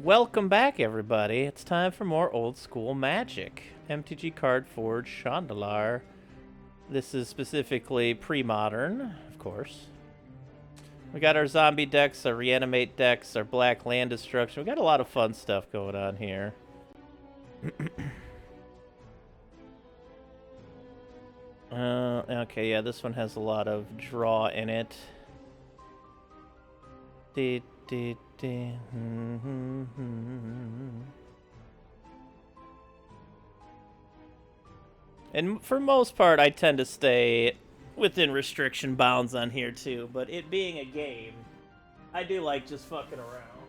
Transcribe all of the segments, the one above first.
Welcome back, everybody. It's time for more old school magic. MTG Card Forge Chandalar. This is specifically pre-modern, of course. We got our zombie decks, our reanimate decks, our black land destruction. We got a lot of fun stuff going on here. Okay, yeah, this one has a lot of draw in it. And for most part, I tend to stay within restriction bounds on here too, but it being a game, I do like just fucking around.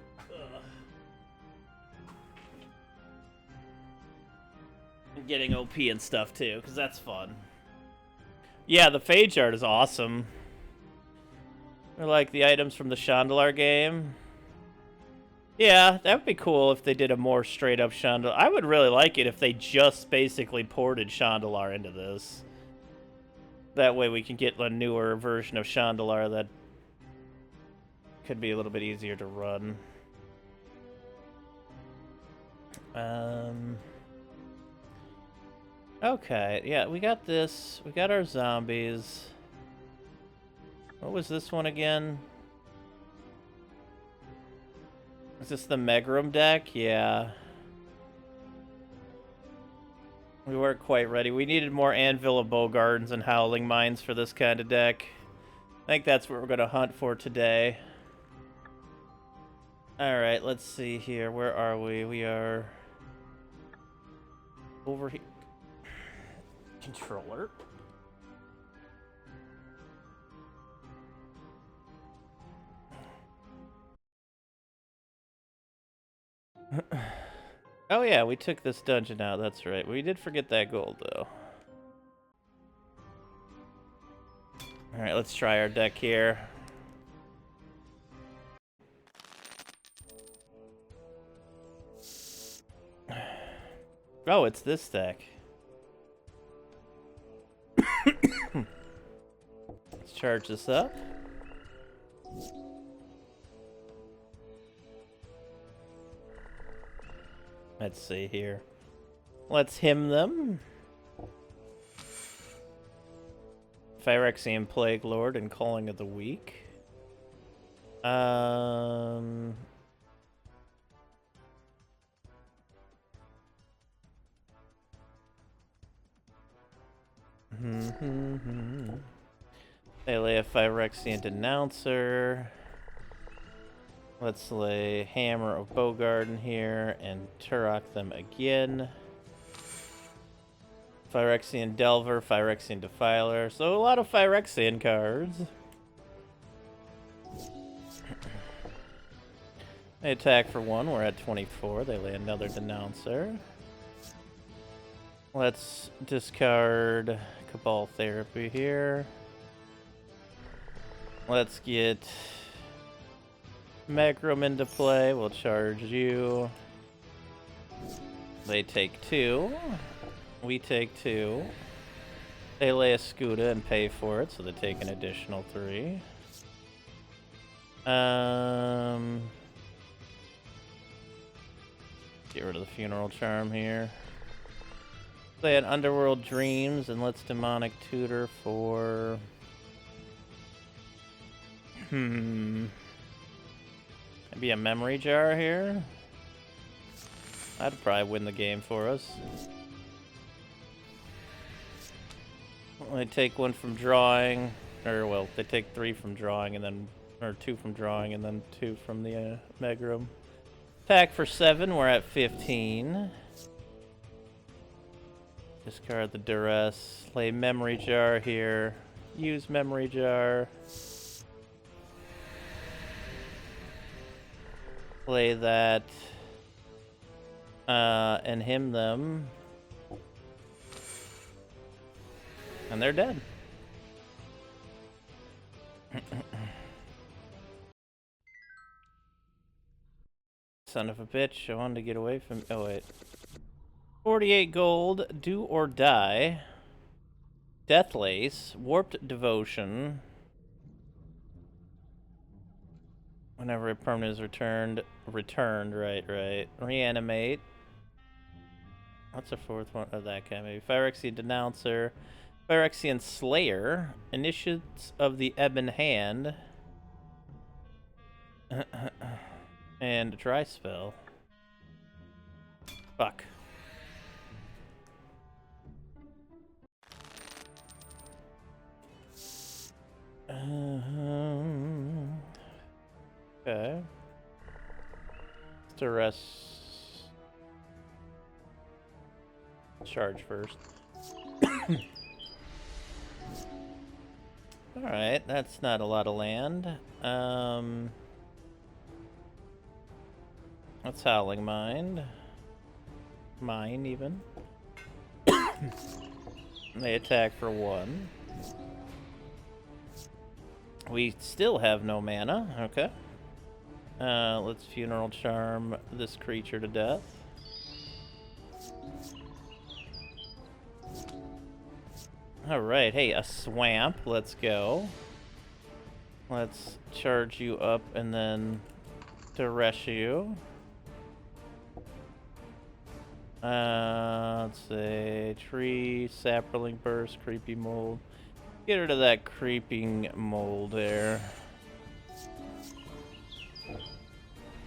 And getting OP and stuff too, because that's fun. Yeah, the Phage art is awesome. Or like the items from the Chandalar game. Yeah, that would be cool if they did a more straight up Chandalar. I would really like it if they just basically ported Chandalar into this. That way we can get a newer version of Chandalar that could be a little bit easier to run. Okay, yeah, we got this. We got our zombies. What was this one again? Is this the Megrum deck? Yeah. We weren't quite ready. We needed more Anvil of Bowgardens and Howling Mines for this kind of deck. I think that's what we're going to hunt for today. Alright, let's see here. Where are we? We are over here. Controller. Oh yeah, we took this dungeon out, that's right. We did forget that gold, though. Alright, let's try our deck here. Oh, it's this deck. Let's charge this up. Let's see here. Let's hymn them. Phyrexian Plague Lord and Calling of the Weak. They lay a Phyrexian Denouncer. Let's lay Hammer of Bowgarden here and Turok them again. Phyrexian Delver, Phyrexian Defiler. So a lot of Phyrexian cards. They attack for 1. We're at 24. They lay another Denouncer. Let's discard Cabal Therapy here. Let's get Megrum into play. We'll charge you. They take 2. We take 2. They lay a Skuda and pay for it, so they take an additional 3. Get rid of the Funeral Charm here. Play an Underworld Dreams and let's Demonic Tutor for... Maybe a Memory Jar here? That'd probably win the game for us. They take 1 from drawing, or well, they take 3 from drawing and then, or 2 from drawing and then 2 from the Megrum. Attack for 7, we're at 15. Discard the Duress, play Memory Jar here, use Memory Jar. Play that, and hymn them. And they're dead. Son of a bitch, I wanted to get away from... Oh, wait. 48 gold, Do or Die. Deathlace, Warped Devotion. Whenever a permanent is returned, right. Reanimate. What's the fourth one of that kind? Maybe Phyrexian Denouncer, Phyrexian Slayer, Initiates of the Ebon Hand, and Dry Spell. Fuck. Okay. To rest. Charge first. Alright, that's not a lot of land. That's Howling Mind. Mine, even. They attack for 1. We still have no mana. Okay. Let's Funeral Charm this creature to death. Alright, hey, a swamp. Let's go. Let's charge you up and then Duress you. Let's say tree, sapling burst, creepy mold. Get rid of that creeping mold there.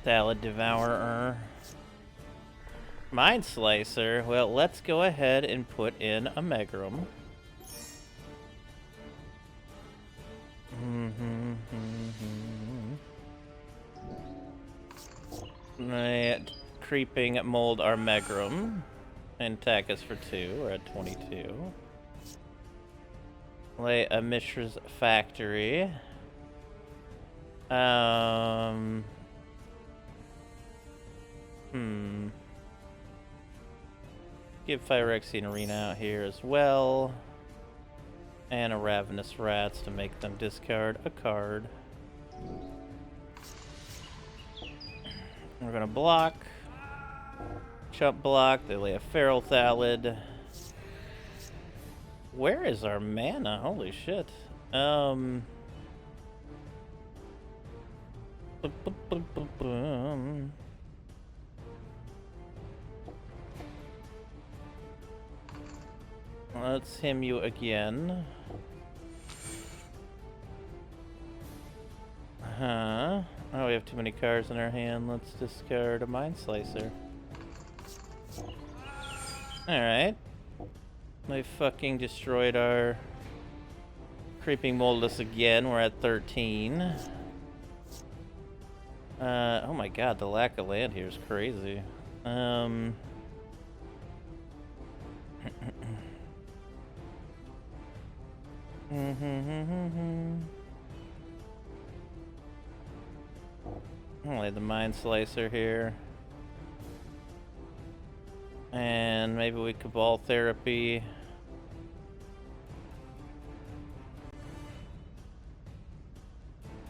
Salad Devourer. Mind Slicer. Well, let's go ahead and put in a Megrum. Creeping mold our Megrum. And attack us for 2. We're at 22. Lay a Mishra's Factory. Give Phyrexian Arena out here as well. And a Ravenous Rats to make them discard a card. We're gonna block. Chump block. They lay a Feral Thallid. Where is our mana? Holy shit. Let's him you again. Oh, we have too many cards in our hand. Let's discard a Mind Slicer. Alright. They fucking destroyed our Creeping Moldus again. We're at 13. Oh my god, the lack of land here is crazy. I'll lay the Mind Slicer here. And maybe we Cabal Therapy.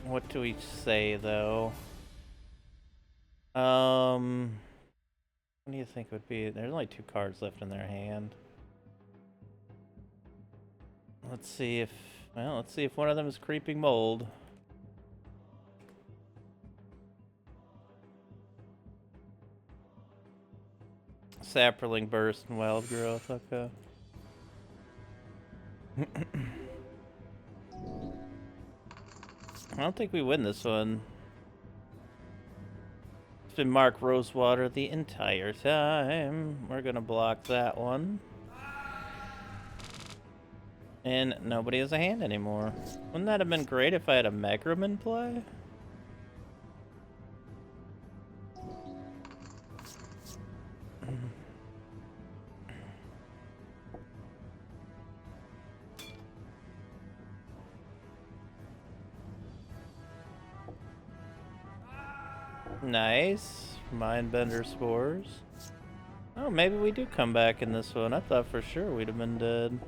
What do we say, though? What do you think would be? There's only 2 cards left in their hand. Let's see if... Well, let's see if one of them is Creeping Mold. Saproling Burst and Wild Growth, okay. I don't think we win this one. It's been Mark Rosewater the entire time. We're gonna block that one. And nobody has a hand anymore. Wouldn't that have been great if I had a Megrum in play? Nice. Mindbender Spores. Oh, maybe we do come back in this one. I thought for sure we'd have been dead.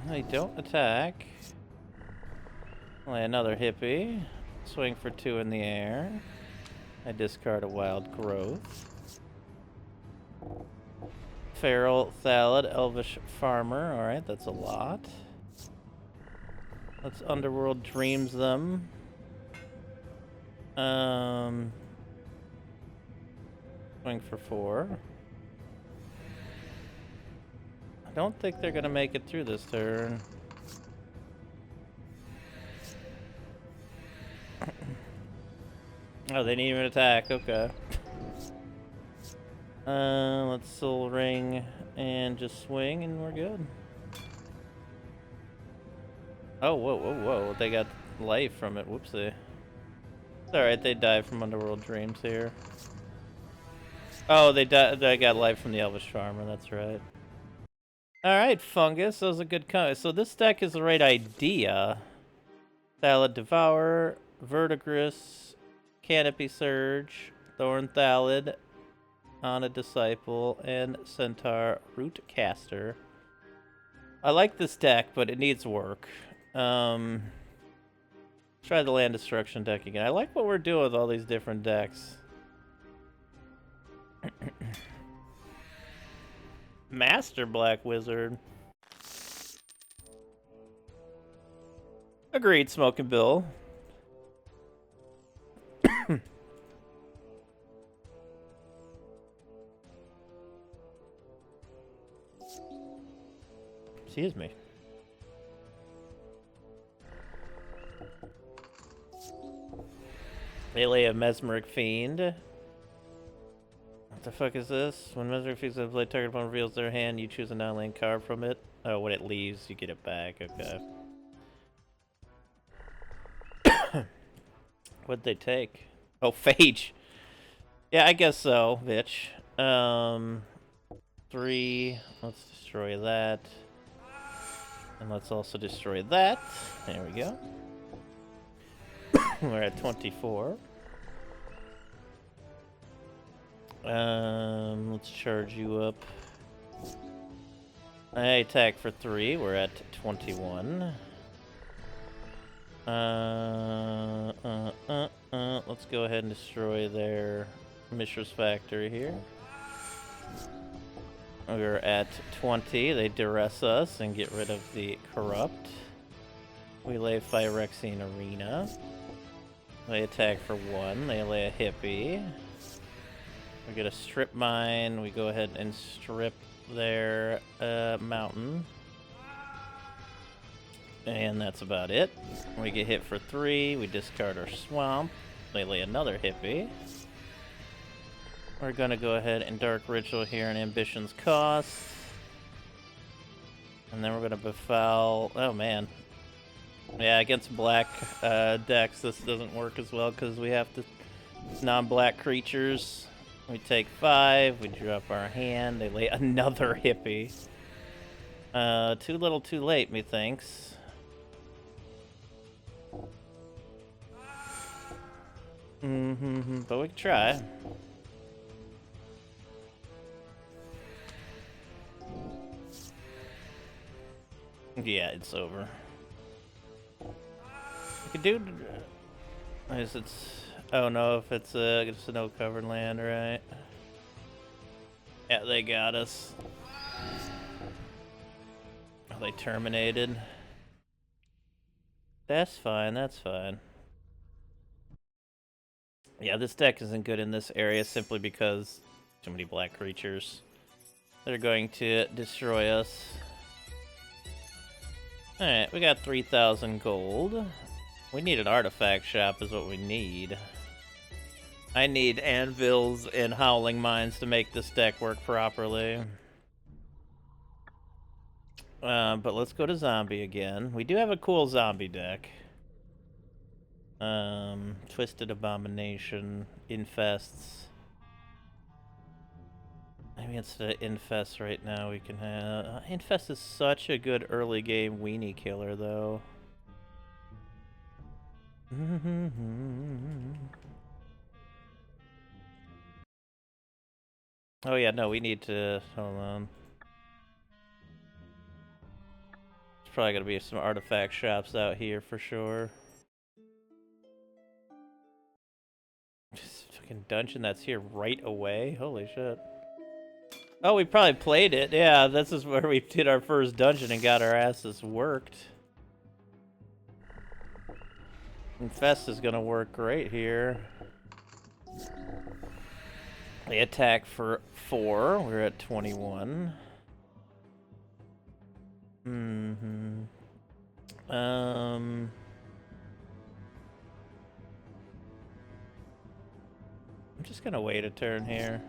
They don't attack. Lay another hippie. Swing for 2 in the air. I discard a Wild Growth. Feral Thallid, Elvish Farmer. Alright, that's a lot. Let's Underworld Dreams them. Going for 4. I don't think they're gonna make it through this turn. Oh, they didn't even attack. Okay. Let's Soul Ring and just swing, and we're good. Oh, whoa, whoa, whoa! They got life from it. Whoopsie. It's alright. They died from Underworld Dreams here. Oh, they got life from the Elvish Farmer. That's right. All right, Fungus. That was a good comment. So this deck is the right idea. Thallid Devourer, Verdigris, Canopy Surge, Thorn Thallid, Ana Disciple, and Centaur Rootcaster. I like this deck, but it needs work. Try the Land Destruction deck again. I like what we're doing with all these different decks. Master Black Wizard. Agreed, Smoking Bill. Excuse me. Melee of Mesmeric Fiend. What the fuck is this? When Mesmeric Fiends have played, target opponent reveals their hand, you choose a non-land card from it. Oh, when it leaves, you get it back. Okay. What'd they take? Oh, Phage. Yeah, I guess so, bitch. 3. Let's destroy that. And let's also destroy that. There we go. We're at 24. Let's charge you up. I attack for 3. We're at 21. Let's go ahead and destroy their Mishra's Factory here. We're at 20. They duress us and get rid of the Corrupt. We lay Phyrexian Arena. They attack for 1. They lay a Hippie. We get a Strip Mine. We go ahead and strip their mountain. And that's about it. We get hit for 3. We discard our Swamp. They lay another Hippie. We're gonna go ahead and Dark Ritual here and Ambition's Cost. And then we're gonna befoul. Oh man. Yeah, against black decks, this doesn't work as well because we have to non-black creatures. We take 5. We drop our hand. They lay another Hippie. Too little, too late, methinks. But we can try. Yeah, it's over. We could do. Is it's? Oh no, if it's a snow-covered land, right? Yeah, they got us. Oh, they terminated. That's fine. That's fine. Yeah, this deck isn't good in this area simply because too many black creatures. They're going to destroy us. Alright, we got 3,000 gold. We need an artifact shop is what we need. I need anvils and howling mines to make this deck work properly. But let's go to zombie again. We do have a cool zombie deck. Twisted Abomination, Infests. Maybe instead of Infest right now we can have... Infest is such a good early game weenie killer, though. Oh yeah, no, we need to... Hold on. There's probably gonna be some artifact shops out here for sure. This fucking dungeon that's here right away? Holy shit. Oh, we probably played it. Yeah, this is where we did our first dungeon and got our asses worked. Infest is gonna work great here. They attack for 4. We're at 21. I'm just gonna wait a turn here.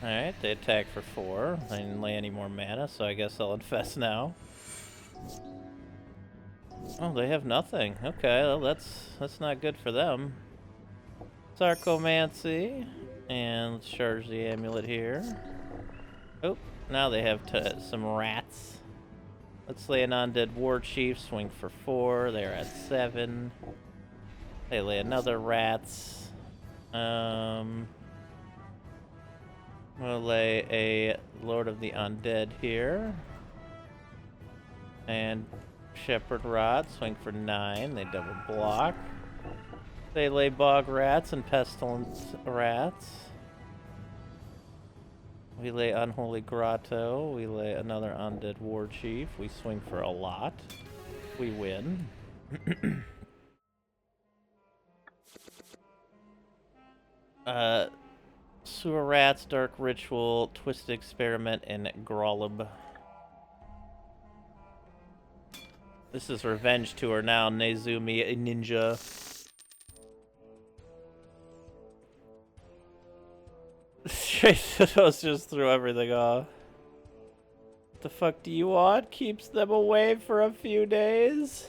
Alright, they attack for 4. I didn't lay any more mana, so I guess I'll infest now. Oh, they have nothing. Okay, well that's not good for them. Sarcomancy. And let's charge the amulet here. Oh, now they have some rats. Let's lay an undead war chief, swing for 4. They're at 7. They lay another rats. We'll lay a Lord of the Undead here. And Shepherd Rod, swing for 9. They double block. They lay Bog Rats and Pestilence Rats. We lay Unholy Grotto. We lay another Undead War Chief. We swing for a lot. We win. Sewer Rats, Dark Ritual, Twisted Experiment, and Grolib. This is Revenge Tour now, Nezumi Ninja. Straight just threw everything off. What the fuck do you want? Keeps them away for a few days.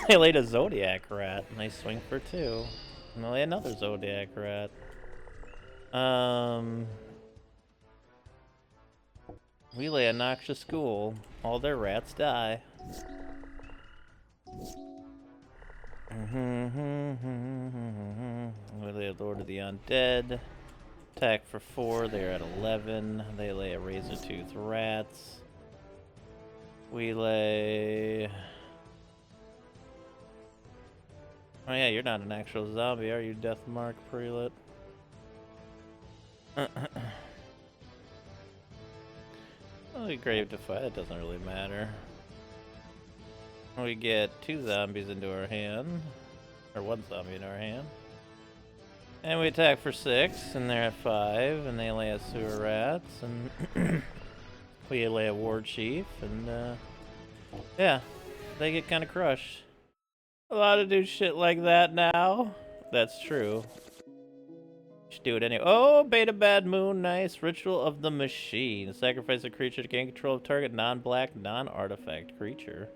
They laid a Zodiac Rat. Nice swing for 2. And they lay another Zodiac Rat. We lay a Noxious Ghoul. All their rats die. We lay a Lord of the Undead. Attack for 4. They're at 11. They lay a Razor-Tooth Rats. We lay... Oh yeah, you're not an actual zombie, are you, Deathmark Prelate? Well, we Grave Defy, it doesn't really matter. We get 2 zombies into our hand. Or 1 zombie into our hand. And we attack for 6, and they're at 5, and they lay a Sewer Rats, and we lay a War Chief, and yeah, they get kind of crushed. Allowed to do shit like that now. That's true. Should do it anyway. Oh, Beta Bad Moon, nice. Ritual of the Machine. Sacrifice a creature to gain control of target non-black, non-artifact creature.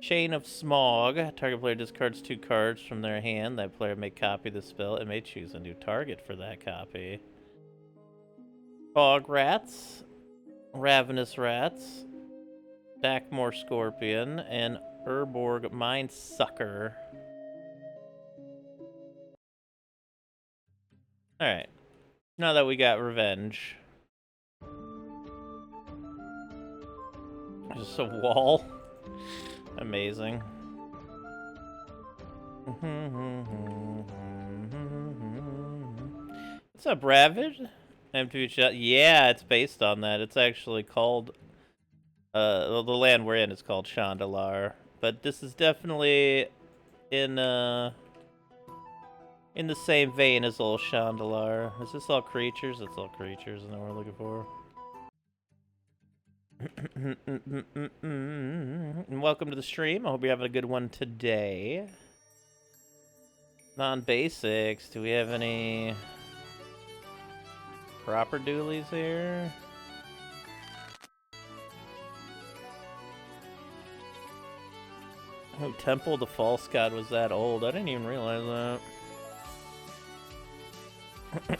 Chain of Smog. Target player discards 2 cards from their hand. That player may copy the spell and may choose a new target for that copy. Bog Rats. Ravenous Rats. Backmore Scorpion. And Urborg Mindsucker. Alright. Now that we got revenge. Just a wall. Amazing. What's up, Ravage? MTV Shot. Yeah, it's based on that. It's actually called... the land we're in is called Chandalar. But this is definitely in the same vein as old Chandalar. Is this all creatures? It's all creatures, and what we're looking for. And welcome to the stream. I hope you're having a good one today. Non-basics. Do we have any proper doolies here? Oh, Temple the False God was that old. I didn't even realize that. I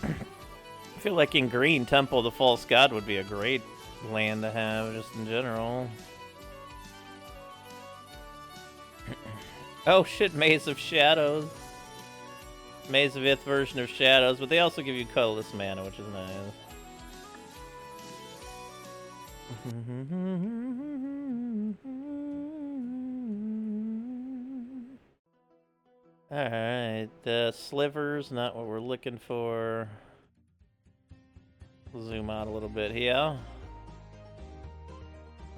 feel like in green, Temple the False God would be a great land to have, just in general. Oh shit, Maze of Shadows. Maze of Ith version of Shadows, but they also give you colorless mana, which is nice. Alright, the slivers, not what we're looking for. Zoom out a little bit here.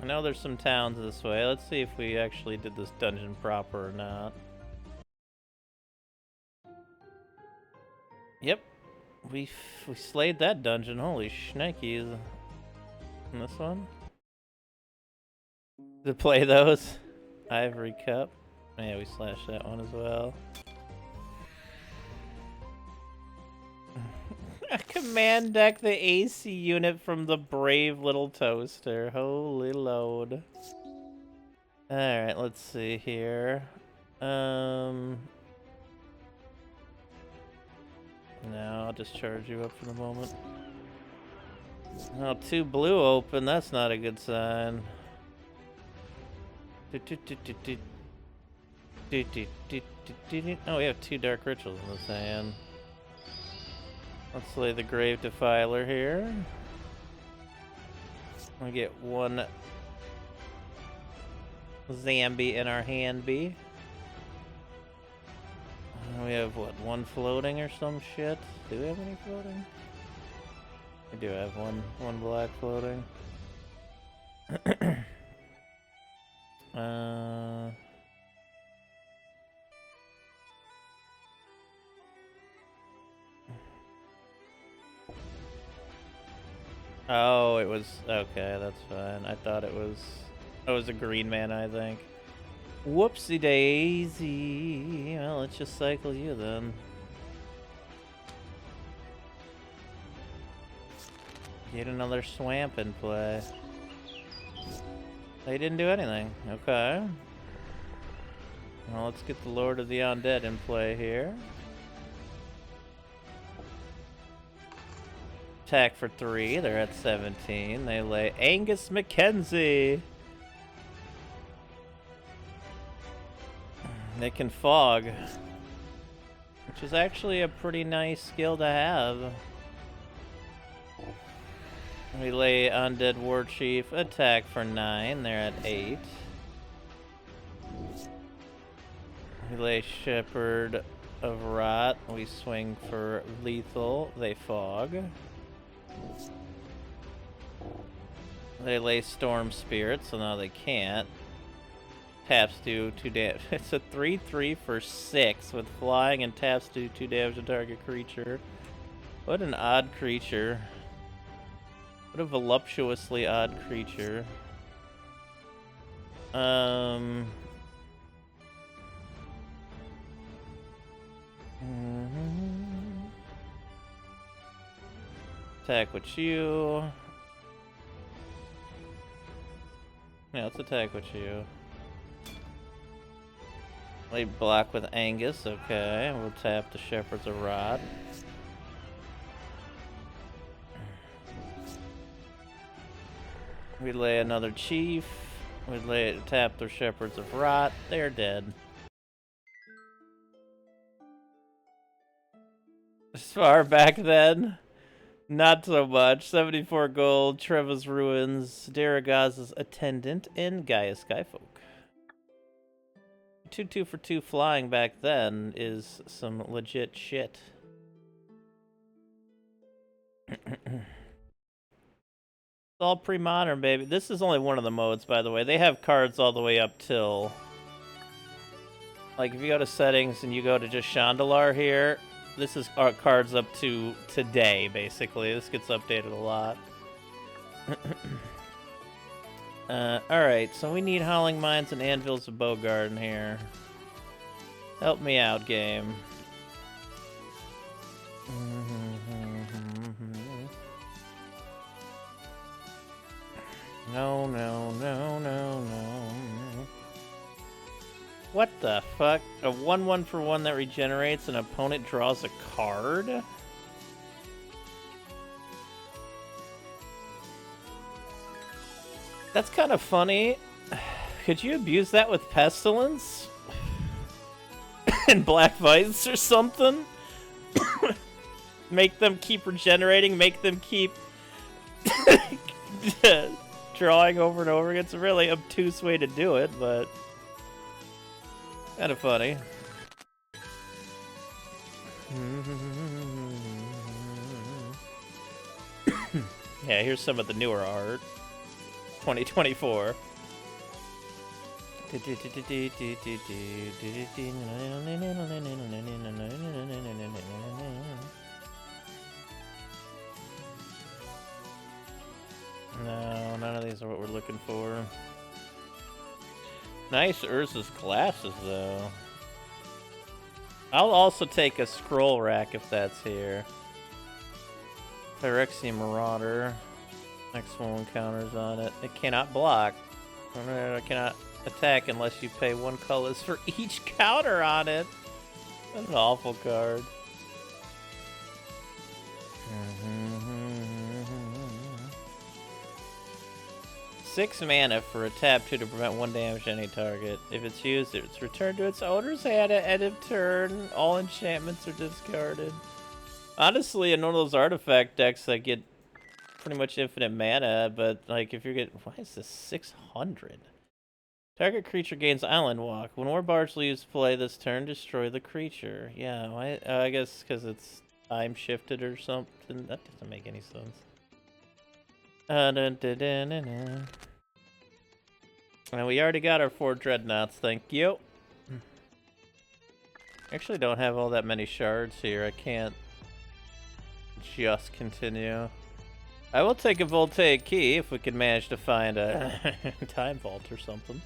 I know there's some towns this way. Let's see if we actually did this dungeon proper or not. Yep. We slayed that dungeon. Holy shnikes. And this one? To play those? Ivory Cup. Yeah, we slashed that one as well. Command deck the AC unit from the brave little toaster. Holy load. Alright, let's see here. No, I'll just charge you up for the moment. Oh, 2 blue open. That's not a good sign. Oh, we have 2 dark rituals in this hand. Let's lay the Grave Defiler here. We get 1 Zambi in our hand B. We have, what, 1 floating or some shit? Do we have any floating? We do have one black floating. Oh, it was... Okay, that's fine. I thought it was a green man, I think. Whoopsie daisy. Well, let's just cycle you then. Get another swamp in play. They didn't do anything. Okay. Well, let's get the Lord of the Undead in play here. Attack for 3. They're at 17. They lay Angus Mackenzie. They can fog, which is actually a pretty nice skill to have. We lay Undead War Chief, attack for 9. They're at 8. We lay Shepherd of Rot. We swing for lethal. They fog. They lay Storm Spirit, so now they can't. Taps do 2 damage. It's a 3/3 for 6 with flying, and taps do 2 damage to target creature. What an odd creature. What a voluptuously odd creature. Attack with you. Yeah, let's attack with you. Lay block with Angus, okay. We'll tap the Shepherds of Rod. We lay another Chief. We lay tap the Shepherds of Rot. They're dead. As far back then, not so much. 74 gold, Treva's Ruins, Daragaz's Attendant, and Gaia Skyfolk. 2/2 for 2 flying back then is some legit shit. It's all pre-modern, baby. This is only one of the modes, by the way. They have cards all the way up till... Like, if you go to settings and you go to just Chandalar here, this is our cards up to today, basically. This gets updated a lot. Alright, so we need Howling Mines and Anvils of Bogarden here. Help me out, game. No, no, no, no, no. What the fuck? A 1/1 for 1 that regenerates, and opponent draws a card? That's kind of funny. Could you abuse that with Pestilence? And Black Vice or something? Make them keep regenerating, make them keep drawing over and over again. It's a really obtuse way to do it, but kind of funny. Yeah, here's some of the newer art. 2024. No, none of these are what we're looking for. Nice Urza's glasses, though. I'll also take a scroll rack if that's here. Phyrexian Marauder. Next one encounters on it. It cannot block. It cannot attack unless you pay 1 colors for each counter on it. That's an awful card. 6 mana for a tap 2 to prevent 1 damage to any target. If it's used, it's returned to its owner's hand at end of turn. All enchantments are discarded. Honestly, in one of those artifact decks, I get pretty much infinite mana, but like if you're getting... Why is this 600? Target creature gains Island Walk. When Warbarge leaves play this turn, destroy the creature. Yeah, why? I guess because it's time shifted or something. That doesn't make any sense. And we already got our 4 Dreadnoughts, thank you. Actually don't have all that many shards here. I can't just continue. I will take a Voltaic Key if we can manage to find a Time Vault or something.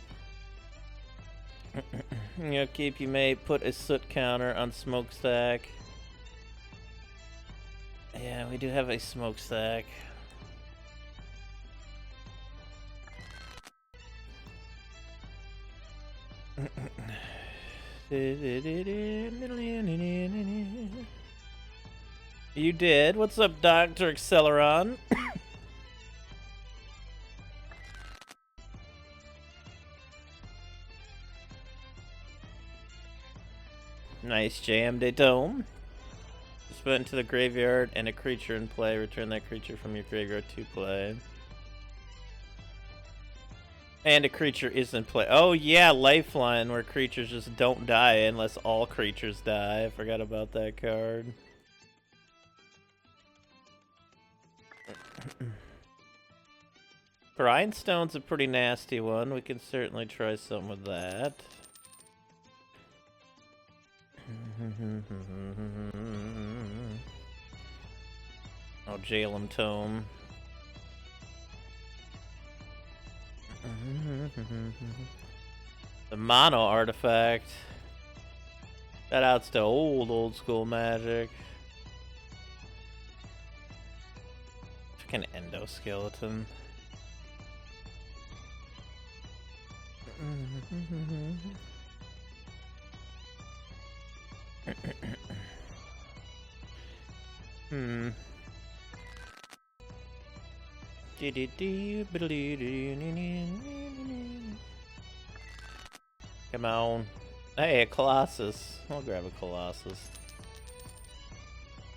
Keep, you may put a soot counter on Smokestack. Yeah, we do have a Smokestack. You did? What's up, Dr. Acceleron? Nice jam, de dome. Just put into the graveyard and a creature in play. Return that creature from your graveyard to play. And a creature is in play. Oh yeah, Lifeline, where creatures just don't die unless all creatures die. I forgot about that card. Grindstone's a pretty nasty one. We can certainly try something with that. Oh, Jalem Tome. The mono artifact. That out's to old school Magic. Fucking endoskeleton. Come on. Hey, a Colossus. I'll grab a Colossus.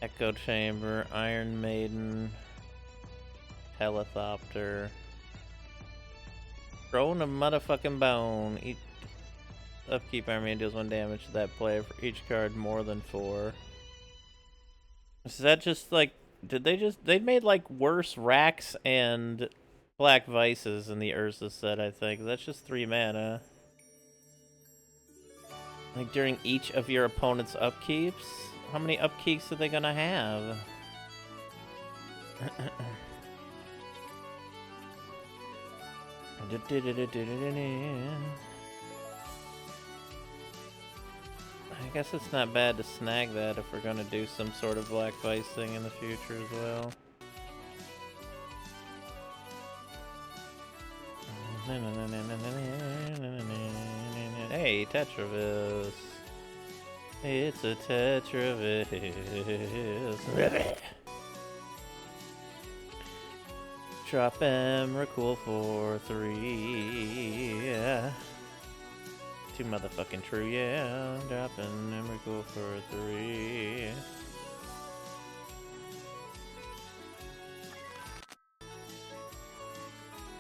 Echo Chamber, Iron Maiden, Telethopter. Throwing a motherfucking bone. Each upkeep Iron Maiden deals 1 damage to that player for each card more than 4. Is that just like... Did they just... They made like worse Racks and Black Vices in the Urza set, I think. That's just 3 mana. Like during each of your opponent's upkeeps? How many upkeeps are they gonna have? I guess it's not bad to snag that if we're gonna do some sort of Black Vice thing in the future as well. Hey, Tetravis. It's a Tetravis. Drop Emrakul for 3. Yeah. 2 motherfucking true, yeah. Dropping Emrakul for 3.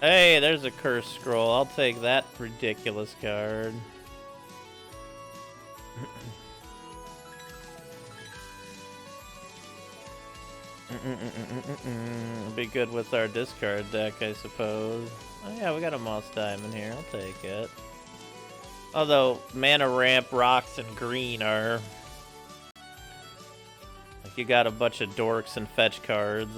Hey, there's a curse scroll. I'll take that ridiculous card. Be good with our discard deck, I suppose. Oh yeah, we got a Moss Diamond here. I'll take it. Although mana ramp, rocks, and green are like you got a bunch of dorks and fetch cards.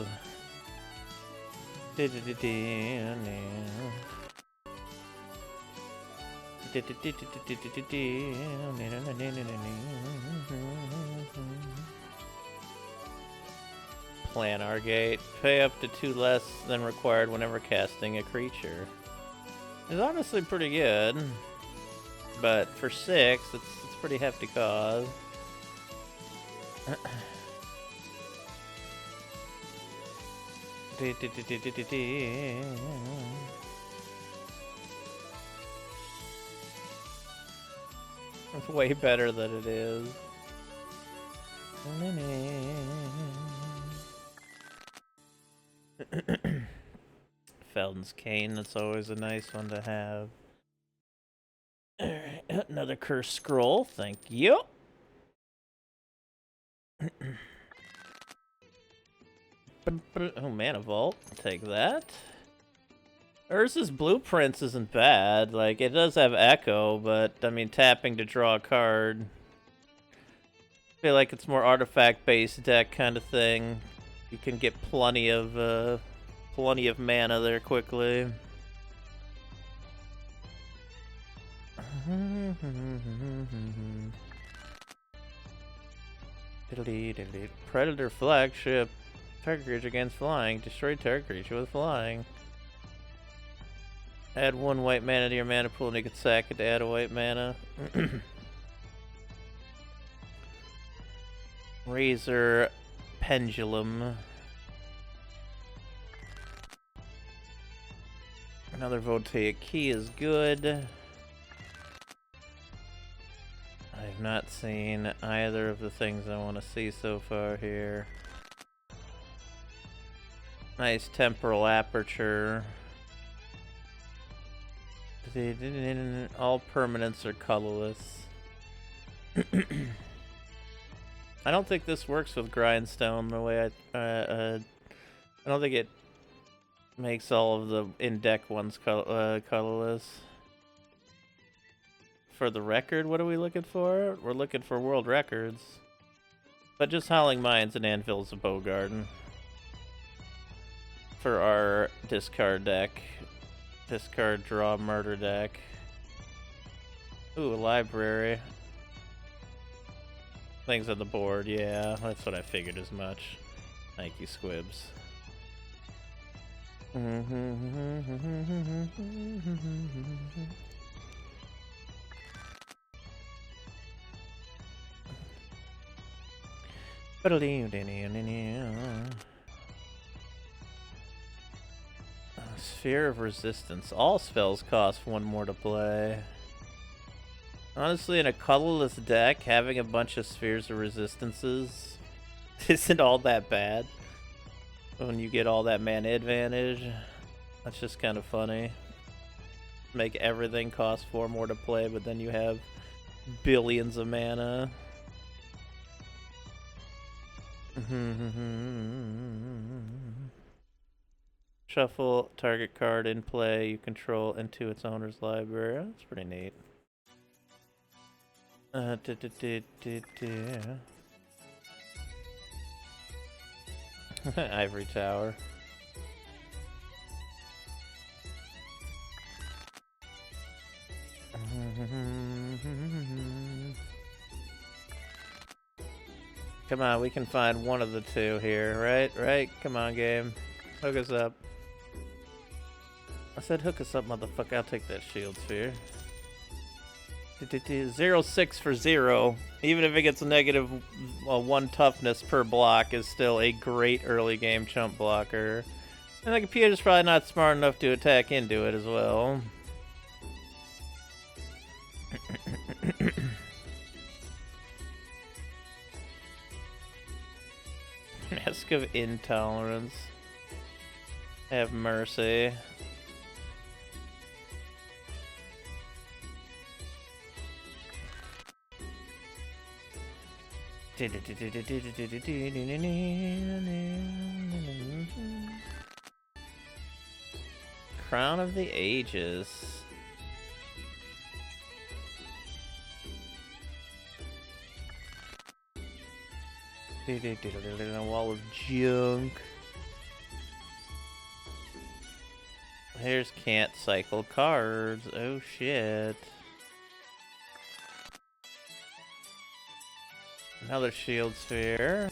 Planar Gate. Pay up to 2 less than required whenever casting a creature. It's honestly pretty good. But for 6, it's pretty hefty cause. It's way better than it is. Felden's Cane, that's always a nice one to have. Alright, another cursed scroll, thank you. Oh, Mana Vault, I'll take that. Urza's Blueprints isn't bad. Like, it does have Echo, but, I mean, tapping to draw a card. I feel like it's more artifact-based deck kind of thing. You can get plenty of mana there quickly. Predator Flagship. Target creature against flying. Destroy target creature with flying. Add 1 white mana to your mana pool and you can sack it to add a white mana. Razor Pendulum. Another Voltaic Key is good. I have not seen either of the things I want to see so far here. Nice Temporal Aperture. All permanents are colorless. I don't think this works with Grindstone the way I don't think it makes all of the in-deck ones colorless. For the record, what are we looking for? We're looking for world records. But just Howling Mines and Anvils of Bogarden. For our discard deck. Discard, draw, murder deck. Ooh, a library. Things on the board, yeah. That's what I figured as much. Thank you, Squibs. Sphere of Resistance. All spells cost 1 more to play. Honestly, in a colorless deck, having a bunch of Spheres of Resistances isn't all that bad. When you get all that mana advantage, that's just kind of funny. Make everything cost 4 more to play, but then you have billions of mana. Shuffle target card in play you control into its owner's library. That's pretty neat. Ivory Tower. Come on, we can find one of the two here, right? Right? Come on, game. Hook us up. I said hook us up, motherfucker. I'll take that shield sphere. 0-6 for 0. Even if it gets a negative 1 toughness per block, is still a great early game chump blocker. And the computer's probably not smart enough to attack into it as well. Mask of Intolerance. Have Mercy. Crown of the Ages. A wall of junk. Here's can't cycle cards. Oh shit. Another shield sphere.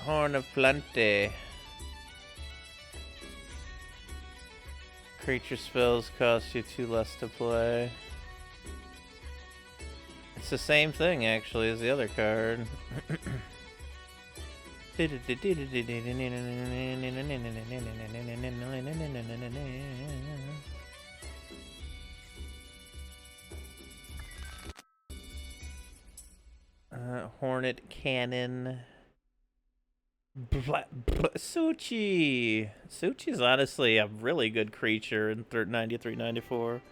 Horn of Plenty. Creature spells cost you 2 less to play. It's the same thing actually as the other card. Hornet Cannon. Suchi! Suchi's honestly a really good creature in 93, 94.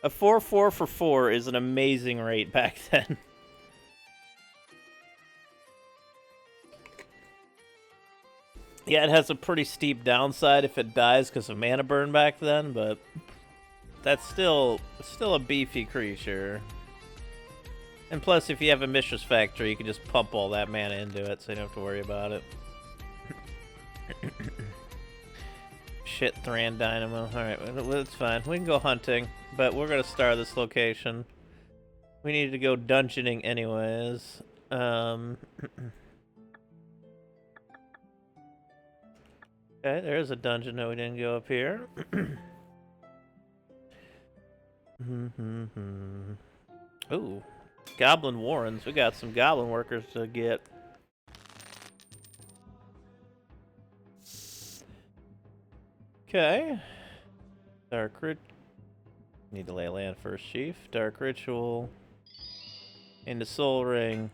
A 4/4 for 4 is an amazing rate back then. Yeah, it has a pretty steep downside if it dies because of mana burn back then, but that's still a beefy creature. And plus, if you have a Mishra's Factory, you can just pump all that mana into it, so you don't have to worry about it. Shit, Thran Dynamo. Alright, that's fine. We can go hunting, but we're gonna star this location. We need to go dungeoning anyways. Okay, there's a dungeon that we didn't go up here. Ooh, Goblin Warrens. We got some Goblin workers to get. Okay. Dark Ritual. Need to lay land first, Chief. Dark Ritual. Into Soul Ring.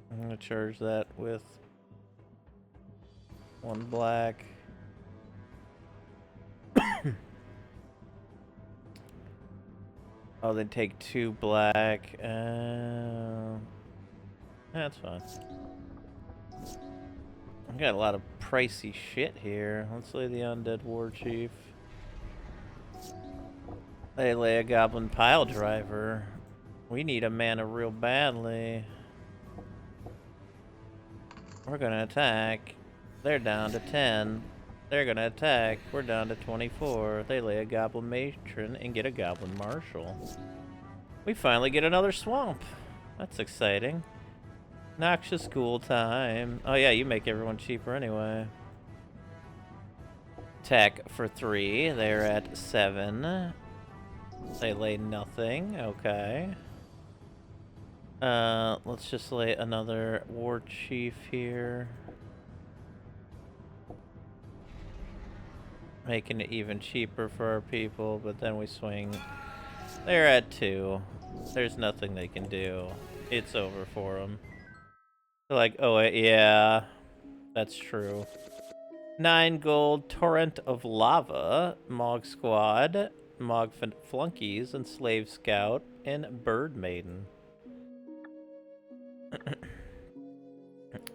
I'm gonna charge that with 1 black. Oh, they take 2 black. That's fine. I got a lot of pricey shit here. Let's lay the Undead War Chief. They lay a Goblin Pile Driver. We need a mana real badly. We're gonna attack. They're down to 10. They're gonna attack. We're down to 24. They lay a Goblin Matron and get a Goblin Marshal. We finally get another swamp. That's exciting. Noxious Ghoul time. Oh yeah, you make everyone cheaper anyway. Attack for 3. They're at 7. They lay nothing. Okay. Let's just lay another War Chief here. Making it even cheaper for our people, but then we swing. They're at 2. There's nothing they can do. It's over for them. They're like, oh, yeah, that's true. 9 gold, Torrent of Lava, Mog Squad, Mog Flunkies, and Slave Scout, and Bird Maiden.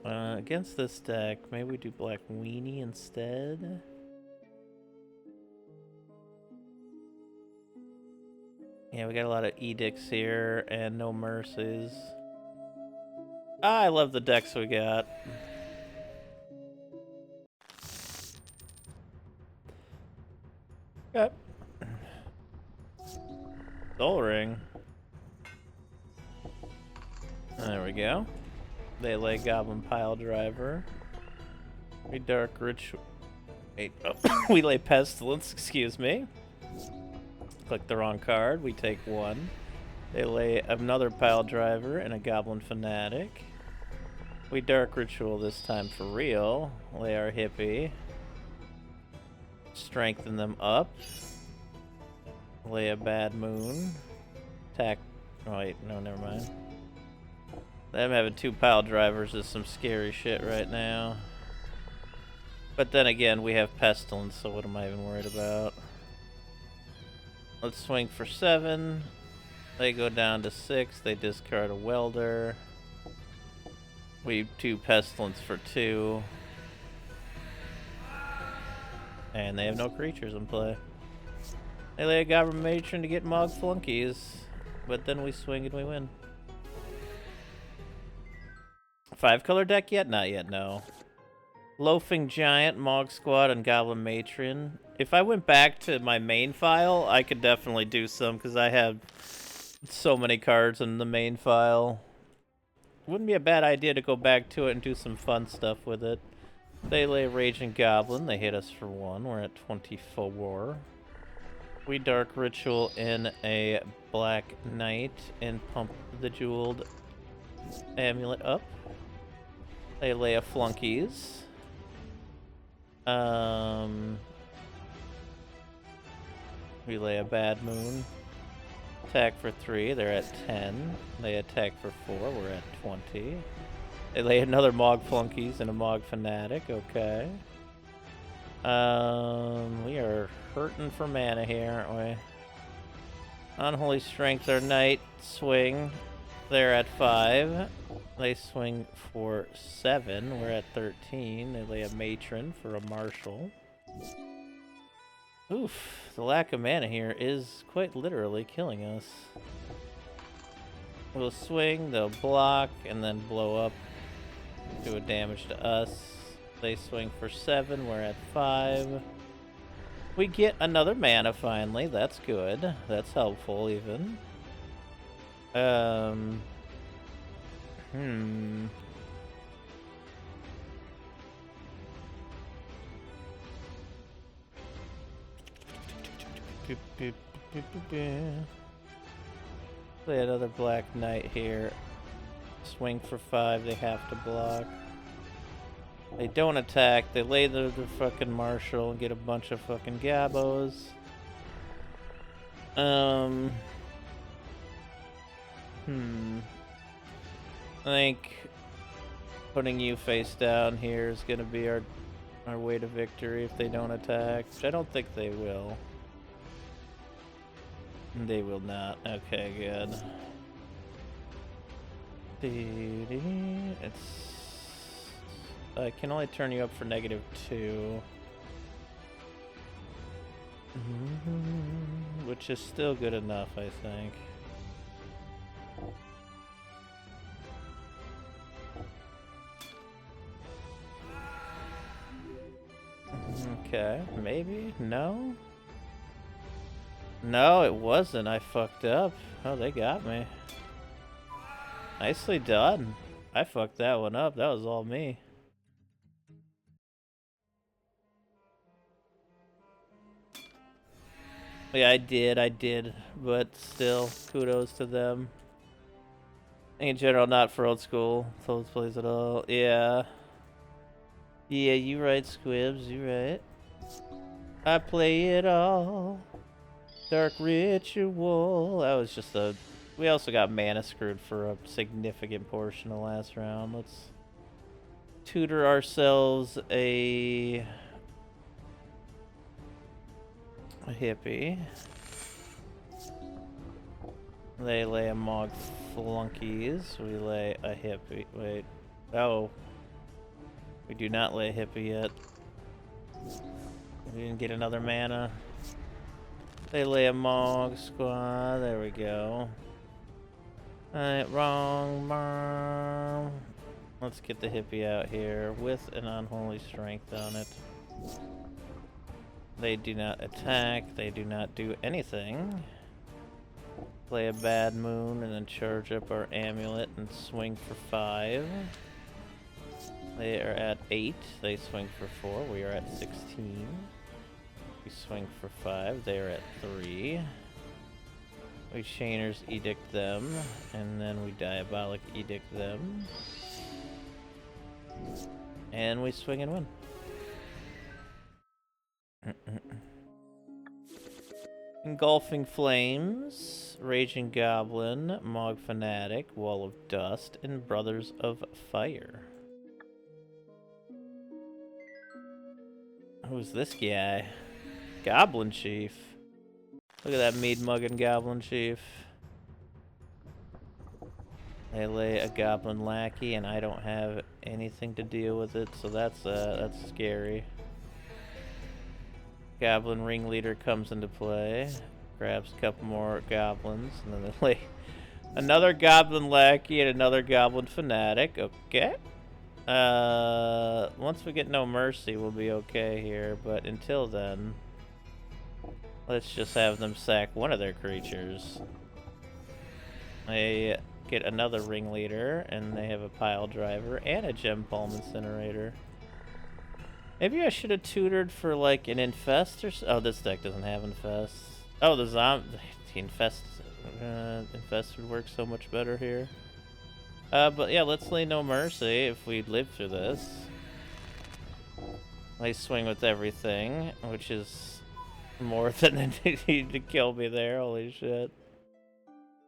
Against this deck, maybe we do Black Weenie instead. Yeah, we got a lot of edicts here and no mercies. I love the decks we got. Yep. Soul Ring. There we go. They lay Goblin Pile Driver. We Dark Ritual. Wait, oh, we lay Pestilence, excuse me. Click the wrong card. We take 1. They lay another Pile Driver and a Goblin Fanatic. We Dark Ritual this time for real. Lay our Hippie. Strengthen them up. Lay a Bad Moon. Attack. Oh, wait, no, never mind. Them having 2 Pile Drivers is some scary shit right now. But then again, we have Pestilence, so what am I even worried about? Let's swing for 7. They go down to 6. They discard a welder. We do pestilence for 2. And they have no creatures in play. They lay a Goblin Matron to get Mog Flunkies. But then we swing and we win. 5-color deck yet? Not yet, no. Loafing Giant, Mog Squad, and Goblin Matron. If I went back to my main file, I could definitely do some, because I have so many cards in the main file. Wouldn't be a bad idea to go back to it and do some fun stuff with it. They lay Raging Goblin. They hit us for 1. We're at 24. We Dark Ritual in a Black Knight and pump the Jeweled Amulet up. They lay a Flunkies. We lay a Bad Moon. Attack for 3. They're at 10. They attack for 4. We're at 20. They lay another Mog Flunkies and a Mog Fanatic. Okay. We are hurting for mana here, aren't we? Unholy Strength, our Knight. Swing. They're at 5. They swing for 7. We're at 13. They lay a Matron for a Marshal. Oof. The lack of mana here is quite literally killing us. We'll swing, they'll block, and then blow up. Do a damage to us. They swing for 7. We're at 5. We get another mana finally. That's good. That's helpful even. Play another Black Knight here. Swing for 5. They have to block. They don't attack. They lay the fucking Marshal and get a bunch of fucking Gabos. I think putting you face down here is gonna be our way to victory if they don't attack, which I don't think they will. They will not. Okay, good. I can only turn you up for -2. Which is still good enough, I think. Okay, maybe? No? No, it wasn't. I fucked up. Oh, they got me. Nicely done. I fucked that one up. That was all me. Yeah, I did. But still, kudos to them. In general, not for old school. Souls plays at all. Yeah. Yeah, you right, Squibs. You right. I play it all. Dark Ritual. That was just a... We also got mana screwed for a significant portion of last round. Let's tutor ourselves a hippie. They lay a Mog Flunkies. We lay a hippie. Wait. Oh. We do not lay a hippie yet. We didn't get another mana. They lay a Mog Squad. There we go. Alright, wrong. Let's get the hippie out here with an Unholy Strength on it. They do not attack. They do not do anything. Play a Bad Moon and then charge up our Amulet and swing for 5. They are at 8. They swing for 4. We are at 16. We swing for 5. They are at 3. We Chainer's Edict them, and then we Diabolic Edict them. And we swing and win. Engulfing Flames, Raging Goblin, Mog Fanatic, Wall of Dust, and Brothers of Fire. Who's this guy? Goblin Chief. Look at that mead-mugging goblin chief. They lay a goblin lackey, and I don't have anything to deal with it, so that's scary. Goblin ringleader comes into play, grabs a couple more goblins, and then they lay another goblin lackey and another goblin fanatic. Okay. Once we get no mercy, we'll be okay here, but until then, let's just have them sack one of their creatures. They get another ringleader, and they have a pile driver and a gem palm incinerator. Maybe I should have tutored for like an infest or oh, this deck doesn't have infest. Oh, the infest would work so much better here. But yeah, let's lay no mercy if we live through this. They swing with everything, which is more than they need to kill me there. Holy shit.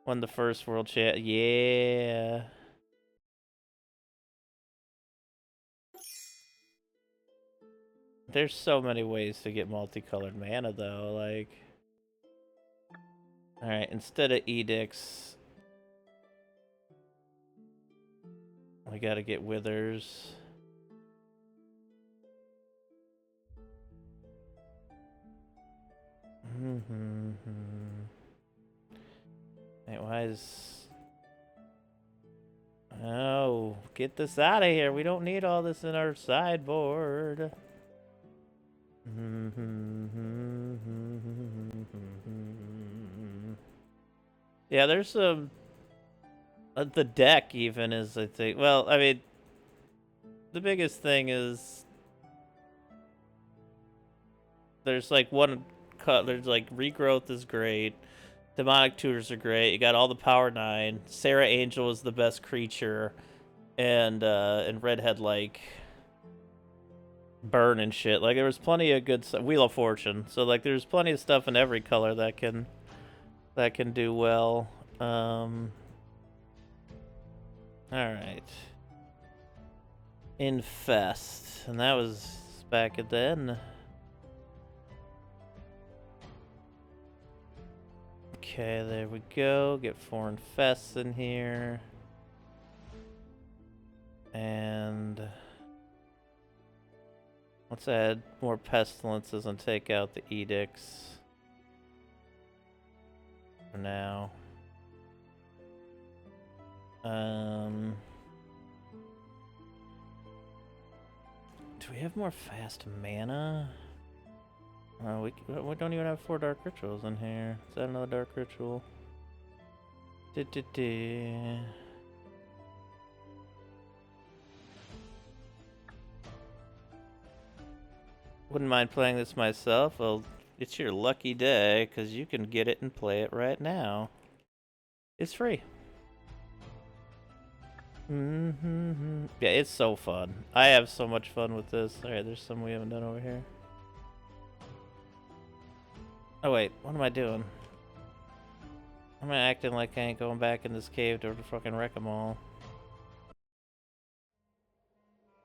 Won the first world chat. Yeah. There's so many ways to get multicolored mana, though. Like, alright, instead of edicts, we gotta get withers. Wait, why is... Oh, get this out of here. We don't need all this in our sideboard. Yeah, there's some... the deck even is, I think... Well, I mean... The biggest thing is... There's like one... There's like regrowth is great. Demonic tutors are great. You got all the power 9. Sarah Angel is the best creature, and Redhead like burn and shit. Like there was plenty of good stuff. Wheel of Fortune. So like there's plenty of stuff in every color that can do well. All right. Infest, and that was back then. Okay, there we go. Get 4 infests in here. And let's add more pestilences and take out the edicts for now. Do we have more fast mana? We don't even have 4 dark rituals in here. Is that another dark ritual? Wouldn't mind playing this myself. Well, it's your lucky day, because you can get it and play it right now. It's free. Yeah, it's so fun. I have so much fun with this. Alright, there's some we haven't done over here. Oh wait, what am I doing? I'm acting like I ain't going back in this cave to fucking wreck them all.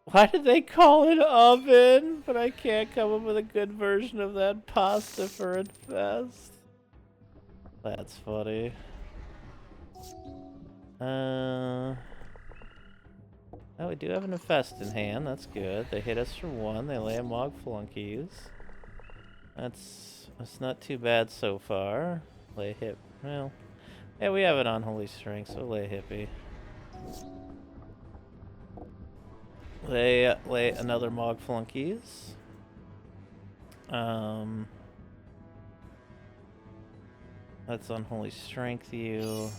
Why did they call it oven? But I can't come up with a good version of that pasta for infest. That's funny. Oh, we do have an infest in hand. That's good. They hit us for 1. They lay a Mog Flunkies. That's not too bad so far. Lay a hip. Well, yeah, we have an Unholy Strength, so lay a hippie. Lay another Mog Flunkies. Let's Unholy Strength you.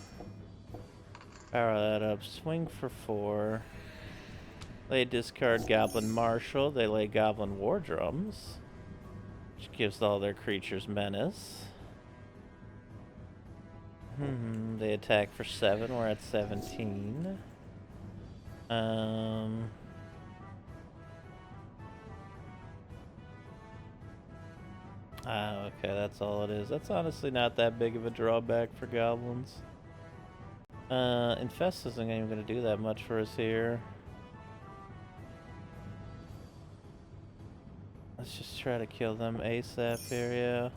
Power that up. Swing for 4. They discard Goblin Marshal. They lay Goblin War Drums, which gives all their creatures menace. They attack for 7. We're at 17. Okay, that's all it is. That's honestly not that big of a drawback for goblins. Infest isn't even going to do that much for us here. Let's just try to kill them ASAP here, yeah.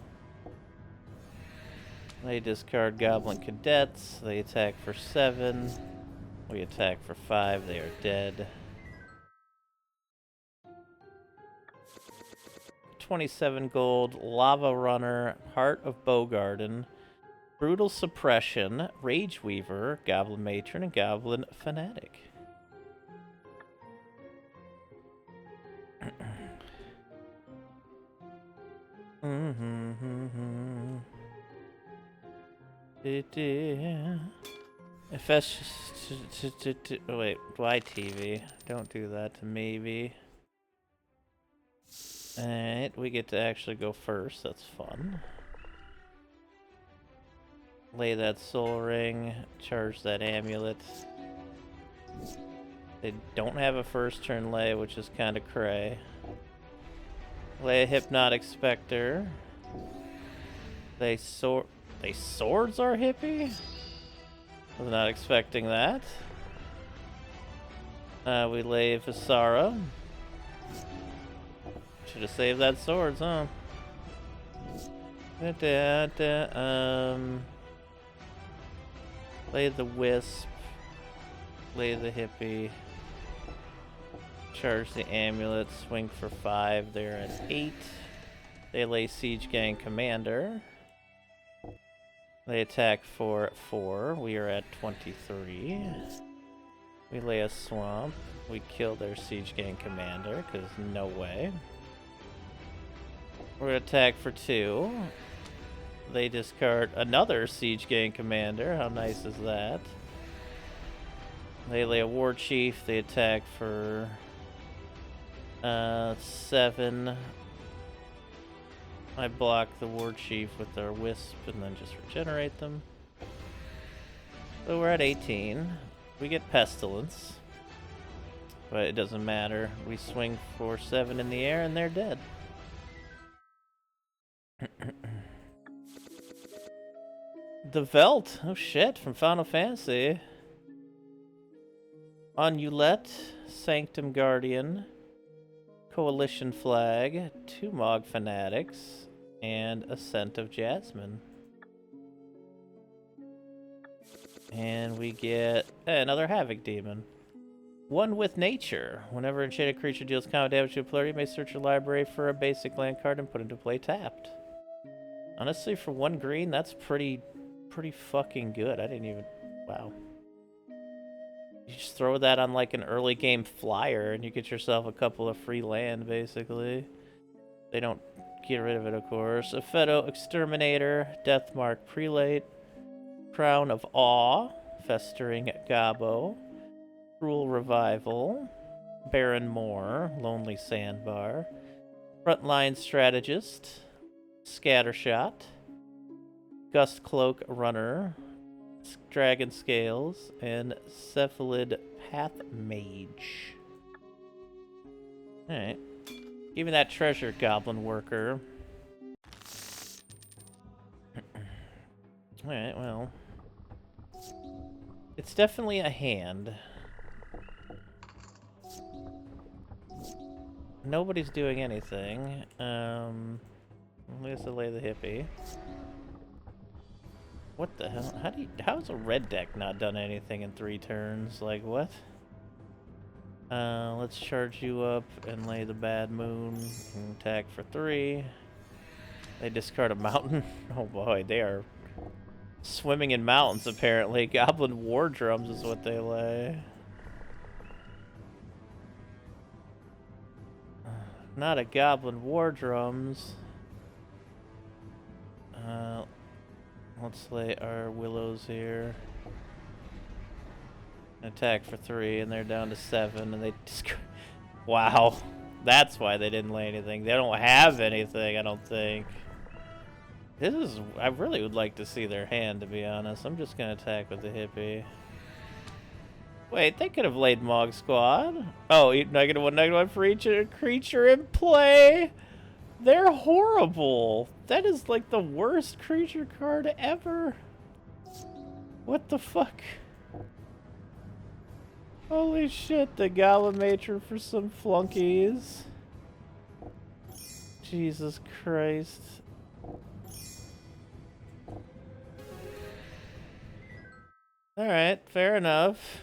They discard Goblin Cadets. They attack for 7. We attack for 5. They are dead. 27 gold. Lava Runner. Heart of Bogarden. Brutal Suppression. Rage Weaver. Goblin Matron. And Goblin Fanatic. Wait, why TV? Don't do that to maybe. Alright, we get to actually go first. That's fun. Lay that soul ring. Charge that amulet. They don't have a first turn lay, which is kind of cray. Lay a Hypnotic Spectre. They swords are hippie? Was not expecting that. We lay Visara. Should have saved that swords, huh? Lay the Wisp. Lay the hippie. Charge the amulet. Swing for 5. They're at 8. They lay Siege Gang Commander. They attack for 4. We are at 23. We lay a Swamp. We kill their Siege Gang Commander, because no way. We're going to attack for 2. They discard another Siege Gang Commander. How nice is that? They lay a War Chief. They attack for 7. I block the War Chief with our Wisp and then just regenerate them. So we're at 18. We get Pestilence. But it doesn't matter. We swing for 7 in the air and they're dead. The Velt. Oh shit, from Final Fantasy. Onulette, Sanctum Guardian, Coalition Flag, 2 Mog Fanatics, and Ascent of Jasmine. And we get another Havoc Demon. One with Nature. Whenever an enchanted creature deals combat damage to a player, you may search your library for a basic land card and put it into play tapped. Honestly, for 1 green, that's pretty fucking good. I didn't even... Wow. You just throw that on like an early game flyer and you get yourself a couple of free land, basically. They don't get rid of it, of course. Epheto Exterminator, Deathmark Prelate, Crown of Awe, Festering Gabo, Cruel Revival, Baron Moore, Lonely Sandbar, Frontline Strategist, Scattershot, Gust Cloak Runner, Dragon Scales, and Cephalid Path Mage. Alright. Give me that treasure, Goblin Worker. Alright, well. It's definitely a hand. Nobody's doing anything. Let's lay the hippie. What the hell? How's a red deck not done anything in 3 turns? Like, what? Let's charge you up and lay the Bad Moon. And attack for 3. They discard a mountain. Oh boy, they are swimming in mountains, apparently. Goblin War Drums is what they lay. Not a Goblin War Drums. Let's lay our Willows here. Attack for 3, and they're down to 7, and they just... Wow. That's why they didn't lay anything. They don't have anything, I don't think. This is... I really would like to see their hand, to be honest. I'm just gonna attack with the hippie. Wait, they could have laid Mog Squad. Oh, -1/-1 for each creature in play! They're horrible! That is like the worst creature card ever! What the fuck? Holy shit, the Goblin Matron for some flunkies. Jesus Christ. Alright, fair enough.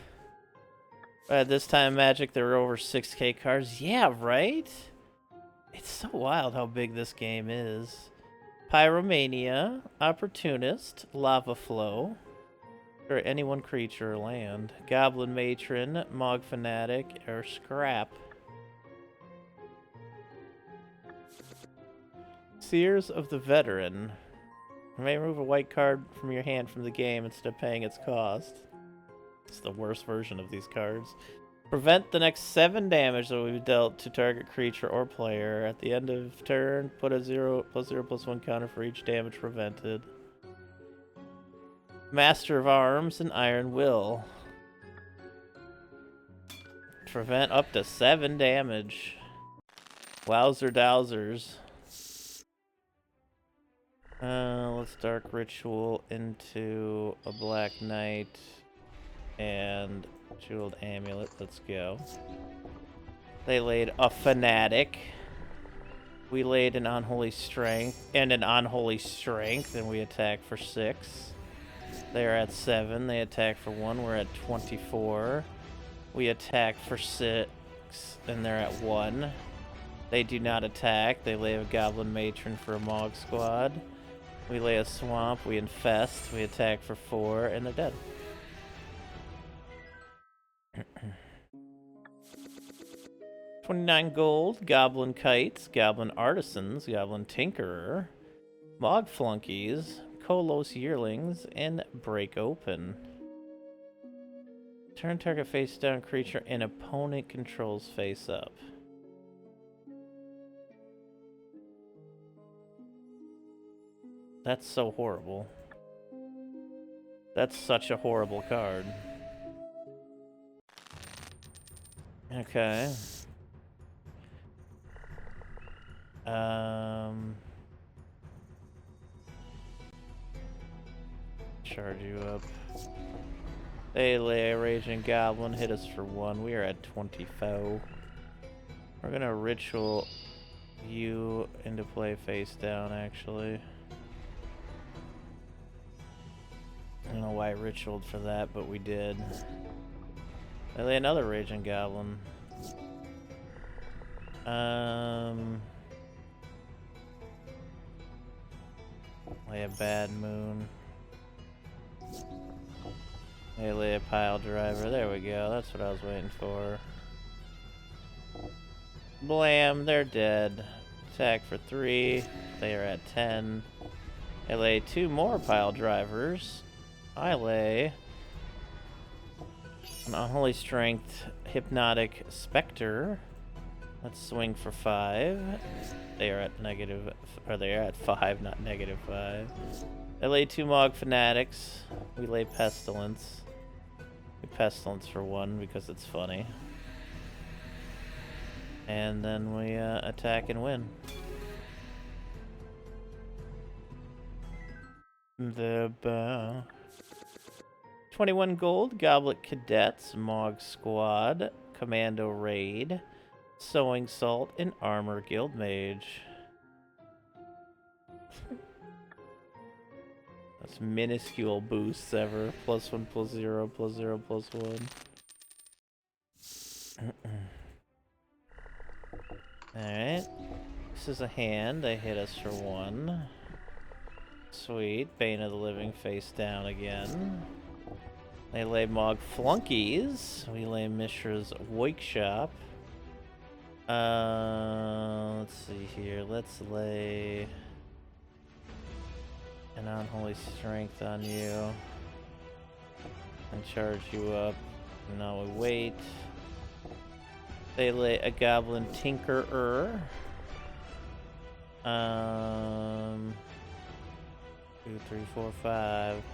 At this time in Magic, there were over 6K cards. Yeah, right? It's so wild how big this game is. Pyromania, Opportunist, Lava Flow, or any one creature or land. Goblin Matron, Mog Fanatic, or Scrap. Seers of the Veteran. You may remove a white card from your hand from the game instead of paying its cost. It's the worst version of these cards. Prevent the next 7 damage that will be dealt to target creature or player. At the end of turn, put a 0/0/1 counter for each damage prevented. Master of Arms and Iron Will. Prevent up to 7 damage. Wowzer dowsers. Let's Dark Ritual into a Black Knight and Jeweled Amulet. Let's go. They laid a Fanatic. We laid an Unholy Strength and an Unholy Strength, and we attack for 6. They're at 7. They attack for 1. We're at 24. We attack for 6, and they're at 1. They do not attack. They lay a Goblin Matron for a Mog Squad. We lay a Swamp. We infest. We attack for 4, and they're dead. 29 gold, Goblin Kites, Goblin Artisans, Goblin Tinkerer, Mog Flunkies, Kolos Yearlings, and Break Open. Turn target face down creature and opponent controls face up. That's so horrible. That's such a horrible card. Okay. Charge you up. They lay a Raging Goblin, hit us for 1. We are at 24. We're gonna Ritual you into play face down, actually. I don't know why I ritualed for that, but we did. They lay another Raging Goblin. Lay a Bad Moon. They lay a Pile Driver. There we go. That's what I was waiting for. Blam, they're dead. Attack for 3. They are at 10. They lay 2 more Pile Drivers. I lay an Unholy Strength Hypnotic Spectre. Let's swing for 5. They are at negative, or they are at 5, not -5. They lay 2 Mog Fanatics. We lay Pestilence. We Pestilence for 1 because it's funny. And then we attack and win. The 21 gold, Goblet Cadets, Mog Squad, Commando Raid, Sowing Salt, and Armor Guild Mage. That's minuscule boosts ever. +1, +0, +0, +1. Alright. This is a hand. They hit us for 1. Sweet. Bane of the Living face down again. They lay Mog Flunkies. We lay Mishra's Workshop. Let's see here. Let's lay an Unholy Strength on you. And charge you up. Now we wait. They lay a Goblin Tinkerer. 2, 3, 4, 5.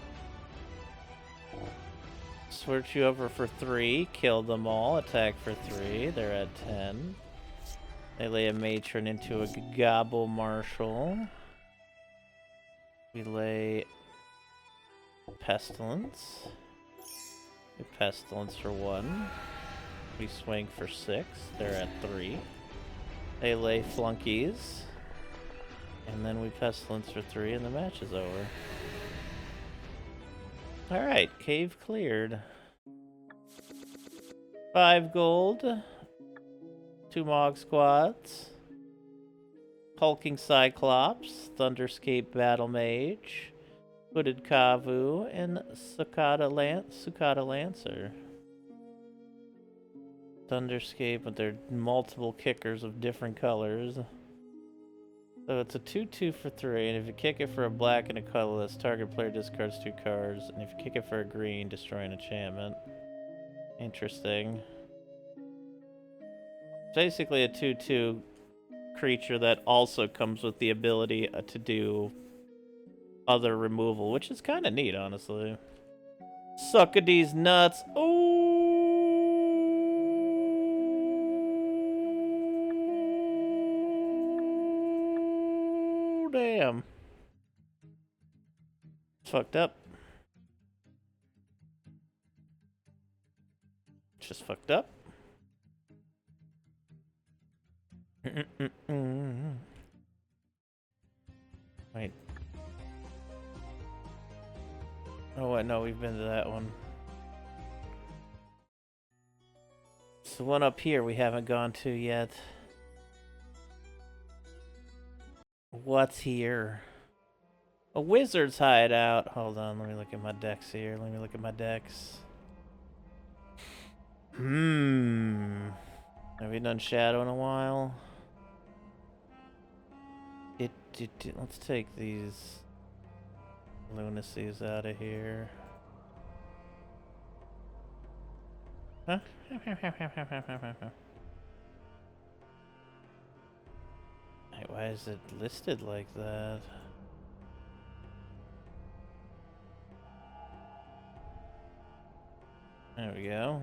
Switch you over for 3. Kill them all. Attack for 3. They're at 10. They lay a Matron into a Gobble Marshal. We lay Pestilence. We Pestilence for 1. We swing for 6. They're at 3. They lay Flunkies. And then we Pestilence for 3 and the match is over. Alright, cave cleared. 5 gold. 2 Mog Squads. Hulking Cyclops. Thunderscape Battle Mage. Hooded Kavu. And Sukata Lancer. Thunderscape with their multiple kickers of different colors. So it's a 2/2 for 3, and if you kick it for a black and a colorless, target player discards 2 cards, and if you kick it for a green, destroy an enchantment. Interesting. Basically a 2/2 creature that also comes with the ability to do other removal, which is kind of neat, honestly. Suck a D's nuts. Oh, damn. It's fucked up. It's just fucked up. Wait. Oh, wait, no, we've been to that one. It's the one up here we haven't gone to yet. What's here? A wizard's hideout. Hold on, let me look at my decks here. Let me look at my decks. Have we done Shadow in a while? Let's take these lunacies out of here. Huh? Hey, why is it listed like that? There we go.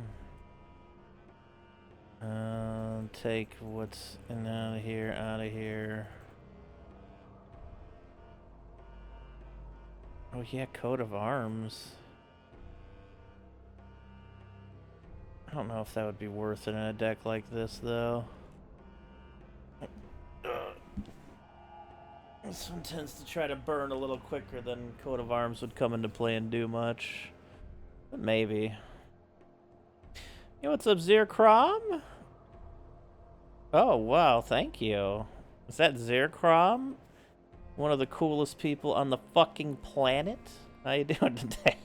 Take what's in out of here, out of here. Oh yeah, coat of arms. I don't know if that would be worth it in a deck like this, though. This one tends to try to burn a little quicker than coat of arms would come into play and do much. But maybe. Hey, what's up, Zircrom? Oh, wow, thank you. Is that Zircrom? One of the coolest people on the fucking planet? How you doing today?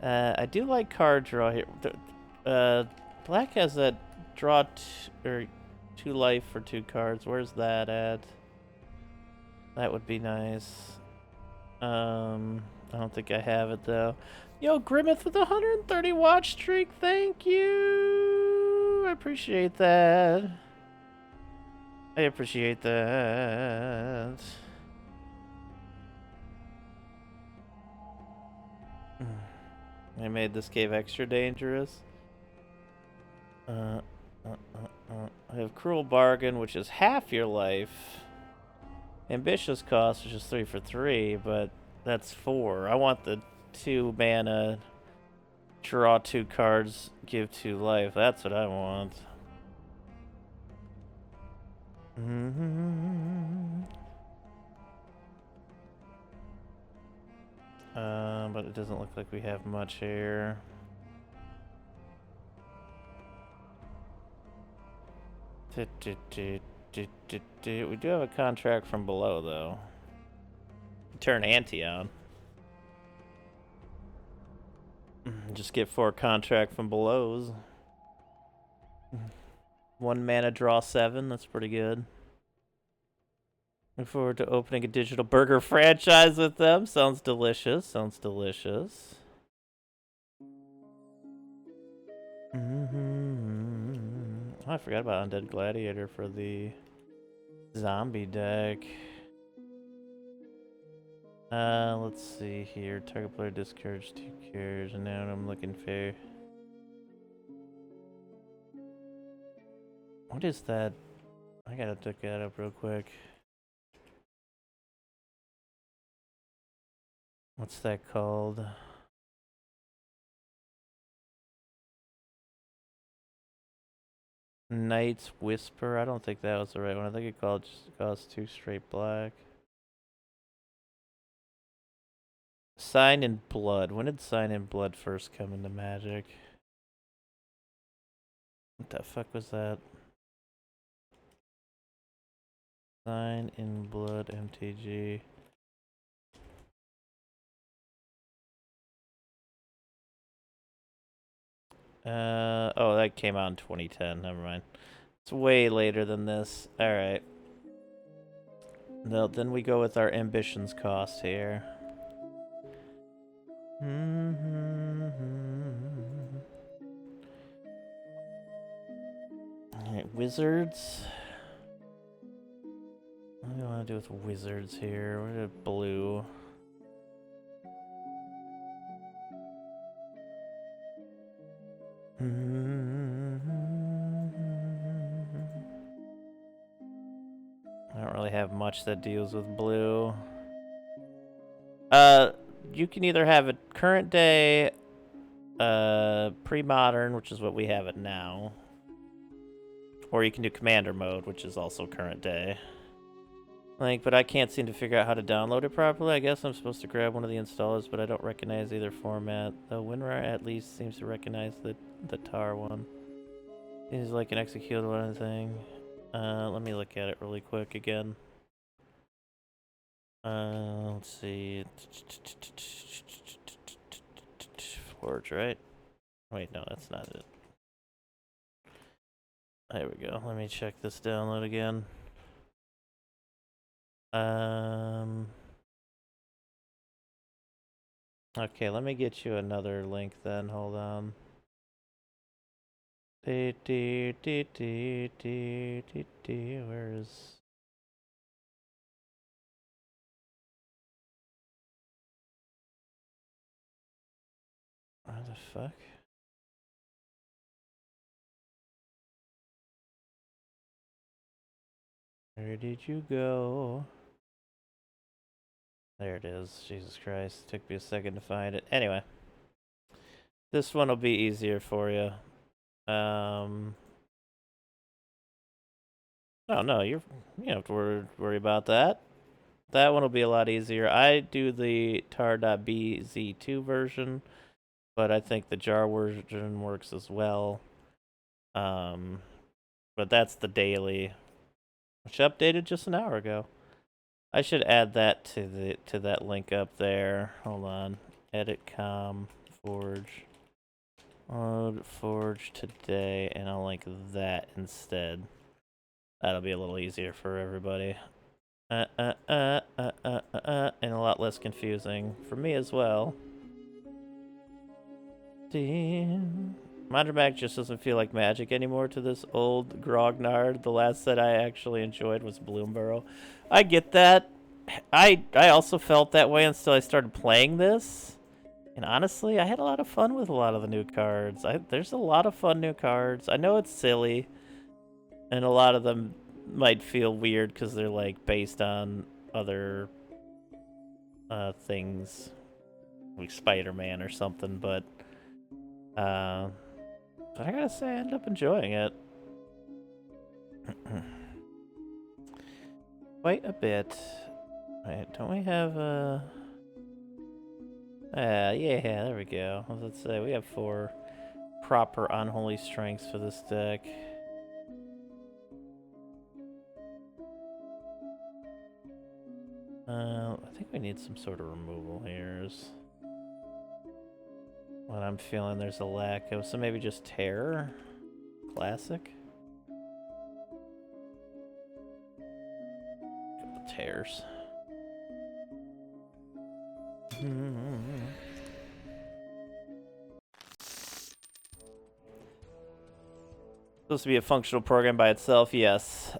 I do like card draw here. Black has that draw or 2 life for 2 cards. Where's that at? That would be nice. I don't think I have it though. Yo, Grimmeth with 130 watch streak. Thank you. I appreciate that. I appreciate that. I made this cave extra dangerous. I have Cruel Bargain, which is half your life. Ambitious Cost, which is 3 for 3, but that's 4. I want the 2 mana, draw 2 cards, give 2 life. That's what I want. But it doesn't look like we have much here. We do have a contract from below, though. Turn ante on. Just get 4 contract from belows. 1 mana, draw 7. That's pretty good. Look forward to opening a digital burger franchise with them. Sounds delicious. Sounds delicious. Oh, I forgot about Undead Gladiator for the zombie deck. Let's see here. Target player discards 2 cards, and now I'm looking for. What is that? I gotta look that up real quick. What's that called? Knight's Whisper. I don't think that was the right one. I think it just costs 2 straight black. Sign in Blood. When did Sign in Blood first come into Magic? What the fuck was that? Sign in Blood MTG. Oh, that came out in 2010. Never mind. It's way later than this. Alright. No, then we go with our ambitions cost here. Alright, Wizards. What do I want to do with Wizards here? We're at blue. I don't really have much that deals with blue. You can either have it current day, pre-modern, which is what we have it now, or you can do commander mode, which is also current day. Like, but I can't seem to figure out how to download it properly. I guess I'm supposed to grab one of the installers, but I don't recognize either format. Though WinRAR at least seems to recognize the tar one. Seems like an executable thing. Let me look at it really quick again. Let's see. Forge, right? Wait, no, that's not it. There we go. Let me check this download again. Okay, let me get you another link then. Hold on. Where is... Where the fuck? Where did you go? There it is. Jesus Christ. Took me a second to find it. Anyway. This one will be easier for you. Oh no, you don't have to worry about that. That one will be a lot easier. I do the tar.bz2 version, but I think the jar version works as well. But that's the daily, which updated just an hour ago. I should add that to that link up there. Hold on. Edit com forge. Load forge today, and I'll link that instead. That'll be a little easier for everybody. And a lot less confusing for me as well. Damn. Modern Magic just doesn't feel like Magic anymore to this old Grognard. The last set I actually enjoyed was Bloomborough. I get that. I also felt that way until I started playing this. And honestly, I had a lot of fun with a lot of the new cards. There's a lot of fun new cards. I know it's silly. And a lot of them might feel weird because they're like based on other things. Like Spider-Man or something, but I gotta say I end up enjoying it. Quite a bit. Wait, don't we have yeah, there we go. Let's say we have 4 proper unholy strengths for this deck. I think we need some sort of removal here. Is what I'm feeling there's a lack of. So maybe just Terror? Classic? Couple Tears. Supposed to be a functional program by itself, yes.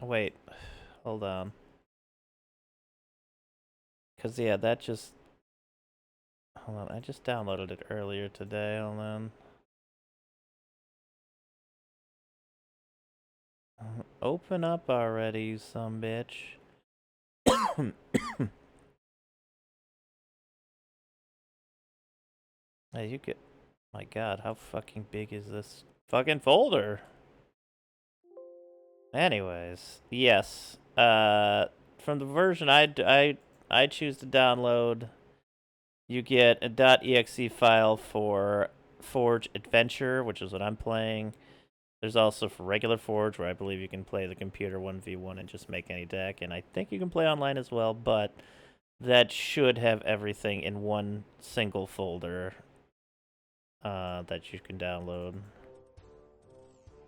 Wait. Hold on. Because, yeah, that just... Hold on, I just downloaded it earlier today. Hold on. Open up already, you some bitch. Hey, you get... My god, how fucking big is this fucking folder? Anyways, yes. From the version I I choose to download, you get a .exe file for Forge Adventure, which is what I'm playing. There's also for regular Forge, where I believe you can play the computer 1v1 and just make any deck, and I think you can play online as well, but that should have everything in one single folder that you can download.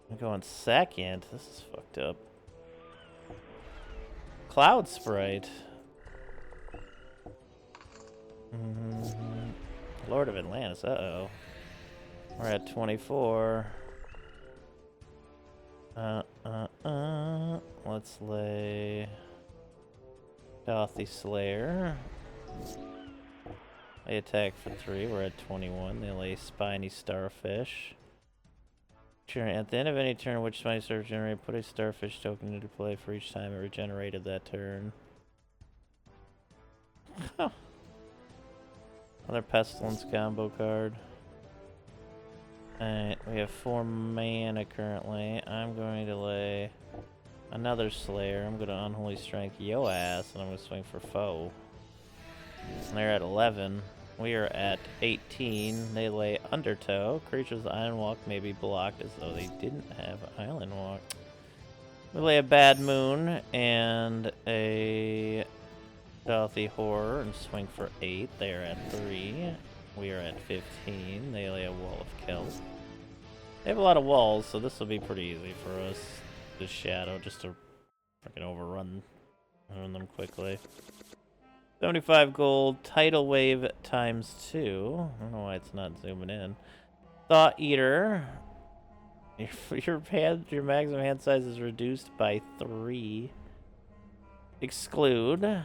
I'm going second. This is fucked up. Cloud Sprite. Lord of Atlantis. Uh-oh. We're at 24. Let's lay Dothy Slayer. They attack for 3. We're at 21. They lay Spiny Starfish. At the end of any turn, which Spiny Starfish generated, put a Starfish token into play for each time it regenerated that turn. Another Pestilence combo card. Alright, we have 4 mana currently. I'm going to lay another Slayer. I'm going to Unholy Strength yo ass, and I'm going to swing for foe. And they're at 11. We are at 18. They lay Undertow. Creatures with Island Walk may be blocked as though they didn't have Island Walk. We lay a Bad Moon and a Stealthy Horror and swing for 8. They are at 3. We are at 15. They lay a Wall of Kelp. They have a lot of walls, so this will be pretty easy for us. This Shadow, just to freaking overrun them quickly. 75 gold, Tidal Wave times 2. I don't know why it's not zooming in. Thought Eater. Your maximum hand size is reduced by 3. Exclude.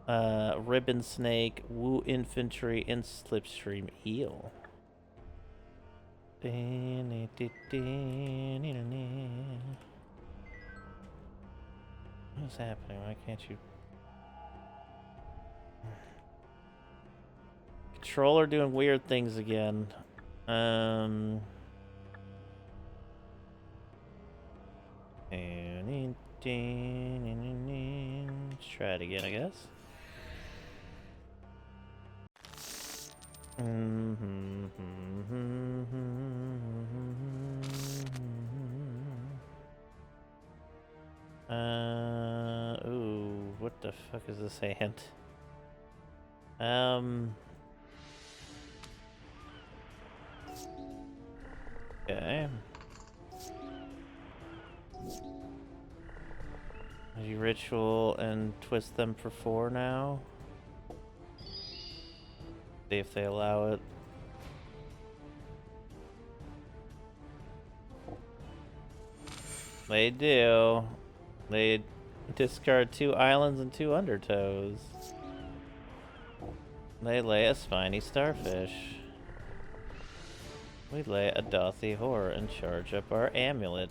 Ribbon Snake, Woo Infantry, and Slipstream Eel. What's happening? Why can't you? Controller doing weird things again. Let's try it again, I guess. Ooh, what the fuck is this hand? Okay. You ritual and twist them for 4 now. See if they allow it. They do. They discard 2 islands and 2 undertows. They lay a Spiny Starfish. We lay a Dothy Horror and charge up our amulet.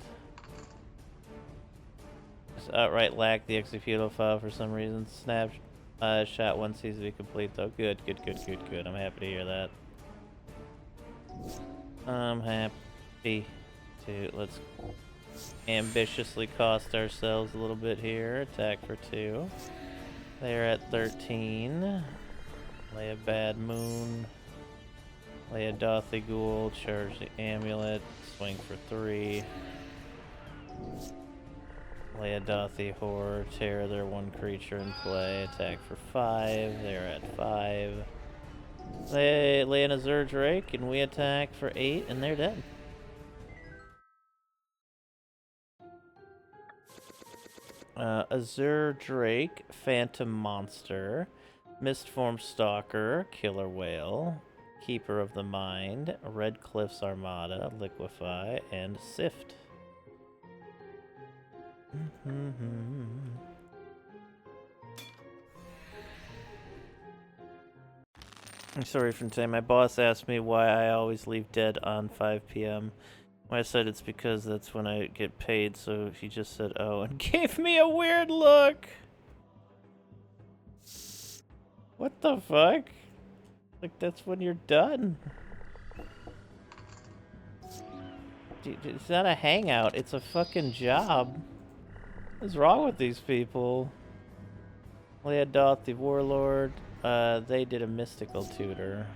Just outright lack the executable file for some reason. Shot 1 seems to be complete though. Good. I'm happy to hear that. I'm happy to, let's ambitiously cost ourselves a little bit here. Attack for 2. They're at 13. Lay a Bad Moon. Lay a Dothy Ghoul. Charge the amulet. Swing for 3. Lay a Dothy Horror. Tear their 1 creature in play. Attack for 5. They're at 5. They lay an Azure Drake, and we attack for 8, and they're dead. Azure Drake, Phantom Monster, Mistform Stalker, Killer Whale, Keeper of the Mind, Red Cliffs Armada, Liquefy, and Sift. I'm sorry for today. My boss asked me why I always leave dead on 5 p.m. I said it's because that's when I get paid, so he just said, oh, and gave me a weird look. What the fuck? Like, that's when you're done. Dude, it's not a hangout, it's a fucking job. What's wrong with these people? Leia Doth, the Warlord. They did a mystical tutor.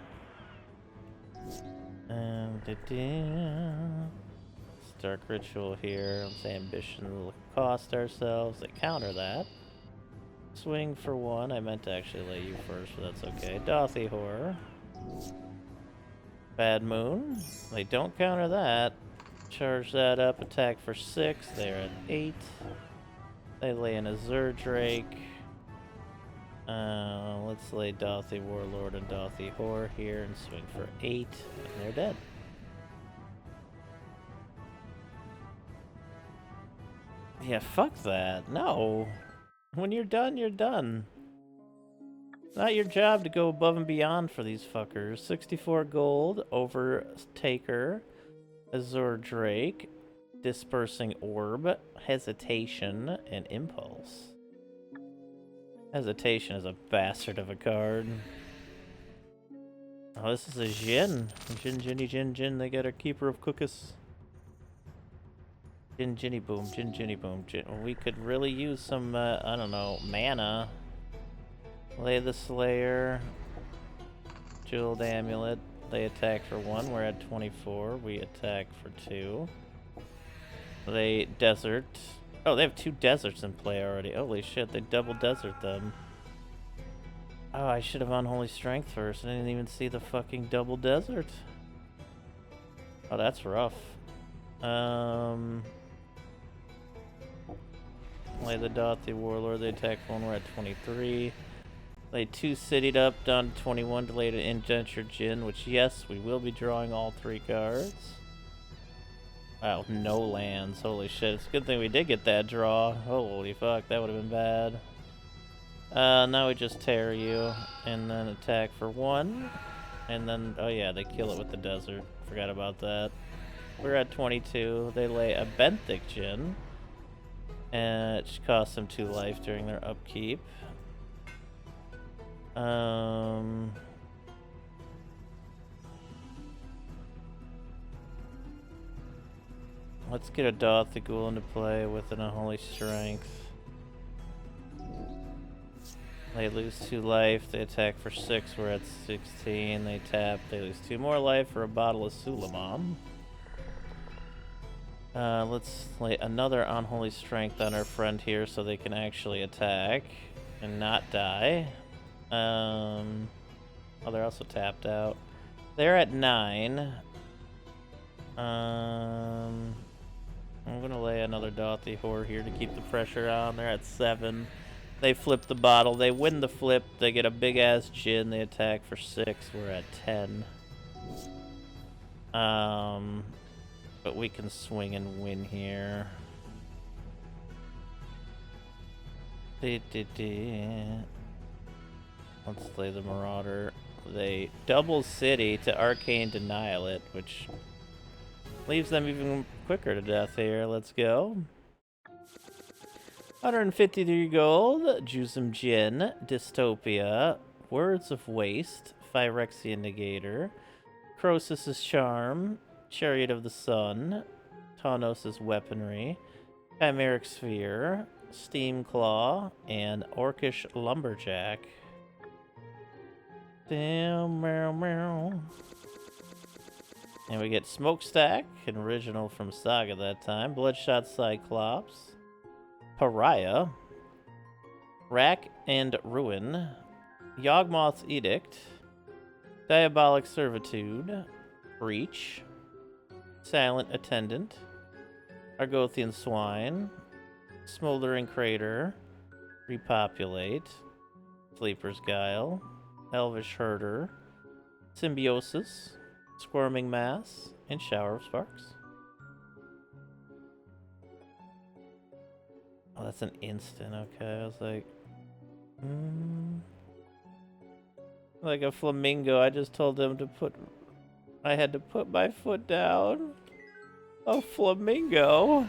Dark Ritual here. Let's say ambition will cost ourselves. They counter that. Swing for 1. I meant to actually lay you first, but that's okay. Dothy Horror. Bad Moon. They don't counter that. Charge that up. Attack for 6. They're at 8. They lay in a Zerdrake. Let's lay Dothy Warlord and Dothy Horror here and swing for 8. And they're dead. Yeah, fuck that. No. When you're done, you're done. Not your job to go above and beyond for these fuckers. 64 gold, Overtaker, Azure Drake, Dispersing Orb, Hesitation, and Impulse. Hesitation is a bastard of a card. Oh, this is a Jin. Jin, Jinny, Jin, Jin. They got a Keeper of Cookies. Jin, Jinny, Boom. Jin, Jinny, Boom. Jin. We could really use some, I don't know, mana. Lay the Slayer. Jeweled Amulet. They attack for 1. We're at 24. We attack for 2. They Desert. Oh, they have 2 deserts in play already. Holy shit, they double desert them. Oh, I should have Unholy Strength first. I didn't even see the fucking double desert. Oh, that's rough. Lay the Dothy Warlord. They attack 1. We're at 23. Lay 2 Citied up, down to 21. Delayed an Indenture Jin, which, yes, we will be drawing all 3 cards. Wow, no lands. Holy shit. It's a good thing we did get that draw. Holy fuck, that would have been bad. Now we just tear you, and then attack for 1. And then, oh yeah, they kill it with the desert. Forgot about that. We're at 22. They lay a Benthic Jin. And it costs them 2 life during their upkeep. Let's get a Doth the Ghoul into play with an Unholy Strength. They lose 2 life. They attack for 6. We're at 16. They tap. They lose 2 more life for a bottle of Sulamam. Let's lay another Unholy Strength on our friend here so they can actually attack and not die. Oh, they're also tapped out. They're at 9. I'm gonna lay another Dothy Horror here to keep the pressure on. They're at 7. They flip the bottle. They win the flip. They get a big-ass Jin. They attack for 6. We're at 10. But we can swing and win here. Let's play the Marauder. They double City to Arcane Denial it, which leaves them even quicker to death here. Let's go. 153 gold, Jusum Jin, Dystopia, Words of Waste, Phyrexian Negator, Croesus' Charm, Chariot of the Sun, Tawnos' Weaponry, Chimeric Sphere, Steam Claw, and Orcish Lumberjack. Damn, meow, meow. And we get Smokestack, an original from Saga that time, Bloodshot Cyclops, Pariah, Rack and Ruin, Yawgmoth's Edict, Diabolic Servitude, Breach, Silent Attendant, Argothian Swine, Smoldering Crater, Repopulate, Sleeper's Guile, Elvish Herder, Symbiosis, Squirming Mass, and Shower of Sparks. Oh, that's an instant, okay. I was like, like a flamingo, I just told them to put... I had to put my foot down. A flamingo?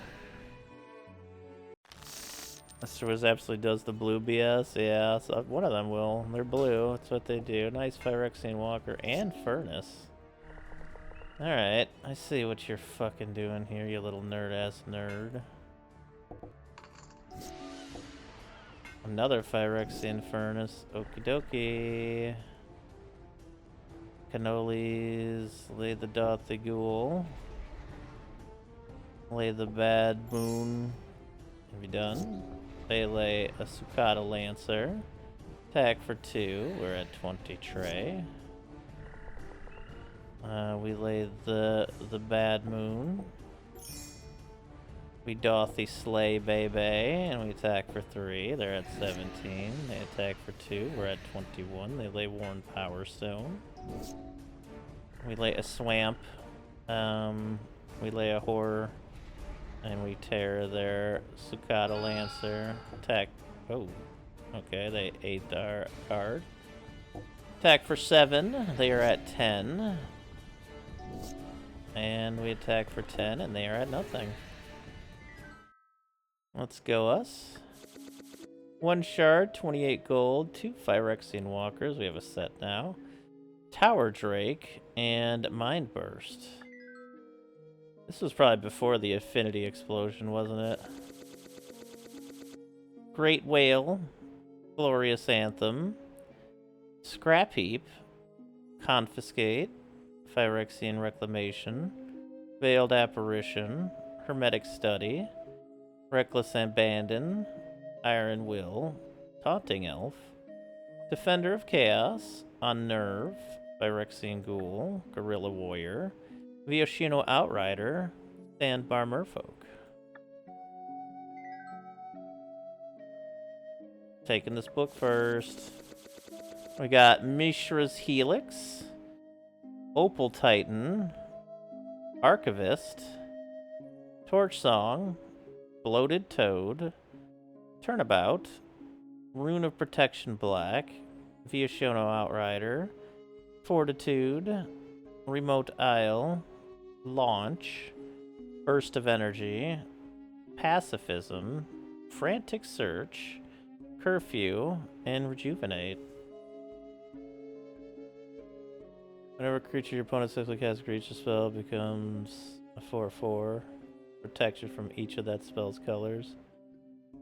Mr. Wiz absolutely does the blue BS. Yeah, so one of them will. They're blue. That's what they do. Nice Phyrexian Walker and Furnace. Alright, I see what you're fucking doing here, you little nerd-ass nerd. Another Phyrexian Furnace. Okie dokie. Cannolis. Lay the Dothy Ghoul. Lay the Bad Moon. Have you done? They lay a Sucata Lancer. Attack for 2. We're at 20 tray. We lay the Bad Moon. We Dothy Slay Bebe, and we attack for 3. They're at 17. They attack for 2. We're at 21. They lay Worn Power Stone. We lay a Swamp. We lay a Horror. And we tear their Sucata Lancer. Attack. Oh. Okay, they ate our card. Attack for 7. They are at 10. And we attack for 10, and they are at nothing. Let's go us. 1 shard, 28 gold, 2 Phyrexian Walkers. We have a set now. Tower Drake and Mind Burst. This was probably before the Affinity Explosion, wasn't it? Great Whale, Glorious Anthem, Scrap Heap, Confiscate, Phyrexian Reclamation, Veiled Apparition, Hermetic Study, Reckless Abandon, Iron Will, Taunting Elf, Defender of Chaos, Unnerve, Phyrexian Ghoul, Guerrilla Warrior, Vioshino Outrider, Sandbar Merfolk. Taking this book first. We got Mishra's Helix, Opal Titan, Archivist, Torch Song, Bloated Toad, Turnabout, Rune of Protection Black, Vioshino Outrider, Fortitude, Remote Isle, Launch, Burst of Energy, Pacifism, Frantic Search, Curfew, and Rejuvenate. Whenever a creature your opponent successfully casts a creature spell becomes a 4/4. Protection from each of that spell's colors.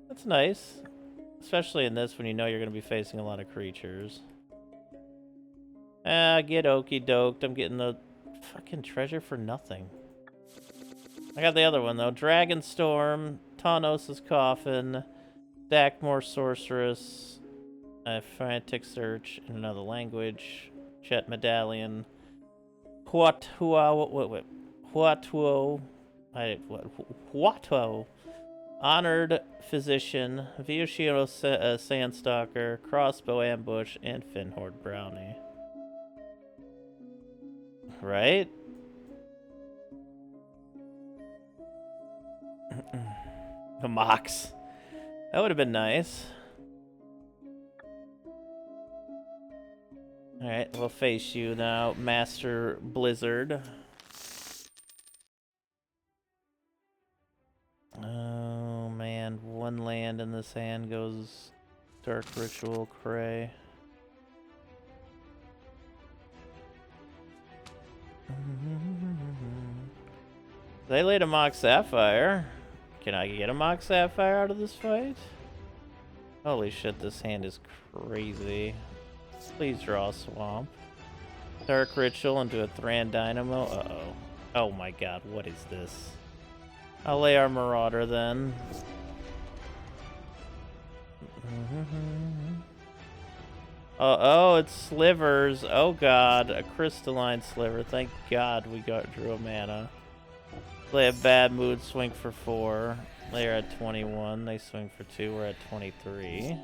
That's nice. Especially in this when you know you're going to be facing a lot of creatures. Get okie doked. I'm getting the fucking treasure for nothing. I got the other one though. Dragonstorm, Tawnos' Coffin, Dakmor Sorceress, Frantic Search in another language, Chet Medallion, Huatuo, Honored Physician, Vioshino Sandstalker, Crossbow Ambush, and Finhorde Brownie. Right? The Mox. That would have been nice. Alright, we'll face you now, Master Blizzard. Oh man, 1 land in this hand goes Dark Ritual Cray. They laid a Mox Sapphire. Can I get a Mox Sapphire out of this fight? Holy shit, this hand is crazy. Please draw a Swamp. Dark Ritual into a Thran Dynamo. Uh-oh. Oh my god, what is this? I'll lay our Marauder then. Oh, it's Slivers. Oh god, a Crystalline Sliver. Thank god we drew a mana. Play a Bad Mood, swing for 4. They're at 21. They swing for 2. We're at 23.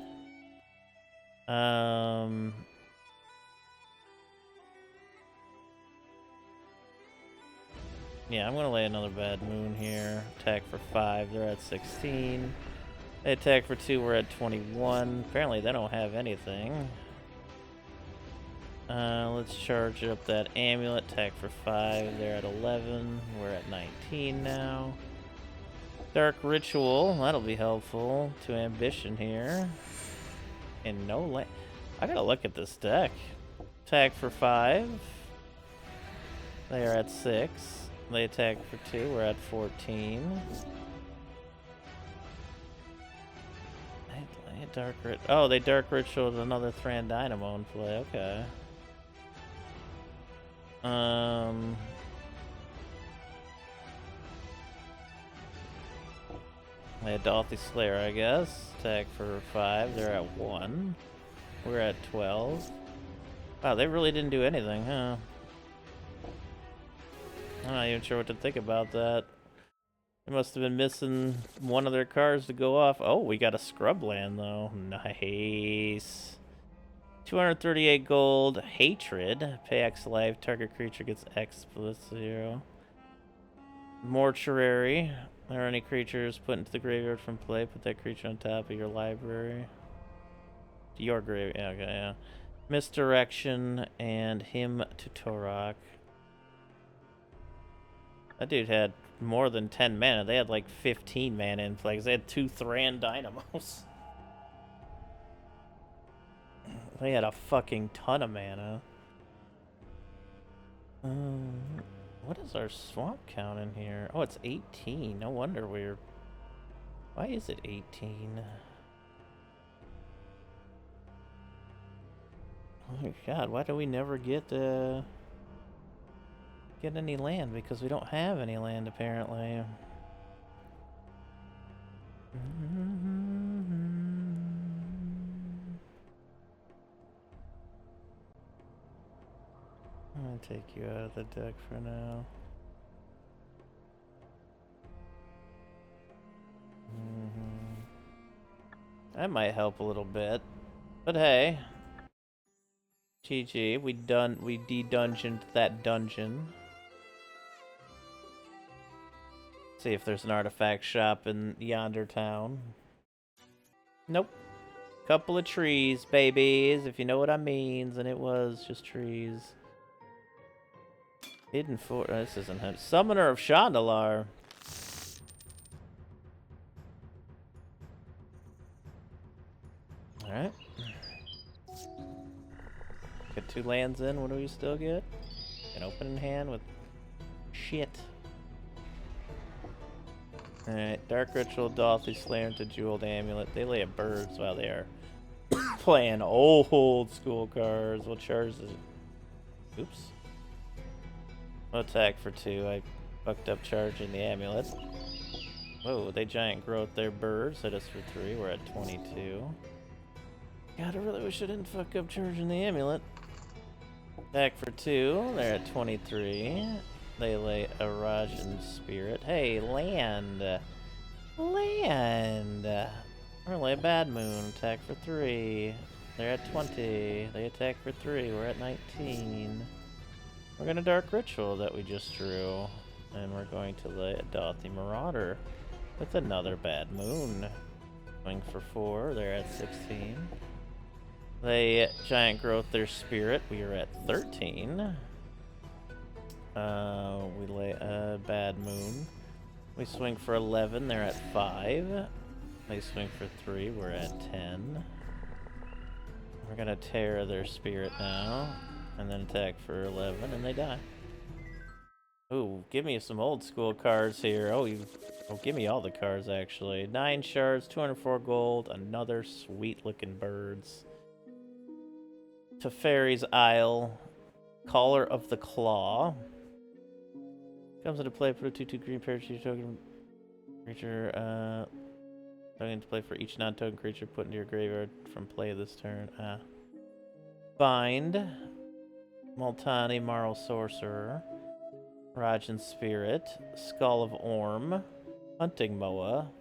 Yeah, I'm gonna lay another Bad Moon here. Attack for 5. They're at 16. They attack for 2. We're at 21. Apparently they don't have anything. Let's charge up that Amulet. Attack for 5. They're at 11. We're at 19 now. Dark Ritual. That'll be helpful to Ambition here. And no land. I gotta look at this deck. Attack for 5. They are at 6. They attack for 2. We're at 14. Oh, they Dark Ritualed another Thran Dynamo in play. Okay. They had Dolphy Slayer, I guess. Attack for 5. They're at 1. We're at 12. Wow, they really didn't do anything, huh? I'm not even sure what to think about that. They must have been missing one of their cards to go off. Oh, we got a Scrubland, though. Nice. 238 gold. Hatred. Pay X life. Target creature gets X plus 0. Mortuary. There are any creatures put into the graveyard from play. Put that creature on top of your library. Your grave. Yeah, okay, yeah. Misdirection and him to Torok. That dude had more than 10 mana. They had like 15 mana in play because they had 2 Thran Dynamos. They had a fucking ton of mana. What is our swamp count in here? Oh, it's 18. No wonder we're... Why is it 18? Oh my god, why do we never get any land? Because we don't have any land, apparently. I'm gonna take you out of the deck for now. That might help a little bit. But hey. GG, we de-dungeoned that dungeon. See if there's an artifact shop in yonder town. Nope. Couple of trees, babies, if you know what I means, and it was just trees. Hidden Fort. This isn't him. Summoner of Shandalar. Alright. Get 2 lands in. What do we still get? An open hand with shit. Alright. Dark Ritual, Dolphy Slayer into Jeweled Amulet. They lay a birds while they are playing old school cards. What charge is it? Oops. Attack for 2. I fucked up charging the amulet. Whoa, they giant growth their birds. Hit us for 3. We're at 22. God, I really wish I didn't fuck up charging the amulet. Attack for 2. They're at 23. They lay a Rajan Spirit. Hey, land! Land! We're gonna lay a Bad Moon. Attack for 3. They're at 20. They attack for 3. We're at 19. We're gonna Dark Ritual that we just drew. And we're going to lay a Dauthi Marauder with another Bad Moon. Swing for 4. They're at 16. They giant growth their spirit. We are at 13. We lay a Bad Moon. We swing for 11. They're at 5. They swing for 3. We're at 10. We're gonna tear their spirit now. And then attack for 11, and they die. Ooh, give me some old school cards here. Oh, give me all the cards, actually. 9 shards, 204 gold, another sweet looking birds. Teferi's Isle, Caller of the Claw. Comes into play, put a 2/2 green parachute token creature. Token into play for each non-token creature put into your graveyard from play this turn. Bind. Multani Marl Sorcerer. Rajan Spirit. Skull of Orm. Hunting Moa.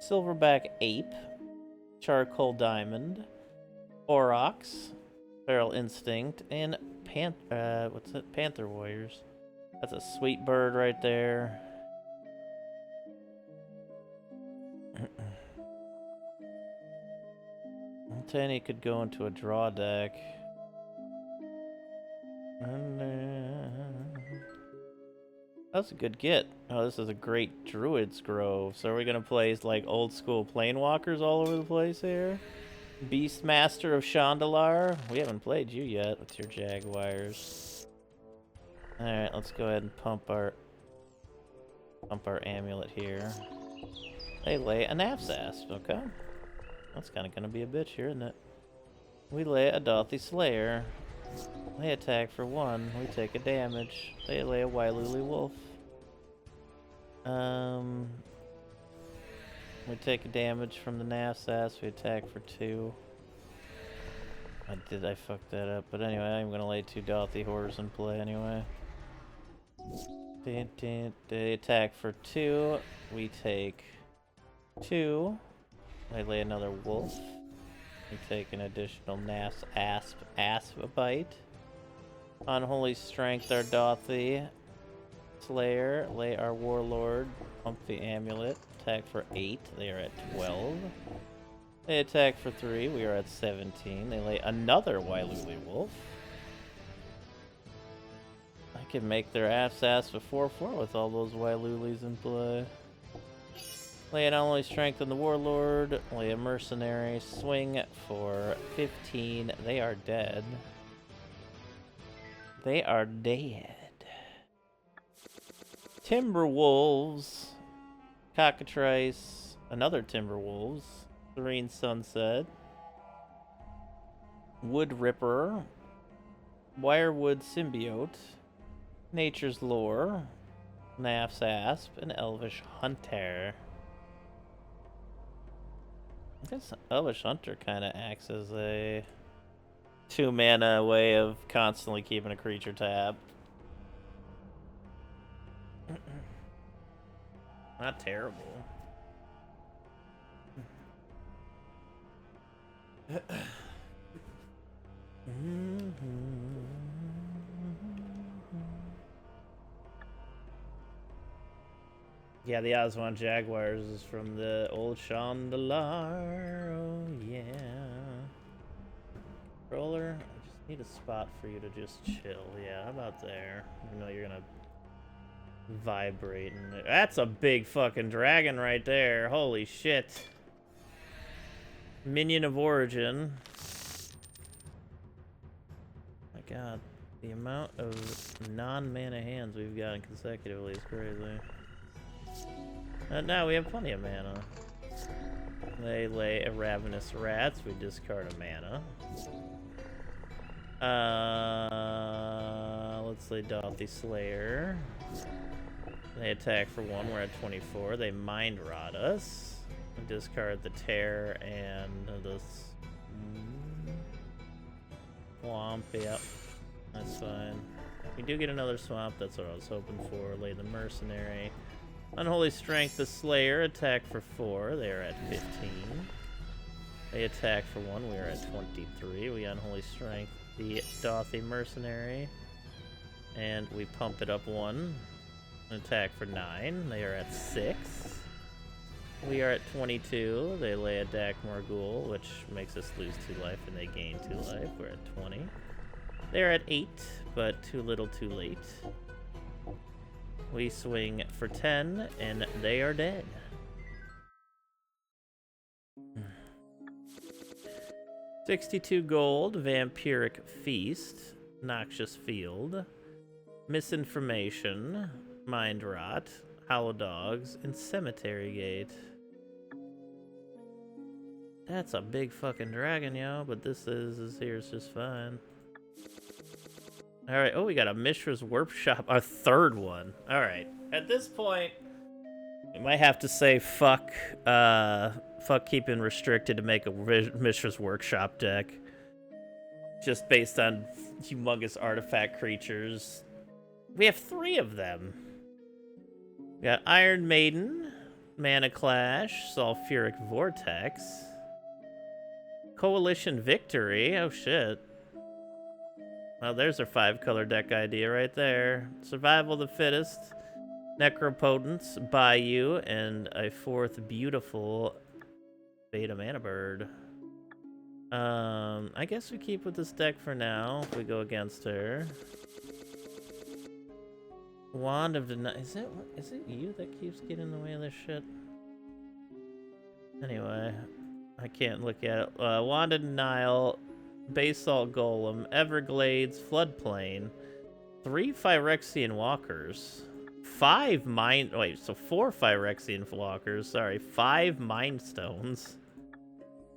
Silverback Ape. Charcoal Diamond. Aurochs. Feral Instinct. And Panther Warriors. That's a sweet bird right there. Multani could go into a draw deck. That's a good get. Oh, this is a great Druid's Grove. So are we gonna play like old school Planewalkers all over the place here? Beastmaster of Shandalar. We haven't played you yet with your Jaguars. Alright, let's go ahead and pump our amulet here. They lay a Nafzast, okay. That's kind of gonna be a bitch here, isn't it? We lay a Dauthi Slayer. They attack for 1. We take a damage. They lay a Wailuli Wolf. We take a damage from the Nafzas. We attack for 2. I fucked that up. But anyway, I'm gonna lay 2 Dauthi Horrors in play anyway. They attack for 2. We take 2. They lay another Wolf. We take an additional Asp bite. Unholy Strength, our Dauthi Slayer. Lay our Warlord. Pump the Amulet. Attack for 8. They are at 12. They attack for 3. We are at 17. They lay another Wailuli Wolf. I can make their ass for 4/4 with all those Wailulis in play. Lay an Unholy Strength on the Warlord. Lay a Mercenary. Swing for 15. They are dead. They are dead. Timberwolves. Cockatrice. Another Timberwolves. Serene Sunset. Wood Ripper. Wirewood Symbiote. Nature's Lore. Nafzasp. And Elvish Hunter. I guess Elvish Hunter kind of acts as a 2-mana way of constantly keeping a creature tapped. Not terrible. Yeah, the Oswan Jaguars is from the old Chandalar. Oh, yeah. Roller, I just need a spot for you to just chill. Yeah, how about there? You know you're gonna vibrate. That's a big fucking dragon right there. Holy shit. Minion of Origin. My god, the amount of non-mana hands we've gotten consecutively is crazy. Now we have plenty of mana. They lay a Ravenous Rats. We discard a mana. Let's lay Dauthi Slayer. They attack for 1. We're at 24. They Mind Rot us. We discard the Tear and the Swamp. Yep, that's fine. We do get another Swamp. That's what I was hoping for. Lay the Mercenary. Unholy Strength, the Slayer, attack for 4. They are at 15. They attack for 1. We are at 23. We Unholy Strength the Dauthi Mercenary. And we pump it up 1. Attack for 9. They are at 6. We are at 22. They lay a Dak Morgul, which makes us lose 2 life, and they gain 2 life. We're at 20. They're at 8, but too little too late. We swing for 10, and they are dead. 62 gold, Vampiric Feast, Noxious Field, Misinformation, Mind Rot, Hollow Dogs, and Cemetery Gate. That's a big fucking dragon, yo, but this here's just fine. Alright, oh, we got a Mishra's Workshop, our 3rd one. Alright, at this point, we might have to say fuck keeping restricted to make a Mishra's Workshop deck. Just based on humongous artifact creatures. We have 3 of them. We got Iron Maiden, Mana Clash, Sulfuric Vortex, Coalition Victory, oh shit. Well, there's our 5-color deck idea right there. Survival of the Fittest, Necropotence, Bayou, and a 4th beautiful Beta Mana Bird. I guess we keep with this deck for now if we go against her. Wand of Denial. Is it you that keeps getting in the way of this shit? Anyway, I can't look at it. Wand of Denial, Basalt Golem, Everglades, Floodplain, 3 Phyrexian Walkers, 4 Phyrexian Walkers, sorry, 5 Mind Stones.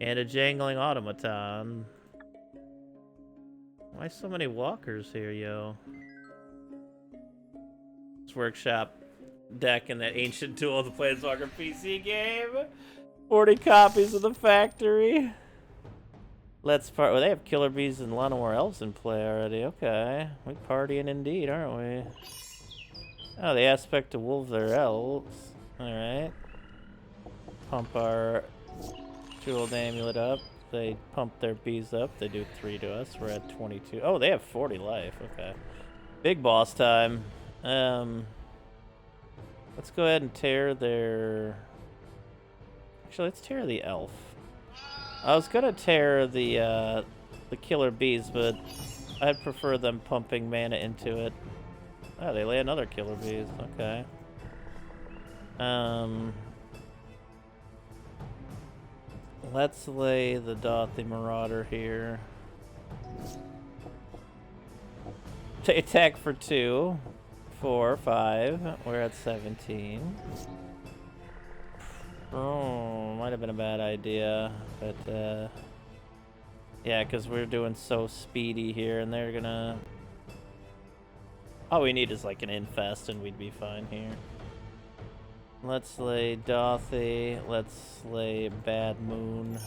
And a jangling automaton. Why so many walkers here, yo? This workshop deck and that ancient duel of the Planeswalker PC game. 40 copies of the factory. Let's part. Oh, they have Killer Bees and Llanowar Elves in play already. Okay. We partying indeed, aren't we? Oh, the aspect to wolves their elves. Alright. Pump our Jeweled Amulet up. They pump their bees up. They do 3 to us. We're at 22. Oh, they have 40 life. Okay. Big boss time. Let's go ahead and tear their... Actually, let's tear the elf. I was gonna tear the killer bees, but I'd prefer them pumping mana into it. Oh, they lay another killer bees. Okay. Let's lay the Dauthi Marauder here. Attack for 2, 4, 5. We're at 17. Oh, might have been a bad idea, but yeah, because we're doing so speedy here, and they're gonna... All we need is like an infest, and we'd be fine here. Let's lay Dauthi. Let's lay Bad Moon.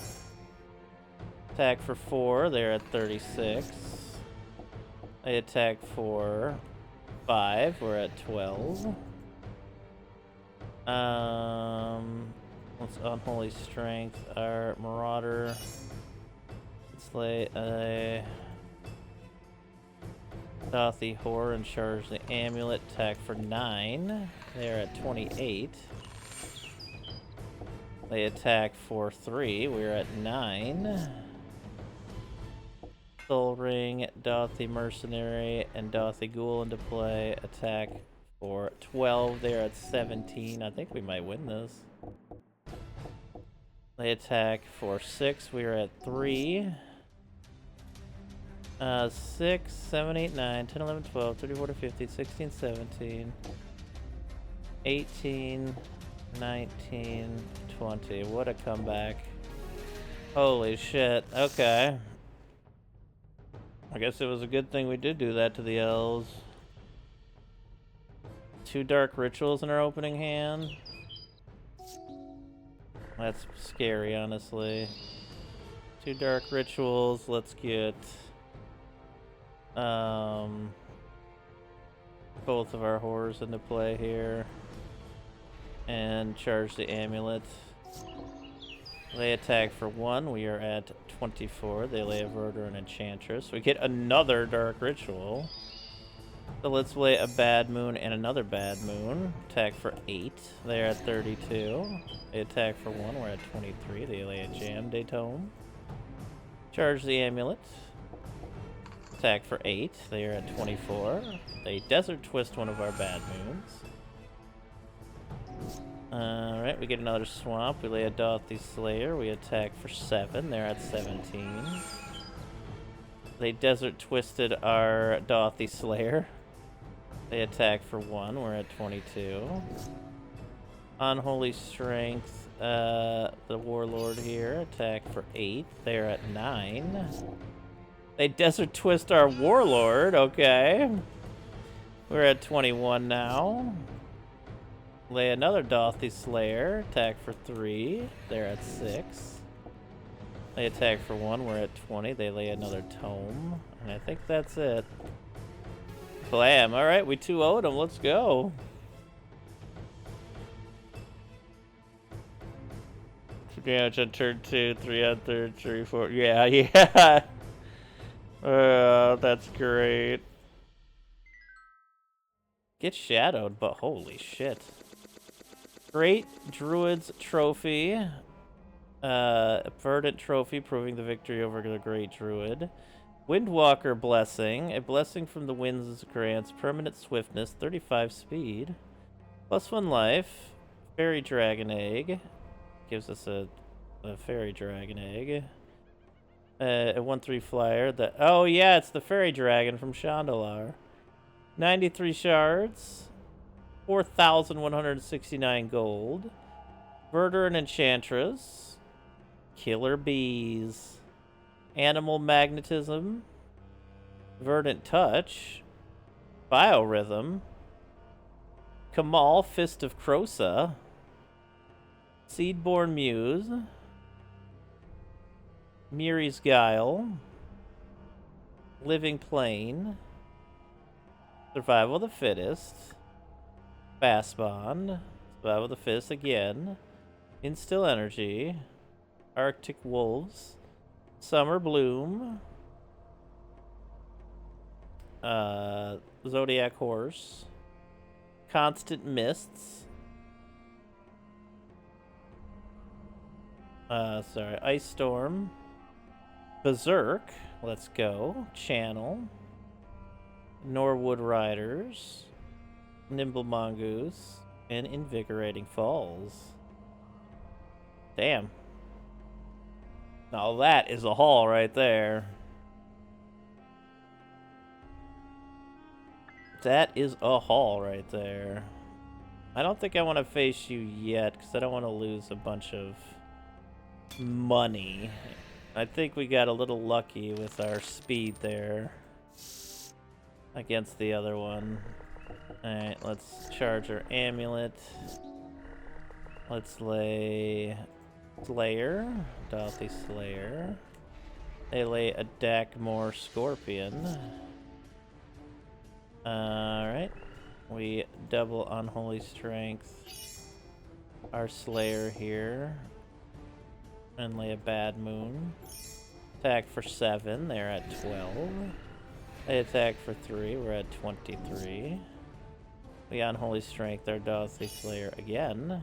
Attack for 4. They're at 36. They attack for 5. We're at 12. Let's Unholy Strength our Marauder. Let's lay a Dauthi Horror and charge the Amulet. Attack for 9. They're at 28. They attack for 3. We're at 9. Soul Ring, Dauthi Mercenary, and Dauthi Ghoul into play. Attack for 12. They're at 17. I think we might win this. They attack for 6. We are at 3. 6, 7, 8, 9, 10, 11, 12, 13, 14, 15, 16, 17, 18, 19, 20. What a comeback. Holy shit. Okay. I guess it was a good thing we did do that to the elves. 2 Dark Rituals in our opening hand. That's scary, honestly. 2 Dark Rituals. Let's get both of our horrors into play here. And charge the Amulet. They attack for 1. We are at 24. They lay a Verdure and Enchantress. We get another Dark Ritual. So let's lay a Bad Moon and another Bad Moon. Attack for 8. They're at 32. They attack for 1. We're at 23. They lay a Jam Day Tome. Charge the Amulet. Attack for 8. They are at 24. They Desert Twist one of our Bad Moons. Alright, we get another Swamp. We lay a Dauthi Slayer. We attack for 7. They're at 17. They Desert Twisted our Dauthi Slayer. They attack for 1. We're at 22. Unholy Strength, the Warlord here. Attack for 8. They're at 9. They Desert Twist our Warlord. Okay. We're at 21 now. Lay another Dauthi Slayer. Attack for 3. They're at 6. They attack for 1. We're at 20. They lay another Tome. And I think that's it. Blam. Alright, we 2-0'd them. Let's go. Damage on turn 2, 3 on third, 3, 4. Yeah, yeah. That's great. Get shadowed, but holy shit. Great Druid's Trophy. Verdant Trophy, proving the victory over the Great Druid. Windwalker Blessing. A blessing from the winds grants permanent swiftness, 35 speed. +1 life. Fairy Dragon Egg. Gives us a Fairy Dragon Egg. A 1/3 flyer. Oh yeah, it's the Fairy Dragon from Shandalar. 93 shards. 4,169 gold. Verdure and Enchantress. Killer bees. Animal magnetism. Verdant touch. Biorhythm. Kamal, Fist of Krosa. Seedborn Muse. Miri's Guile. Living Plane. Survival of the Fittest. Fast Bond. Survival of the Fittest again. Instill Energy. Arctic Wolves. Summer Bloom. Zodiac Horse. Constant Mists. Ice Storm. Berserk. Let's go. Channel. Norwood Riders. Nimble Mongoose. And Invigorating Falls. Damn. Now that is a haul right there. That is a haul right there. I don't think I want to face you yet, because I don't want to lose a bunch of money. I think we got a little lucky with our speed there against the other one. Alright, let's charge our amulet. Let's lay Slayer, Dalthy Slayer. They lay a Dakmor Scorpion. Alright. We double Unholy Strength our Slayer here. And lay a Bad Moon. Attack for 7, they're at 12. They attack for 3, we're at 23. We Unholy Strength our Dalthy Slayer again.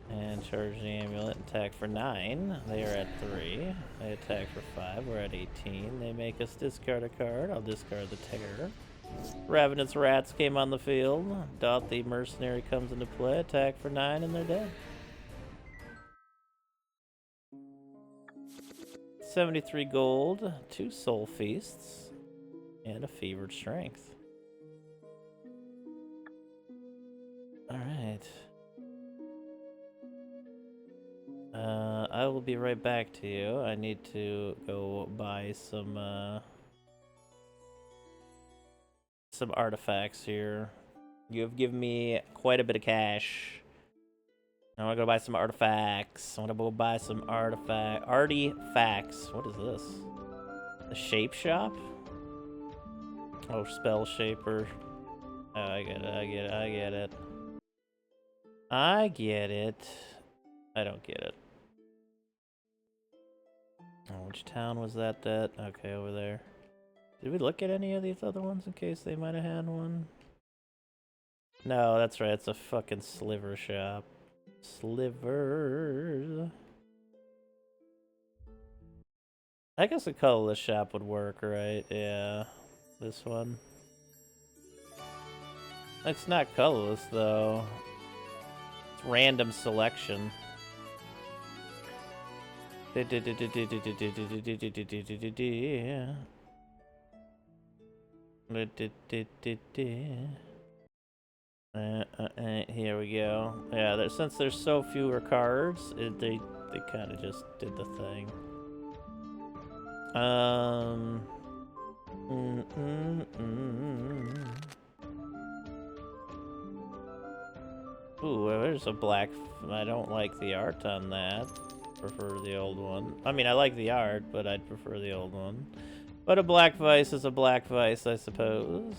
And charge the amulet, attack for 9. They are at 3. They attack for 5. We're at 18. They make us discard a card. I'll discard the Terror. Ravenous Rats came on the field. Dalthy Mercenary comes into play. Attack for 9 and they're dead. 73 gold, 2 Soul Feasts, and a Fevered Strength. Alright. I will be right back to you. I need to go buy some artifacts here. You have given me quite a bit of cash. I want to go buy some artifacts. I want to go buy some artifacts. What is this? The Shape Shop? Oh, Spell Shaper. Oh, I get it. I get it. I don't get it. Oh, which town was that? Okay, over there. Did we look at any of these other ones in case they might have had one? No, that's right. It's a fucking sliver shop. Slivers. I guess a colorless shop would work, right? Yeah. This one. It's not colorless, though. It's random selection. Here we go. Yeah, since there's so fewer cards, they kind of just did the thing. Ooh, there's a black. I don't like the art on that. Prefer the old one. I mean, I like the art, but I'd prefer the old one. But a black vice is a black vice, I suppose.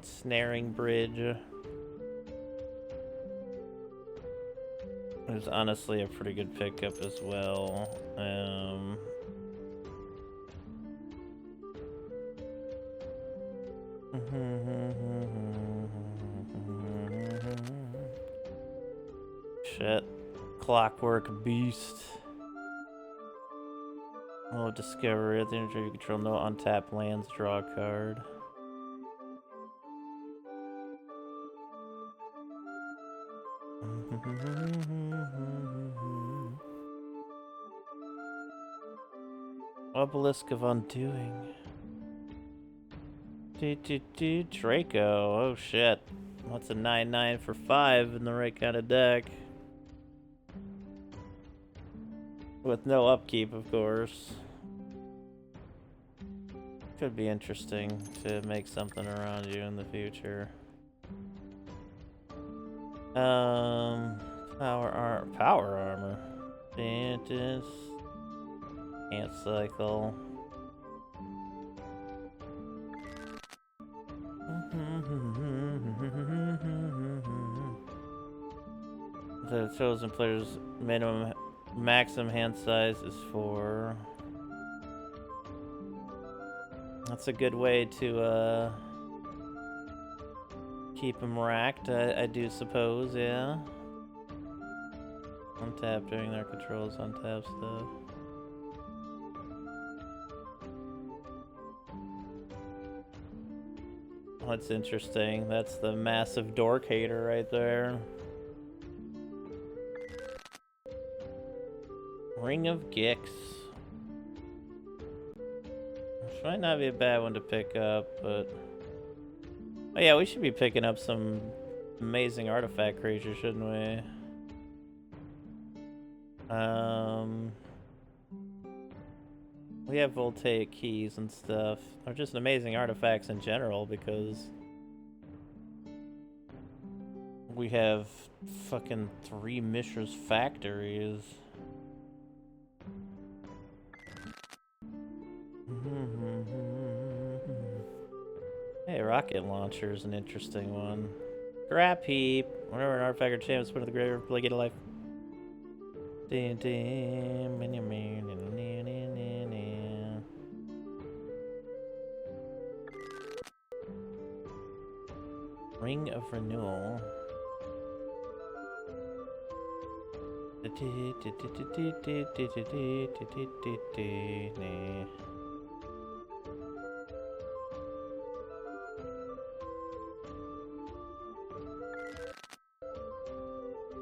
Snaring bridge. It's honestly a pretty good pickup as well. Shit. Clockwork Beast. Oh, discovery. At the end of your control, no untapped lands, draw a card. Obelisk of Undoing. Draco. Oh shit. What's a 9/9 for 5 in the right kind of deck? With no upkeep, of course. Could be interesting to make something around you in the future. Power armor. Vantage. Ant cycle. The chosen player's maximum hand size is 4. That's a good way to keep them racked, I do suppose, yeah. Untap during their controls, untap stuff. That's interesting. That's the massive dork hater right there. Ring of Gix. Which might not be a bad one to pick up, but... Oh yeah, we should be picking up some amazing artifact creatures, shouldn't we? We have voltaic keys and stuff. Or just amazing artifacts in general, because... we have fucking 3 Mishra's factories. Hey, rocket launcher is an interesting one. Scrap heap. Whenever an artifact or champ is put in the graveyard, play get a life. Ring of Renewal.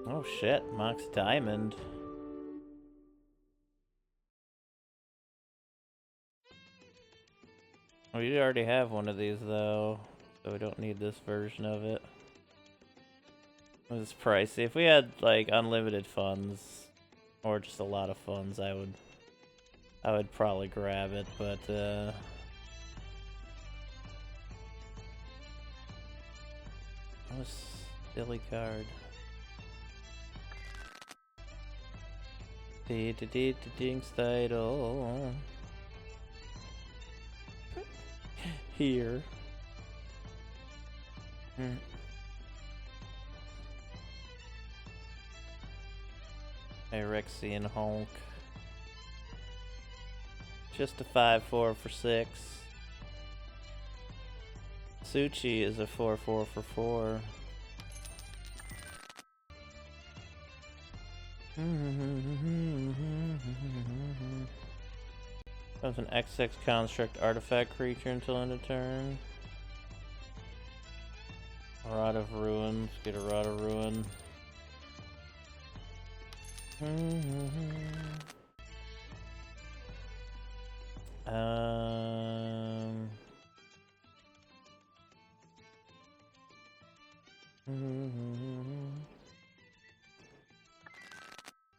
Oh shit, Mox Diamond. We already have one of these though, so we don't need this version of it. It's pricey. If we had like unlimited funds, or just a lot of funds, I would probably grab it, but what a silly card. Jinx title. Here. Phyrexian Hulk. Just a 5/4 for 6. Suchi is a 4/4 for 4. Comes an XX construct artifact creature until end of turn. Rod of Ruin. Let's get a Rod of Ruin.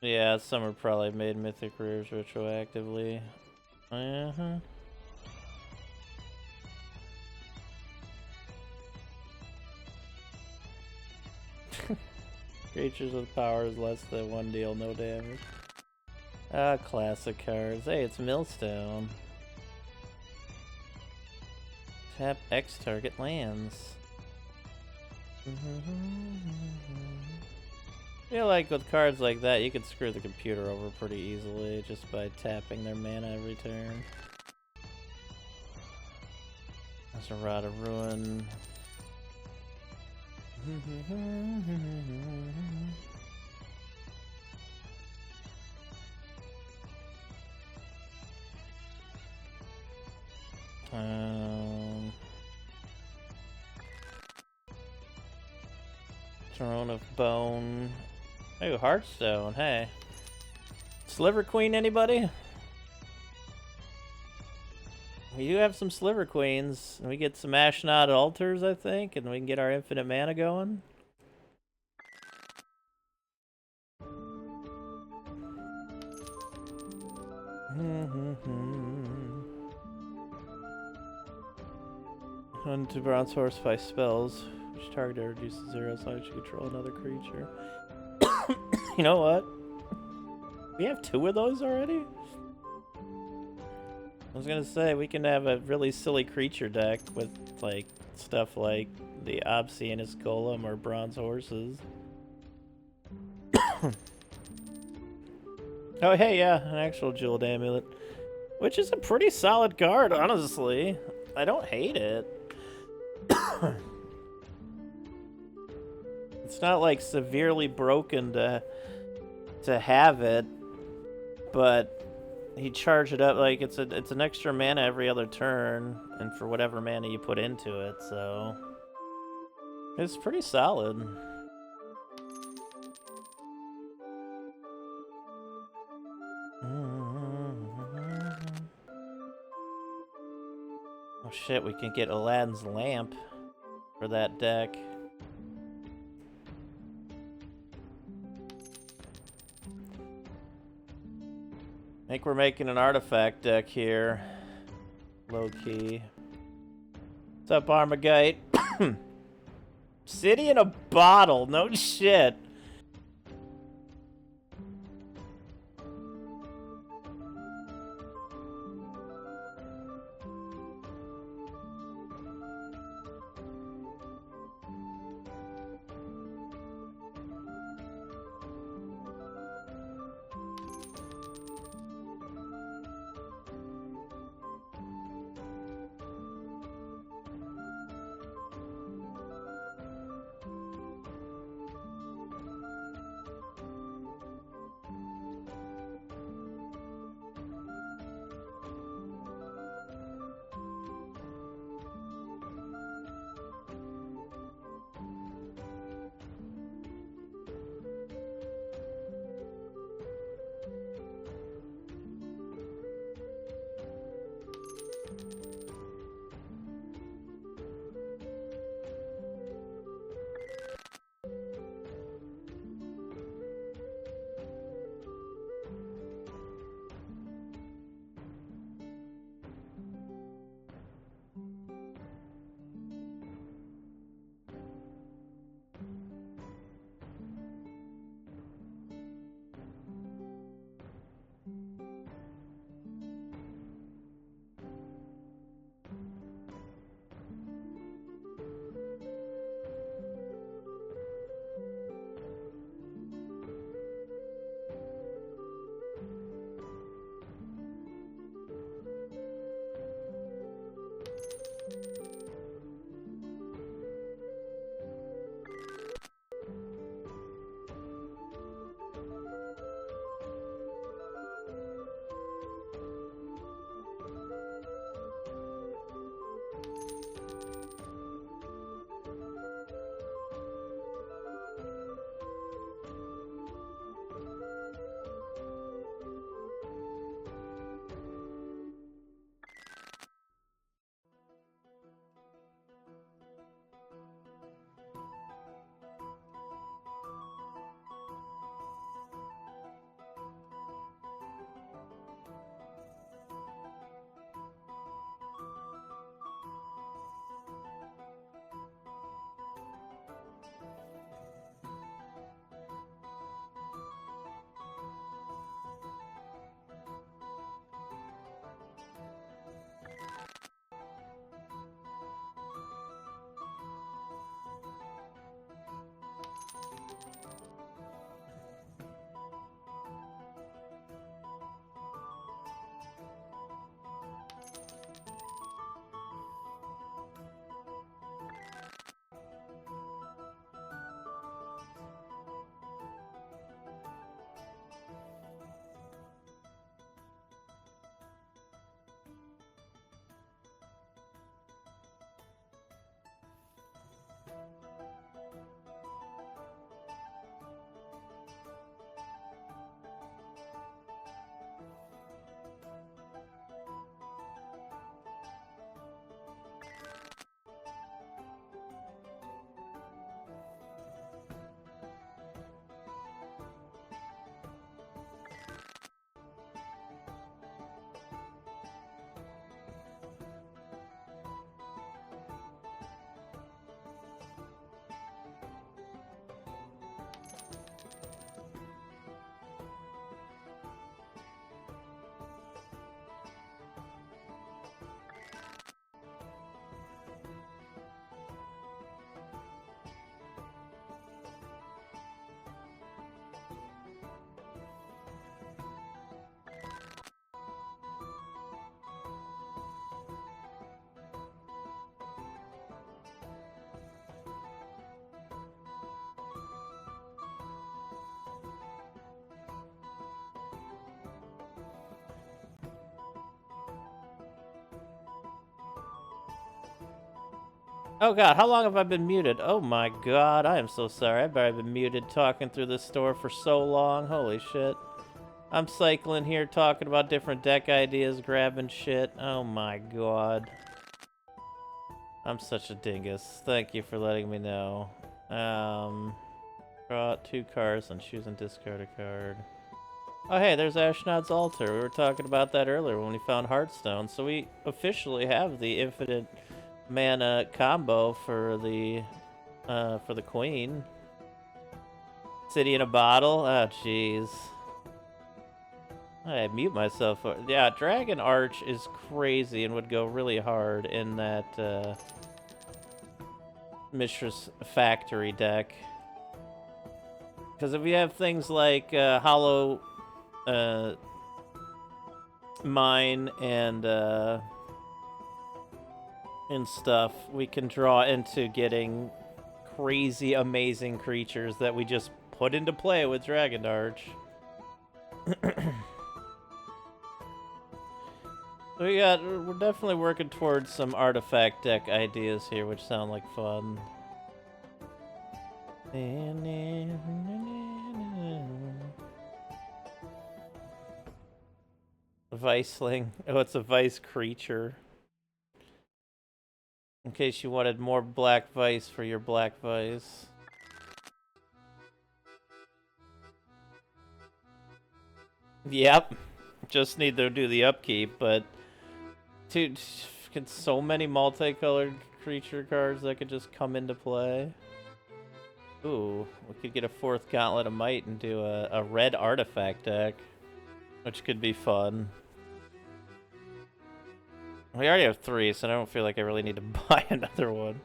Yeah, some are probably made Mythic Rares retroactively. Creatures with powers less than 1 deal, no damage. Ah, classic cards. Hey, it's Millstone. Tap X target lands. I feel like with cards like that, you could screw the computer over pretty easily just by tapping their mana every turn. That's a Rod of Ruin. Throne of Bone. Oh, Hearthstone, hey. Sliver Queen, anybody? We do have some Sliver Queens. And we get some Ashnod Altars, I think, and we can get our infinite mana going. One to Bronze Horse by spells. Which target reduces 0 so you control another creature. You know what? We have 2 of those already? I was gonna say, we can have a really silly creature deck with, like, stuff like the Obsidianus Golem or Bronze Horses. Oh, hey, yeah, an actual Jeweled Amulet. Which is a pretty solid card, honestly. I don't hate it. It's not, like, severely broken to have it, but he charged it up like it's an extra mana every other turn, and for whatever mana you put into it, so it's pretty solid. Oh shit, we can get Aladdin's Lamp for that deck. I think we're making an artifact deck here. Low key. What's up, Armagite? City in a bottle, no shit. Oh god, how long have I been muted? Oh my god, I am so sorry. I bet I've been muted talking through this store for so long. Holy shit. I'm cycling here talking about different deck ideas, grabbing shit. Oh my god. I'm such a dingus. Thank you for letting me know. Draw 2 cards and choose and discard a card. Oh hey, there's Ashnod's Altar. We were talking about that earlier when we found Hearthstone. So we officially have the infinite mana combo for the queen. City in a bottle? Oh jeez. I mute myself. Yeah, Dragon Arch is crazy and would go really hard in that Mishra's Factory deck. Because if you have things like Hollow Mine and stuff, we can draw into getting crazy, amazing creatures that we just put into play with Dragon Arch. We're definitely working towards some artifact deck ideas here, which sound like fun. Viceling. Oh, it's a Vice creature. In case you wanted more Black Vice for your Black Vice. Yep. Just need to do the upkeep, but... Dude, so many multicolored creature cards that could just come into play. Ooh, we could get a 4th Gauntlet of Might and do a red artifact deck, which could be fun. We already have 3, so I don't feel like I really need to buy another one.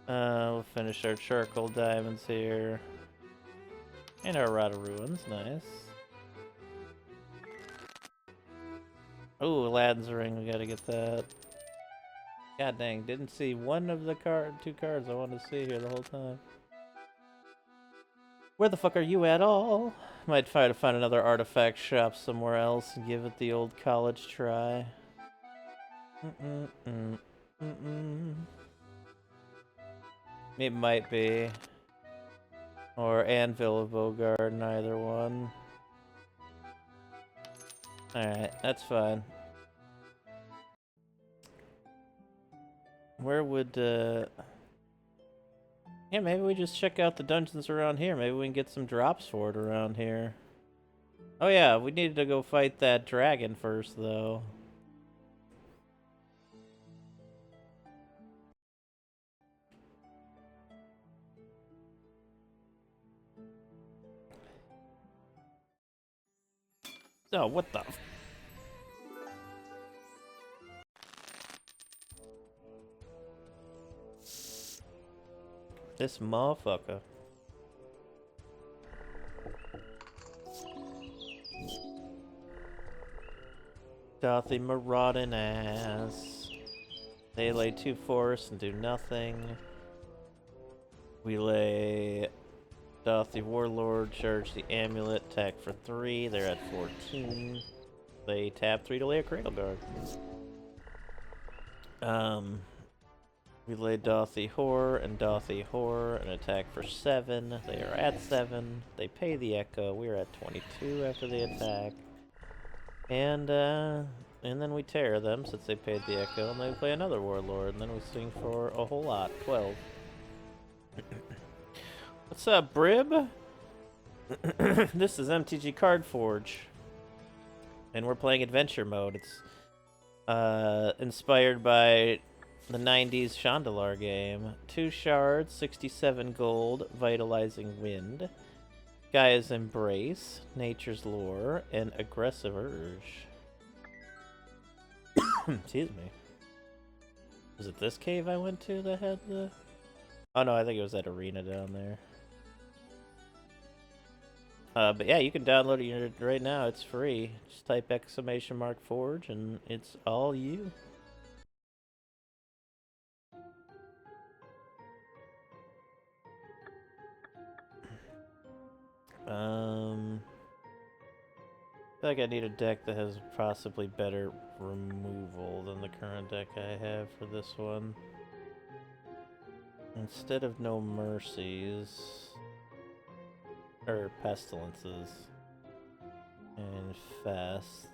We'll finish our charcoal diamonds here. And our Rod of Ruins, nice. Ooh, Aladdin's Ring, we gotta get that. God dang, didn't see one of the 2 cards I wanted to see here the whole time. Where the fuck are you at all? Might try to find another artifact shop somewhere else and give it the old college try. It might be. Or Anvil of Bogard, neither one. Alright, that's fine. Where would, Yeah, maybe we just check out the dungeons around here. Maybe we can get some drops for it around here. Oh yeah, we needed to go fight that dragon first, though. Oh, what the... This motherfucker. Dothy marauding ass. They lay 2 forests and do nothing. We lay Dothy Warlord, charge the amulet, attack for 3. They're at 14. They tap 3 to lay a Cradle Guard. We lay Dothy Horror and Dothy Horror and attack for 7. They are at 7. They pay the Echo. We're at 22 after the attack. And then we tear them since they paid the Echo, and they play another Warlord, and then we swing for a whole lot, 12. What's up, Brib? This is MTG Card Forge, and we're playing Adventure Mode. It's inspired by the 90s Chandalar game. 2 shards, 67 gold, Vitalizing Wind, Gaia's Embrace, Nature's Lore, and Aggressive Urge. Excuse me. Was it this cave I went to that had the... Oh no, I think it was that arena down there. But yeah, you can download it right now. It's free. Just type !Forge and it's all you. I feel like I need a deck that has possibly better removal than the current deck I have for this one. Instead of no mercies or pestilences, infest.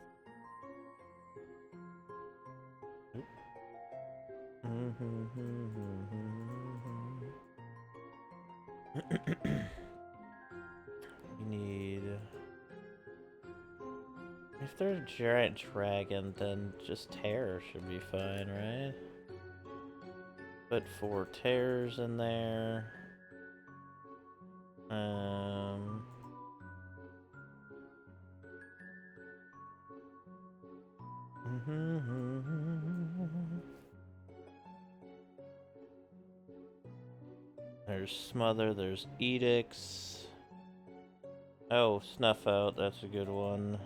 We need. If there's a giant dragon, then just terror should be fine, right? Put 4 terrors in there. There's Smother, there's Edicts. Oh, Snuff Out, that's a good one.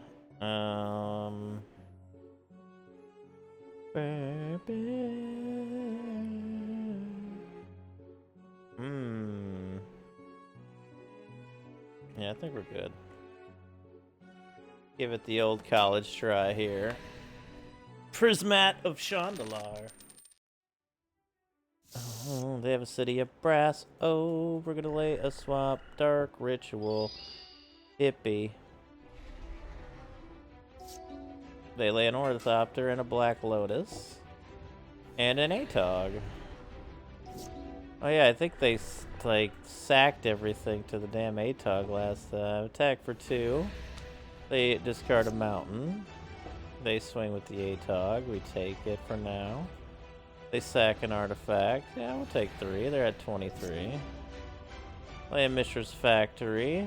Yeah, I think we're good. Give it the old college try here. Prismat of Shandalar. Oh, they have a city of brass. Oh, we're gonna lay a swap. Dark ritual. Hippie. They lay an Ornithopter and a Black Lotus. And an Atog. Oh yeah, I think they like sacked everything to the damn Atog last time. Attack for 2. They discard a mountain. They swing with the Atog. We take it for now. They sack an artifact. Yeah, we'll take 3. They're at 23. Play a Mishra's Factory.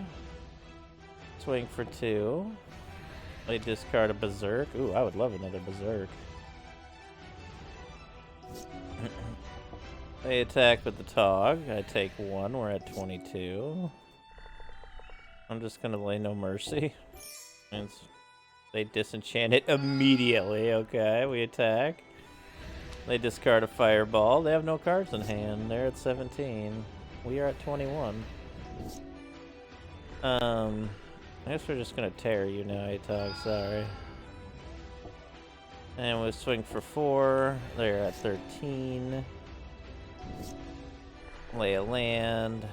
Swing for 2. They discard a Berserk. Ooh, I would love another Berserk. They attack with the Tog. I take 1. We're at 22. I'm just gonna lay no mercy. And they disenchant it immediately. Okay, we attack. They discard a Fireball. They have no cards in hand. They're at 17. We are at 21. I guess we're just gonna tear you now, Atog. Sorry. And we swing for 4. They're at 13. Lay a land.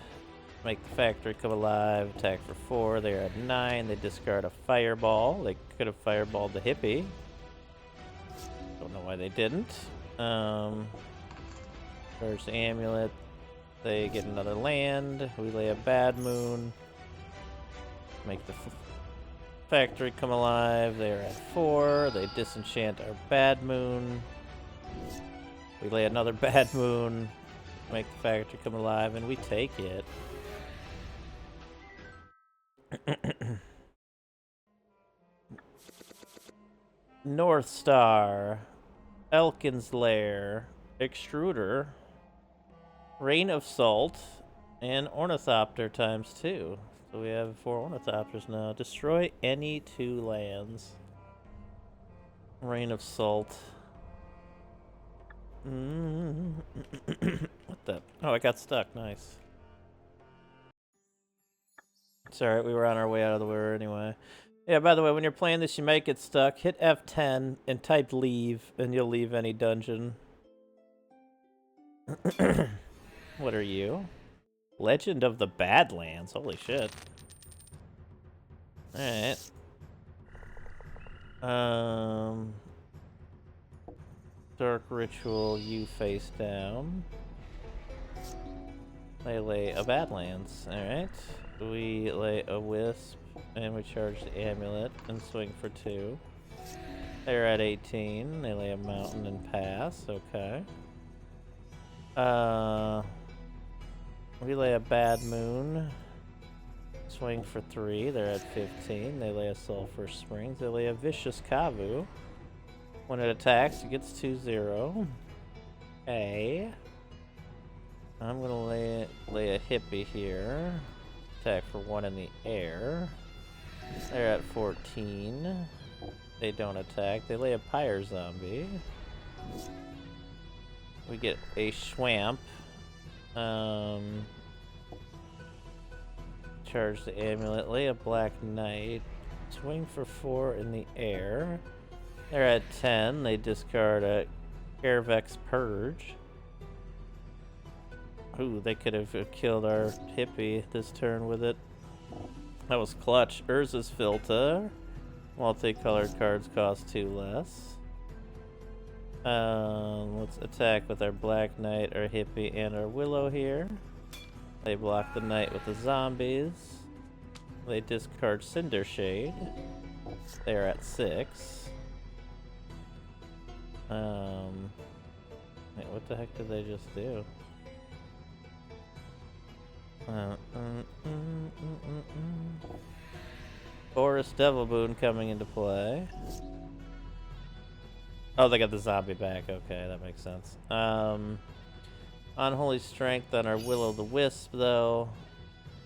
Make the factory come alive. Attack for 4. They're at 9. They discard a Fireball. They could have Fireballed the Hippie. Don't know why they didn't. There's the Amulet. They get another land. We lay a Bad Moon. Make the factory come alive. They're at 4. They disenchant our Bad Moon. We lay another Bad Moon. Make the factory come alive, and we take it. North Star. Elkin's Lair. Extruder. Rain of Salt. And Ornithopter times 2. So we have 4 Ornithopters now. Destroy any 2 lands. Rain of Salt. What the? Oh, I got stuck. Nice. It's alright, we were on our way out of the river anyway. Yeah, by the way, when you're playing this, you might get stuck. Hit F10 and type leave, and you'll leave any dungeon. What are you? Legend of the Badlands. Holy shit. Alright. Dark Ritual, you face down. They lay a Badlands. Alright. We lay a Wisp, and we charge the Amulet and swing for 2. They're at 18. They lay a Mountain and pass. Okay. We lay a Bad Moon. Swing for 3. They're at 15. They lay a Sulphur Springs. They lay a Vicious Kavu. When it attacks, it gets 2-0. Okay. I'm gonna lay a Hippie here. Attack for 1 in the air. They're at 14. They don't attack. They lay a Pyre Zombie. We get a Schwamp. Charge the Amulet. Lay a Black Knight. Swing for 4 in the air. They're at 10. They discard a Airvex Purge. Ooh, they could have killed our hippie this turn with it. That was clutch. Urza's filter. Multicolored cards cost 2 less. Let's attack with our Black Knight, our hippie, and our Willow here. They block the knight with the zombies. They discard Cinder Shade. They're at 6. Wait, what the heck did they just do? Forest Devil Boon coming into play. Oh, they got the zombie back. Okay, that makes sense. Unholy Strength on our Will-o'-the-Wisp, though.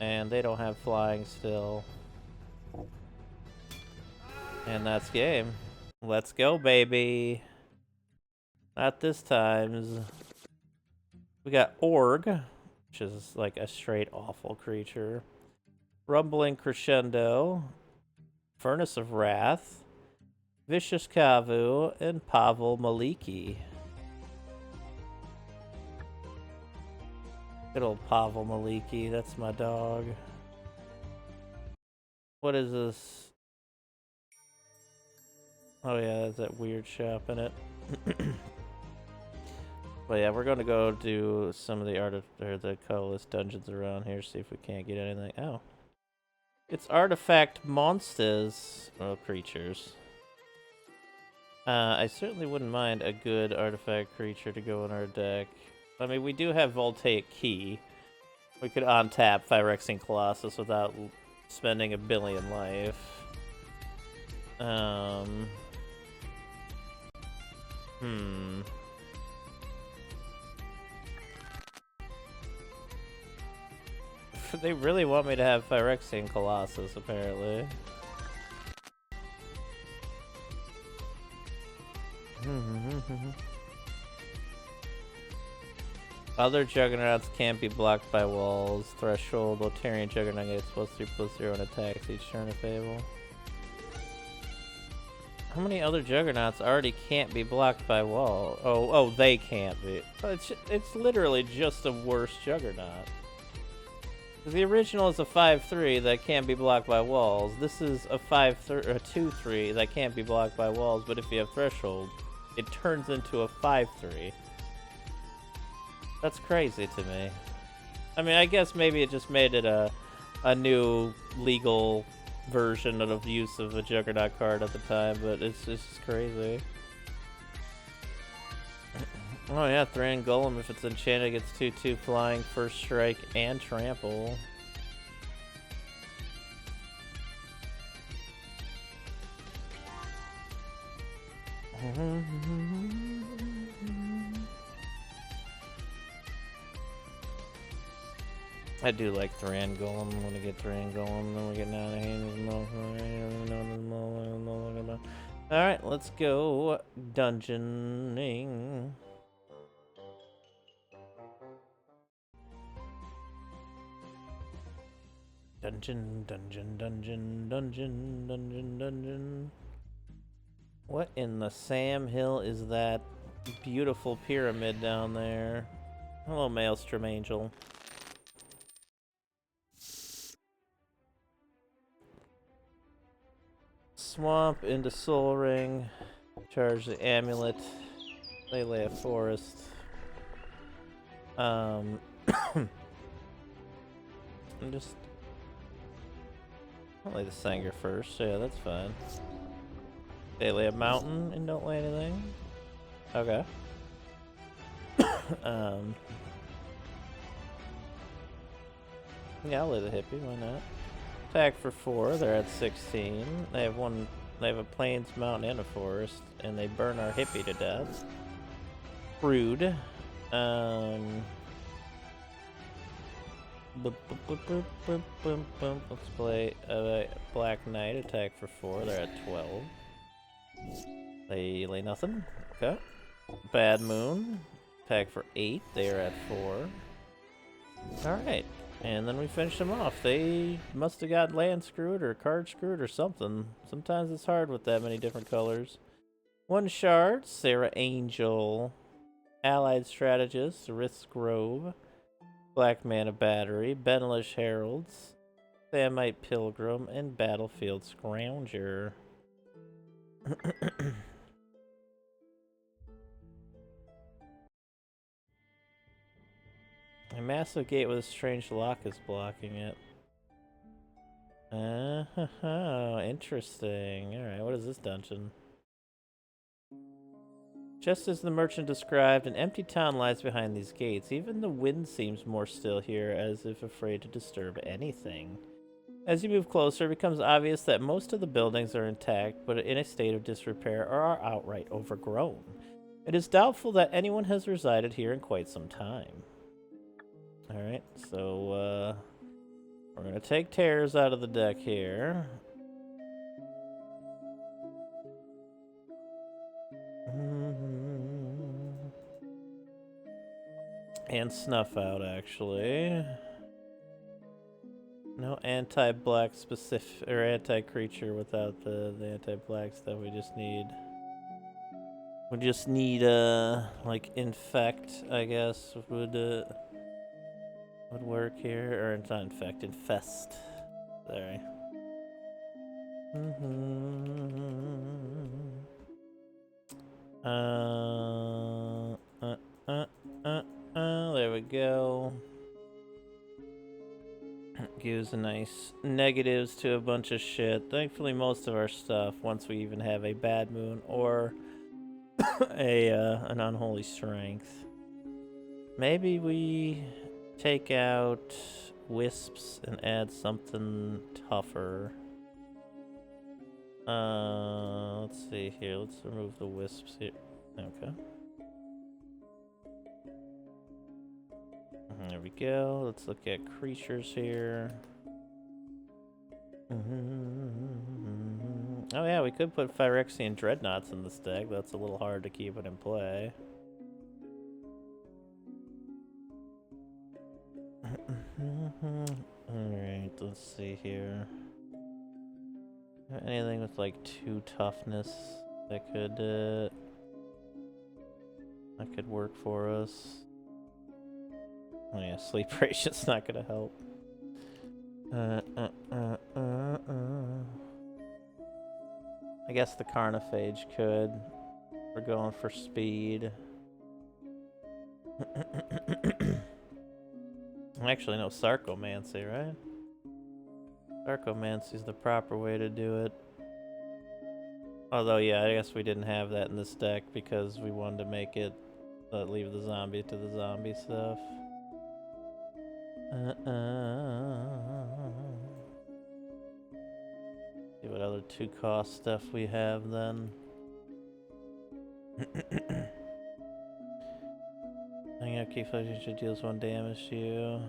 And they don't have flying still. And that's game. Let's go, baby. Not this time. We got Org, which is like a straight awful creature. Rumbling Crescendo. Furnace of Wrath. Vicious Kavu, and Pavel Maliki. Good old Pavel Maliki, that's my dog. What is this? Oh yeah, there's that weird shop in it. But yeah, we're gonna go do some of the colorless dungeons around here, see if we can't get anything. Oh. It's artifact monsters, or creatures. I certainly wouldn't mind a good artifact creature to go in our deck. I mean, we do have Voltaic Key. We could untap Phyrexian Colossus without spending a billion life. They really want me to have Phyrexian Colossus, apparently. Other Juggernauts can't be blocked by walls. Threshold, Lotarian Juggernaut gets +3/+0 and attacks each turn of Fable. How many other Juggernauts already can't be blocked by wall? Oh, they can't be. It's literally just a worse Juggernaut. The original is a 5/3 that can't be blocked by walls. This is a 2/3 that can't be blocked by walls, but if you have Threshold, it turns into a 5/3. That's crazy to me. I mean, I guess maybe it just made it a new legal version of the use of a Juggernaut card at the time, but it's just crazy. Oh yeah, Thran Golem, if it's enchanted, gets 2/2 flying, first strike, and trample. I do like Thran Golem. I want to get Thran Golem, then we get out of hand. Alright, let's go dungeoning. Dungeon. What in the Sam Hill is that beautiful pyramid down there? Hello, Maelstrom Angel. Swamp into Soul Ring. Charge the amulet. They lay a forest. I'm just... I'll lay the Sanger first. Yeah, that's fine. They lay a mountain and don't lay anything? Okay. Yeah, I'll lay the hippie, why not? Attack for 4, they're at 16. They have a plains, mountain, and a forest, and they burn our hippie to death. Rude. Let's play Black Knight, attack for 4, they're at 12. They lay nothing. Okay. Bad Moon, attack for 8, they are at 4. Alright, and then we finish them off. They must have got land screwed or card screwed or something. Sometimes it's hard with that many different colors. 1 shard, Sarah Angel. Allied Strategist, Risk Grove. Black Mana Battery, Benelish Heralds, Thamite Pilgrim, and Battlefield Scrounger. A massive gate with a strange lock is blocking it. Interesting. Alright, what is this dungeon? Just as the merchant described, an empty town lies behind these gates. Even the wind seems more still here, as if afraid to disturb anything. As you move closer, it becomes obvious that most of the buildings are intact, but in a state of disrepair or are outright overgrown. It is doubtful that anyone has resided here in quite some time. Alright, so, we're gonna take Terrors out of the deck here. And Snuff out, actually. No anti-black specific, or anti-creature without the anti-black stuff. We just need, like, Infect, I guess, would work here. Or it's not Infect, Infest. Sorry. There we go. Gives a nice negatives to a bunch of shit. Thankfully, most of our stuff, once we even have a Bad Moon or an Unholy Strength. Maybe we take out Wisps and add something tougher. Let's see here. Let's remove the Wisps here. Okay. There we go. Let's look at creatures here. Oh yeah, we could put Phyrexian Dreadnoughts in this deck. That's a little hard to keep it in play. Alright, let's see here. Anything with like 2 toughness that could work for us. Oh yeah, Sleep Radiant's not gonna help. I guess the Carnophage could. We're going for speed. Actually, no, Sarcomancy, right? Sarcomancy is the proper way to do it. Although, yeah, I guess we didn't have that in this deck because we wanted to make it leave the zombie to the zombie stuff. See what other 2-cost stuff we have then. Hang out, keep flexion deals 1 damage to you.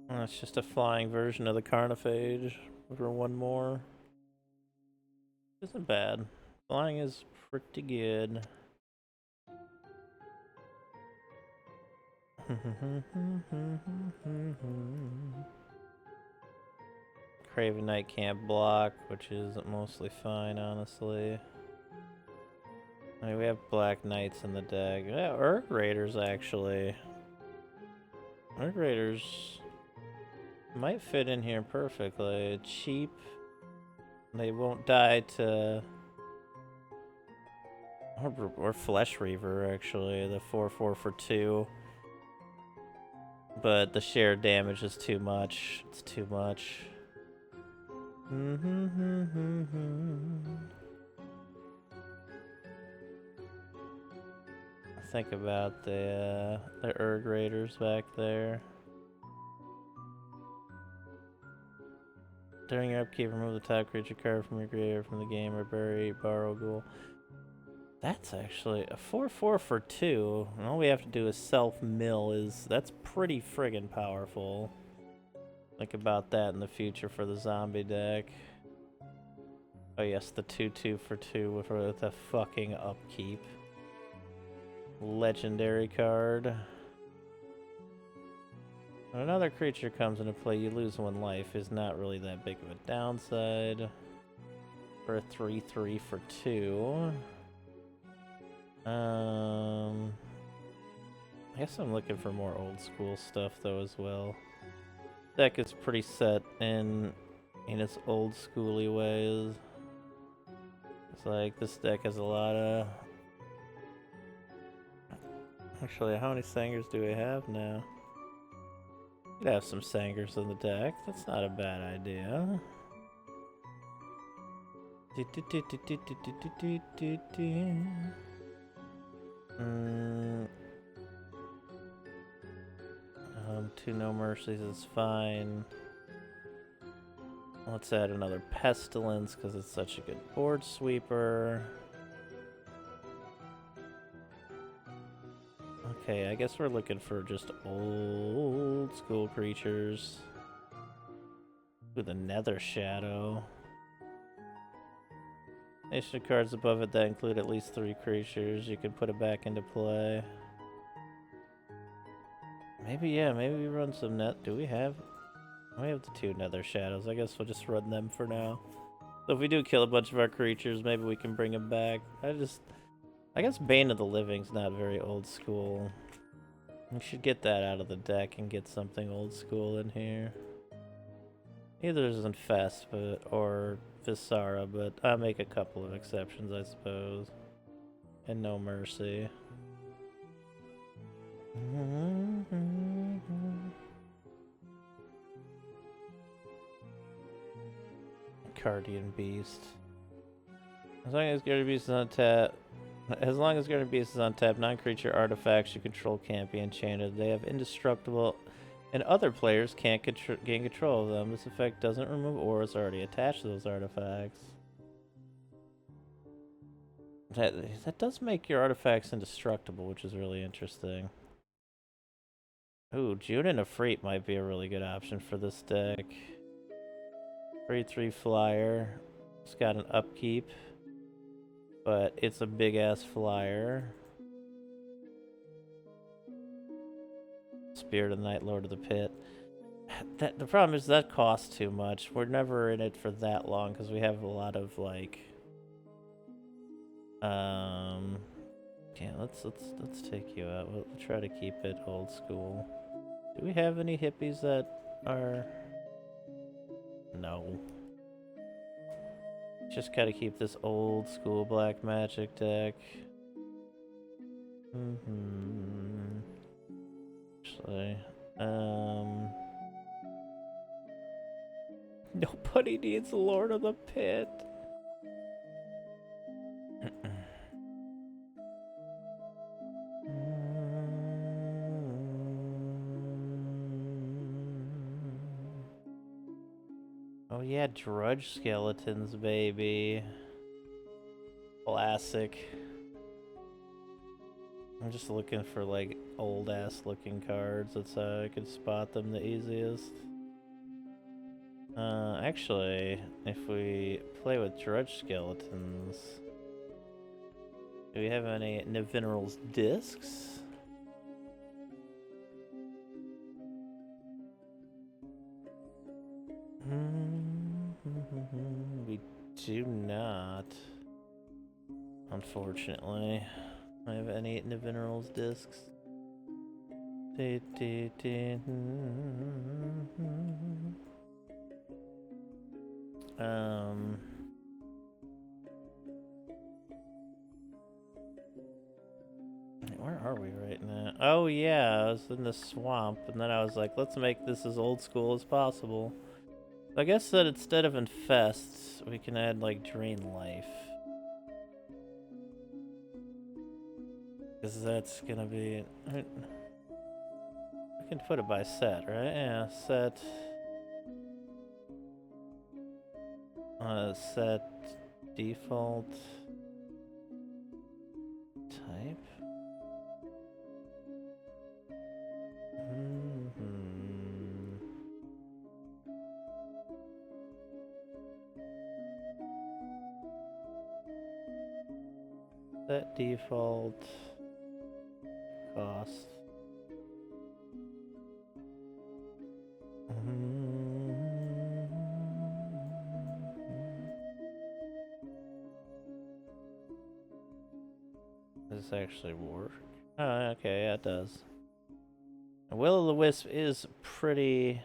That's just a flying version of the Carnophage for 1 more. Isn't bad. Flying is pretty good. Craven Knight can't block, which is mostly fine, honestly. I mean, we have Black Knights in the deck. Yeah, Urg Raiders, actually. Urg Raiders might fit in here perfectly. Cheap. They won't die to... Or Flesh Reaver, actually. The 4/4 for 2. But the shared damage is too much. It's too much. Think about the Urg Raiders back there. During your upkeep, remove the top creature card from your graveyard from the game or borrow ghoul. That's actually a 4/4 for 2. And all we have to do is self-mill. That's pretty friggin' powerful. Think about that in the future for the zombie deck. Oh yes, the 2/2 for 2 with the fucking upkeep. Legendary card. When another creature comes into play, you lose 1 life. Is not really that big of a downside. For a 3/3 for 2. I guess I'm looking for more old school stuff though as well. Deck is pretty set in its old schooly ways. It's like this deck has a lot of. Actually, how many Sangers do we have now? We'd have some Sangers in the deck. That's not a bad idea. Two No Mercies is fine. Let's add another Pestilence because it's such a good board sweeper. Okay, I guess we're looking for just old school creatures. With a Nether Shadow. Nation cards above it that include at least 3 creatures. You can put it back into play. Maybe, yeah, maybe we run some net. Do we have... We have the 2 Nether Shadows. I guess we'll just run them for now. So if we do kill a bunch of our creatures, maybe we can bring them back. I guess Bane of the Living's not very old school. We should get that out of the deck and get something old school in here. Either Infest or Visara, but I'll make a couple of exceptions, I suppose. And No Mercy. Guardian Beast. As long as Guardian Beast is on tap, non-creature artifacts you control can't be enchanted. They have indestructible, and other players can't gain control of them. This effect doesn't remove auras already attached to those artifacts. That does make your artifacts indestructible, which is really interesting. Ooh, Junin Efreet might be a really good option for this deck. 3/3 flyer. It's got an upkeep, but it's a big ass flyer. Spirit of the Night, Lord of the Pit. The problem is that costs too much. We're never in it for that long because we have a lot of like. Okay, let's take you out. We'll try to keep it old school. Do we have any hippies that are? No. Just gotta keep this old school black magic deck. Actually, nobody needs Lord of the Pit. Oh yeah, Drudge Skeletons, baby. Classic. I'm just looking for like old ass looking cards. That's how I can spot them the easiest. Actually, if we play with Drudge Skeletons, do we have any Nevinyrral's Discs? We do not. Unfortunately. I have any Nevinyrral's Discs. Where are we right now? Oh yeah, I was in the swamp, and then I was like, let's make this as old school as possible. I guess that instead of Infest, we can add like Drain Life. Because that's gonna be... I can put it by set, right? Yeah, set... set default... type? Set default... cost. Does this actually work? Oh, okay, yeah, it does. Will-o'-the-wisp is pretty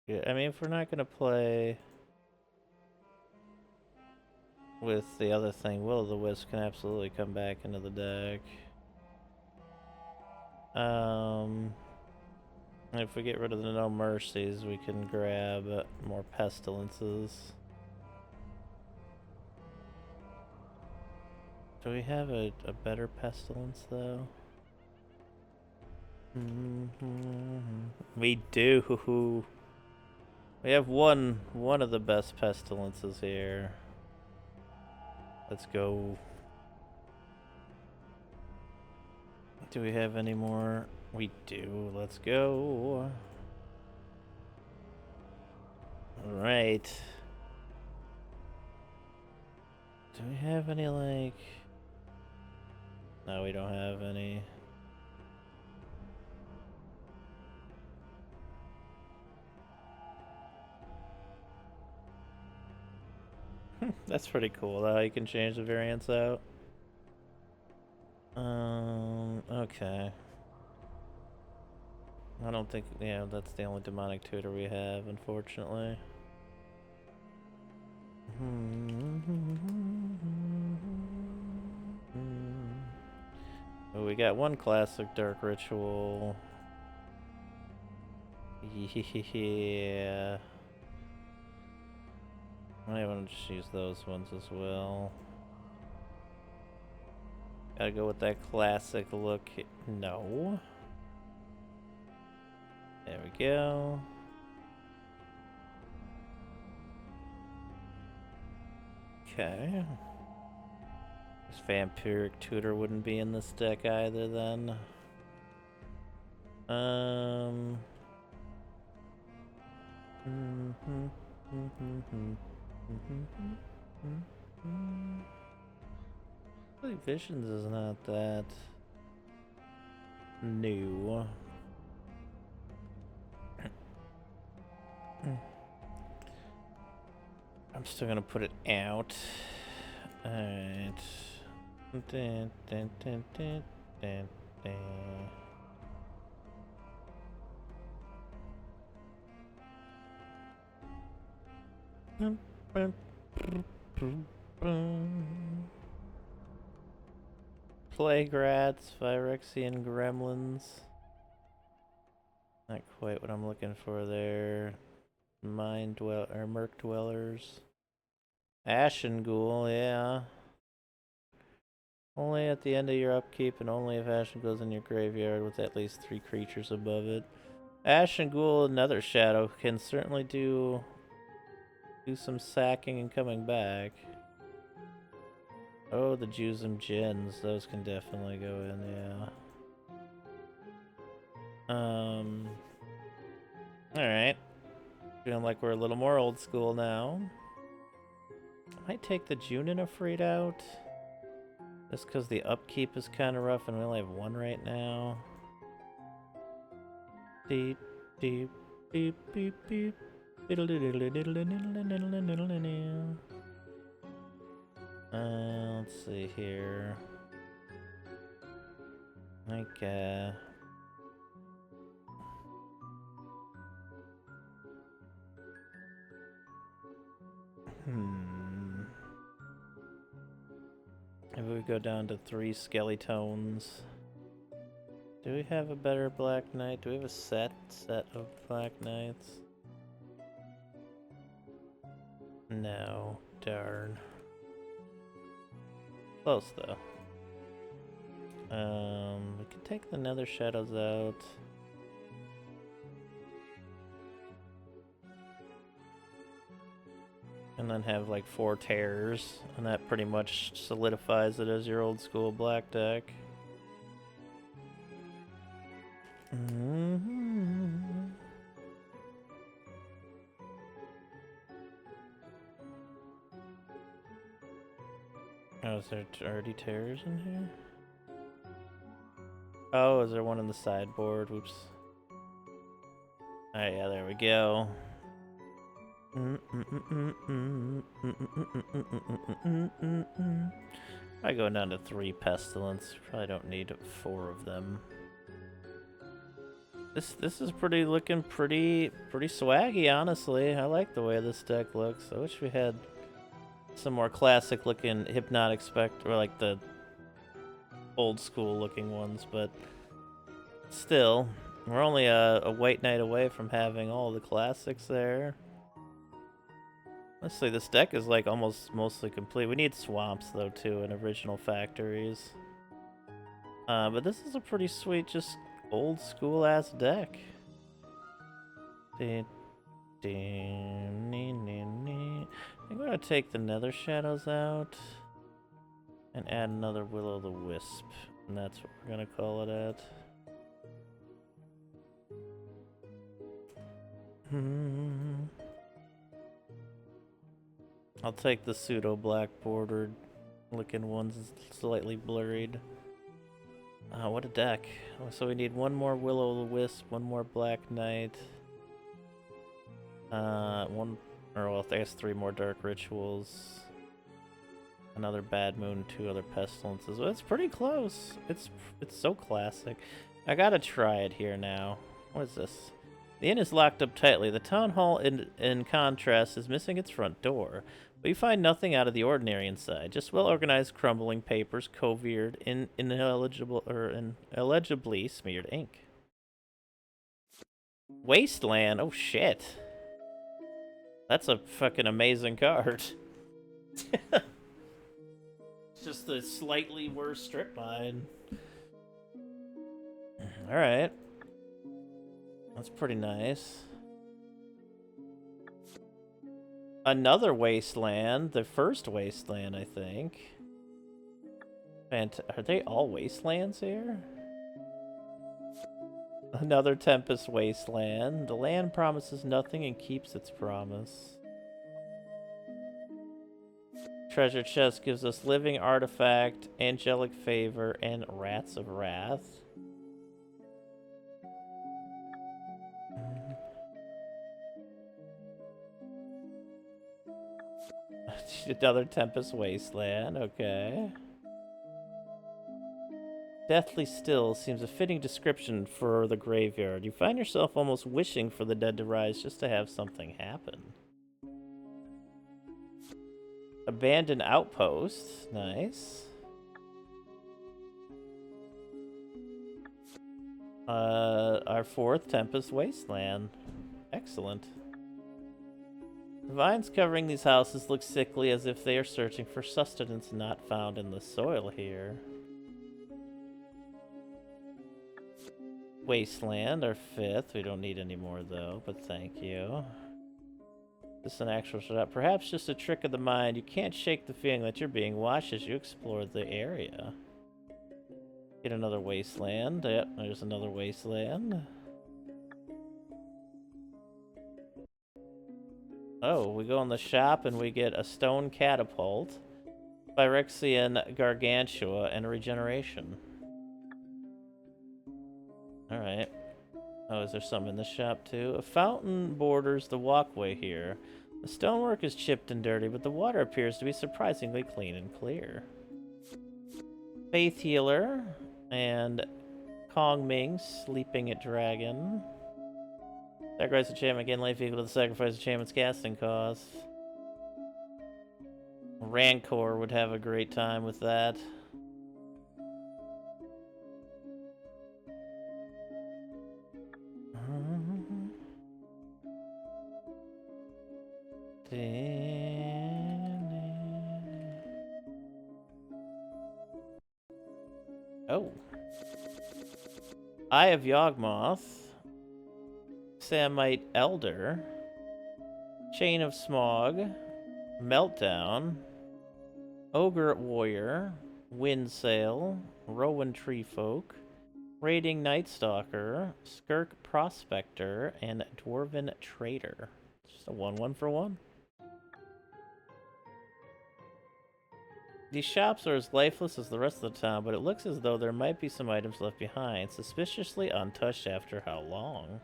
good. I mean, if we're not gonna play with the other thing, Will-o'-the-wisp can absolutely come back into the deck. If we get rid of the No Mercies, we can grab more Pestilences. Do we have a better Pestilence, though? We do. We have one of the best Pestilences here. Let's go. Do we have any more? We do. Let's go. Alright. Do we have any, like... No, we don't have any. That's pretty cool, though. You can change the variants out. Okay. I don't think, yeah, that's the only demonic tutor we have, unfortunately. Oh, we got one classic Dark Ritual. Yeah. I want to just use those ones as well. Gotta go with that classic look. No. There we go. Okay. This Vampiric Tutor wouldn't be in this deck either then. Really, Visions is not that new. I'm still gonna put it out. Alright. Plague Rats, Phyrexian Gremlins. Not quite what I'm looking for there. Merc Dwellers. Ashen Ghoul, yeah. Only at the end of your upkeep, and only if Ashen goes in your graveyard with at least 3 creatures above it. Ashen Ghoul, another shadow, can certainly do some sacking and coming back. Oh, the Juzum Djinns, those can definitely go in, yeah. Alright. Feeling like we're a little more old school now. I might take the Junin Afraid out. Just because the upkeep is kind of rough and we only have 1 right now. Deep, deep, beep, beep, beep. Let's see here. Like, If we go down to 3 Skeletones. Do we have a better Black Knight? Do we have a set of Black Knights? No. Darn. Close, though. We can take the Nether Shadows out. And then have like 4 Terrors, and that pretty much solidifies it as your old school black deck. Oh, is there already Terrors in here? Oh, is there one in the sideboard? Whoops. Alright, yeah, there we go. I go down to 3 Pestilence. Probably don't need 4 of them. This is looking pretty swaggy, honestly. I like the way this deck looks. I wish we had some more classic looking Hypnotic Spectre, or like the old school looking ones, but still, we're only a white knight away from having all the classics there. Honestly, this deck is like almost mostly complete. We need swamps though too in original factories. But this is a pretty sweet, just old school ass deck. I'm gonna take the Nether Shadows out and add another Will-o'-the-Wisp, and that's what we're gonna call it at. I'll take the pseudo black bordered looking ones, slightly blurred. What a deck. So we need one more Will-o'-the-Wisp, one more Black Knight. Well, I guess 3 more Dark Rituals. Another Bad Moon, 2 other Pestilences. Well, it's pretty close. It's so classic. I gotta try it here now. What is this? The inn is locked up tightly. The town hall, in contrast, is missing its front door. But you find nothing out of the ordinary inside. Just well-organized crumbling papers, covered in illegibly smeared ink. Wasteland? Oh shit. That's a fucking amazing card. It's just a slightly worse strip mine. Alright. That's pretty nice. Another Wasteland. The first Wasteland, I think. Are they all Wastelands here? Another Tempest Wasteland. The land promises nothing and keeps its promise. Treasure chest gives us living artifact, angelic favor, and rats of wrath. Another Tempest Wasteland, okay. Deathly still seems a fitting description for the graveyard. You find yourself almost wishing for the dead to rise just to have something happen. Abandoned outpost, nice. Our 4th Tempest Wasteland, excellent. The vines covering these houses look sickly, as if they are searching for sustenance not found in the soil here. Wasteland, our 5th. We don't need any more though, but thank you. This is an actual shot. Perhaps just a trick of the mind. You can't shake the feeling that you're being watched as you explore the area. Get another Wasteland. Yep, there's another Wasteland. Oh, we go in the shop and we get a stone catapult, Phyrexian Gargantua, and a regeneration. Alright. Oh, is there some in the shop too? A fountain borders the walkway here. The stonework is chipped and dirty, but the water appears to be surprisingly clean and clear. Faith Healer and Kong Ming, Sleeping at Dragon. Sacrifice enchantment, gain life equal to the sacrifice enchantment's casting cost. Rancor would have a great time with that. Oh. Eye of Yawgmoth. Samite Elder. Chain of Smog. Meltdown. Ogre Warrior. Windsail. Rowan Treefolk. Raiding Nightstalker. Skirk Prospector. And Dwarven Trader. Just a 1/1 for 1. These shops are as lifeless as the rest of the town, but it looks as though there might be some items left behind, suspiciously untouched after how long?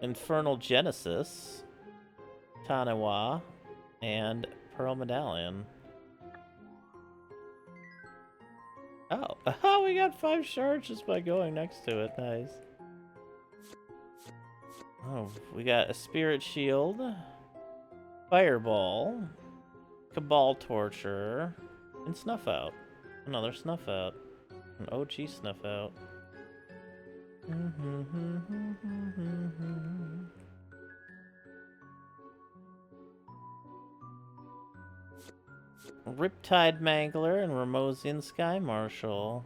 Infernal Genesis, Tanawa, and Pearl Medallion. Oh, oh, we got 5 shards just by going next to it. Nice. Oh, we got a spirit shield, fireball, cabal torture, and snuff out. Another snuff out. An OG snuff out. Riptide Mangler and Ramosian Sky Marshal.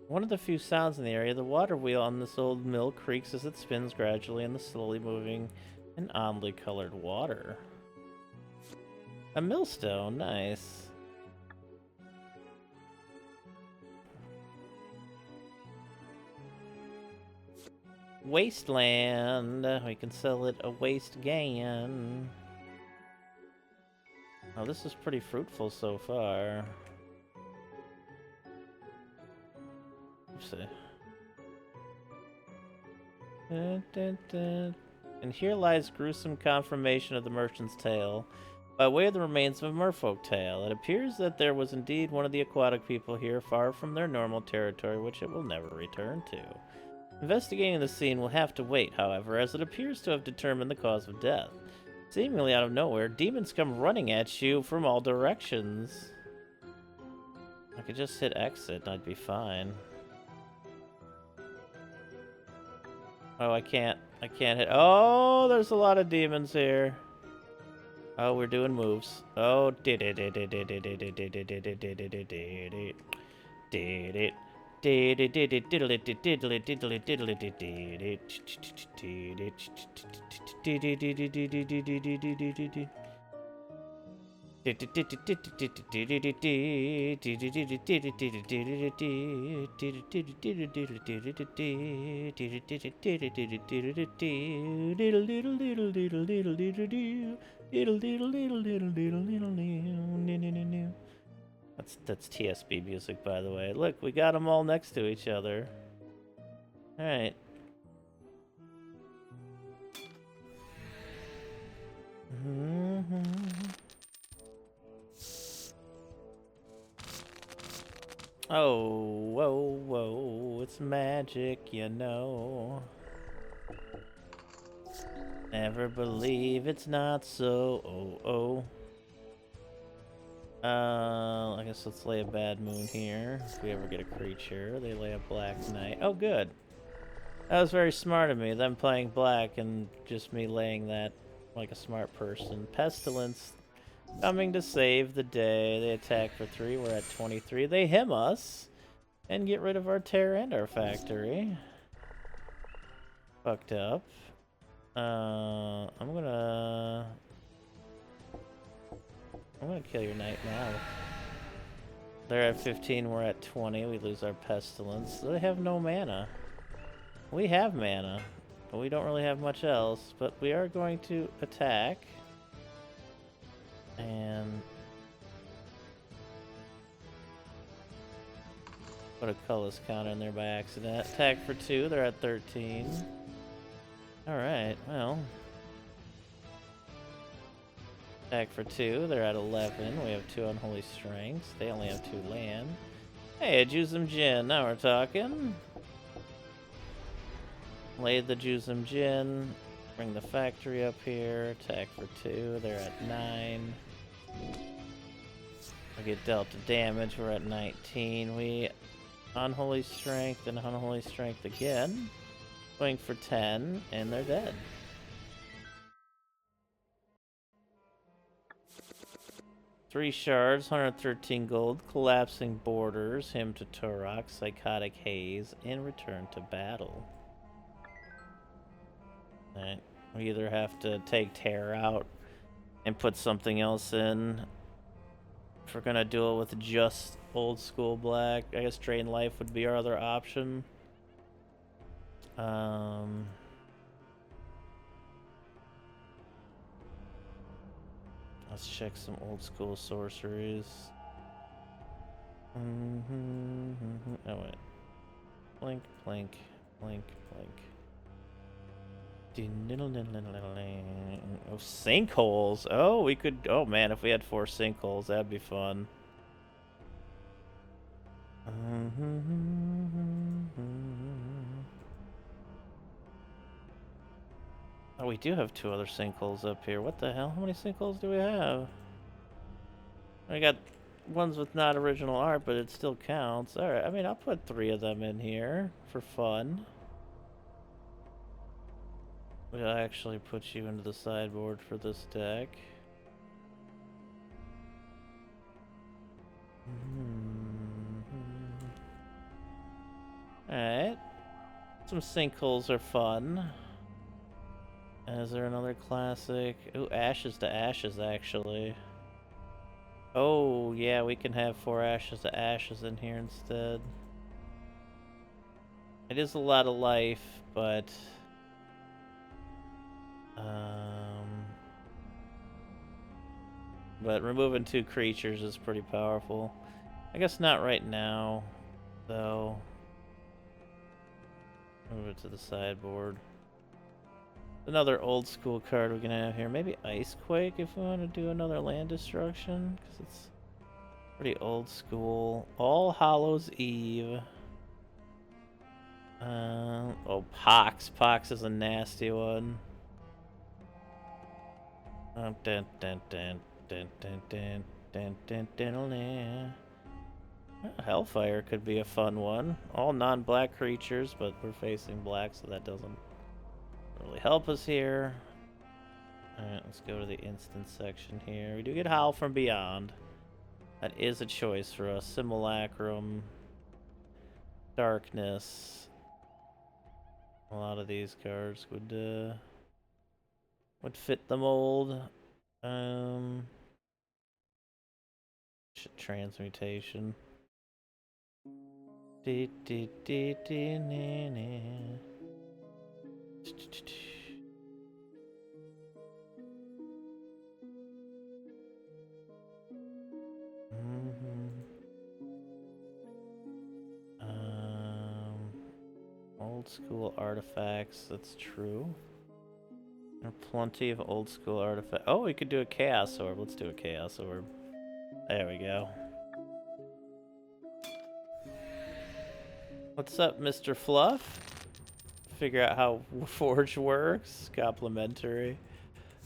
One of the few sounds in the area, the water wheel on this old mill creaks as it spins gradually in the slowly moving and oddly colored water. A millstone, nice. Wasteland. We can sell it a waste gain. Oh, this is pretty fruitful so far. Oopsie. And here lies gruesome confirmation of the merchant's tale. By way of the remains of a merfolk tale, it appears that there was indeed one of the aquatic people here far from their normal territory, which it will never return to. Investigating the scene will have to wait, however, as it appears to have determined the cause of death. Seemingly out of nowhere, demons come running at you from all directions. I could just hit exit and I'd be fine. Oh, I can't hit. Oh, there's a lot of demons here. Oh, we're doing moves. Oh, did it. That's TSB music, by the way. Look, we got them all next to each other. All right. Oh, whoa, it's magic, you know. Never believe it's not so. I guess let's lay a bad moon here. If we ever get a creature, they lay a black knight. Oh, good. That was very smart of me, them playing black and just me laying that like a smart person. Pestilence coming to save the day. They attack for 3. We're at 23. They hem us and get rid of our terror and our factory. Fucked up. I'm gonna kill your knight now. They're at 15, we're at 20. We lose our pestilence. They have no mana. We have mana, but we don't really have much else. But we are going to attack. And put a colorless counter in there by accident. Attack for 2, they're at 13. Alright, well. Attack for 2, they're at 11. We have 2 unholy strengths. They only have 2 land. Hey, Juzum Jin, now we're talking. Lay the Juzum Jin. Bring the factory up here. Attack for 2, they're at 9. We get delta damage, we're at 19. We unholy strength and unholy strength again. Going for 10, and they're dead. Three shards, 113 gold, collapsing borders, him to Turok, psychotic haze, and return to battle. Alright, we either have to take Terror out and put something else in. If we're gonna do it with just old school black, I guess Drain Life would be our other option. Let's check some old school sorceries. Oh wait, blink, blink, blink, blink. Oh, sinkholes. Oh, we could. Oh man, if we had 4 sinkholes, that'd be fun. Oh, we do have 2 other sinkholes up here. What the hell? How many sinkholes do we have? We got ones with not original art, but it still counts. Alright, I mean, I'll put 3 of them in here for fun. We'll actually put you into the sideboard for this deck. Alright. Some sinkholes are fun. Is there another classic? Ooh, Ashes to Ashes, actually. Oh, yeah, we can have 4 Ashes to Ashes in here instead. It is a lot of life, but... But removing 2 creatures is pretty powerful. I guess not right now, though. Move it to the sideboard. Another old school card we're gonna have here. Maybe Icequake if we want to do another land destruction, because it's pretty old school. All Hallows Eve. Oh, Pox. Pox is a nasty one. Dun, dun, dun, dun, dun, dun, dun, dun, dun. Hellfire could be a fun one. All non-black creatures, but we're facing black, so that doesn't really help us here. Alright, let's go to the instant section here. We do get Howl from Beyond. That is a choice for us. Simulacrum. Darkness. A lot of these cards would fit the mold. Transmutation. Old school artifacts, that's true. There are plenty of old school artifacts. Oh, we could do a Chaos Orb. Let's do a Chaos Orb. There we go. What's up, Mr. Fluff? Figure out how Forge works. Complimentary.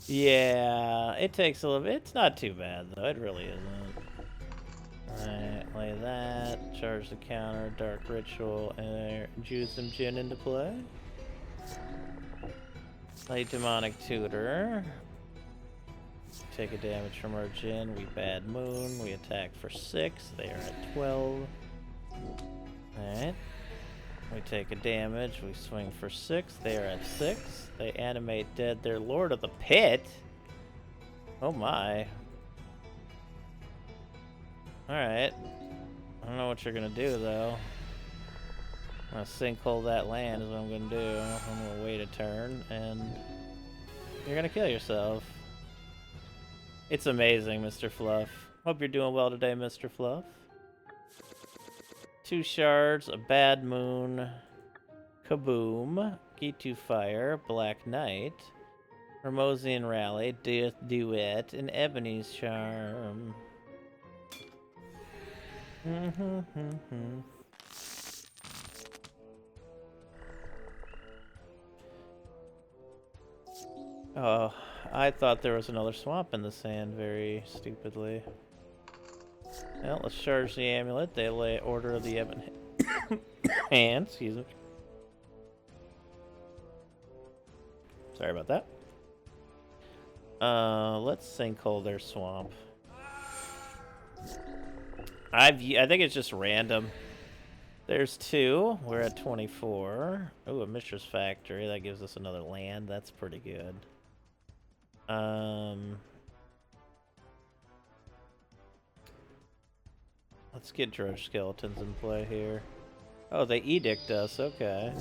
Yeah, it takes a little bit. It's not too bad, though. It really isn't. Alright, play that. Charge the counter. Dark Ritual. And Juice some Djinn into play. Play Demonic Tutor. Take a damage from our Djinn. We Bad Moon. We attack for 6. They are at 12. Alright. We take a damage. We swing for 6. They are at 6. They animate dead. They're Lord of the Pit. Oh my. Alright. I don't know what you're gonna do though. I'm gonna sinkhole that land is what I'm gonna do. I'm gonna wait a turn and you're gonna kill yourself. It's amazing, Mr. Fluff. Hope you're doing well today, Mr. Fluff. 2 shards, a Bad Moon, Kaboom, Gitu Fire, Black Knight, Hermosian Rally, Death Duet, and Ebony's Charm. Oh, I thought there was another swamp in the sand very stupidly. Well, let's charge the amulet. They lay Order of the Ebon Hand. Excuse me. Sorry about that. Let's sinkhole their swamp. I think it's just random. There's 2. We're at 24. Oh, a Mishra's Factory. That gives us another land. That's pretty good. Let's get Drudge Skeletons in play here. Oh, they edict us. Okay.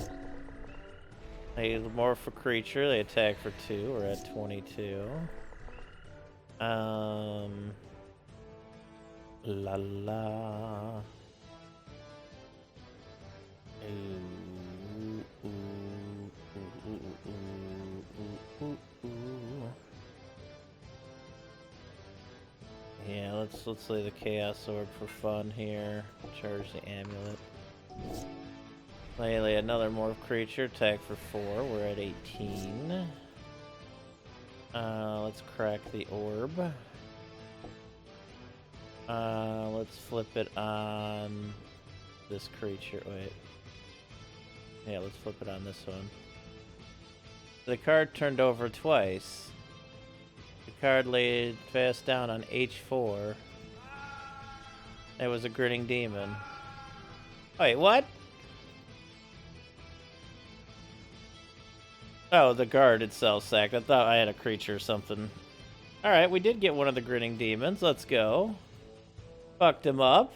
They morph a creature. They attack for 2. We're at 22. La la. Ooh. Yeah, let's lay the Chaos Orb for fun here. Charge the amulet. Lay another morph creature, attack for 4. We're at 18. Let's crack the orb. Let's flip it on this creature. Wait. Yeah, let's flip it on this one. The card turned over twice. The card laid face down on H4. It was a grinning demon. Wait, what? Oh, the guard itself sacked. I thought I had a creature or something. Alright, we did get one of the grinning demons. Let's go. Fucked him up.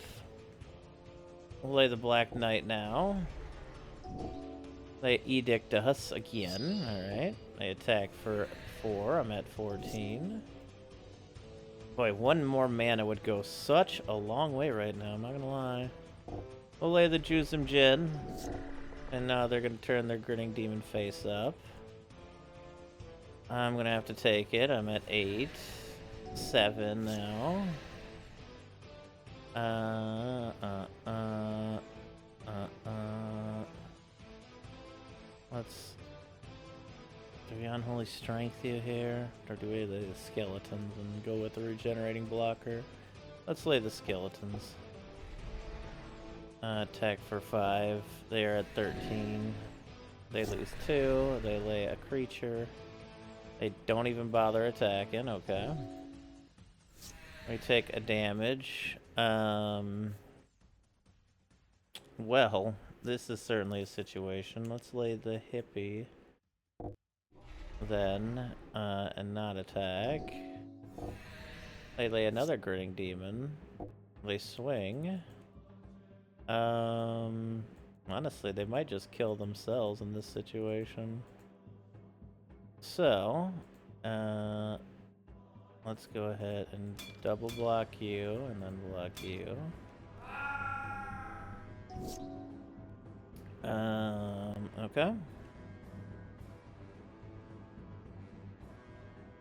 We'll lay the Black Knight now. They edict us again. Alright. They attack for 4. I'm at 14. Boy, one more mana would go such a long way right now. I'm not gonna lie. We'll lay the Juzum Jin. And now they're gonna turn their grinning demon face up. I'm gonna have to take it. I'm at 8. 7 now. Let's... Do we Unholy Strength you here? Or do we lay the skeletons and go with the regenerating blocker? Let's lay the skeletons. Attack for 5. They are at 13. They lose 2. They lay a creature. They don't even bother attacking. Okay. We take a damage. Well, this is certainly a situation. Let's lay the hippie. Then, and not attack. They lay another grinning demon. They swing. Honestly, they might just kill themselves in this situation. So, let's go ahead and double block you, and then block you. Okay.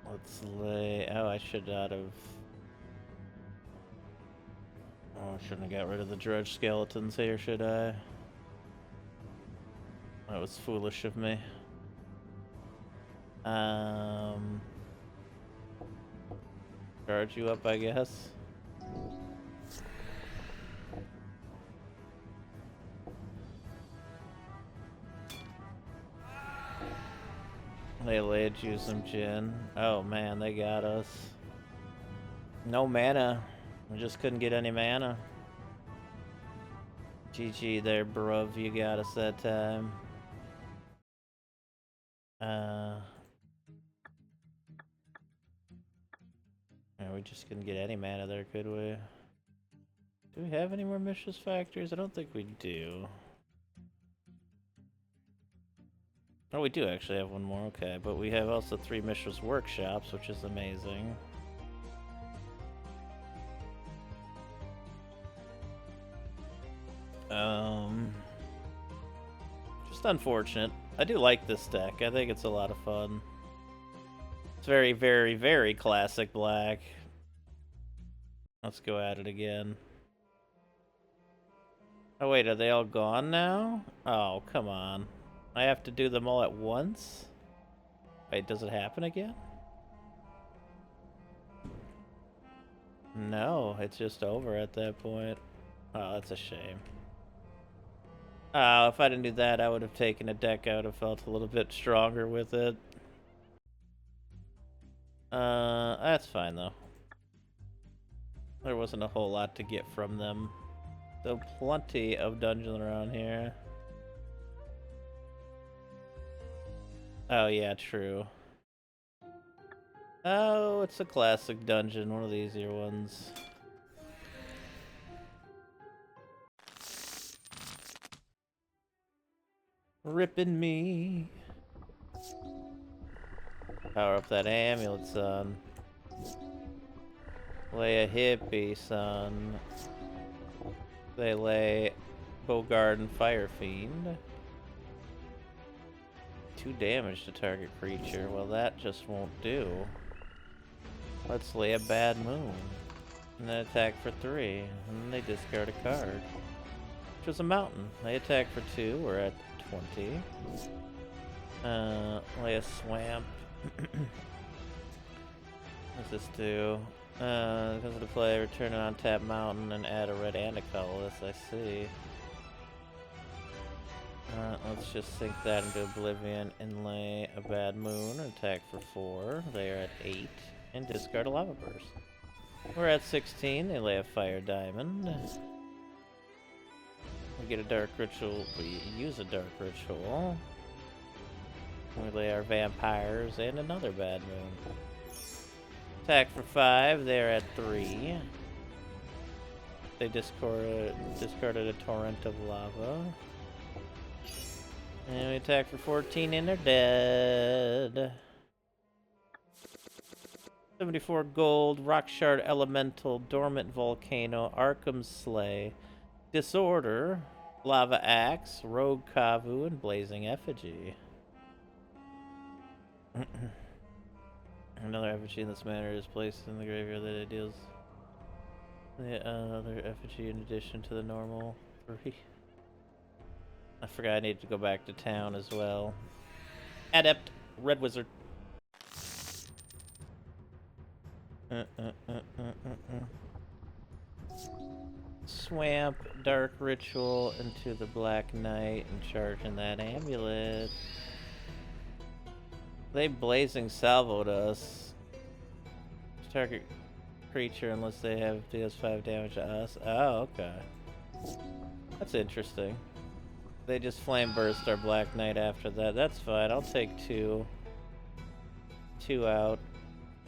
Let's lay... Oh, I should not have... Oh, I shouldn't have got rid of the Drudge Skeletons here, should I? That was foolish of me. Charge you up, I guess. They laid you some Jin. Oh man, they got us. No mana. We just couldn't get any mana. GG there, bruv. You got us that time. Yeah, we just couldn't get any mana there, could we? Do we have any more Mishra's Factories? I don't think we do. Oh, we do actually have one more, okay. But we have also 3 Mishra's Workshops, which is amazing. Just unfortunate. I do like this deck. I think it's a lot of fun. It's very, very, very classic black. Let's go at it again. Oh wait, are they all gone now? Oh, come on. I have to do them all at once? Wait, does it happen again? No, it's just over at that point. Oh, that's a shame. Oh, if I didn't do that, I would have taken a deck. I would have felt a little bit stronger with it. That's fine though. There wasn't a whole lot to get from them. Though plenty of dungeons around here. Oh yeah, true. Oh, it's a classic dungeon, one of the easier ones. Ripping me. Power up that amulet, son. Lay a hippie, son. They lay Bogard and Fire Fiend. 2 damage to target creature. Well, that just won't do. Let's lay a Bad Moon. And then attack for 3. And then they discard a card. Which was a mountain. They attack for 2. We're at 20. Lay a swamp. What's this do? Because of the play, return an on-tap mountain and add a red and a colorless. I see. Let's just sink that into Oblivion and lay a Bad Moon. Attack for 4. They are at 8. And discard a Lava Burst. We're at 16. They lay a Fire Diamond. We get a Dark Ritual. We use a Dark Ritual. We lay our Vampires and another Bad Moon. Attack for 5. They're at 3. They discarded a Torrent of Lava. And we attack for 14 and they're dead. 74 gold, Rock Shard Elemental, Dormant Volcano, Arkham Slay, Disorder, Lava Axe, Rogue Kavu, and Blazing Effigy. Another effigy in this manner is placed in the graveyard that it deals another effigy in addition to the normal 3. I forgot I needed to go back to town as well. Adept, Red Wizard. Swamp, Dark Ritual into the Black Knight and charging that amulet. They Blazing Salvoed us. Target creature unless they have deals 5 damage to us. Oh, okay. That's interesting. They just Flame Burst our Black Knight after that. That's fine. I'll take 2. 2 out.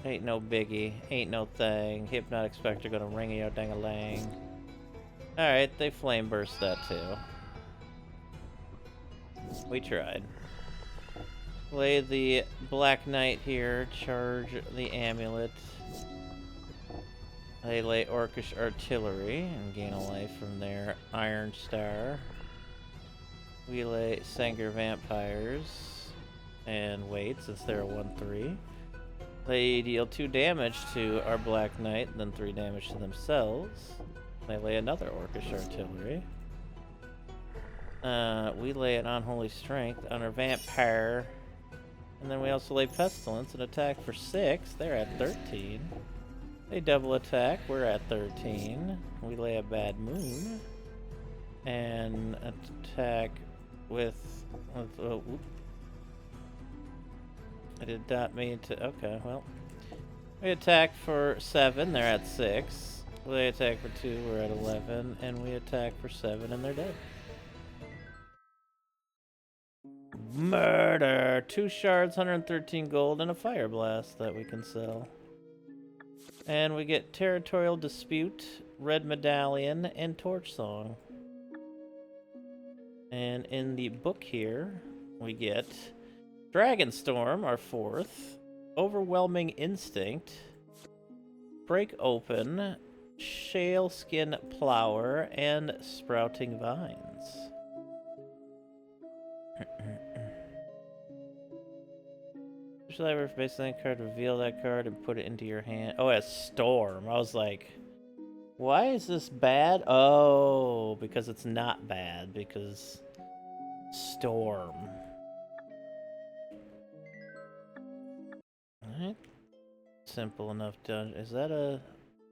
Ain't no biggie. Ain't no thing. Hypnotic Spectre gonna ring a dang-a-lang. Alright, they Flame Burst that too. We tried. Play the Black Knight here. Charge the amulet. They lay Orcish Artillery and gain a life from their Iron Star. We lay Sanger Vampires and wait since they're a 1/3. They deal 2 damage to our Black Knight, then 3 damage to themselves. They lay another Orcish Artillery. We lay an Unholy Strength on our Vampire. And then we also lay Pestilence and attack for 6. They're at 13. They double attack. We're at 13. We lay a Bad Moon. And attack with I did not mean to. Okay, well. We attack for 7. They're at 6. They attack for 2. We're at 11. And we attack for 7 and they're dead. Murder! 2 shards, 113 gold, and a Fire Blast that we can sell. And we get Territorial Dispute, Red Medallion, and Torch Song. And in the book here, we get Dragonstorm, our 4th, Overwhelming Instinct, Break Open, Shale Skin Plower, and Sprouting Vines. Should I ever face that card, reveal that card, and put it into your hand? Oh, it's Storm. I was like, why is this bad? Oh, because it's not bad, because Storm. Alright. Simple enough done. Is that a...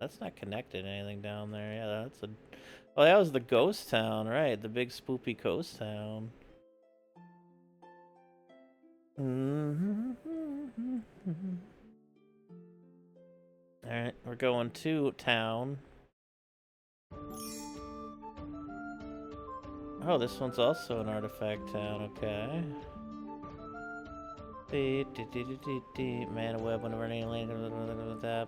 That's not connected to anything down there. Yeah, that's a... Oh, that was the ghost town, right? The big spoopy ghost town. Alright, we're going to town. Oh, this one's also an artifact town, okay. Mana web whenever any land with that.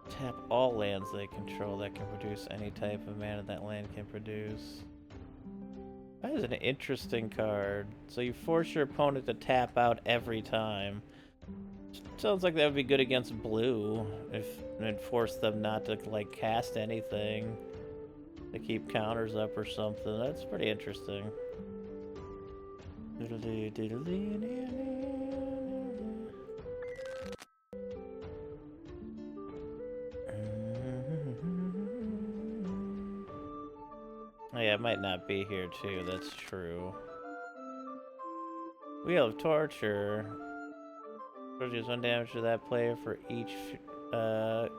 Tap all lands they control that can produce any type of mana that land can produce. That is an interesting card. So you force your opponent to tap out every time. Sounds like that would be good against blue if and force them not to like cast anything to keep counters up or something. That's pretty interesting. Yeah, it might not be here too, that's true. Wheel of Torture. Produces 1 damage to that player for each... Isn't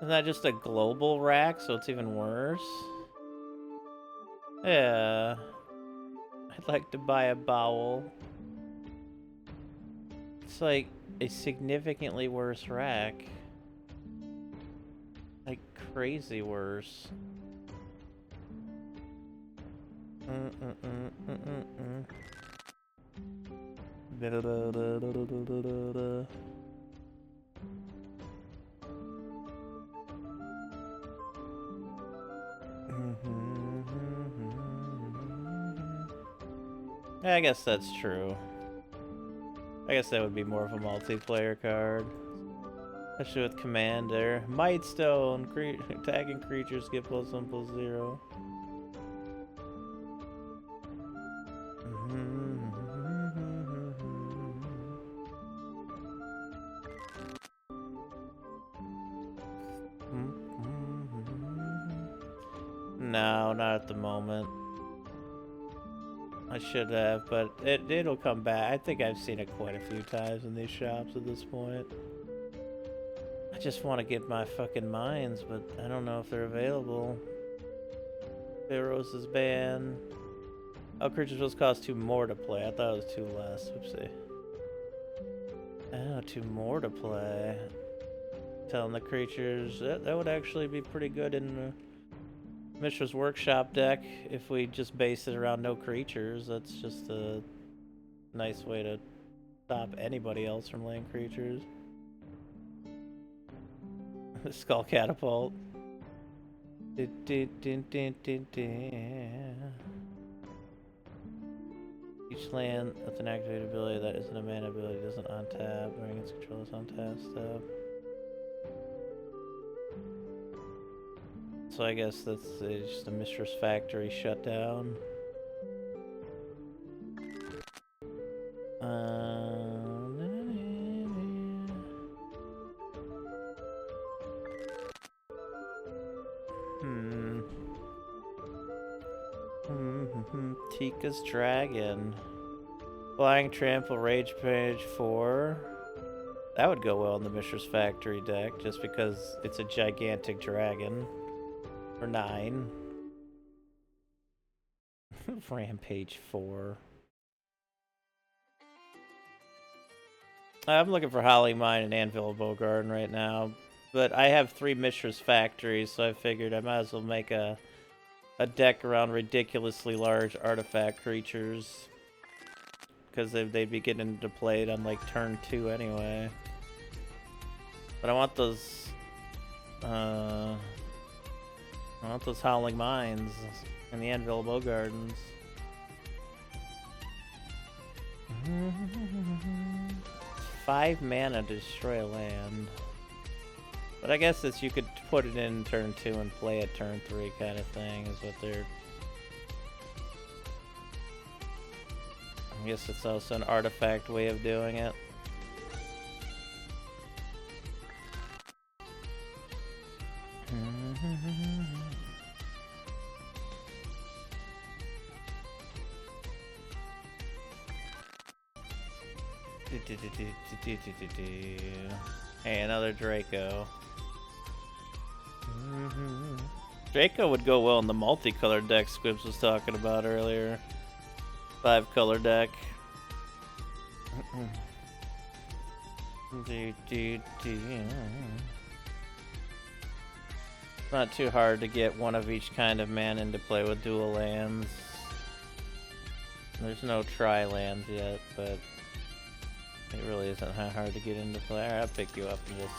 that just a global rack, so it's even worse? Yeah. I'd like to buy a bowel. It's like a significantly worse rack. Like, crazy worse. I guess that's true. I guess that would be more of a multiplayer card. Especially with Commander. Might Stone! Attacking creatures get +1/+0. No, not at the moment. I should have, but it'll come back. I think I've seen it quite a few times in these shops at this point. I just want to get my fucking mines, but I don't know if they're available. Pharaoh's is banned. Oh, creatures supposed to cost 2 more to play. I thought it was 2 less. Oopsie. Oh, 2 more to play. Telling the creatures that would actually be pretty good in Mishra's Workshop deck if we just base it around no creatures. That's just a nice way to stop anybody else from laying creatures. Skull Catapult. Each land with an activated ability that isn't a mana ability doesn't untap, bring its controllers untap stuff. So I guess that's just a Mistress Factory shutdown. Tika's Dragon. Flying Trample Rage Page 4. That would go well in the Mistress Factory deck, just because it's a gigantic dragon. For 9. Rampage 4. I'm looking for Holly Mine and Anvil of Bogarden right now, but I have 3 Mistress Factories, so I figured I might as well make a deck around ridiculously large artifact creatures, because they'd be getting into play on like turn 2 anyway. But I want those Howling Mines and the Anvil of Bogardens. 5 mana to destroy a land. But I guess it's you could put it in turn 2 and play it turn 3 kind of thing is what they're... I guess it's also an artifact way of doing it. Hey, another Draco. Draco would go well in the multicolored deck Squibs was talking about earlier. 5-color deck. Not too hard to get one of each kind of mana into play with dual lands. There's no tri-lands yet, but it really isn't that hard to get into play. Alright, I'll pick you up and just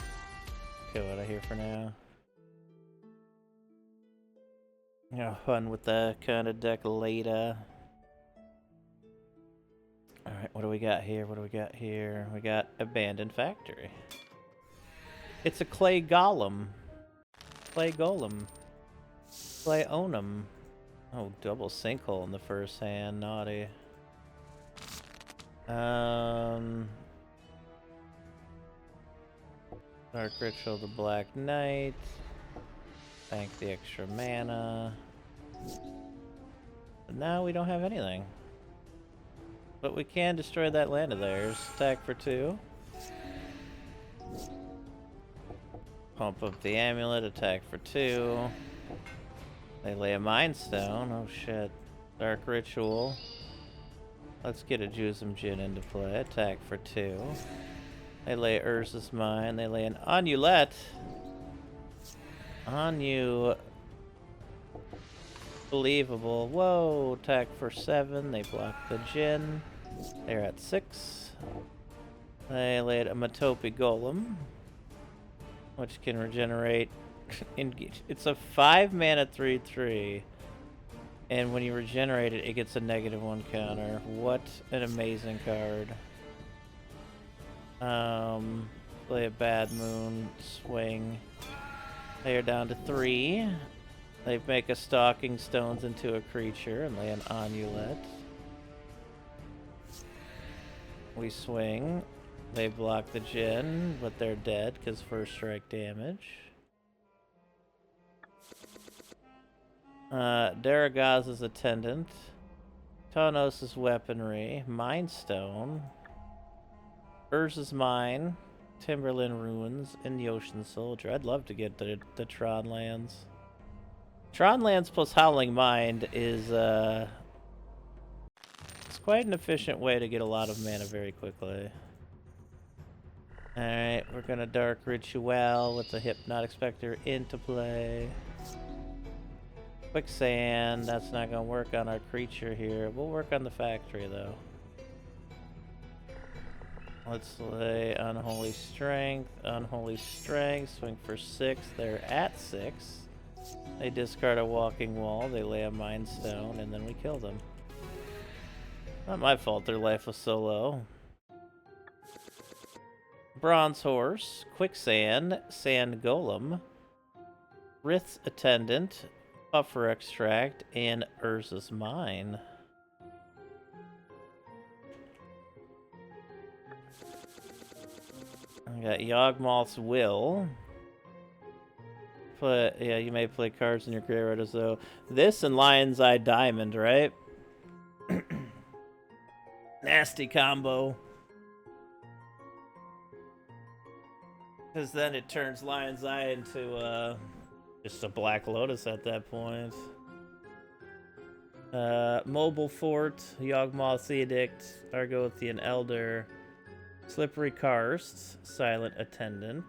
go out of here for now. Have fun with that kind of deck later. Alright, what do we got here? What do we got here? We got Abandoned Factory. It's a Clay Golem. Clay Golem. Clay Onum. Oh, double Sinkhole in the first hand. Naughty. Dark Ritual the Black Knight. Bank the extra mana. But now we don't have anything. But we can destroy that land of theirs. Attack for 2. Pump up the amulet, attack for 2. They lay a Mind Stone. Oh shit. Dark Ritual. Let's get a Juzum Jin into play. Attack for 2. They lay Urza's Mine. They lay an Amulet. Believable. Whoa. Attack for 7. They block the Jin. They're at 6. They laid a Matopi Golem, which can regenerate. It's a 5 mana 3/3. And when you regenerate it, it gets a -1 counter. What an amazing card. Play a Bad Moon, swing. They are down to 3. They make a Stalking Stones into a creature and lay an Amulet. We swing. They block the Jin, but they're dead because first strike damage. Daragaz's Attendant. Tonos' Weaponry. Mind Stone. Urza's Mine. Timberland Ruins. And the Ocean Soldier. I'd love to get the Tron lands. Tron lands plus Howling Mind is it's quite an efficient way to get a lot of mana very quickly. Alright, we're gonna Dark Ritual with the Hypnotic Spectre into play. Quicksand, that's not gonna work on our creature here. We'll work on the factory though. Let's lay Unholy Strength, swing for 6. They're at 6. They discard a Walking Wall, they lay a Mind Stone, and then we kill them. Not my fault their life was so low. Bronze Horse, Quicksand, Sand Golem, Rith's Attendant, Puffer Extract, and Urza's Mine. I got Yawgmoth's Will. Yeah, you may play cards in your graveyard as though this and Lion's Eye Diamond, right? Nasty combo. Because then it turns Lion's Eye into just a Black Lotus at that point. Mobile Fort, Yawgmoth's Edict, Argothian Elder, Slippery Karst, Silent Attendant,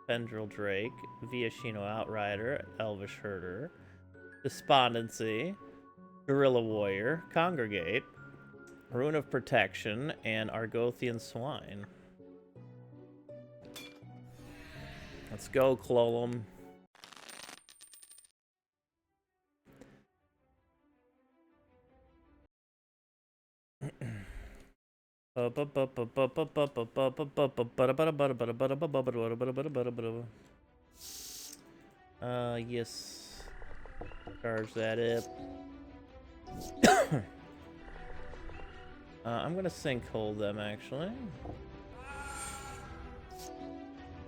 Pendril Drake, Viashino Outrider, Elvish Herder, Despondency, Guerrilla Warrior, Congregate, Rune of Protection, and Argothian Swine. Let's go, Clolum. Yes. Charge that up. I'm gonna sinkhole them, actually.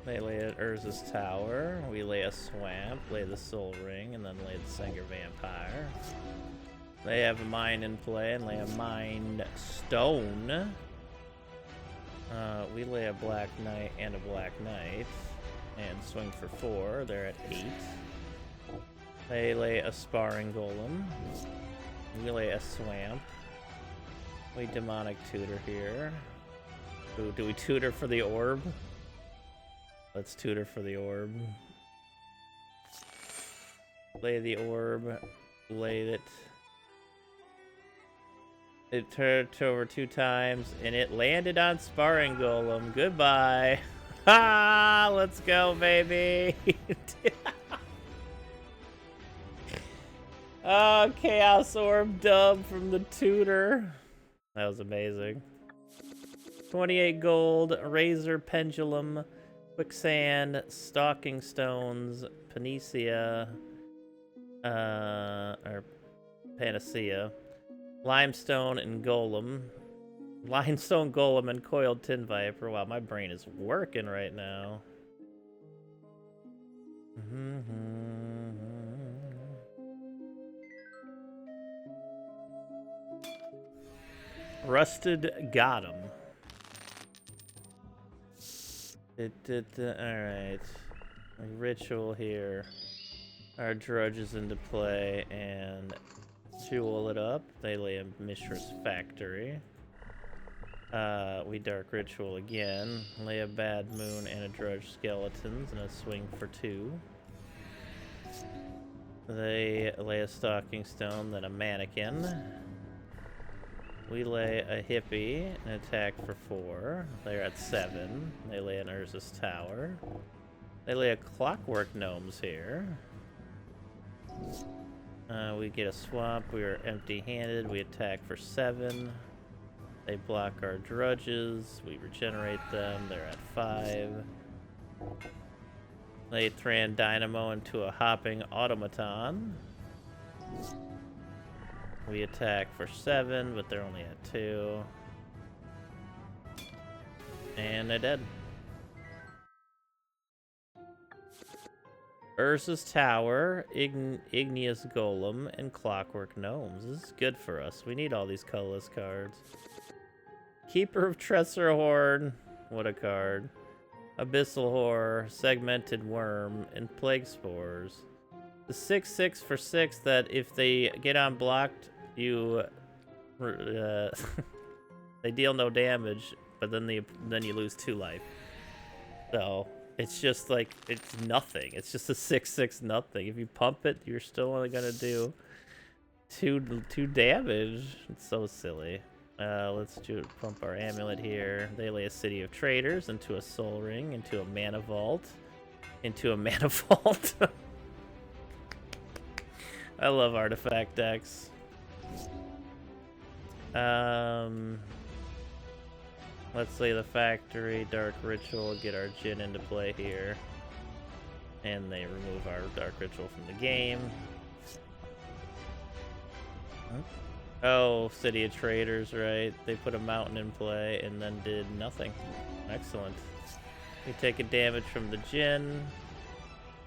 They lay at Urza's Tower. We lay a Swamp, lay the Soul Ring, and then lay the Sanger Vampire. They have a Mine in play and lay a Mind Stone. We lay a Black Knight and a Black Knight. And swing for 4. They're at 8. They lay a Sparring Golem. We lay a Swamp. We Demonic Tutor here. Ooh, do we tutor for the Orb? Let's tutor for the Orb. Lay the Orb. Lay it. It turned over 2 times, and it landed on Sparring Golem. Goodbye. Ha! Let's go, baby. Oh, Chaos Orb dub from the tutor. That was amazing. 28 gold, Razor Pendulum, Quicksand, Stalking Stones, Panacea, or Panacea, Limestone and Golem. Limestone Golem and Coiled Tin Viper. Wow, my brain is working right now. Rusted got him. Alright. Ritual here. Our drudges into play and jewel it up. They lay a Mishra's Factory. We Dark Ritual again. Lay a Bad Moon and a Drudge Skeletons and a swing for 2. They lay a Stalking Stone, then a Mannequin. We lay a Hippie and attack for 4. They're at 7. They lay an Urza's Tower. They lay a Clockwork Gnomes here. We get a swamp. We are empty-handed. We attack for 7. They block our drudges. We regenerate them. They're at 5. They Thran Dynamo into a hopping automaton. We attack for 7, but they're only at 2. And they're dead. Urza's Tower, Igneous Golem, and Clockwork Gnomes. This is good for us. We need all these colorless cards. Keeper of Tressorhorn. What a card. Abyssal Horror, Segmented Worm, and Plague Spores. The 6/6 for 6 that if they get unblocked, you they deal no damage, but then you lose 2 life. So it's just like it's nothing. It's just a 6/6 nothing. If you pump it, you're still only gonna do two damage. It's so silly. Let's pump our amulet here. They lay a City of Traders into a Soul Ring, into a Mana Vault, into a Mana Vault. I love artifact decks. Let's lay the Factory, Dark Ritual, get our Djinn into play here. And they remove our Dark Ritual from the game. Oh, City of Traders, right? They put a mountain in play and then did nothing. Excellent. We take a damage from the Djinn.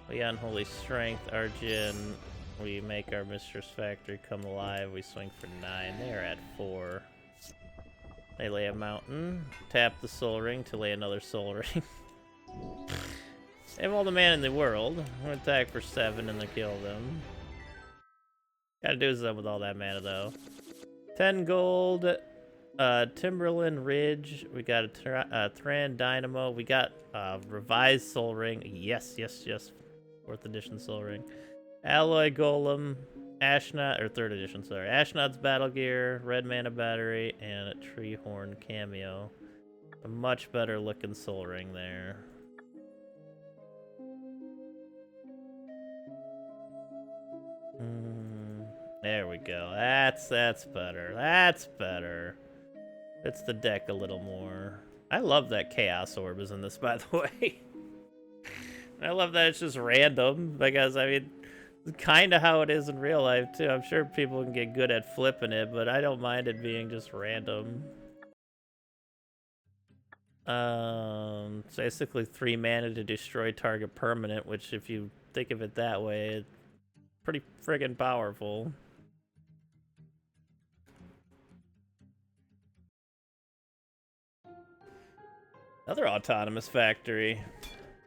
We Unholy Strength our Djinn. We make our Mistress Factory come alive. We swing for 9. They are at 4. They lay a mountain. Tap the Soul Ring to lay another Soul Ring. They have all the mana in the world. I'm gonna attack for 7 and then kill them. Gotta do something with all that mana though. 10 gold, Timberland Ridge. We got a Thran Dynamo. We got revised Soul Ring. Yes. 4th edition Soul Ring. Alloy Golem, Ashnod, or 3rd edition, sorry. Ashnod's Battle Gear, Red Mana Battery, and a Treehorn Cameo. A much better looking Soul Ring there. There we go. That's better. That's better. Fits the deck a little more. I love that Chaos Orb is in this, by the way. I love that it's just random, because, I mean, it's kind of how it is in real life, too. I'm sure people can get good at flipping it, but I don't mind it being just random. It's basically 3 mana to destroy target permanent, which, if you think of it that way, it's pretty friggin' powerful. Another Autonomous Factory.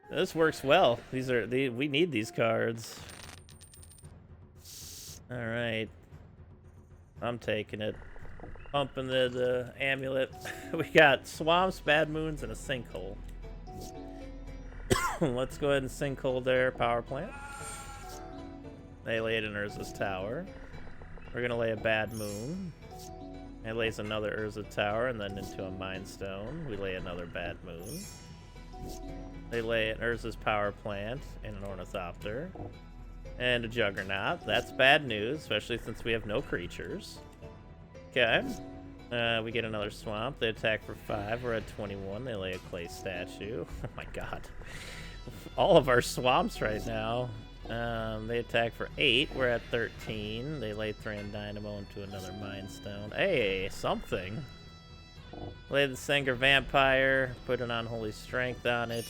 This works well. We need these cards. All right, I'm taking it. Pumping the amulet. We got swamps, bad moons, and a sinkhole. Let's go ahead and sinkhole their power plant. They laid an Urza's Tower. We're gonna lay a bad moon. It lays another Urza Tower and then into a Mind Stone. We lay another bad moon. They lay an Urza's Power Plant and an Ornithopter. And a Juggernaut. That's bad news, especially since we have no creatures. Okay. We get another swamp. They attack for 5. We're at 21. They lay a clay statue. Oh my god. All of our swamps right now. They attack for 8. We're at 13. They lay Thran Dynamo into another Mind Stone. Hey, something. Lay the Sengir Vampire. Put an Unholy Strength on it.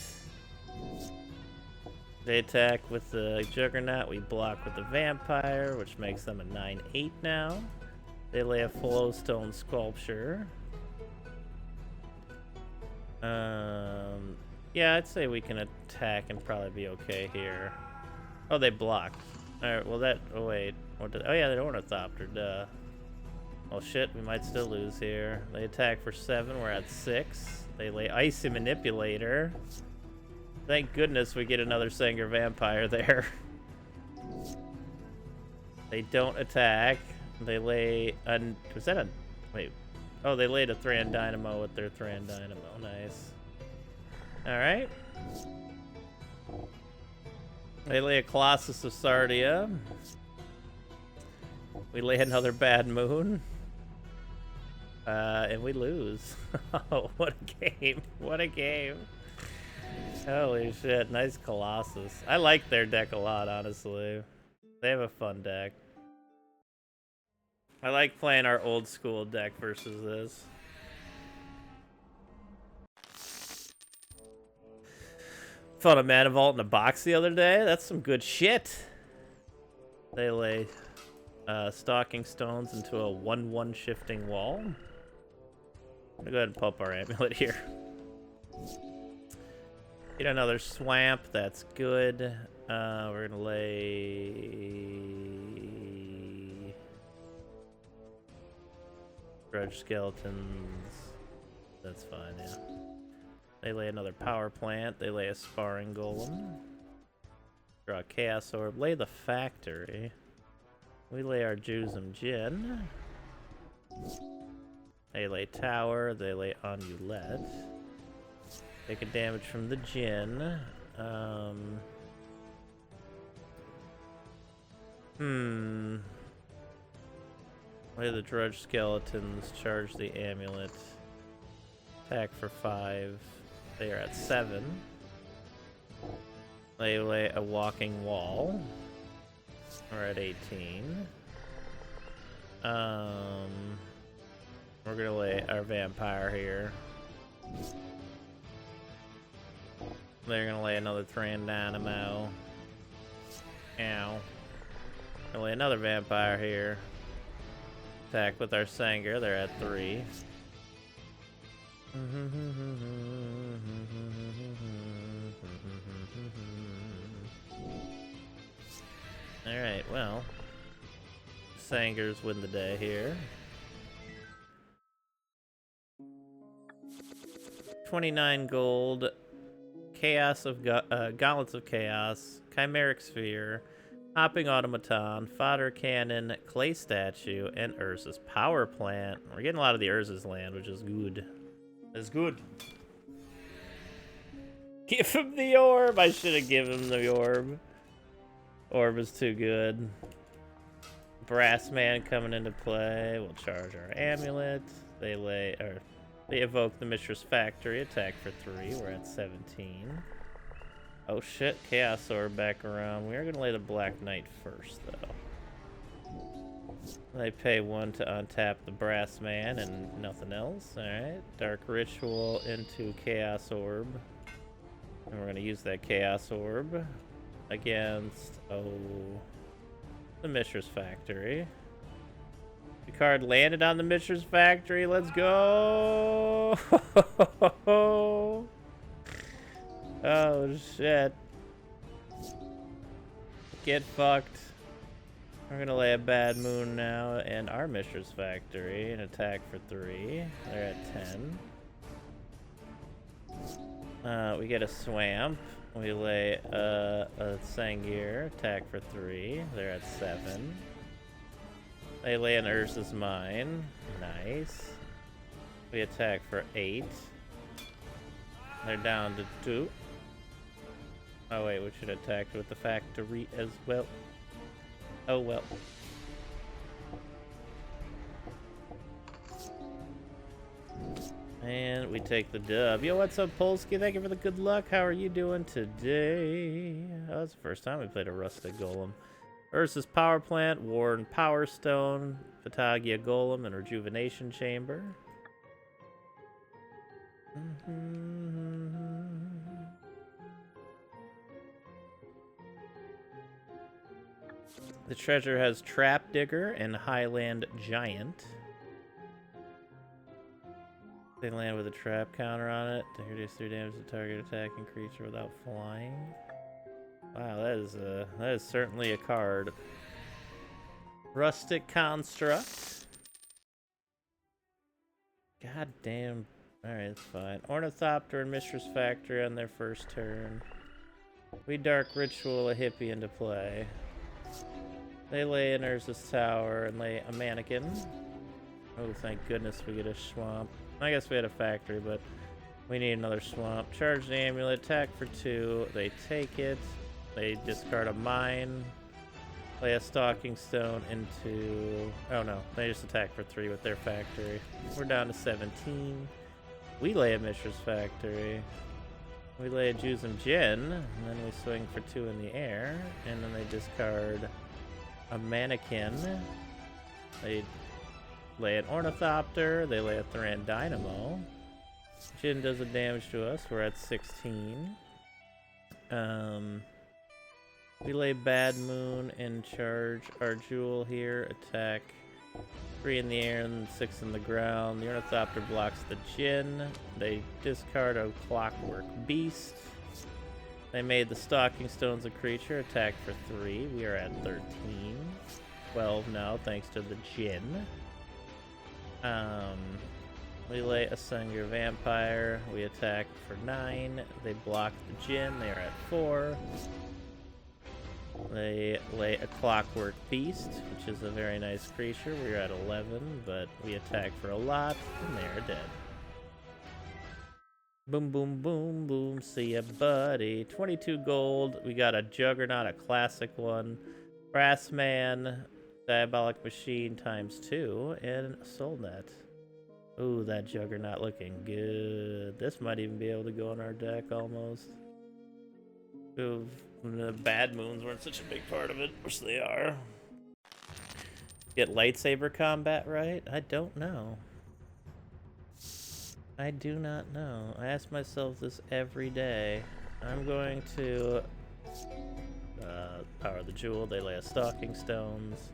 They attack with the Juggernaut. We block with the Vampire, which makes them a 9/8 now. They lay a flowstone sculpture. Yeah, I'd say we can attack and probably be okay here. Oh, they blocked. Alright, well that... Oh, wait. Oh, yeah, they're Ornithopter, duh. Oh, shit, we might still lose here. They attack for 7, we're at 6. They lay Icy Manipulator. Thank goodness we get another Sanger Vampire there. They don't attack. They lay... Was that a... Wait. Oh, they laid a Thran Dynamo with their Thran Dynamo. Nice. Alright. They lay a Colossus of Sardia. We lay another Bad Moon. And we lose. Oh, what a game. What a game. Holy shit. Nice Colossus. I like their deck a lot, honestly. They have a fun deck. I like playing our old school deck versus this. Found a Mana Vault in a box the other day. That's some good shit. They lay Stalking Stones into a 1/1 shifting wall. I'm gonna go ahead and pump our amulet here. Get another swamp. That's good. We're gonna lay Grudge Skeletons. That's fine, yeah. They lay another Power Plant. They lay a Sparring Golem. Draw a Chaos Orb. Lay the Factory. We lay our Juzum Djinn. They lay Tower. They lay Amulet. Taking damage from the Djinn. Lay the Drudge Skeletons. Charge the Amulet. Attack for 5. They are at 7. They lay a Walking Wall. We're at 18. We're gonna lay our Vampire here. They're gonna lay another Thran Dynamo. Ow. Gonna lay another Vampire here. Attack with our Sanger. They're at 3. Alright, well. Sangers win the day here. 29 gold. Chaos of Gauntlets of Chaos. Chimeric Sphere. Hopping Automaton. Fodder Cannon. Clay Statue. And Urza's Power Plant. We're getting a lot of the Urza's land, which is good. That's good. Give him the orb! I should have given him the orb. Orb is too good. Brass Man coming into play. We'll charge our amulet. They evoke the Mishra's Factory. Attack for 3. We're at 17. Oh shit, Chaos Orb back around. We are gonna lay the Black Knight first, though. They pay 1 to untap the Brass Man and nothing else. Alright. Dark Ritual into Chaos Orb. And we're gonna use that Chaos Orb against, the Mishra's Factory. The card landed on the Mishra's Factory. Let's go! Oh shit. Get fucked. We're gonna lay a Bad Moon now and our Mishra's Factory and attack for 3. They're at 10. We get a Swamp. We lay a Sangir, attack for 3. They're at 7. They lay an Urza's Mine. Nice. We attack for 8. They're down to 2. Oh wait, we should attack with the Factory as well. Oh well. And we take the dub. Yo, what's up, Polsky? Thank you for the good luck. How are you doing today? Oh, that's the first time we played a Rusted Golem. Urza's Power Plant, Warren Power Stone, Fatagia Golem, and Rejuvenation Chamber. The treasure has Trap Digger and Highland Giant. They land with a trap counter on it to reduce 3 damage to target attacking creature without flying. Wow, that is certainly a card. Rustic Construct. God damn. Alright, it's fine. Ornithopter and Mistress Factory on their first turn. We Dark Ritual a hippie into play. They lay in Urza's Tower and lay a mannequin. Oh, thank goodness we get a swamp. I guess we had a factory, but we need another swamp. Charge the amulet, attack for 2. They take it. They discard a mine. Play a Stalking Stone into... Oh no, they just attack for 3 with their factory. We're down to 17. We lay a Mistress Factory. We lay a Juzum Jin, and then we swing for 2 in the air, and then they discard a mannequin. They lay an Ornithopter, they lay a Thran Dynamo. Jin does a damage to us, we're at 16. We lay Bad Moon and charge our jewel here, attack 3 in the air and 6 in the ground. The Ornithopter blocks the Jin. They discard a Clockwork Beast. They made the Stalking Stones a creature, attack for 3. We are at 13. 12 now, thanks to the Jin. We lay a Sengir Vampire. We attack for 9. They block the Jin. They are at 4. They lay a Clockwork Beast, which is a very nice creature. We're at 11, but we attack for a lot, and they are dead. Boom, boom, boom, boom. See ya, buddy. 22 gold. We got a Juggernaut, a classic one. Brassman, Diabolic Machine ×2, and Soulnet. Ooh, that Juggernaut looking good. This might even be able to go in our deck almost. Ooh, the Bad Moons weren't such a big part of it, which they are. Get lightsaber combat right? I don't know. I do not know. I ask myself this every day. I'm going to power the jewel. They lay a Stalking Stones.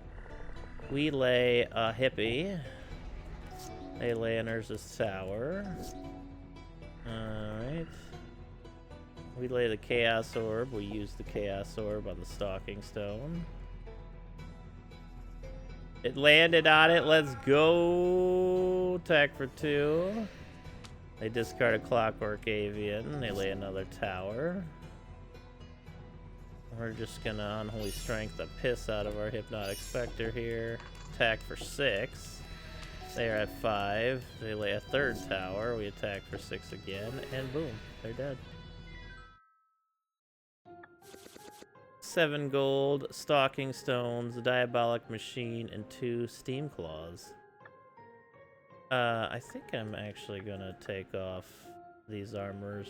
We lay a hippie. They lay an Urza's Tower. Alright. We lay the Chaos Orb. We use the Chaos Orb on the Stalking Stone. It landed on it. Let's go. Attack for 2. They discard a Clockwork Avian. They lay another tower. We're just gonna Unholy Strength the piss out of our Hypnotic Spectre here. Attack for 6. They are at 5. They lay a third tower. We attack for 6 again, and boom, they're dead. 7 gold, Stalking Stones, Diabolic Machine, and 2 Steam Claws. I think I'm actually gonna take off these armors.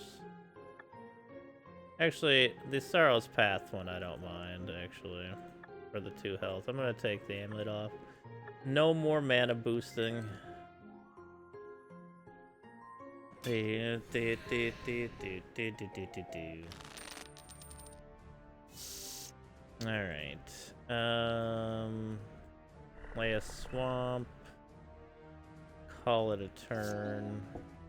Actually, the Sorrow's Path one I don't mind, actually, for the 2 health. I'm gonna take the amulet off. No more mana boosting. Alright. Lay a swamp. Call it a turn.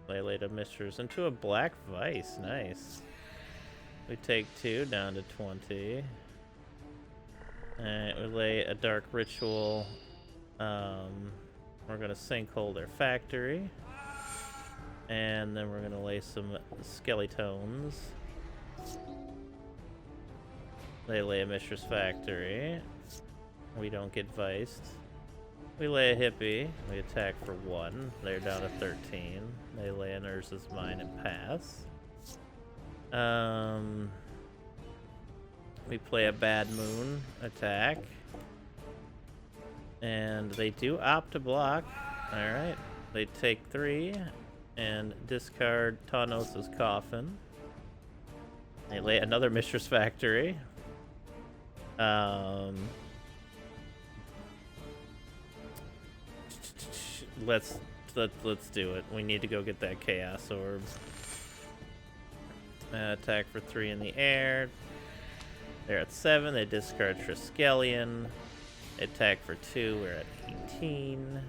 Lay a Mistress into a Black Vice. Nice. We take 2 down to 20. Alright, we lay a Dark Ritual. We're gonna Sinkhole their factory. And then we're gonna lay some Skeletones. They lay a Mistress Factory. We don't get viced. We lay a hippie. We attack for 1. They're down to 13. They lay an Urza's Mine and pass. We play a Bad Moon. Attack. And they do opt to block. Alright. They take 3 and discard Tawnos' Coffin. They lay another Mistress Factory. Let's do it. We need to go get that Chaos Orb. Attack for 3 in the air. They're at 7. They discard Triskelion. Attack for 2, we're at 18.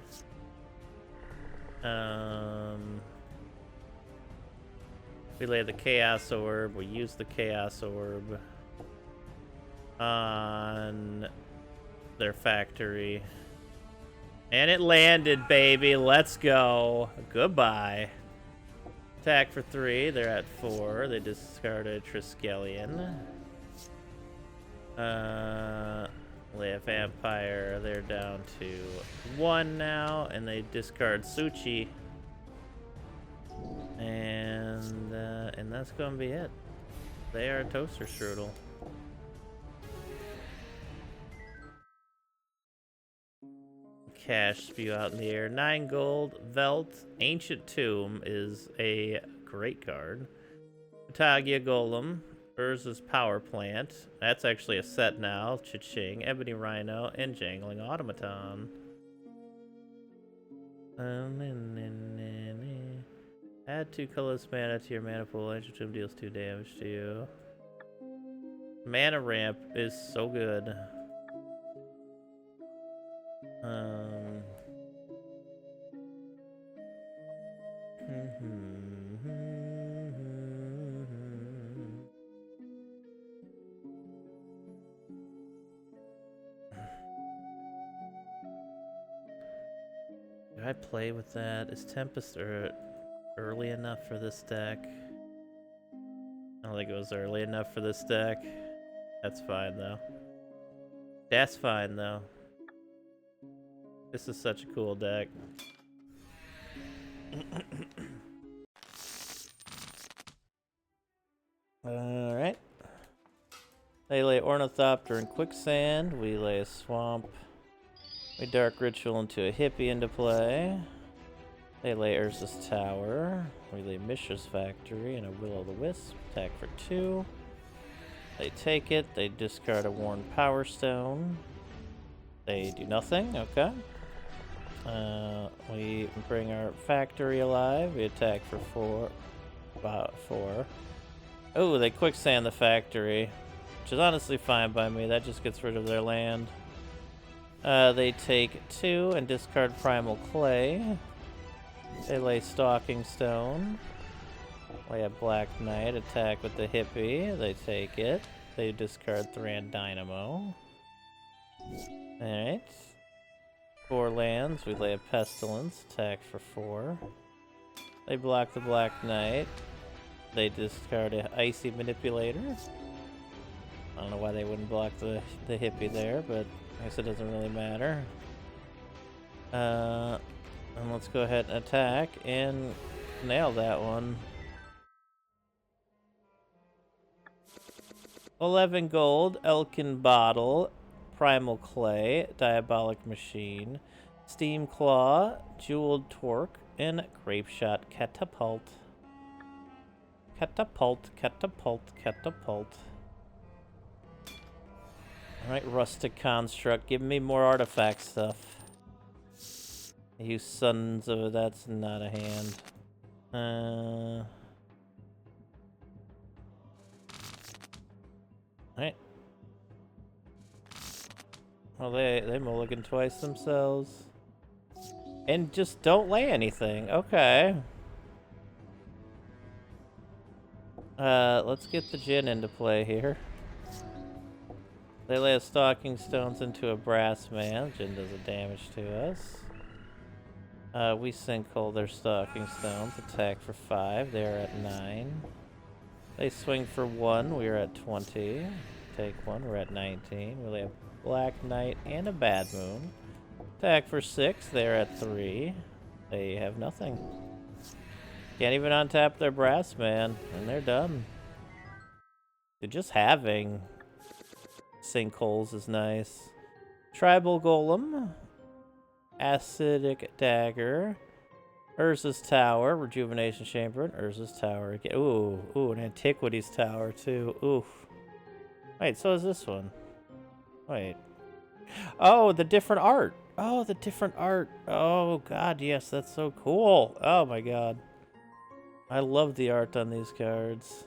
We lay the Chaos Orb, we use the Chaos Orb on their factory. And it landed, baby. Let's go. Goodbye. Attack for 3. They're at 4. They discarded Triskelion. Lay a Vampire. They're down to 1 now. And they discard Suchi. And that's going to be it. They are a Toaster Strudel. Cash spew out in the air. 9 gold. Velt. Ancient Tomb is a great card. Tagia Golem. Urza's Power Plant. That's actually a set now. Cha-ching. Ebony Rhino. And Jangling Automaton. Add 2 colorless mana to your mana pool. Ancient Tomb deals 2 damage to you. Mana Ramp is so good. Do I play with that? Is Tempest early enough for this deck? I don't think it was early enough for this deck. That's fine though. That's fine though. This is such a cool deck. Alright. They lay Ornithopter in Quicksand. We lay a Swamp. We Dark Ritual into a Hippie into play. They lay Urza's Tower. We lay Mishra's Factory and a Will-o'-the-Wisp. Attack for 2. They take it. They discard a Worn Power Stone. They do nothing. Okay. We bring our factory alive. We attack for 4. About 4. Oh, they quicksand the factory, which is honestly fine by me. That just gets rid of their land. They take 2 and discard Primal Clay. They lay Stalking Stone. Lay a Black Knight. Attack with the Hippie. They take it. They discard Thran Dynamo. Alright. 4 lands. We lay a Pestilence. Attack for 4. They block the Black Knight. They discard an Icy Manipulator. I don't know why they wouldn't block the Hippie there, but I guess it doesn't really matter. And let's go ahead and attack and nail that one. 11 gold, Elkin Bottle, Primal Clay, Diabolic Machine, Steam Claw, Jeweled Torque, and Grapeshot Catapult. Catapult, catapult, catapult. Alright, Rustic Construct. Give me more artifact stuff. You sons of... that's not a hand. Alright. Well, they mulligan twice themselves. And just don't lay anything. Okay. Let's get the Djinn into play here. They lay a Stalking Stones into a Brass Man. Djinn does a damage to us. We Sinkhole their Stalking Stones. Attack for 5. They're at 9. They swing for 1. We're at 20. Take 1. We're at 19. We lay a Black Knight and a Bad Moon. Attack for 6. They're at 3. They have nothing. Can't even untap their Brass Man, and they're done. Dude, just having Sinkholes is nice. Tribal Golem. Acidic Dagger. Urza's Tower. Rejuvenation Chamber and Urza's Tower again. Ooh, an Antiquities Tower too. Oof. Wait, so is this one. Wait. Oh, the different art. Oh, the different art. Oh, God, yes, that's so cool. Oh, my God. I love the art on these cards.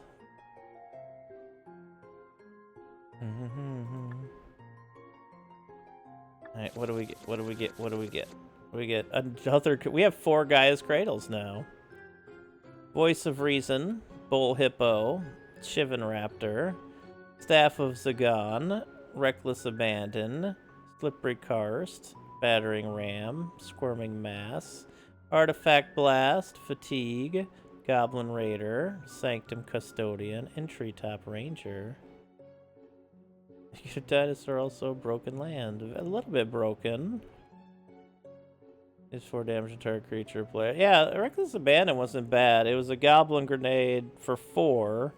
Alright, what do we get? What do we get? What do we get? We get another... We have 4 Gaia's Cradles now. Voice of Reason, Bull Hippo, Shivan Raptor, Staff of Zagan, Reckless Abandon, Slippery Karst, Battering Ram, Squirming Mass, Artifact Blast, Fatigue, Goblin Raider, Sanctum Custodian, and Treetop Ranger. Your dinosaur also Broken Land. A little bit broken. It's 4 damage to target creature player. Yeah, Reckless Abandon wasn't bad. It was a Goblin Grenade for 4.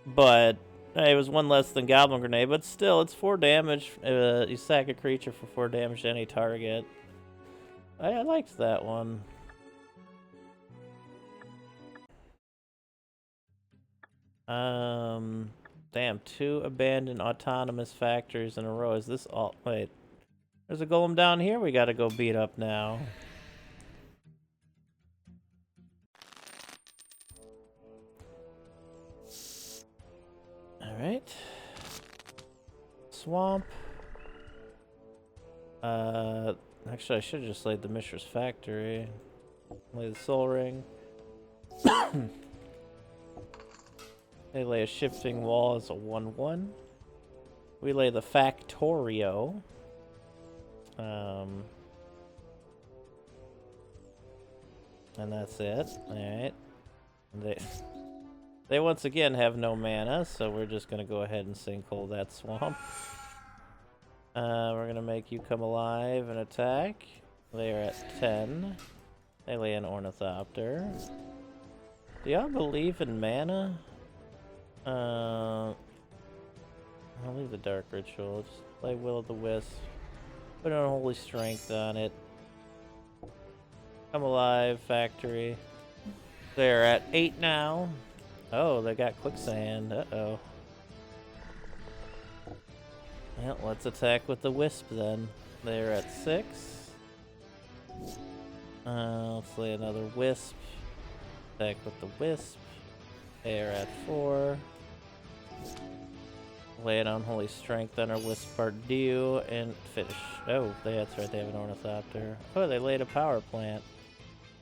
But it was 1 less than Goblin Grenade. But still, it's 4 damage. You sack a creature for 4 damage to any target. I liked that one. Damn, 2 abandoned autonomous factories in a row. Is this all... Wait. There's a golem down here we gotta go beat up now. Alright. Swamp. Actually, I should have just laid the Mishra's Factory. Lay the Soul Ring. They lay a Shifting Wall as a 1/1. We lay the Factorio. And that's it. Alright. They once again have no mana, so we're just gonna go ahead and sinkhole that swamp. We're gonna make you come alive and attack. They are at 10. They lay an Ornithopter. Do y'all believe in mana? I'll leave the Dark Ritual. Just play Will-o'-the-Wisp. Put an Unholy Strength on it. Come alive, Factory. They're at 8 now. Oh, they got Quicksand. Uh-oh. Well, let's attack with the Wisp then. They're at 6. Let's lay another Wisp. Attack with the Wisp. They're at 4. Lay an Unholy Strength on our Wisp Pardue and finish. Oh, that's right, they have an Ornithopter. Oh, they laid a Power Plant.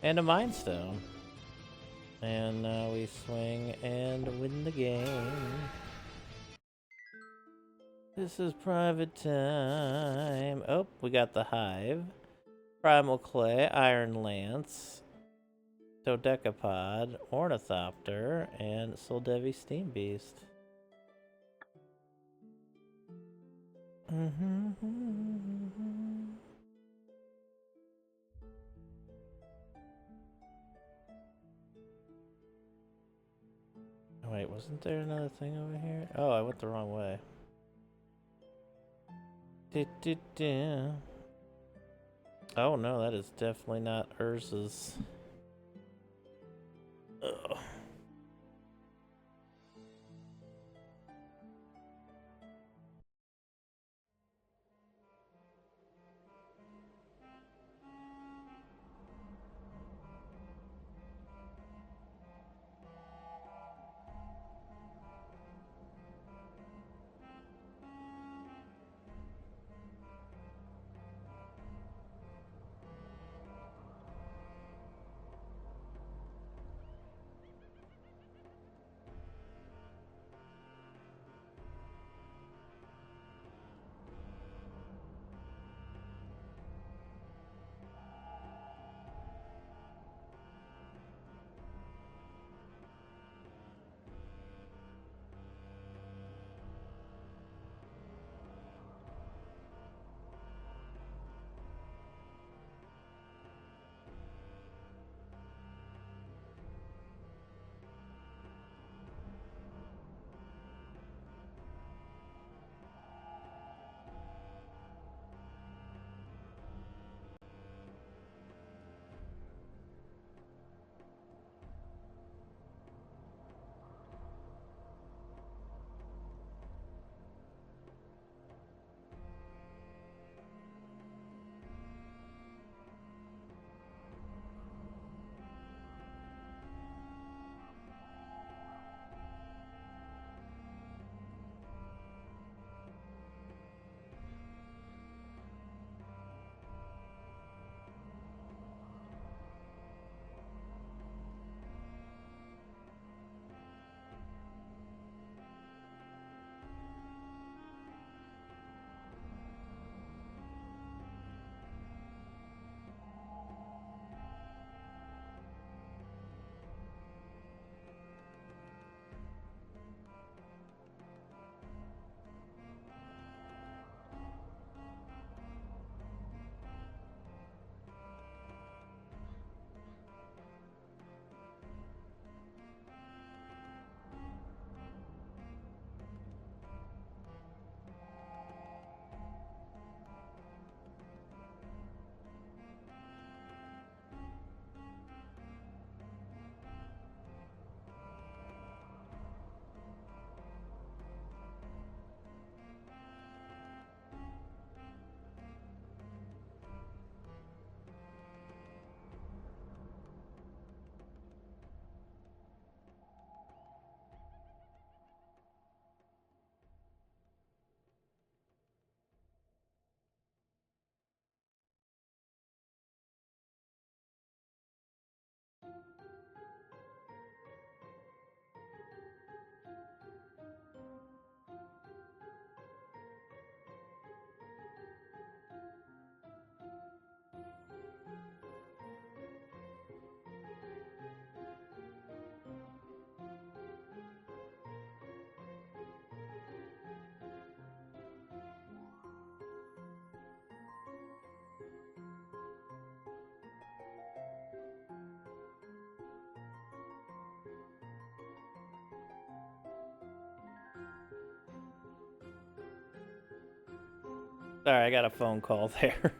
And a Mind Stone. And now we swing and win the game. This is private time. Oh, we got the Hive. Primal Clay, Iron Lance, Dodecapod, Ornithopter, and Soldevi Steam Beast. Wait, wasn't there another thing over here? Oh, I went the wrong way. Oh no, that is definitely not Urza's. Ugh. Sorry, I got a phone call there.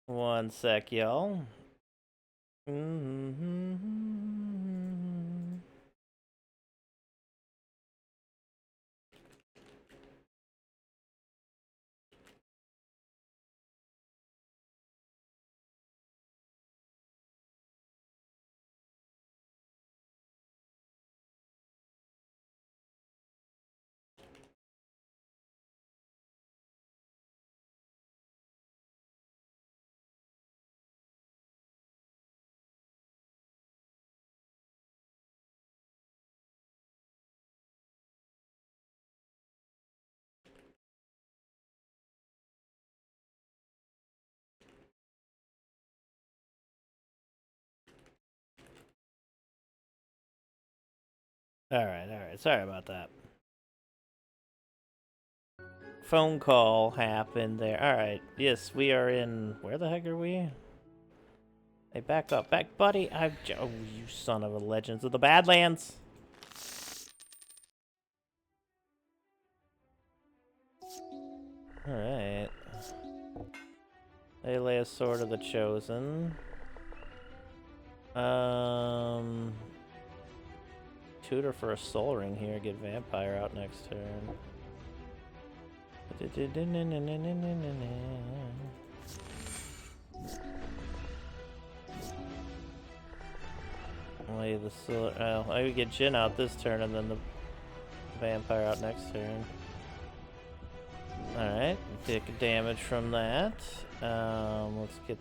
One sec, y'all. Alright. Sorry about that. Phone call happened there. Alright, yes, we are in... Where the heck are we? Hey, back up. Back, buddy! Oh, you son of a Legends of the Badlands! Alright. They lay a Sword of the Chosen. Tutor for a Soul Ring here. Get Vampire out next turn. Lay the Soul... Oh, I would get Jin out this turn and then the Vampire out next turn. Alright, take damage from that. Let's get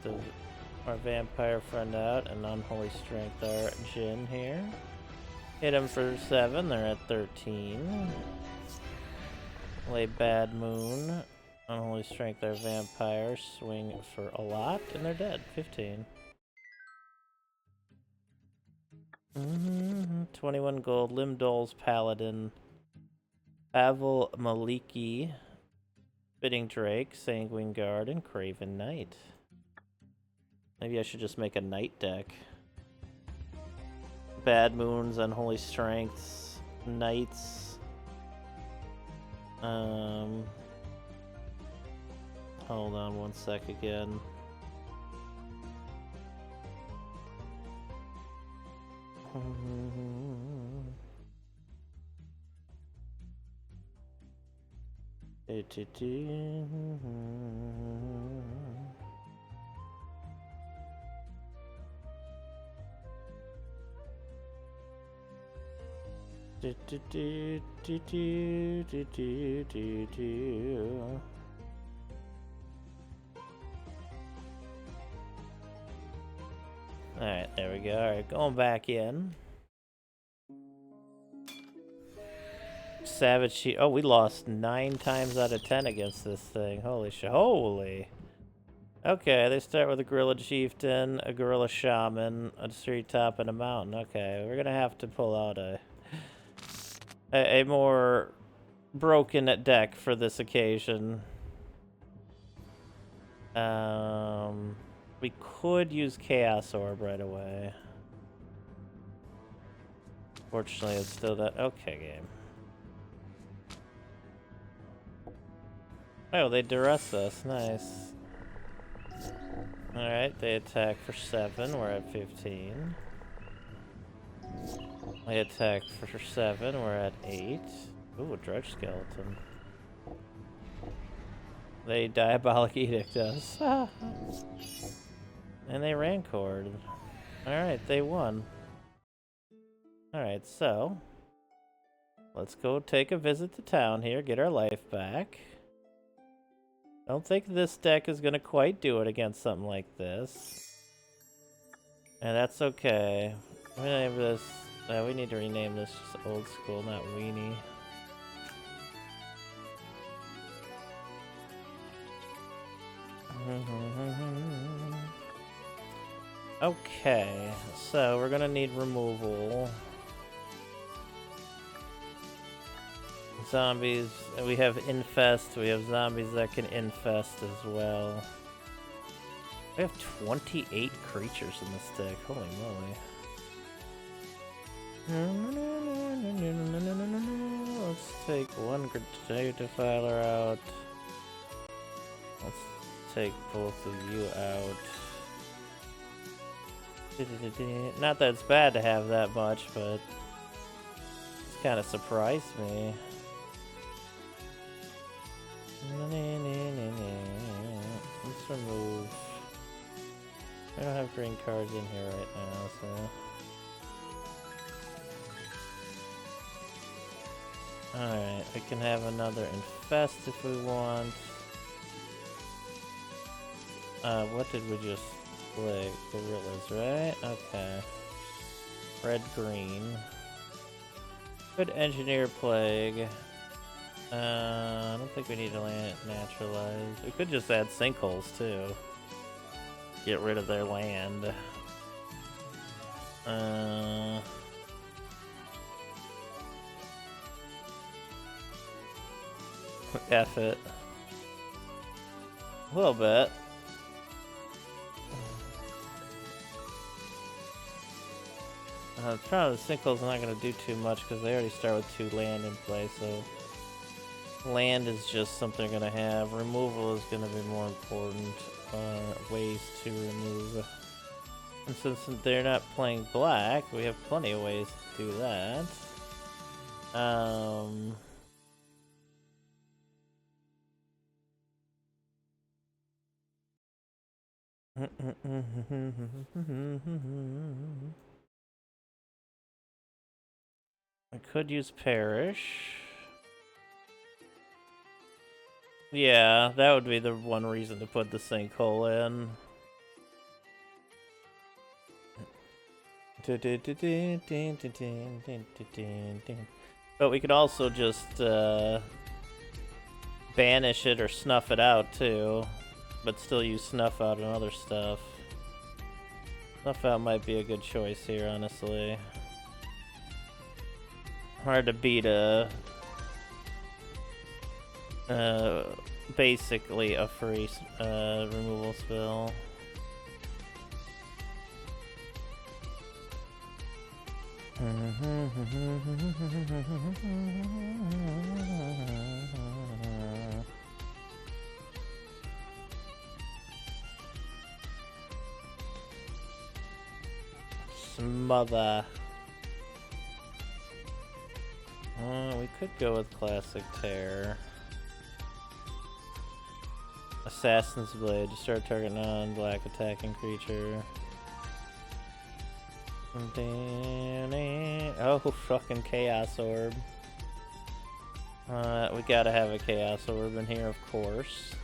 our Vampire friend out and Unholy Strength our Jin here. Hit him for 7, they're at 13. Lay Bad Moon. Unholy Strength our Vampire. Swing for a lot, and they're dead. 15. 21 gold. Limdol's Paladin. Pavel Maliki. Spitting Drake. Sanguine Guard, and Craven Knight. Maybe I should just make a Knight deck. Bad Moons, Unholy Strengths, Knights. Hold on one sec again. Alright, there we go. Alright, going back in. Savage Sheep. Oh, we lost 9 times out of 10 against this thing. Holy shit. Holy. Okay, they start with a Gorilla Chieftain, a Gorilla Shaman, a Street Top, and a Mountain. Okay, we're gonna have to pull out a more broken deck for this occasion. We could use Chaos Orb right away. Fortunately, it's still that... Okay, game. Oh, they duress us. Nice. Alright, they attack for 7. We're at 15. They attack for 7. We're at 8. Ooh, a Dredge Skeleton. They Diabolic Edict us. And they Rancored. Alright, they won. Alright, so... let's go take a visit to town here, get our life back. I don't think this deck is gonna quite do it against something like this. And that's okay. I'm gonna name this... we need to rename this just Old School, not Weenie. Okay, so we're gonna need removal. Zombies, we have Infest, we have zombies that can infest as well. We have 28 creatures in this deck, holy moly. Let's take one data filer out. Let's take both of you out. Not that it's bad to have that much, but it's kind of surprised me. Let's remove. I don't have green cards in here right now, so. Alright, we can have another infest if we want. What did we just play? Gorillas, right? Okay. Red, green. Good engineer plague. I don't think we need to naturalize. We could just add sinkholes too. Get rid of their land. F it. A little bit. Trying to sinkholes are not going to do too much because they already start with 2 land in play, so land is just something they're going to have. Removal is going to be more important. Ways to remove. And since they're not playing black, we have plenty of ways to do that. I could use Perish. Yeah, that would be the one reason to put the sinkhole in. But we could also just banish it or snuff it out too, but still use snuff out and other stuff. Snuff out might be a good choice here, honestly. Hard to beat a basically a free removal spell. Smother. We could go with Classic Terror. Assassin's Blade. To start target non-black attacking creature. Oh, fucking Chaos Orb. We gotta have a Chaos Orb in here, of course.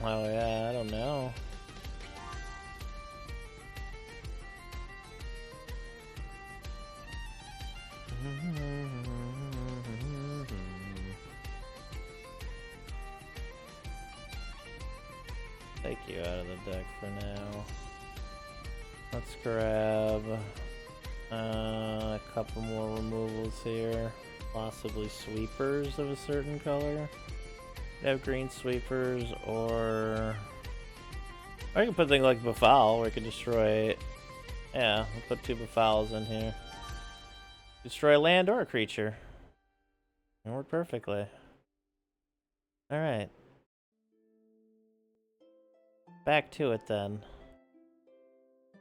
Oh yeah, I don't know. Take you out of the deck for now. Let's grab a couple more removals here. Possibly sweepers of a certain color. Have green sweepers, or I can put things like Befoul where I can destroy. Yeah, we'll put 2 Befouls in here. Destroy a land or a creature. It worked perfectly. Alright. Back to it then.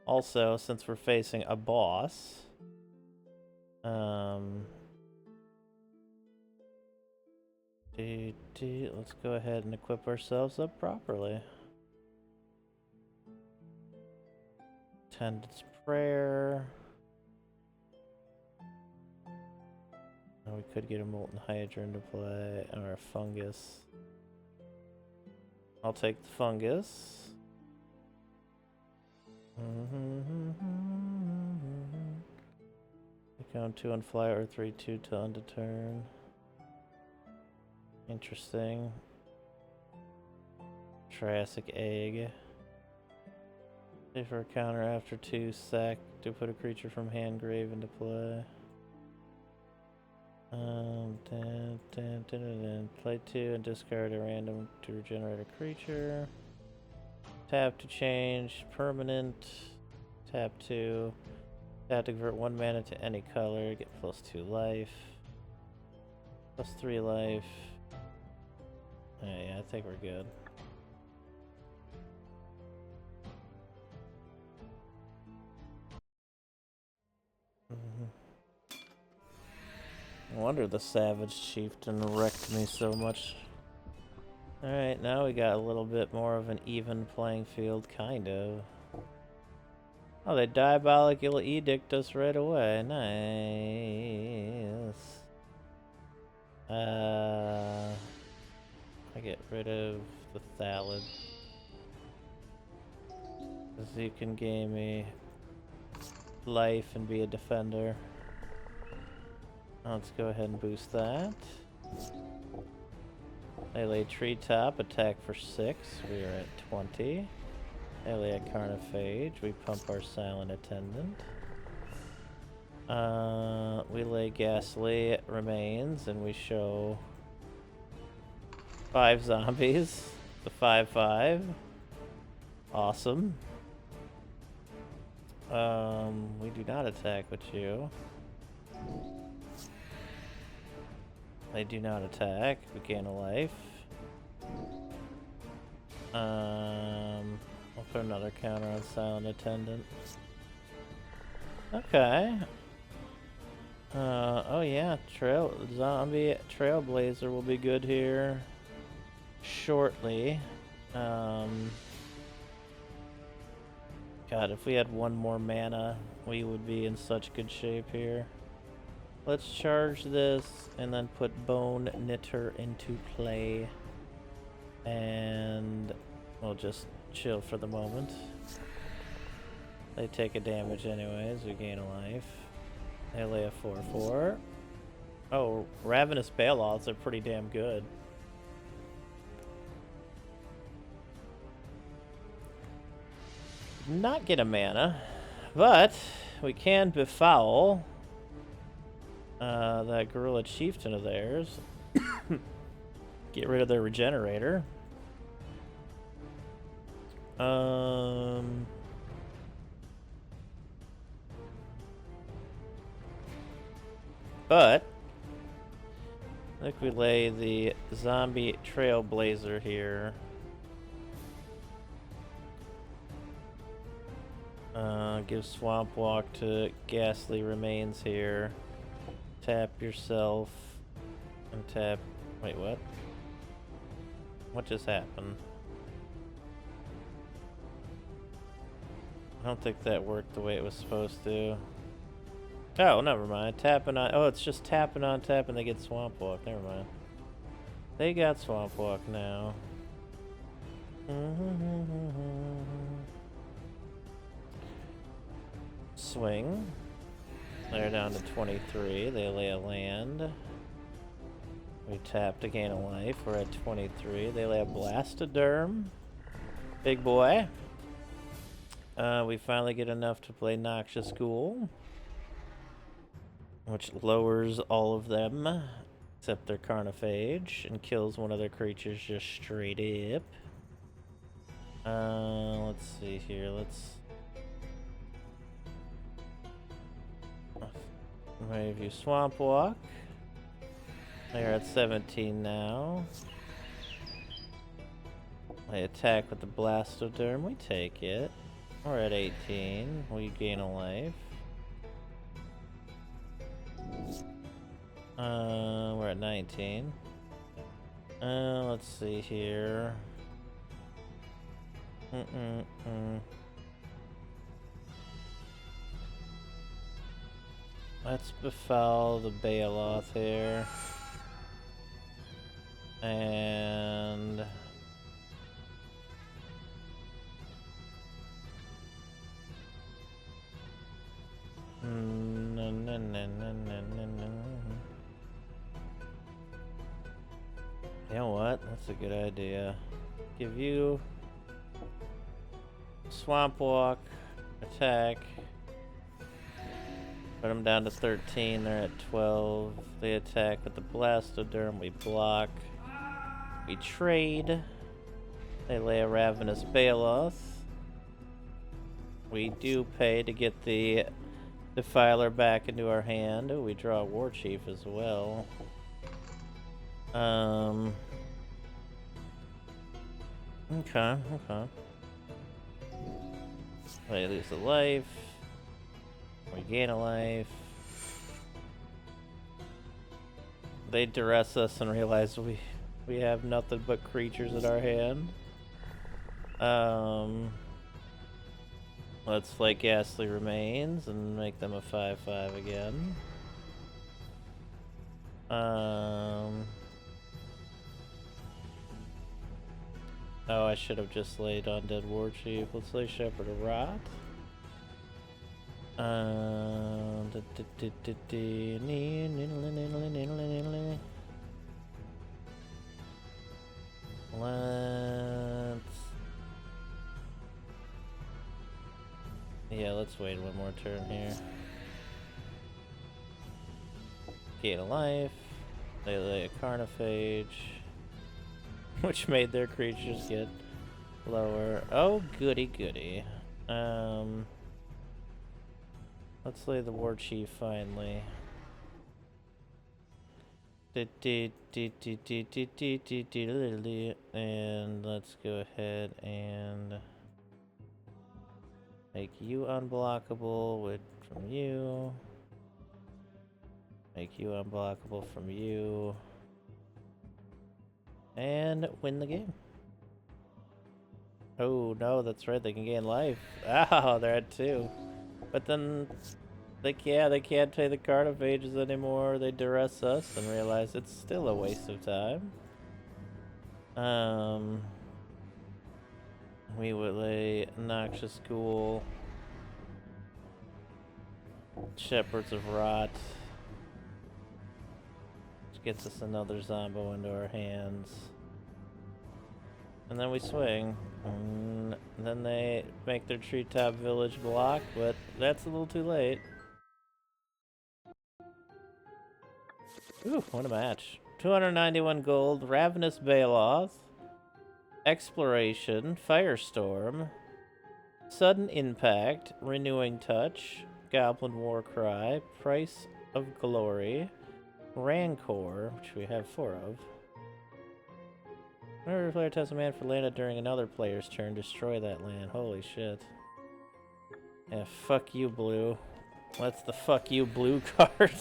Also, since we're facing a boss, let's go ahead and equip ourselves up properly. Attendant's Prayer. Oh, we could get a Molten Hydra into play, or a Fungus. I'll take the Fungus. Count 2 on fly or 3/2 till end of turn. Interesting. Triassic Egg. Pay for a counter after 2 sack to put a creature from hand grave into play. Dead. Play 2 and discard a random to regenerate a creature. Tap to change permanent. Tap 2. Tap to convert 1 mana to any color. Get +2 life. +3 life. Yeah, I think we're good. No wonder the Savage Chieftain wrecked me so much. Alright, now we got a little bit more of an even playing field, kind of. Oh, they Diabolical Edict us right away. Nice. I get rid of the Thallid. Because you can gain me life and be a defender. Let's go ahead and boost that. They lay Treetop, attack for 6. We are at 20. They lay a Carnophage. We pump our Silent Attendant. We lay Ghastly Remains, and we show 5 zombies. The 5/5. Awesome. We do not attack with you. They do not attack. We gain a life. We'll put another counter on Silent Attendant. Okay. Oh yeah, Zombie Trailblazer will be good here shortly. God, if we had 1 more mana, we would be in such good shape here. Let's charge this and then put Bone Knitter into play. And we'll just chill for the moment. They take a damage anyways, we gain a life. They lay a 4/4. Oh, Ravenous Bailouts are pretty damn good. Not get a mana, but we can befoul that Gorilla Chieftain of theirs. Get rid of their Regenerator. But I think we lay the Zombie Trailblazer here. Give Swamp Walk to Ghastly Remains here. Tap yourself and tap. Wait, what? What just happened? I don't think that worked the way it was supposed to. Oh, never mind. Tapping on. Oh, it's just tapping on tap and they get Swamp Walk. Never mind. They got Swamp Walk now. Swing. They're down to 23. They lay a land. We tap to gain a life. We're at 23. They lay a Blastoderm. Big boy. We finally get enough to play Noxious Ghoul, which lowers all of them except their Carnophage and kills one of their creatures just straight up. Let's see here. Let's review Swamp Walk. They're at 17 now. They attack with the Blastoderm. We take it. We're at 18. We gain a life. We're at 19. Let's see here. Let's befoul the Bailoth here. And you know what? That's a good idea. Give you Swamp Walk, attack. Put them down to 13. They're at 12. They attack with the Blastoderm. We block. We trade. They lay a Ravenous Baloth. We do pay to get the Defiler back into our hand. Oh, we draw a War Chief as well. Okay. They lose a life. We gain a life. They duress us and realize we have nothing but creatures in our hand. Let's play Ghastly Remains and make them a 5/5 again. Oh, I should have just laid Undead War Chief. Let's lay Shepherd of Rot. Let's wait one more turn here. Gain a life. They lay a Carnophage, which made their creatures get lower. Oh, goody goody. Let's lay the War Chief finally. And let's go ahead and make you unblockable from you. Make you unblockable from you. And win the game. Oh no, that's right, they can gain life. Oh, they're at 2. But then they can't play the Carnophages anymore. They duress us and realize it's still a waste of time. We would lay Noxious Ghoul, Shepherds of Rot, which gets us another Zombo into our hands. And then we swing. And then they make their Treetop Village block, but that's a little too late. Ooh, what a match. 291 gold, Ravenous Baloth, Exploration, Firestorm, Sudden Impact, Renewing Touch, Goblin Warcry, Price of Glory, Rancor, which we have 4 of. Whenever a player taps a man for land during another player's turn, destroy that land. Holy shit. Yeah, fuck you, blue. That's the fuck you, blue card.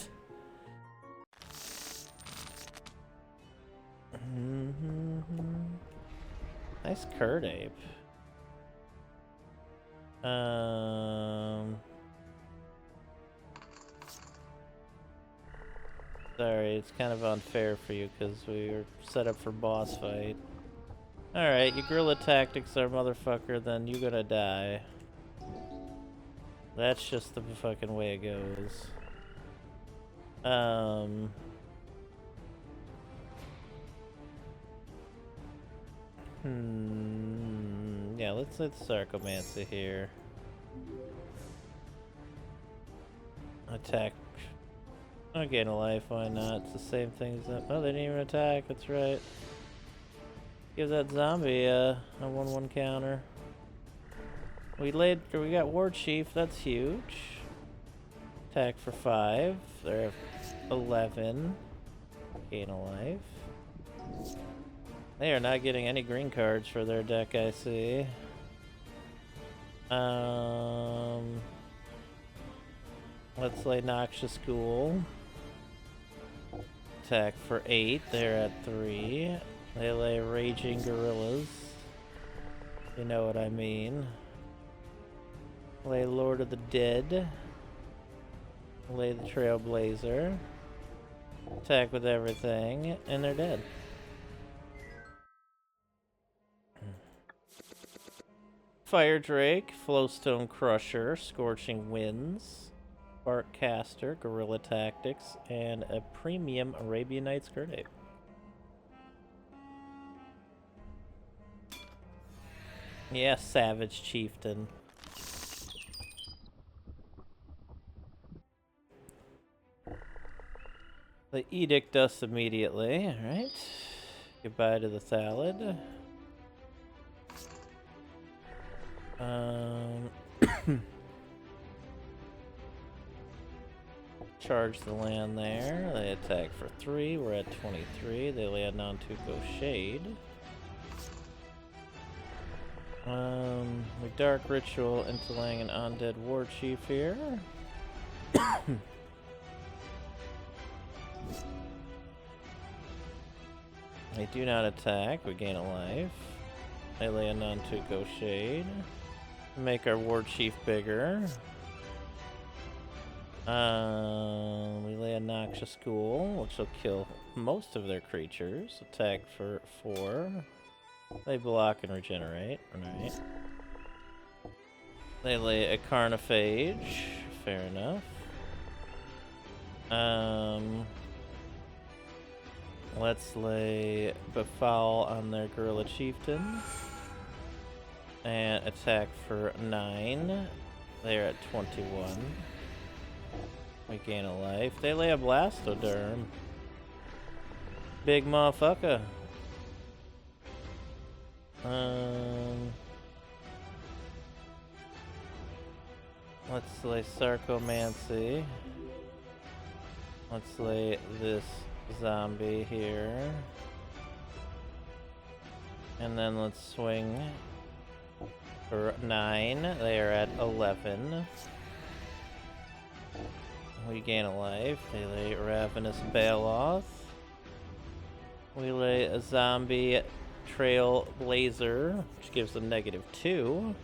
Nice Curdape. Sorry, it's kind of unfair for you because we were set up for boss fight. Alright, you Guerrilla Tactics are motherfucker, then you gonna die. That's just the fucking way it goes. Yeah, let's hit Sarcomancer here. Attack. I'll gain a life, why not? It's the same thing as that. Oh, they didn't even attack, that's right. Give that zombie a 1/1 counter. We got War Chief, that's huge. Attack for 5. They're at 11. Gain a life. They are not getting any green cards for their deck, I see. Let's lay Noxious Ghoul. Attack for 8. They're at 3. They lay Raging Gorillas. You know what I mean. Lay Lord of the Dead. Lay the Trailblazer. Attack with everything, and they're dead. Fire Drake, Flowstone Crusher, Scorching Winds, Bark Caster, Guerrilla Tactics, and a premium Arabian Nights Curdape. Yeah, Savage Chieftain. They edict us immediately, alright. Goodbye to the salad. Charge the land there. They attack for 3. We're at 23. They land Non-Tuco Shade. We Dark Ritual into laying an Undead War Chief here. They do not attack. We gain a life. They lay a Non-Tuco Shade. Make our War Chief bigger. We lay a Noxious Ghoul, which will kill most of their creatures. Attack for 4. They block and regenerate. Alright. They lay a Carnophage. Fair enough. Let's lay Befoul on their Gorilla Chieftain. And attack for 9. They're at 21. We gain a life. They lay a Blastoderm. Big motherfucker. Let's lay Sarcomancy. Let's lay this zombie here. And then let's swing for 9. They are at 11. We gain a life. They lay Ravenous Baloth. We lay a zombie Trailblazer, which gives them -2.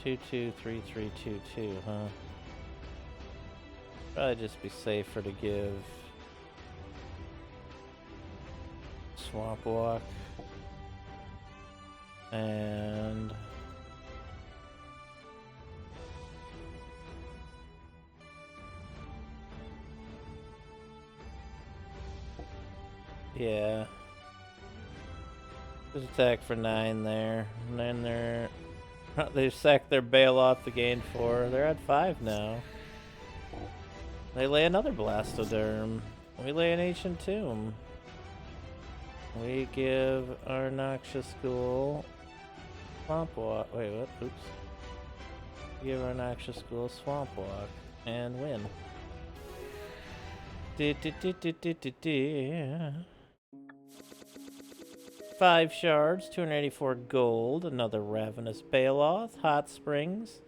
2-2-3-3-2-2, huh? Probably just be safer to give Swamp Walk. And yeah, just attack for 9 there, and then they sacked their Baloth to gain 4. They're at 5 now. They lay another Blastoderm. We lay an Ancient Tomb. We give our Noxious Ghoul Swamp Walk. Wait, what? Oops. Give our Noxious Ghoul Swamp Walk and win. 5 shards, 284 gold, another Ravenous Baloth, Hot Springs,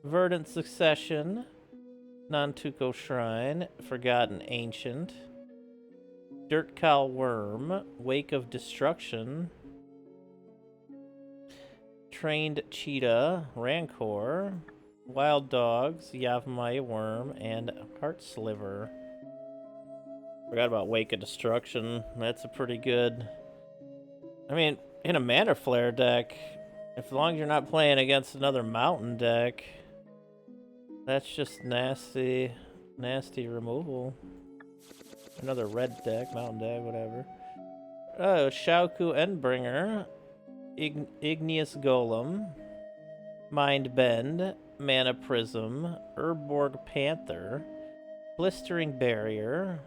Verdant Succession, Non-Tuco Shrine, Forgotten Ancient, Dirt Cow Worm, Wake of Destruction, Trained Cheetah, Rancor, Wild Dogs, Yavimaya Worm, and Heart Sliver. Forgot about Wake of Destruction. That's a pretty good... I mean, in a Mana Flare deck, as long as you're not playing against another mountain deck, that's just nasty removal. Another red deck, mountain deck, whatever. Oh, Shauku Endbringer, Igneous Golem, Mind Bend, Mana Prism, Urborg Panther, Blistering Barrier,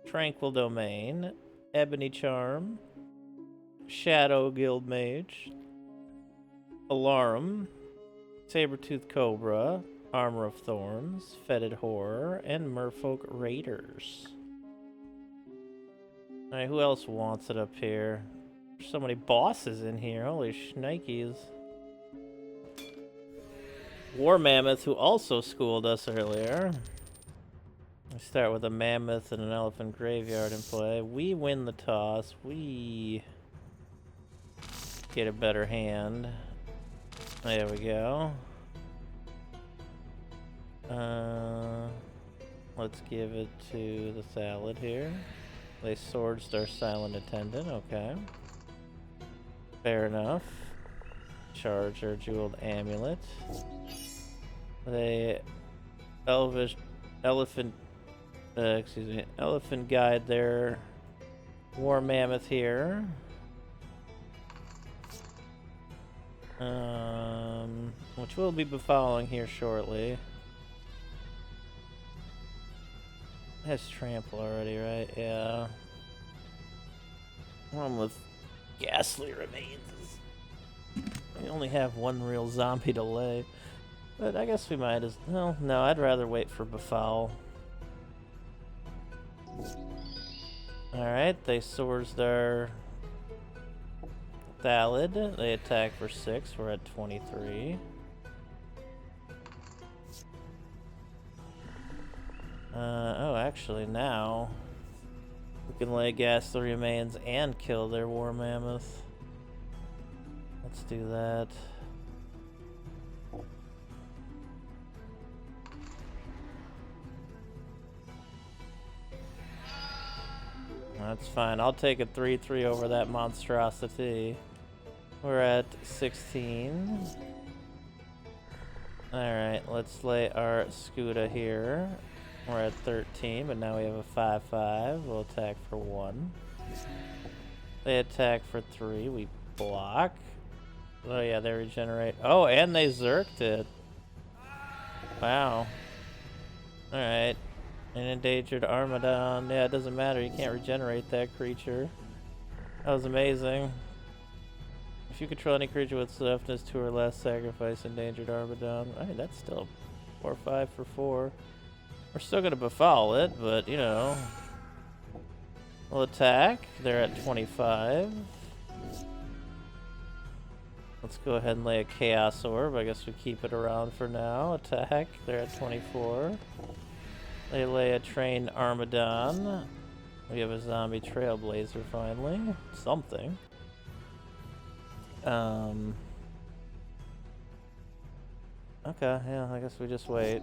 Tranquil Domain, Ebony Charm, Shadow Guildmage, Alarum, Sabertooth Cobra, Armor of Thorns, Fetid Horror, and Merfolk Raiders. Alright, who else wants it up here? There's so many bosses in here, holy shnikes. War Mammoth, who also schooled us earlier. We start with a Mammoth and an Elephant Graveyard in play. We win the toss. We get a better hand. There we go. Let's give it to the salad here. They Swordstar Silent Attendant, okay. Fair enough. Charge our Jeweled Amulet. They Elephant Guide their War Mammoth here. which we'll be befouling here shortly. It has trample already, right? Yeah. One with ghastly remains. We only have one real zombie to lay. But I guess we might as... well, no, I'd rather wait for befoul. Alright, they swords their Thallid. They attack for 6. We're at 23. Oh, actually, now we can lay ghastly remains and kill their war mammoth. Let's do that. That's fine. I'll take a 3-3 over that monstrosity. We're at 16. Alright, let's lay our Scuda here. We're at 13, but now we have a 5-5. We'll attack for 1. They attack for 3. We block. Oh yeah, they regenerate. Oh, and they zerked it. Wow. Alright. An endangered Armadon. Yeah, it doesn't matter. You can't regenerate that creature. That was amazing. If you control any creature with swiftness 2 or less, sacrifice endangered Armadon. Alright, that's still 4-5 for 4. We're still gonna befoul it, but you know. We'll attack. They're at 25. Let's go ahead and lay a Chaos Orb. I guess we keep it around for now. Attack. They're at 24. They lay a trained Armadon. We have a zombie Trailblazer finally. Something. Okay, yeah, I guess we just wait.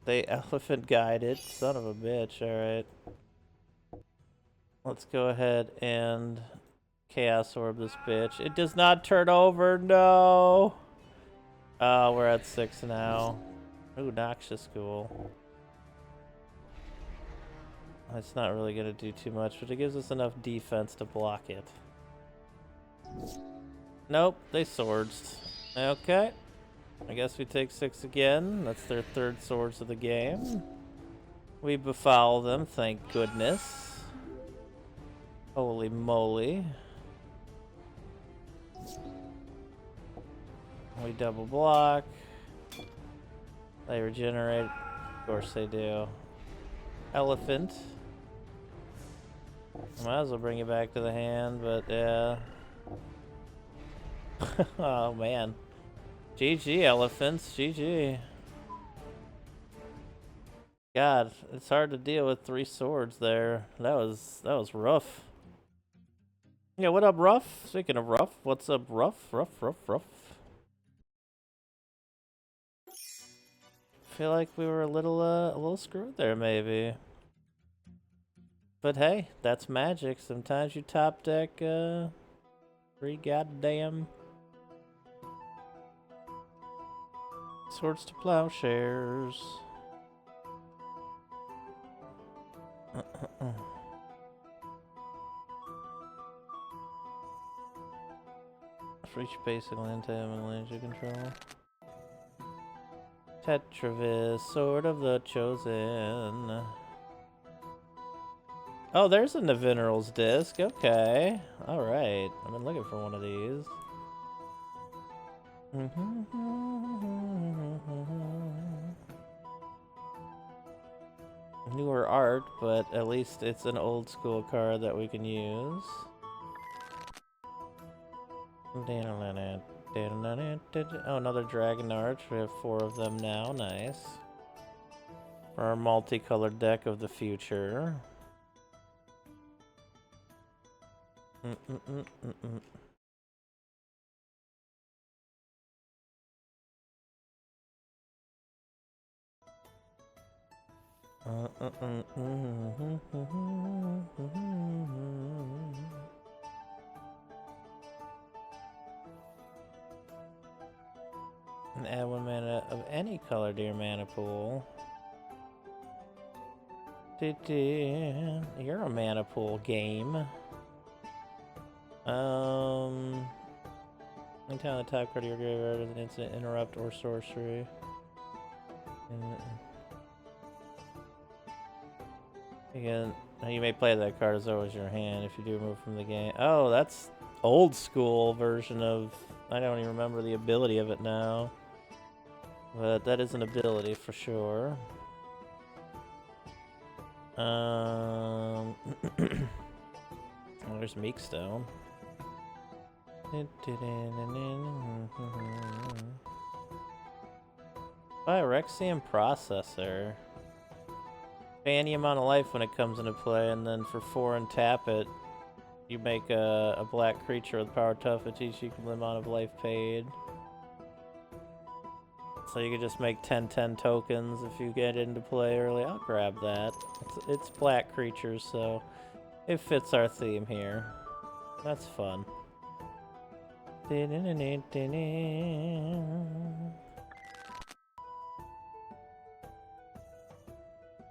They elephant guided. Son of a bitch, alright. Let's go ahead and Chaos Orb this bitch. It does not turn over, no! Oh, we're at 6 now. Ooh, Noxious School. It's not really going to do too much, but it gives us enough defense to block it. Nope, they swords. Okay. I guess we take 6 again. That's their 3rd swords of the game. We befoul them, thank goodness. Holy moly. We double block. They regenerate. Of course they do. Elephant. Might as well bring it back to the hand, but yeah. Oh man. GG elephants, GG. God, it's hard to deal with 3 swords there. That was rough. Yeah, what up, Ruff? Speaking of rough, what's up, Ruff? Ruff. Feel like we were a little screwed there, maybe. But hey, that's magic. Sometimes you top deck 3 goddamn swords to plowshares. Reach basic land tab and land you control. Tetravis, Sword of the Chosen. Oh, there's a Navineral's disc. Okay. Alright. I've been looking for one of these. Newer art, but at least it's an old school card that we can use. Oh, another Dragon Arch. We have 4 of them now. Nice. For our multicolored deck of the future. And add 1 mana of any color to your mana pool. You're a mana pool game. Anytime the top card of your graveyard is an instant, interrupt, or sorcery. Again, you may play that card as always your hand if you do move from the game. Oh, that's old school version of... I don't even remember the ability of it now. But that is an ability for sure. Oh, there's Meekstone. Phyrexian Processor. Pay any amount of life when it comes into play, and then for 4 and tap it, you make a black creature with power tough, which each equal amount of life paid. So you could just make 10/10 tokens if you get into play early. I'll grab that. It's black creatures, so it fits our theme here. That's fun.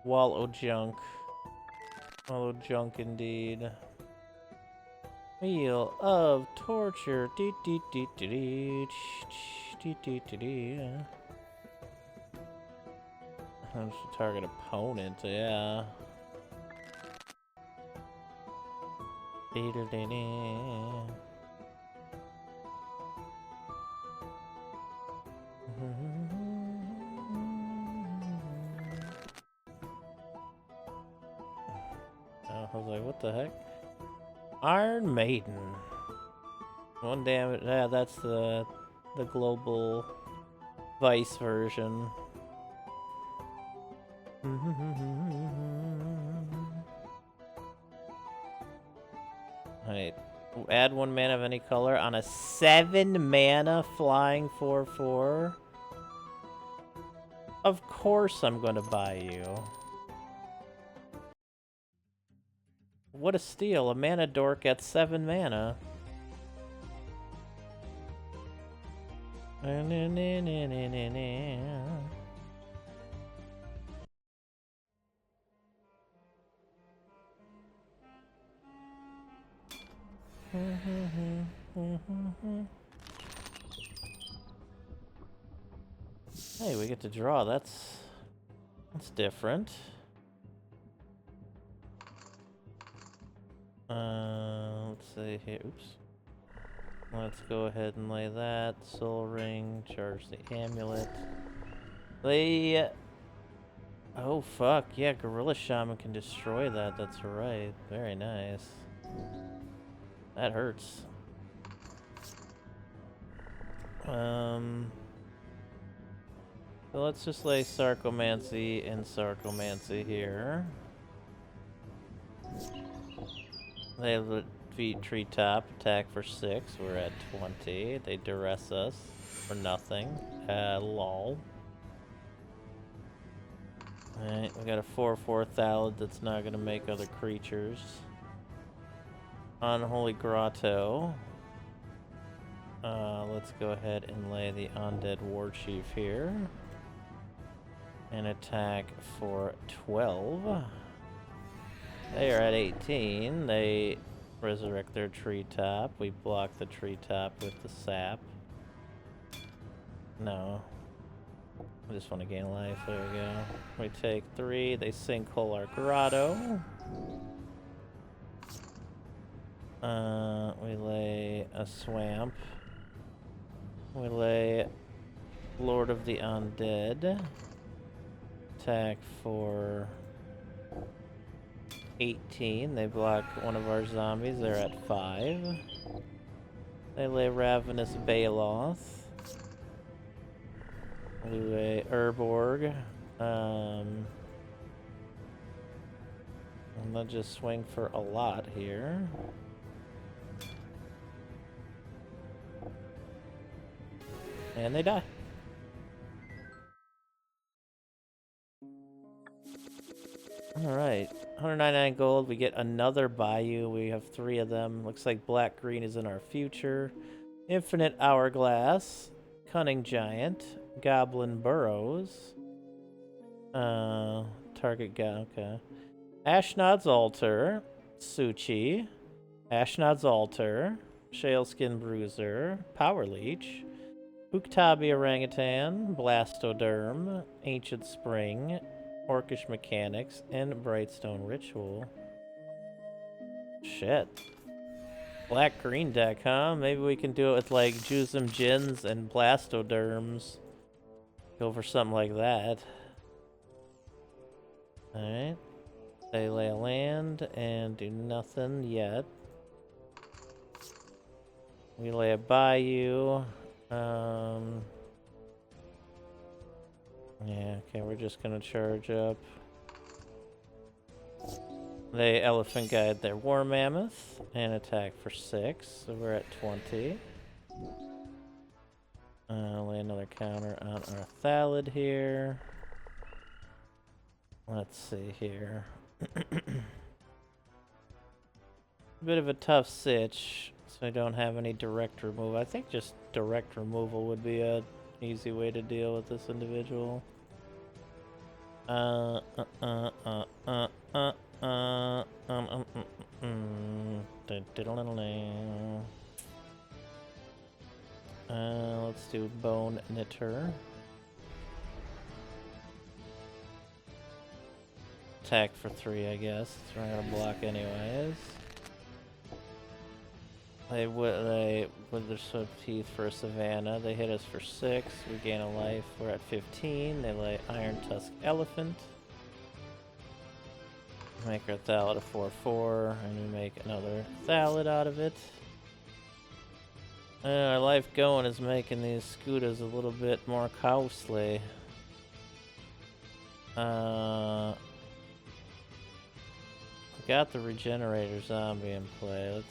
Wallow junk. Wallow junk indeed. Wheel of torture. Target opponent, yeah. I was like, what the heck? Iron Maiden. 1 damage. Yeah, that's the global Vice version. Alright. Add 1 mana of any color on a 7 mana flying 4/4. Of course I'm gonna buy you. What a steal. A mana dork at 7 mana. Hey, we get to draw. That's different. Let's see here. Oops. Let's go ahead and lay that. Soul Ring. Charge the amulet. Lay. Oh fuck! Yeah, Gorilla Shaman can destroy that. That's right. Very nice. That hurts. So let's just lay Sarcomancy and Sarcomancy here. They have a defeat Treetop, attack for 6. We're at 20. They duress us for nothing. Lol. Alright, we got a 4/4 Thallid that's not gonna make other creatures. Unholy Grotto. Let's go ahead and lay the Undead Warchief here. And attack for 12. They are at 18. They resurrect their Treetop. We block the Treetop with the sap. No. I just want to gain life. There we go. We take 3. They sinkhole our Grotto. We lay a Swamp. We lay Lord of the Undead. Attack for 18. They block one of our zombies. They're at 5. They lay Ravenous Baloth. We lay Urborg. And they'll just swing for a lot here. And they die. Alright, 199 gold. We get another Bayou. We have 3 of them. Looks like black green is in our future. Infinite Hourglass. Cunning Giant. Goblin Burrows. Target guy. Okay. Ashnod's Altar. Suchi. Ashnod's Altar. Shaleskin Bruiser, Power Leech, Uktabi Orangutan, Blastoderm, Ancient Spring, Orcish Mechanics, and Brightstone Ritual. Shit. Black-green deck, huh? Maybe we can do it with like Juzum Jins and Blastoderms. Go for something like that. Alright. They lay a land and do nothing yet. We lay a Bayou. Yeah, okay, we're just gonna charge up. They Elephant Guide their War Mammoth and attack for 6, so we're at 20. Lay another counter on our Thallid here. Let's see here. Bit of a tough sitch, so I don't have any direct removal. I think just direct removal would be an easy way to deal with this individual. Let's do Bone Knitter. Attack for 3, I guess. So we're gonna block anyways. They with their swift teeth for a Savannah. They hit us for 6. We gain a life. We're at 15. They lay Iron Tusk Elephant. Make our Thallid a 4/4, and we make another Thallid out of it. Our life going is making these Scudas a little bit more costly. We got the Regenerator Zombie in play.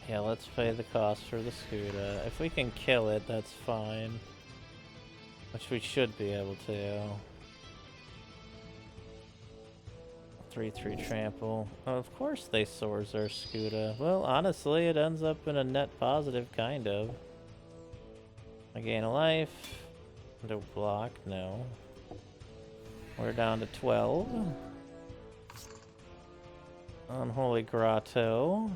Let's pay the cost for the Scuda. If we can kill it, that's fine. Which we should be able to. 3/3 trample. Oh, of course they soars our Scuda. Well, honestly, it ends up in a net positive, kind of. I gain a life. No block, no. We're down to 12. Unholy Grotto.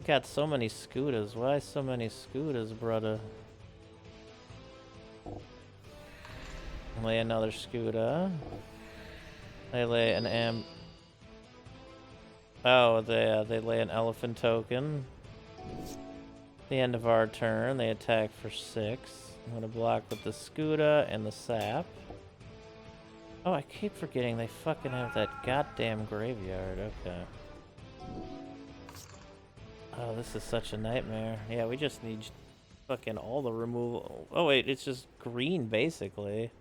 Got so many Scudas. Why so many Scudas, brother? Lay another Scuda. They lay an Oh, they lay an Elephant token. The end of our turn, they attack for 6. I'm gonna block with the Scuda and the Sap. Oh, I keep forgetting they fucking have that goddamn graveyard. Okay. Oh, this is such a nightmare. Yeah, we just need fucking all the removal. Oh wait, it's just green basically.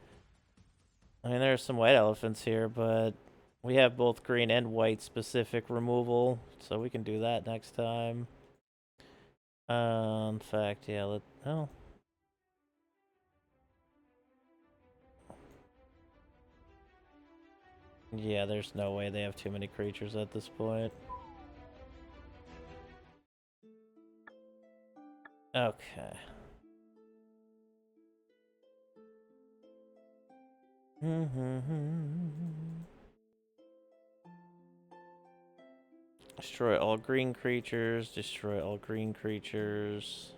I mean, there are some white elephants here, but we have both green and white specific removal, so we can do that next time. In fact, yeah, yeah, there's no way they have too many creatures at this point. Okay. Destroy all green creatures. Destroy all green creatures.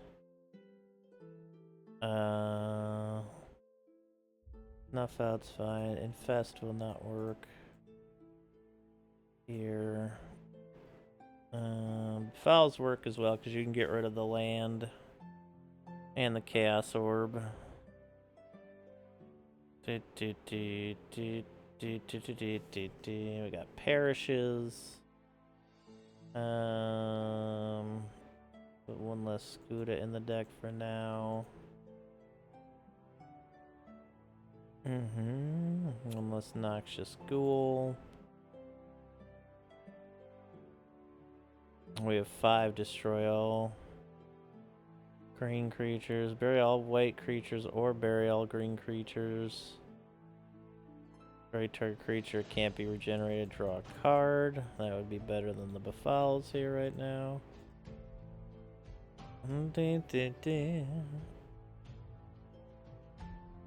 Snuff out's fine. Infest will not work. Here. Fouls work as well because you can get rid of the land and the Chaos Orb. We got Perishes. Put one less Scuda in the deck for now. One less Noxious Ghoul. We have 5 destroy all green creatures, bury all white creatures, or bury all green creatures. Every target creature can't be regenerated, draw a card. That would be better than the Befouls here right now.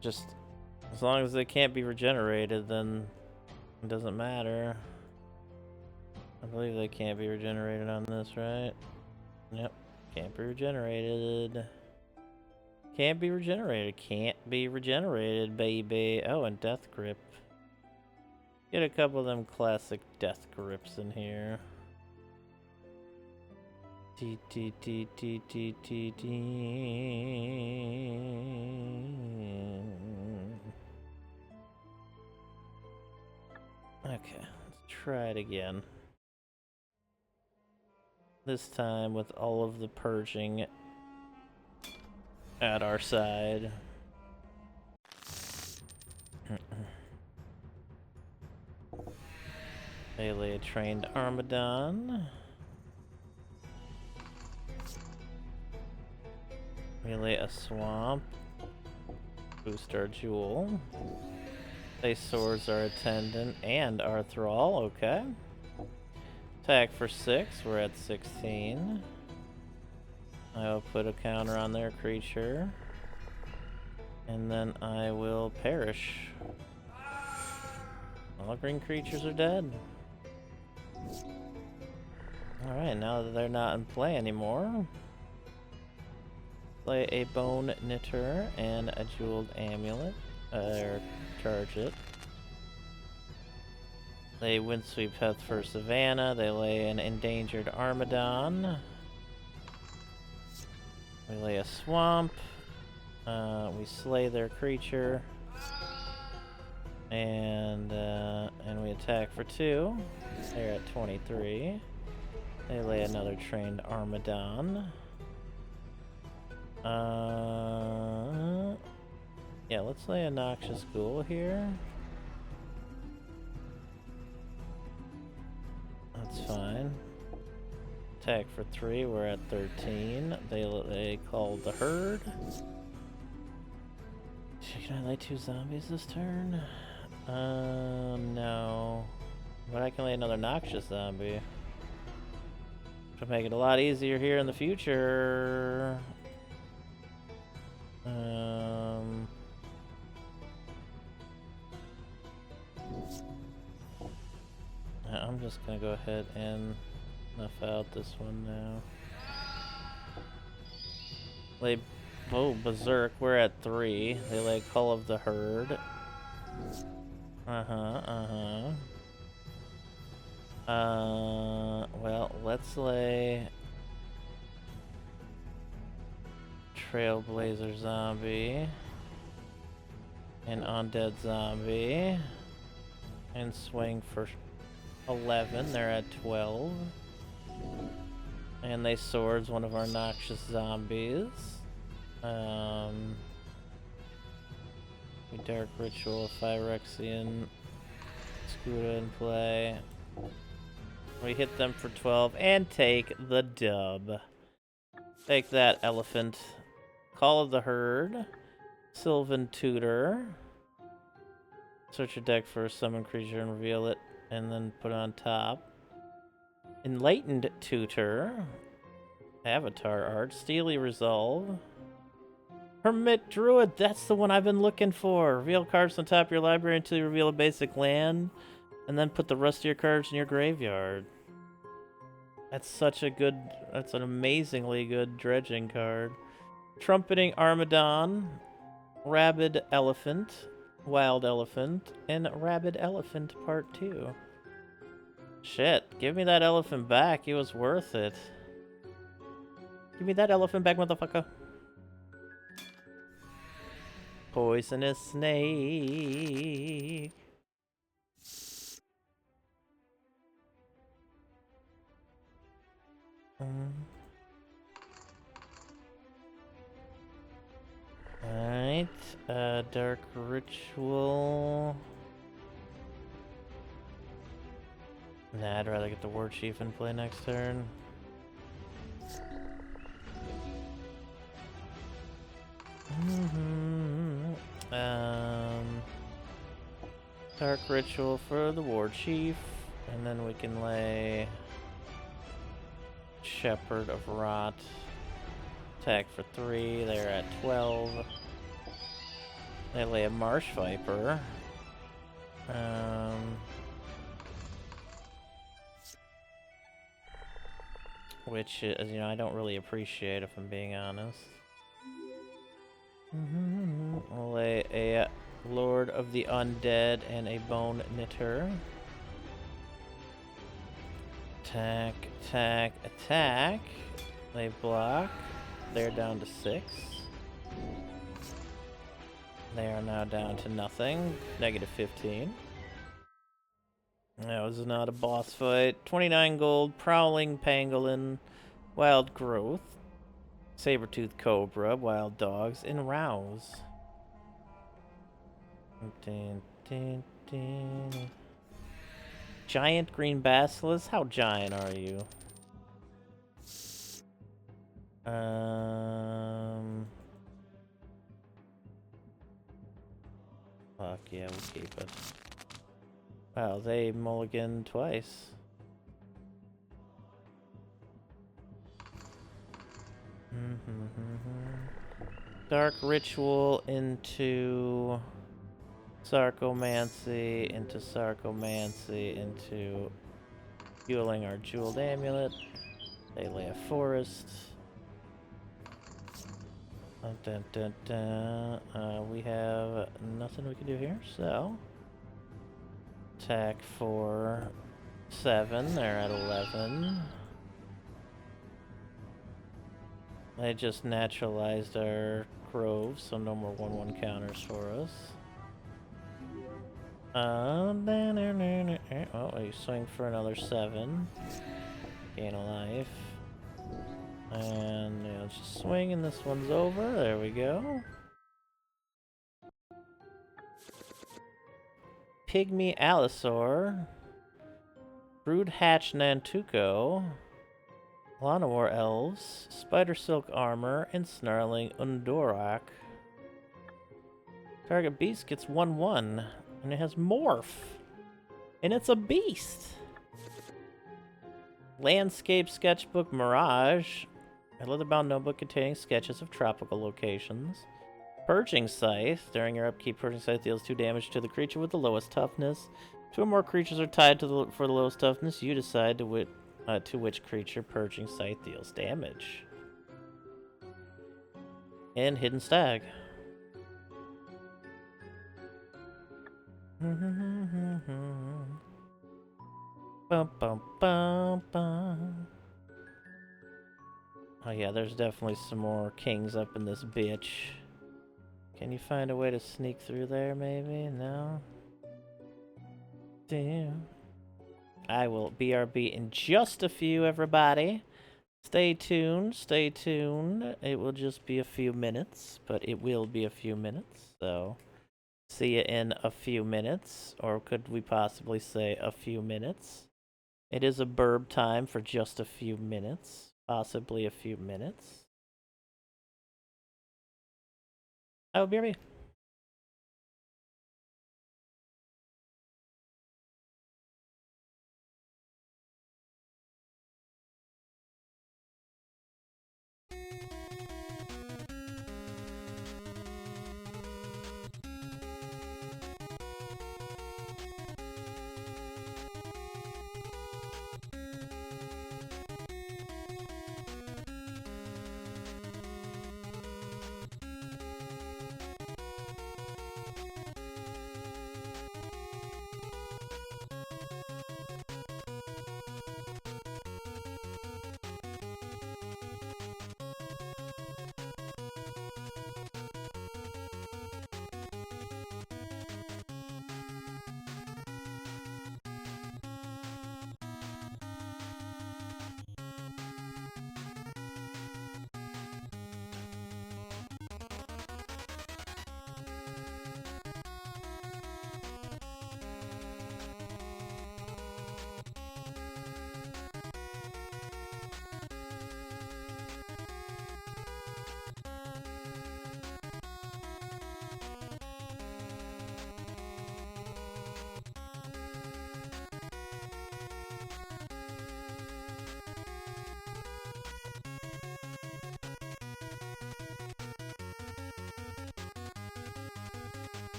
Just As long as they can't be regenerated, then it doesn't matter. I believe they can't be regenerated on this, right? Yep. Can't be regenerated. Can't be regenerated. Can't be regenerated, baby. Oh, and Death Grip. Get a couple of them classic Death Grips in here. T T T T T T T. Okay, let's try it again. This time with all of the purging at our side. Melee trained Armadon. Melee a swamp. Boost our jewel. They swords our attendant and our thrall, okay. Attack for 6, we're at 16. I will put a counter on their creature. And then I will perish. All green creatures are dead. Alright, now that they're not in play anymore, play a Bone Knitter and a Jeweled Amulet, or charge it. They Windsweep Path for Savannah, they lay an Endangered Armadon. We lay a Swamp, we slay their creature, and we attack for 2. They're at 23. They lay another trained Armadon. Yeah, let's lay a Noxious Ghoul here. That's fine. Attack for 3, we're at 13. They called the Herd. Can I lay 2 zombies this turn? No. But I can lay another Noxious Zombie. To make it a lot easier here in the future. I'm just gonna go ahead and snuff out this one now. Lay, oh, Berserk, we're at 3. They lay Call of the Herd. Well, let's lay Trailblazer Zombie and Undead Zombie and swing for 11. They're at 12. And they swords one of our Noxious Zombies. We Dark Ritual, Phyrexian, Scuda in play. We hit them for 12 and take the dub. Take that, Elephant. Call of the Herd. Sylvan Tutor. Search your deck for a summon creature and reveal it, and then put it on top. Enlightened Tutor. Avatar Art. Steely Resolve. Hermit Druid, that's the one I've been looking for. Reveal cards on top of your library until you reveal a basic land, and then put the rest of your cards in your graveyard. That's such a good, that's an amazingly good dredging card. Trumpeting Armadon, Rabid Elephant, Wild Elephant, and Rabid Elephant Part 2. Shit, give me that elephant back, it was worth it. Give me that elephant back, motherfucker. Poisonous Snake. Alright, Dark Ritual. Nah, I'd rather get the War Chief in play next turn. Dark Ritual for the War Chief, and then we can lay Shepherd of Rot. Attack for 3, they're at 12. They lay a Marsh Viper. Which, you know, I don't really appreciate if I'm being honest. I'll lay a Lord of the Undead and a Bone Knitter. Attack, attack, attack. They block. They're down to 6. They are now down to nothing. Negative 15. That was not a boss fight. 29 gold, Prowling Pangolin, Wild Growth, Saber-Tooth Cobra, Wild Dogs, and Rouse. Giant Green Basilisk? How giant are you? Fuck yeah, we'll keep it. Wow, they mulligan twice. Dark Ritual into Sarcomancy, into fueling our Jeweled Amulet. They lay a Forest. We have nothing we can do here, so attack for 7. They're at 11. They just naturalized our Grove, so no more 1/1 counters for us. Oh, you swing for another 7. Gain a life. And yeah, let's just swing, and this one's over. There we go. Pygmy Allosaur. Brood Hatch Nantuko. Llanowar Elves. Spider Silk Armor. And Snarling Undorak. Target beast gets 1/1. And it has Morph. And it's a beast. Landscape Sketchbook Mirage. A leather-bound notebook containing sketches of tropical locations. Purging Scythe. During your upkeep, Purging Scythe deals 2 damage to the creature with the lowest toughness. 2 or more creatures are tied to for the lowest toughness. You decide to which creature Purging Scythe deals damage. And Hidden Stag. Bum, bum, bum, bum. Oh yeah, there's definitely some more kings up in this bitch. Can you find a way to sneak through there, maybe? No? Damn. I will BRB in just a few, everybody. Stay tuned, stay tuned. It will just be a few minutes, but it will be a few minutes, so see you in a few minutes, or could we possibly say a few minutes? It is a burb time for just a few minutes. Possibly a few minutes. I will BRB.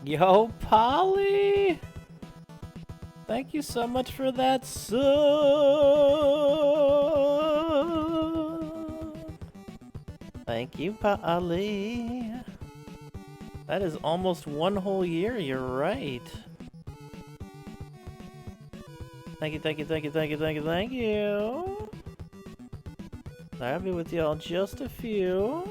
Yo, Polly! Thank you so much for that sub! Thank you, Polly. That is almost 1 whole year, you're right. Thank you, thank you, thank you, thank you, thank you, thank you. I'll be with y'all just a few.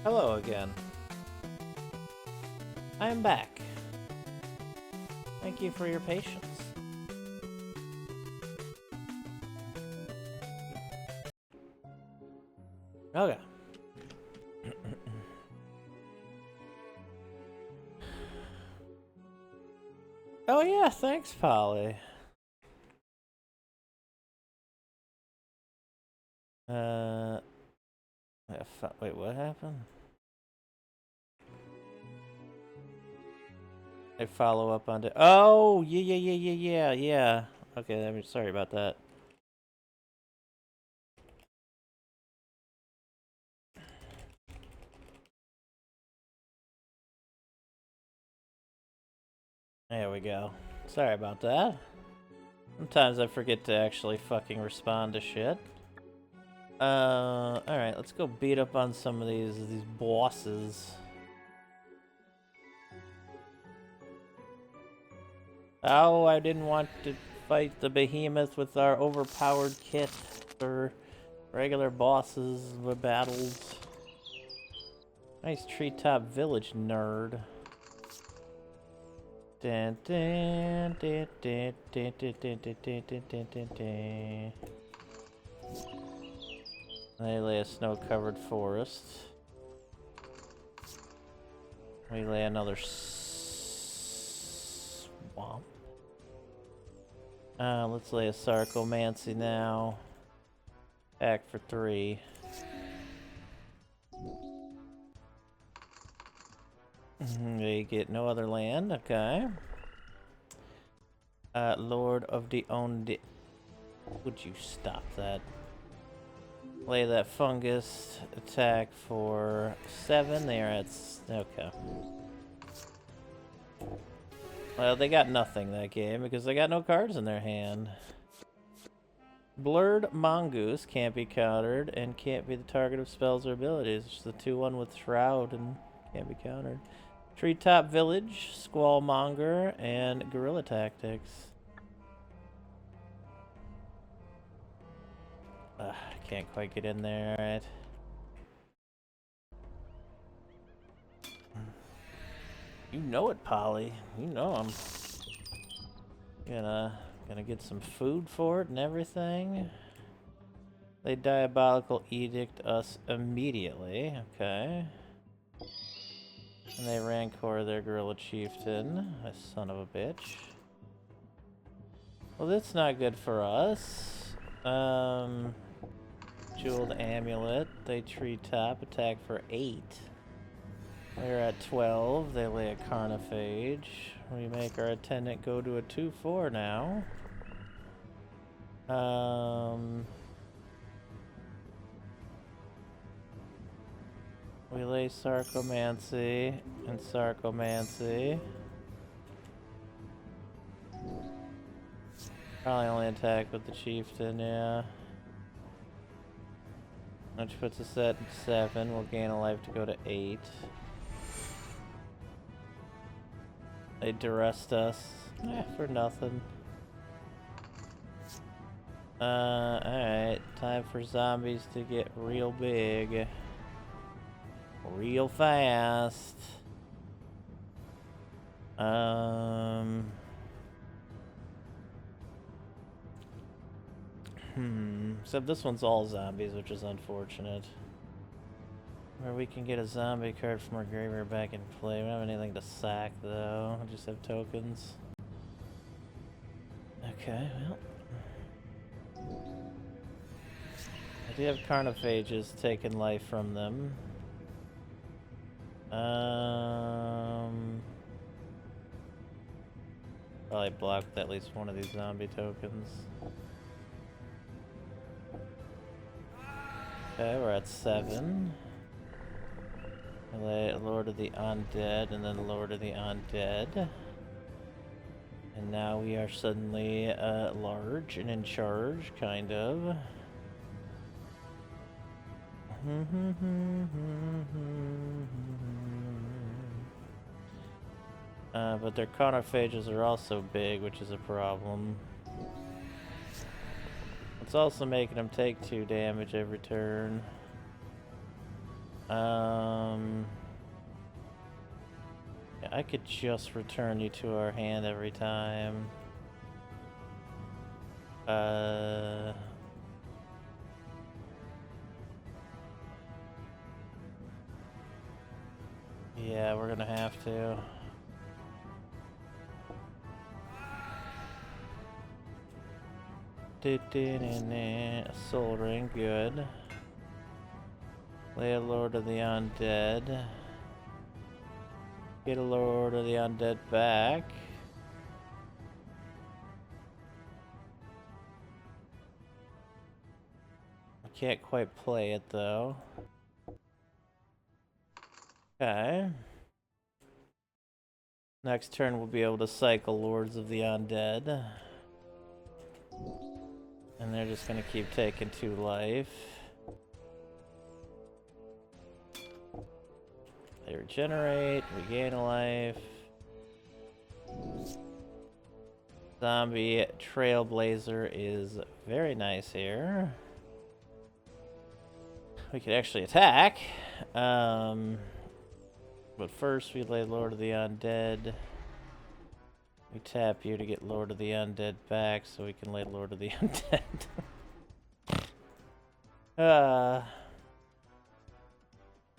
Hello again. I am back. Thank you for your patience. Okay. Oh yeah, thanks, Polly. Wait, what happened? I follow up on it. Oh, yeah. Okay, I'm sorry about that. There we go. Sorry about that. Sometimes I forget to actually fucking respond to shit. Alright, let's go beat up on some of these bosses. Oh, I didn't want to fight the behemoth with our overpowered kit for regular bosses with battles. Nice treetop village, nerd. Dun, dun, dun, dun, dun, dun, dun, dun, dun, dun, dun, dun. They lay a snow-covered forest. We lay another swamp. Let's lay a Sarcomancy now. Back for 3. They get no other land, okay. Lord of the Onde. Would you stop that? Lay that fungus attack for 7. They are at. Okay. Well, they got nothing that game because they got no cards in their hand. Blurred Mongoose can't be countered and can't be the target of spells or abilities. It's the 2-1 with Shroud and can't be countered. Treetop Village, Squallmonger, and Guerrilla Tactics. Can't quite get in there, alright. You know it, Polly. You know I'm gonna get some food for it and everything. They Diabolical Edict us immediately, okay. And they Rancor their Guerrilla Chieftain, a son of a bitch. Well, that's not good for us. Jeweled Amulet, they Treetop, attack for 8. We're at 12, they lay a Carnophage. We make our Attendant go to a 2-4 now. We lay Sarcomancy and Sarcomancy. Probably only attack with the Chieftain, yeah. Which puts us at 7. We'll gain a life to go to 8. They duressed us. For nothing. Alright. Time for zombies to get real big. Real fast. Except this one's all zombies, which is unfortunate. Or we can get a zombie card from our graveyard back in play. We don't have anything to sack, though. We just have tokens. Okay, well. I do have Carnophages taking life from them. Probably blocked at least one of these zombie tokens. Okay, we're at 7. Lord of the Undead, and then Lord of the Undead. And now we are suddenly large and in charge, kind of. But their Carnophages are also big, which is a problem. It's also making them take 2 damage every turn. Yeah, I could just return you to our hand every time. Yeah, we're gonna have to. Soul ring, good. Lay a Lord of the Undead. Get a Lord of the Undead back. I can't quite play it though. Okay. Next turn we'll be able to cycle Lords of the Undead. And they're just gonna keep taking 2 life. They regenerate, we gain a life. Zombie Trailblazer is very nice here. We could actually attack. But first we lay Lord of the Undead. We tap you to get Lord of the Undead back so we can lay Lord of the Undead.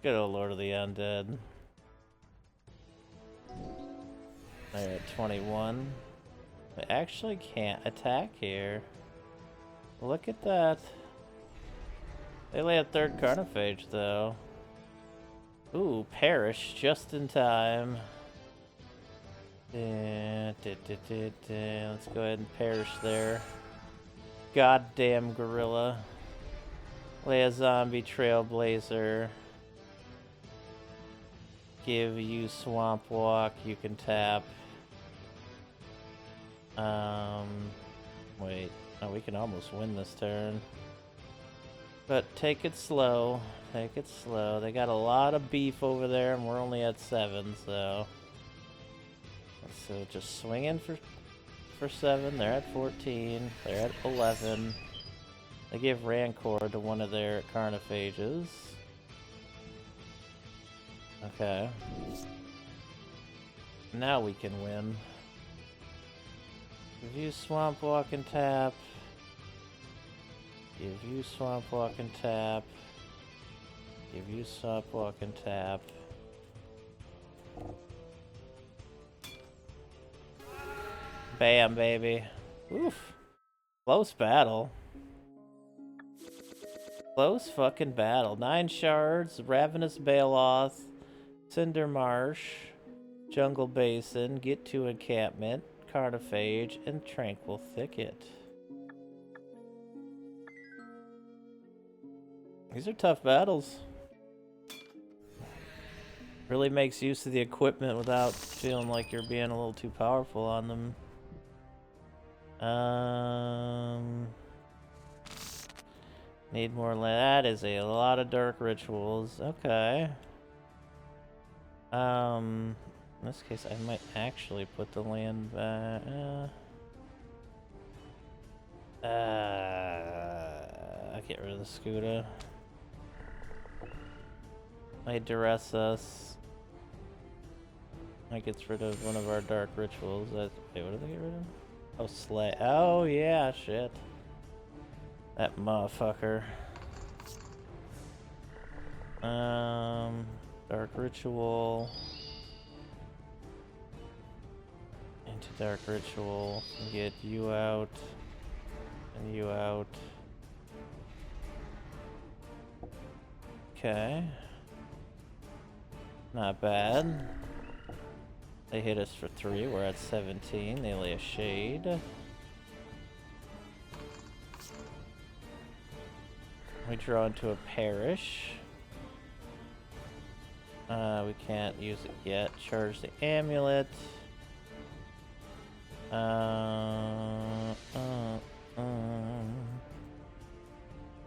Good old Lord of the Undead. They're at 21. We actually can't attack here. Look at that. They lay a 3rd Carnophage though. Ooh, perish just in time. Let's go ahead and perish there. Goddamn gorilla. Lay a zombie Trailblazer. Give you Swamp Walk, you can tap. Wait. Oh, we can almost win this turn. But take it slow. Take it slow. They got a lot of beef over there, and we're only at 7, so... So just swing in for 7. They're at 14. They're at 11. They give Rancor to one of their Carnophages. Okay. Now we can win. Give you Swamp Walk and tap. Give you Swamp Walk and tap. Give you Swamp Walk and tap. Bam, baby. Oof. Close battle. Close fucking battle. 9 shards, Ravenous Baloth, Cinder Marsh, Jungle Basin, Get to Encampment, Carnophage, and Tranquil Thicket. These are tough battles. Really makes use of the equipment without feeling like you're being a little too powerful on them. Need more land. That is a lot of dark rituals. Okay. In this case, I might actually put the land back. I'll get rid of the Scuda. Might duress us. That gets rid of one of our dark rituals. Wait, what did they get rid of? Oh, Slay. Oh, yeah, shit. That motherfucker. Dark Ritual. Into Dark Ritual. Get you out. And you out. Okay. Not bad. They hit us for 3. We're at 17. They lay a Shade. We draw into a Parish. We can't use it yet. Charge the Amulet.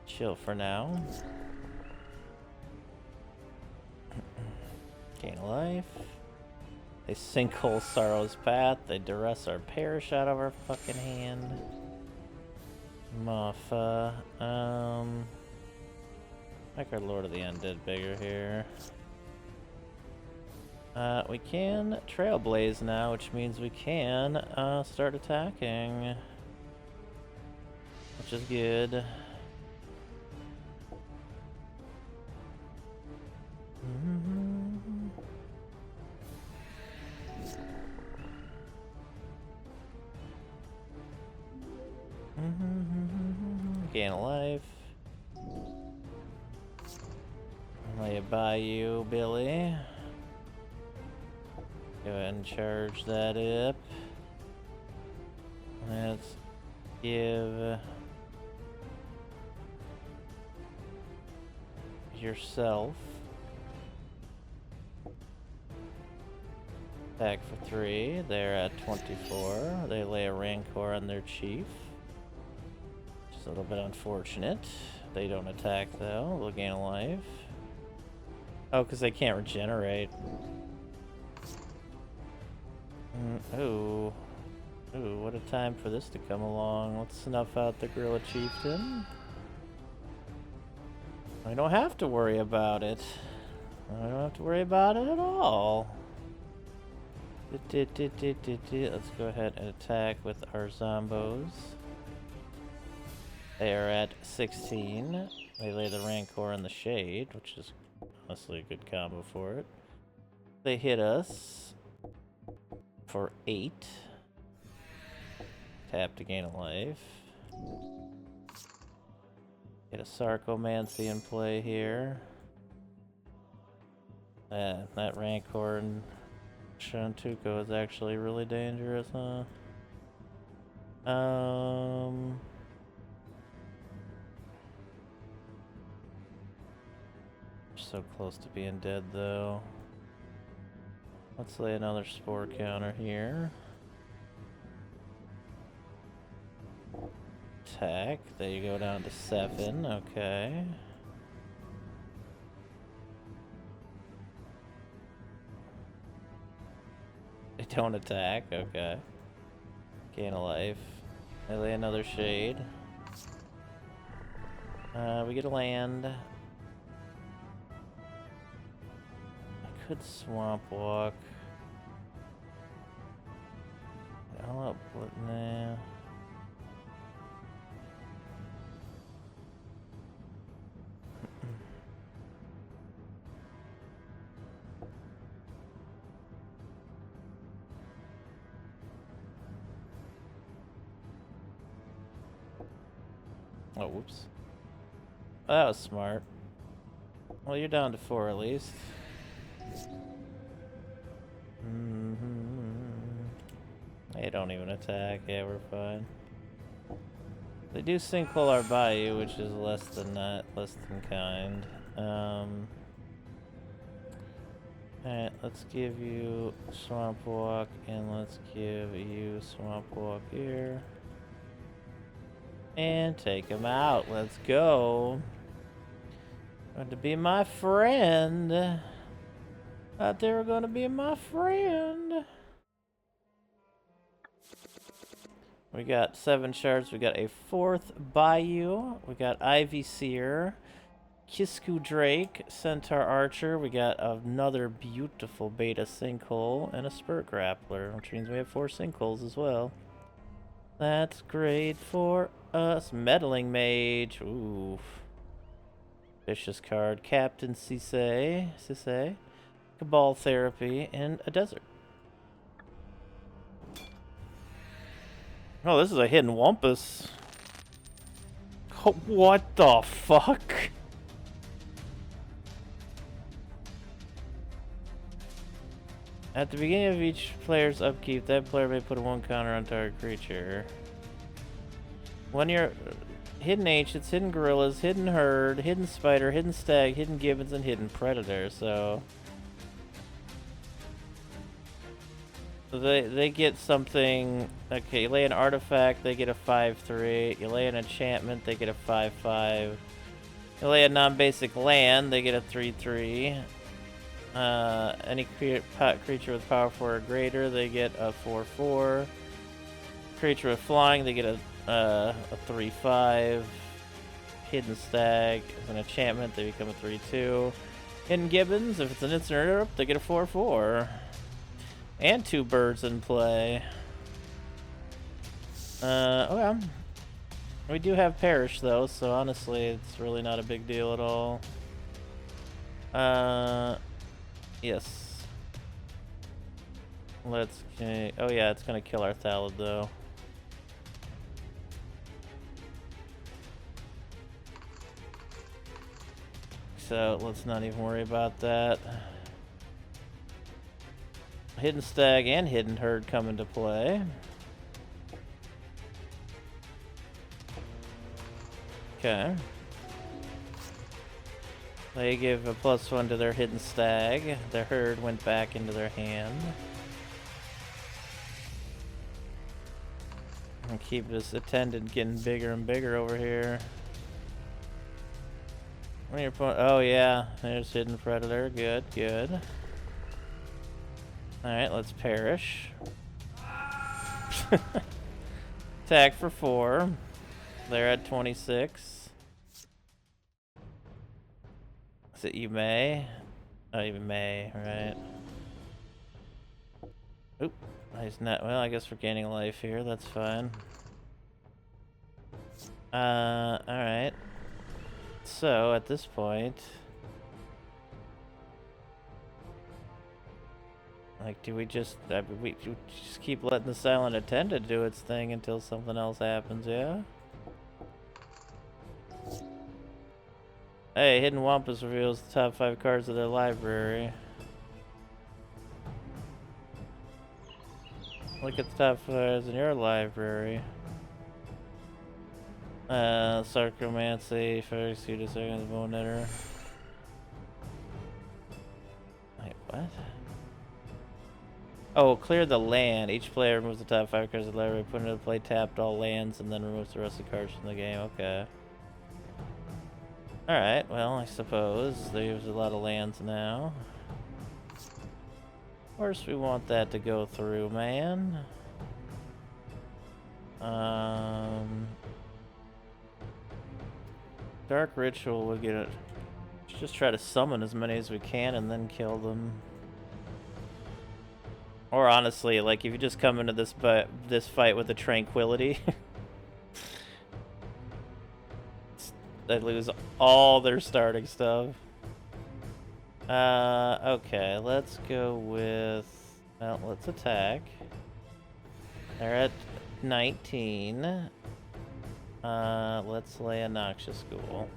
Chill for now. Gain a life. They Sinkhole Sorrow's Path. They duress our Parish out of our fucking hand. Muffa. Make our Lord of the Undead bigger here. We can Trailblaze now, which means we can start attacking. Which is good. gain a life. Lay it by you, Billy. Go ahead and charge that up. Let's give yourself attack for 3. They're at 24. They lay a Rancor on their chief. Which is a little bit unfortunate. They don't attack though. They'll gain a life. Oh, because they can't regenerate. Ooh, what a time for this to come along. Let's snuff out the Gorilla Chieftain. I don't have to worry about it. I don't have to worry about it at all. Let's go ahead and attack with our Zombos. They are at 16. They lay the Rancor in the shade, which is honestly a good combo for it. They hit us for 8. Tap to gain a life. Get a Sarcomancy in play here. That Rancor and Shantuko is actually really dangerous, huh? So close to being dead though. Let's lay another Spore counter here. Attack. There you go, down to 7. Okay. They don't attack. Okay. Gain a life. They lay another shade. We get a land. I could Swamp Walk. I'll up, nah. Oh, whoops. That was smart. Well, you're down to 4 at least. They don't even attack. Yeah, we're fine. They do Sinkhole our Bayou, which is less than kind. Alright, let's give you Swamp Walk, and let's give you Swamp Walk here. And take him out. Let's go. Going to be my friend. Thought they were going to be my friend. We got 7 shards. We got a 4th Bayou. We got Ivy Seer, Kisku Drake, Centaur Archer. We got another beautiful Beta Sinkhole and a Spurt Grappler, which means we have 4 sinkholes as well. That's great for us. Meddling Mage. Ooh. Vicious card. Captain Sisei. Cabal Therapy, and a Desert. Oh, this is a hidden Wumpus. Oh, what the fuck? At the beginning of each player's upkeep, that player may put a 1 counter on target creature. When you're Hidden H, it's Hidden Gorillas, Hidden Herd, Hidden Spider, Hidden Stag, Hidden Gibbons, and Hidden Predator, so they get something. Okay, you lay an artifact, they get a 5/3. You lay an enchantment, they get a 5/5. You lay a non-basic land, they get a 3/3. Any creature with power 4 or greater, they get a 4/4. Creature with flying, they get a 3/5. Hidden Stag is an enchantment, they become a 3/2. Hidden Gibbons, if it's an instant interrupt, they get a 4/4. And 2 birds in play. Okay. We do have Perish though, so honestly it's really not a big deal at all. Yes. Let's oh yeah, it's gonna kill our Thallid though. out. Let's not even worry about that. Hidden Stag and Hidden Herd come into play. Okay. They give a +1 to their Hidden Stag. Their Herd went back into their hand. And keep this attendant getting bigger and bigger over here. Oh yeah, there's Hidden Predator. Good, good. Alright, let's perish. Attack for 4. They're at 26. Is it you may? Oh, you may, right. Oop. He's not. Well, I guess we're gaining life here. That's fine. Alright. So, at this point... Like, do we just... we just keep letting the Silent Attendant do its thing until something else happens, yeah? Hey, Hidden Wampus reveals the top 5 cards of their library. Look at the top 5 cards in your library. Sarcomancy, Ferrocedus, Second, Bone Knitter. Wait, what? Oh, clear the land. Each player removes the top 5 cards of the library, put into play, tapped all lands, and then removes the rest of the cards from the game. Okay. Alright, well, I suppose there's a lot of lands now. Of course we want that to go through, man. Dark Ritual will get it. Just try to summon as many as we can and then kill them. Or honestly, like if you just come into this fight with a Tranquility, they lose all their starting stuff. Okay, let's go with... Well, let's attack. They're at 19. Let's lay a Noxious Ghoul.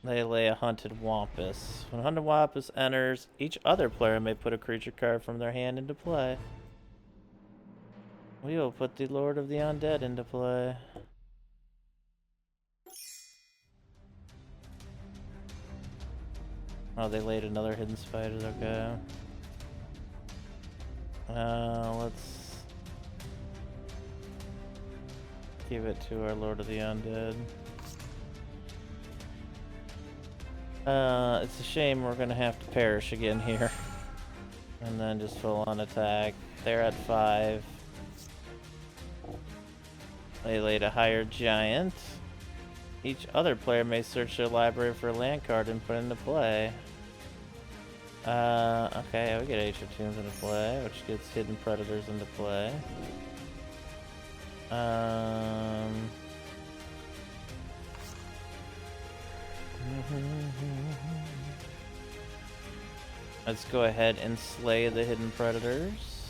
They lay a Hunted Wampus. When Hunted Wampus enters, each other player may put a creature card from their hand into play. We will put the Lord of the Undead into play. Oh, they laid another Hidden Spider, okay. Let's give it to our Lord of the Undead. It's a shame we're gonna have to perish again here. And then just full on attack. They're at 5. They laid a Higher Giant. Each other player may search their library for a land card and put it into play. Okay, we get Ancient Tombs into play, which gets Hidden Predators into play. Let's go ahead and slay the Hidden Predators.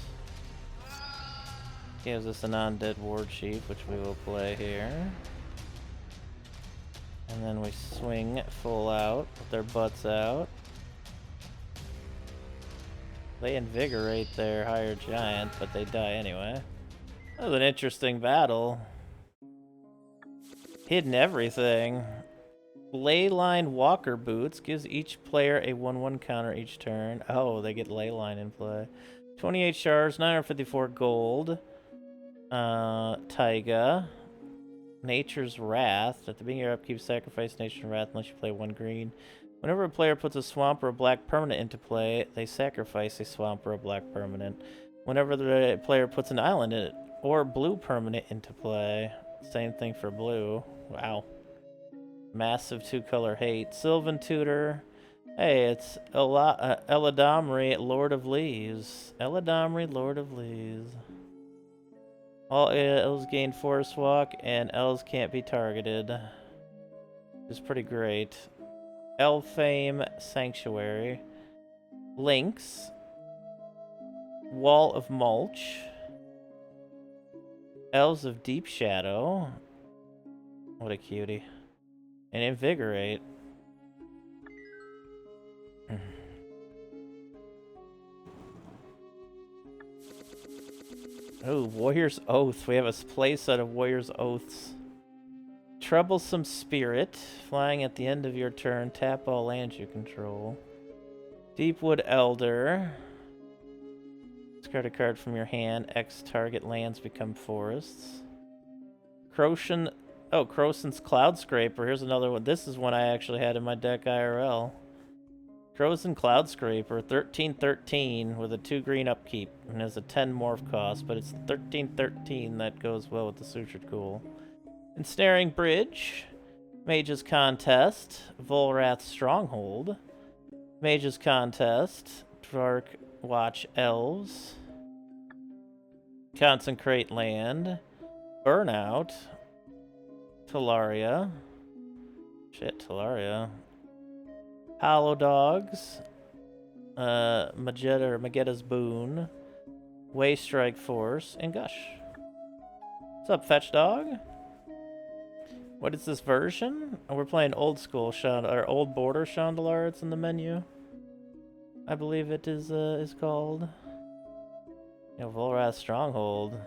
Gives us an Undead War Chief, which we will play here. And then we swing full out with their butts out. They invigorate their Higher Giant, but they die anyway. That was an interesting battle. Hidden everything. Leyline Walker Boots gives each player a 1/1 counter each turn. Oh, they get Leyline in play. 28 shards, 954 gold. Taiga. Nature's Wrath. At the beginning of your upkeep, sacrifice Nature's Wrath unless you play 1 green. Whenever a player puts a swamp or a black permanent into play, they sacrifice a swamp or a black permanent. Whenever the player puts an island in it or blue permanent into play, same thing for blue. Wow. Massive 2-color hate. Sylvan Tutor. Hey, it's Eladamri, Lord of Leaves. Eladamri, Lord of Leaves. All elves gain Forest Walk, and elves can't be targeted. It's pretty great. Elfame Sanctuary. Lynx. Wall of Mulch. Elves of Deep Shadow. What a cutie. And invigorate. Oh, Warrior's Oath. We have a playset of Warrior's Oaths. Troublesome Spirit. Flying at the end of your turn. Tap all lands you control. Deepwood Elder. Discard a card from your hand. X target lands become forests. Croshen's Cloud Scraper. Here's another one. This is one I actually had in my deck IRL. Croson Cloud Scraper, 13/13 with a 2 green upkeep and has a 10 morph cost, but it's 13/13 that goes well with the Sutured Cool. Ensnaring Bridge, Mage's Contest, Volrath Stronghold, Mage's Contest, Dark Watch Elves, Consecrate Land, Burnout, Talaria. Talaria. Hollow Dogs, Magetta's Boon, Waystrike Force, and Gush. What's up, Fetch Dog? What is this version? Oh, we're playing old school old border Chandalar. It's in the menu. I believe it is called. Volrath Stronghold.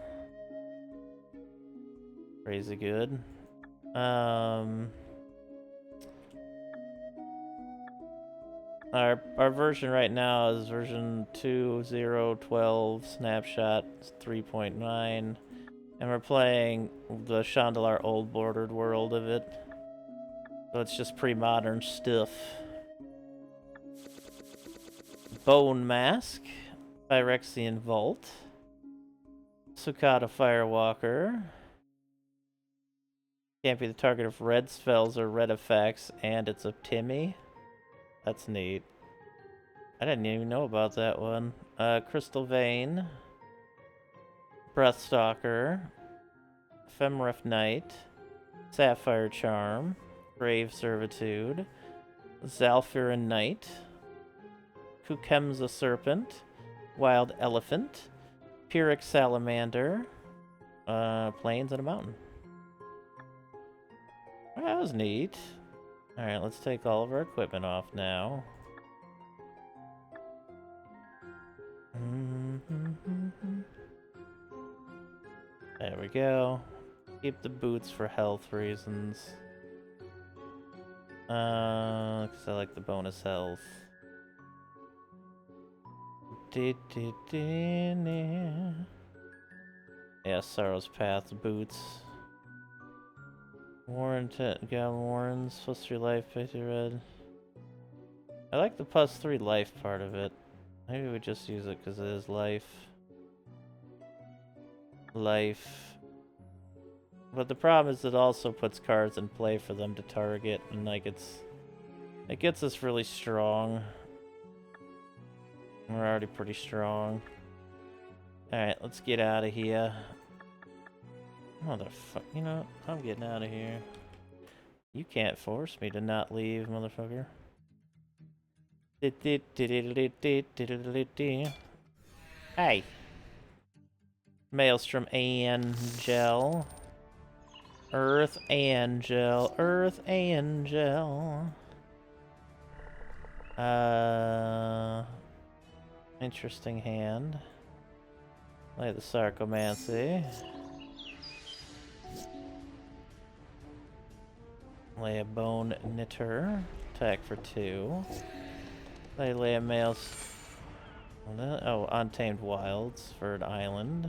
Crazy good. Our version right now is version 2.0.12 snapshot 3.9, and we're playing the Chandalar old bordered world of it. So it's just pre-modern stuff. Bone Mask, Phyrexian Vault, Sukkata Firewalker. Can't be the target of red spells or red effects, and it's a Timmy. That's neat. I didn't even know about that one. Crystal Vein, Breathstalker, Femref Knight, Sapphire Charm, Grave Servitude, Zalfirin Knight, Kukemza Serpent, Wild Elephant, Pyrrhic Salamander, Plains and a Mountain. Well, that was neat. Alright, let's take all of our equipment off now. There we go. Keep the boots for health reasons. Because I like the bonus health. Yeah, Sorrow's Path boots. Warren Warrens, +3 life, +3 red. I like the +3 life part of it. Maybe we just use it because it is life. But the problem is it also puts cards in play for them to target, and like it gets us really strong. We're already pretty strong. Alright, let's get out of here. Motherfucker, you know, I'm getting out of here. You can't force me to not leave, motherfucker. Hey. Maelstrom Angel. Earth Angel. Earth Angel. Interesting hand. Play the Sarcomancy. Lay a Bone Knitter. Attack for 2. Lay a Untamed Wilds for an island.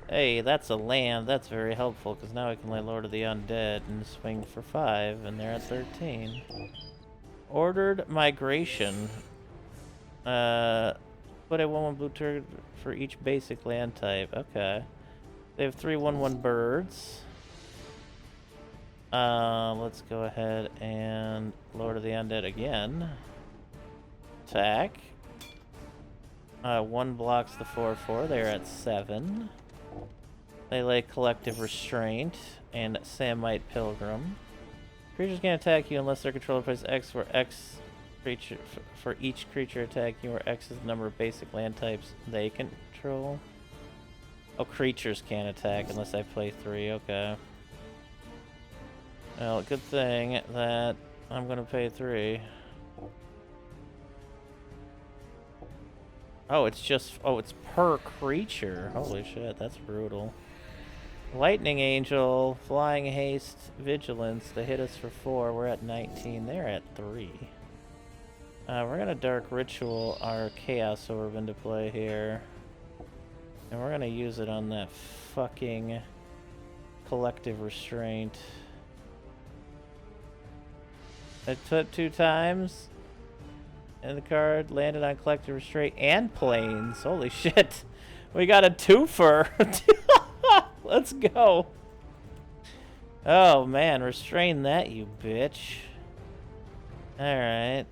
Hey, that's a land. That's very helpful, because now I can lay Lord of the Undead and swing for 5, and they're at 13. Ordered Migration. Put a 1/1 blue turret for each basic land type. Okay. They have 3 1/1 birds. Let's go ahead and Lord of the Undead again. Attack. 1 blocks the 4/4. They're at 7. They lay Collective Restraint and Samite Pilgrim. Creatures can't attack you unless their controller plays X, where X creature for each creature attacking you, where X is the number of basic land types they control. Oh, creatures can't attack unless I play 3. Okay. Well, good thing that I'm gonna pay 3. Oh, it's just... Oh, it's per creature. Holy shit, that's brutal. Lightning Angel, Flying Haste, Vigilance. They hit us for 4. We're at 19. They're at 3. We're gonna Dark Ritual our Chaos Orb into play here. And we're gonna use it on that fucking Collective Restraint. I took 2 times. And the card landed on Collective Restraint and Plains. Holy shit. We got a twofer. Let's go. Oh man, restrain that, you bitch. Alright.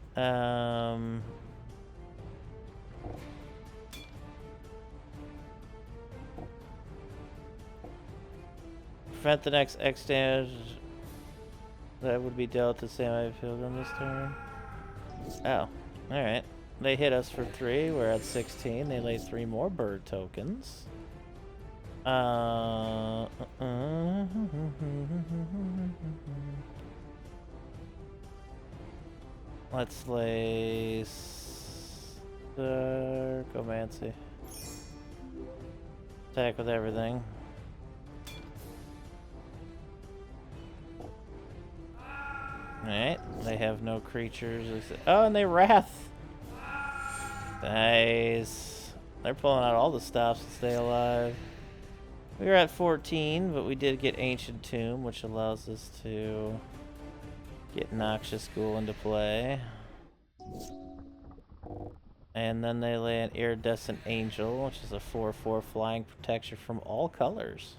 Prevent the next X damage that would be dealt to Samurai Pilgrim this turn. Oh, alright. They hit us for 3. We're at 16. They lay 3 more bird tokens. Let's lay Sarcomancy. Attack with everything. Alright, they have no creatures. Oh, and they Wrath! Nice. They're pulling out all the stops to stay alive. We were at 14, but we did get Ancient Tomb, which allows us to get Noxious Ghoul into play. And then they lay an Iridescent Angel, which is a 4/4 flying protection from all colors.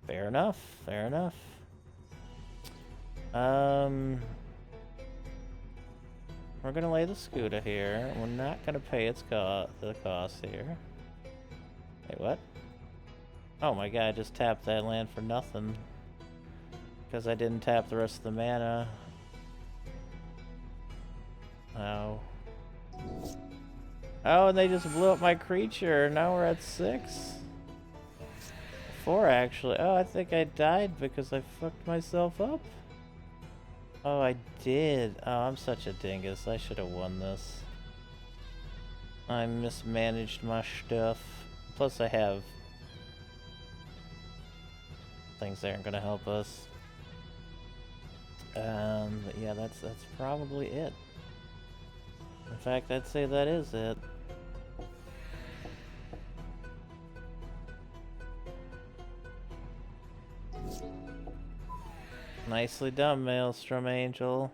Fair enough, fair enough. We're gonna lay the Scooter here. We're not gonna pay its the cost here. Wait, what? Oh my god, I just tapped that land for nothing. Because I didn't tap the rest of the mana. Oh. Oh, and they just blew up my creature. Now we're at 6. 4, actually. Oh, I think I died because I fucked myself up. Oh, I did. Oh, I'm such a dingus. I should have won this. I mismanaged my stuff. Plus, I have things that aren't going to help us. But yeah, that's probably it. In fact, I'd say that is it. Nicely done, Maelstrom Angel.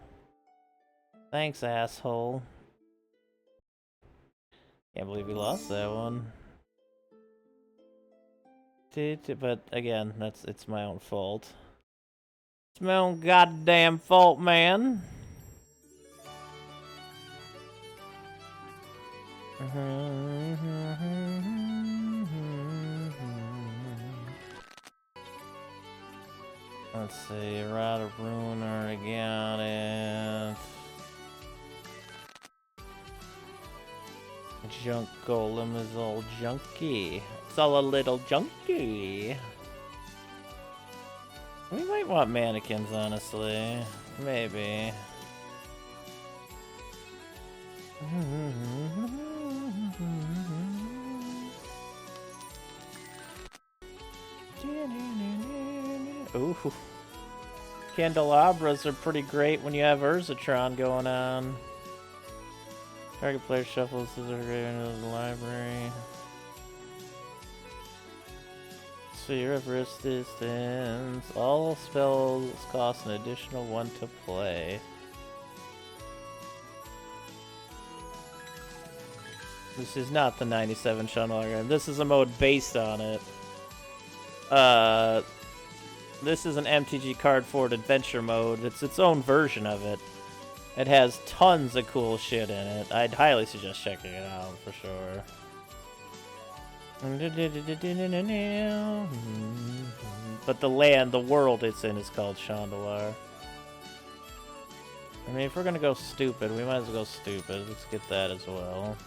Thanks, asshole. Can't believe we lost that one. But again, it's my own fault. It's my own goddamn fault, man. Let's see, Rod of Ruiner, I got it. Junk Golem is all junky. It's all a little junky. We might want mannequins, honestly. Maybe. Ooh. Candelabras are pretty great when you have Urzatron going on. Target player shuffles scissor into the library. Sphere of Resistance. All spells cost an additional 1 to play. This is not the 97 Chandler game. This is a mode based on it. This is an MTG Card Forward Adventure mode. It's its own version of it. It has tons of cool shit in it. I'd highly suggest checking it out for sure. But the world it's in is called Chandalar. I mean, if we're gonna go stupid, we might as well go stupid. Let's get that as well.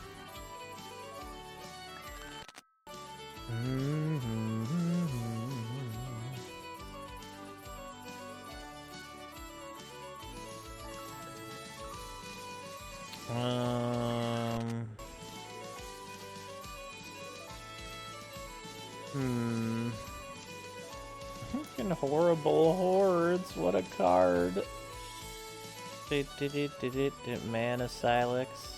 Fucking horrible hordes. What a card. Mana Silex.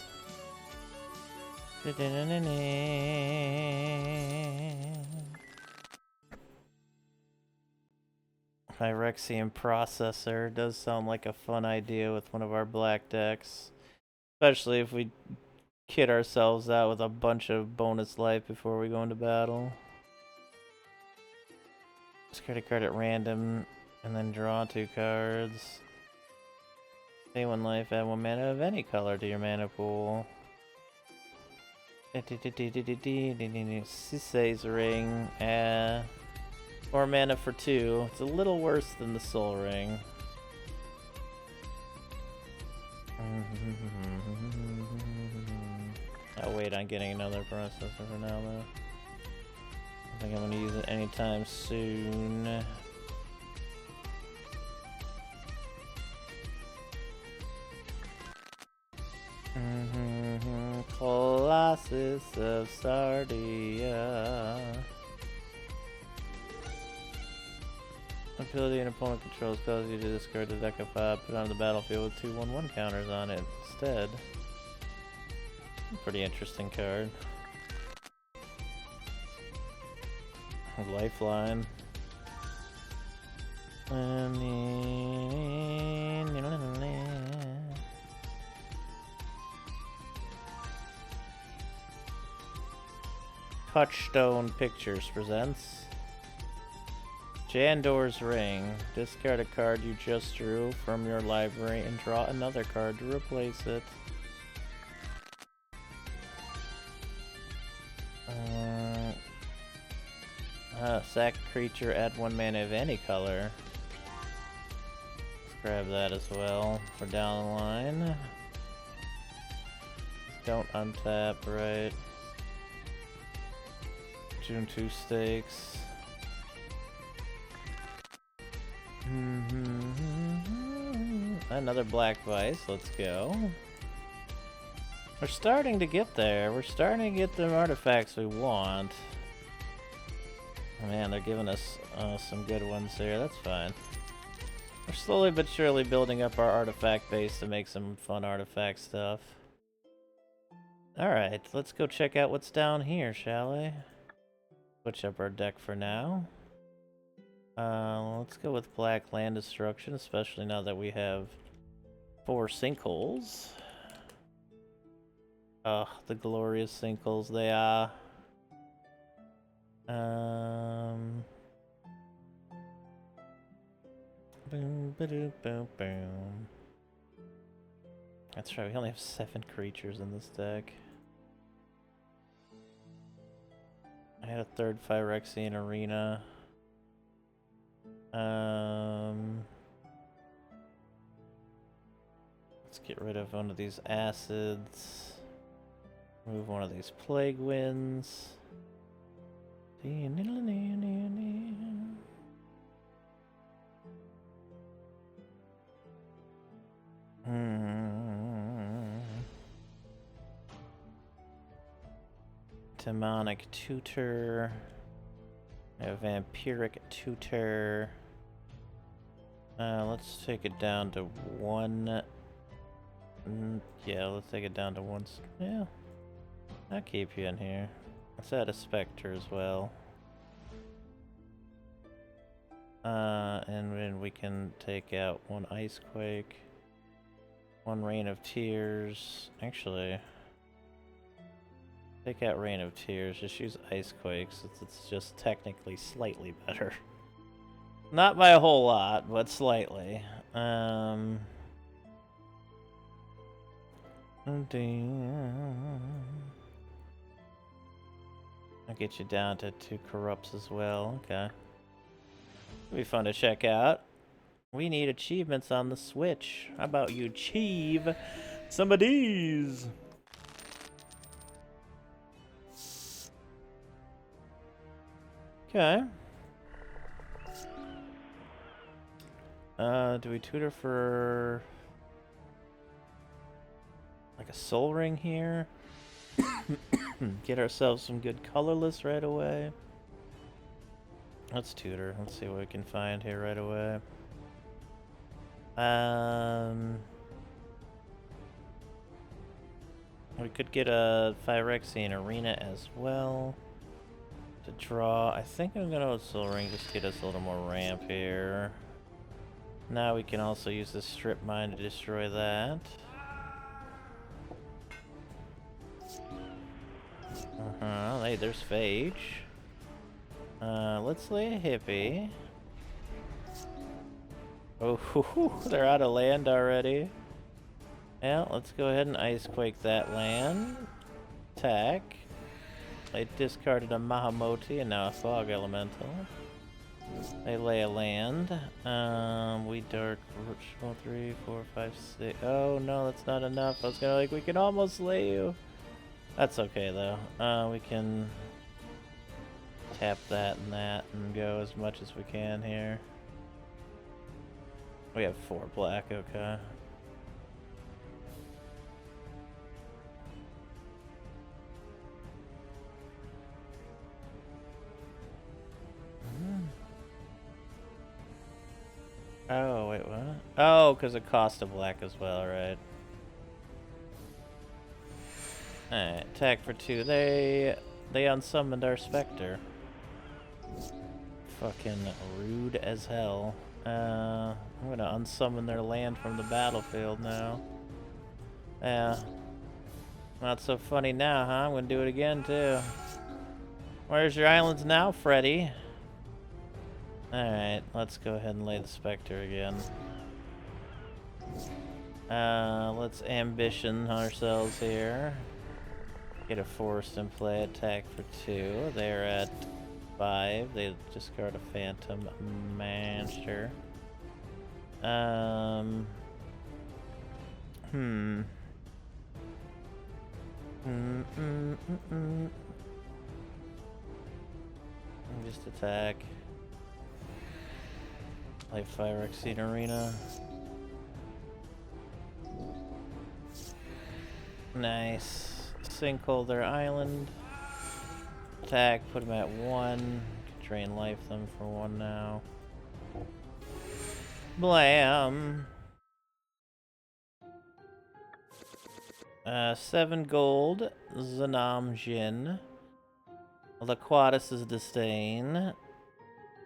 Phyrexian Processor does sound like a fun idea with one of our black decks. Especially if we kit ourselves out with a bunch of bonus life before we go into battle. Discard a card at random and then draw 2 cards. Pay 1 life, add 1 mana of any color to your mana pool. Sisei's Ring. 4 mana for 2. It's a little worse than the Soul Ring. I'll wait on getting another processor for now, though. I think I'm going to use it anytime soon. Colossus of Sardia. Ability an opponent controls causes you to discard the deck of 5, put on the battlefield with 2 1/1 counters on it instead. Pretty interesting card. Lifeline. Touchstone Pictures presents Jandor's Ring. Discard a card you just drew from your library and draw another card to replace it. Sack a creature, add 1 mana of any color. Let's grab that as well for down the line. Don't untap, right? June 2 stakes. Another Black Vice, let's go. We're starting to get there. We're starting to get the artifacts we want. Man, they're giving us some good ones here. That's fine. We're slowly but surely building up our artifact base to make some fun artifact stuff. Alright, let's go check out what's down here, shall we? Switch up our deck for now. Let's go with Black Land Destruction, especially now that we have 4 sinkholes. The glorious sinkholes they are. Boom, ba-doom, boom, boom. That's right, we only have 7 creatures in this deck. I had a 3rd Phyrexian Arena. Let's get rid of one of these acids. Move one of these Plague Winds. Demonic Tutor. A Vampiric Tutor. Let's take it down to 1. Yeah, let's take it down to 1. Yeah, I'll keep you in here. Let's add a Spectre as well. And then we can take out 1 Icequake. 1 Rain of Tears. Actually, take out Rain of Tears. Just use Icequake since it's just technically slightly better. Not by a whole lot, but slightly. I'll get you down to 2 Corrupts as well. Okay. It'll be fun to check out. We need achievements on the Switch. How about you achieve some of these? Okay. Do we tutor for... like a Soul Ring here. Get ourselves some good colorless right away. Let's tutor. Let's see what we can find here right away. We could get a Phyrexian Arena as well to draw. I think I'm gonna go with Soul Ring, just get us a little more ramp here. Now we can also use the Strip Mine to destroy that. Hey, there's Phage. Let's lay a hippie. Oh, they're out of land already. Yeah, let's go ahead and Ice Quake that land. Attack. They discarded a Mahamoti and now a Fog Elemental. They lay a land. We dark 3, 4, 5, 6. Oh no, that's not enough. I was gonna we can almost slay you. That's okay though. We can tap that and go as much as we can here. We have 4 black, okay. Oh, wait, what? Oh, because it cost a black as well, right? Alright, attack for 2. They unsummoned our Spectre. Fucking rude as hell. I'm gonna unsummon their land from the battlefield now. Yeah. Not so funny now, huh? I'm gonna do it again, too. Where's your islands now, Freddy? Alright, let's go ahead and lay the Spectre again. Let's ambition ourselves here. Get a forest in play, attack for 2. They're at 5. They discard a Phantom Monster. Just attack. Play Phyrexian Arena. Nice. Sinkhole their island. Attack, put them at 1. Drain life them for 1 now. Blam! 7 gold. Zanam Jin. Laquatus' Disdain.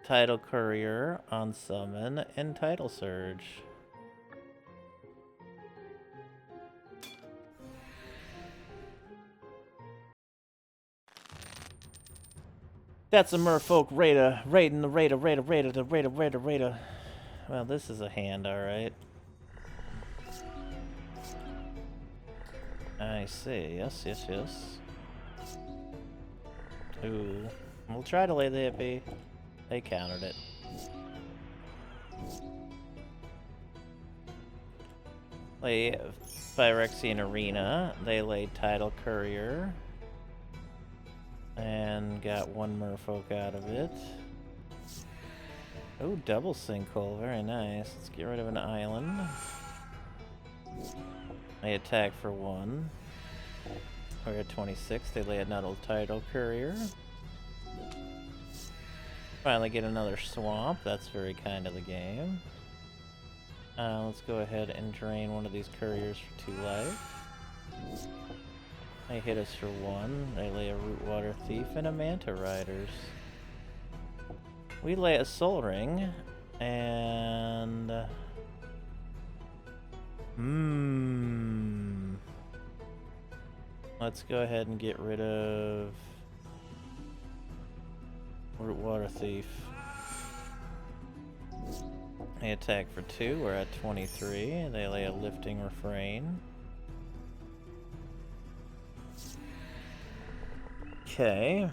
Tidal Courier on summon. And Tidal Surge. That's a merfolk Raider. Raiding the Raider. Well, this is a hand, alright. I see. Yes. Ooh. We'll try to lay the hippie. They countered it. Play Phyrexian Arena. They laid Tidal Courier. And got 1 merfolk out of it. Oh, double sinkhole. Very nice. Let's get rid of an island. They attack for 1. We're at 26. They lay another Tidal Courier. Finally get another swamp. That's very kind of the game. Let's go ahead and drain one of these couriers for 2 life. They hit us for 1. They lay a Rootwater Thief and a Manta Riders. We lay a Soul Ring and let's go ahead and get rid of Rootwater Thief. They attack for 2. We're at 23. They lay a Lifting Refrain. Okay.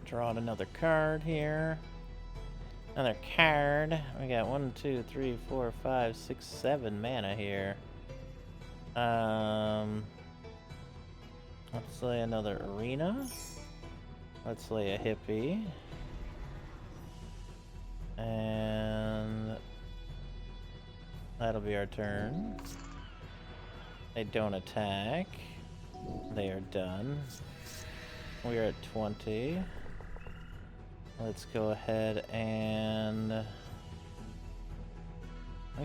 Drawing another card here. Another card. We got 1, 2, 3, 4, 5, 6, 7 mana here. Let's lay another arena. Let's lay a hippie. And that'll be our turn. They don't attack. They are done. We're at 20. Let's go ahead and... I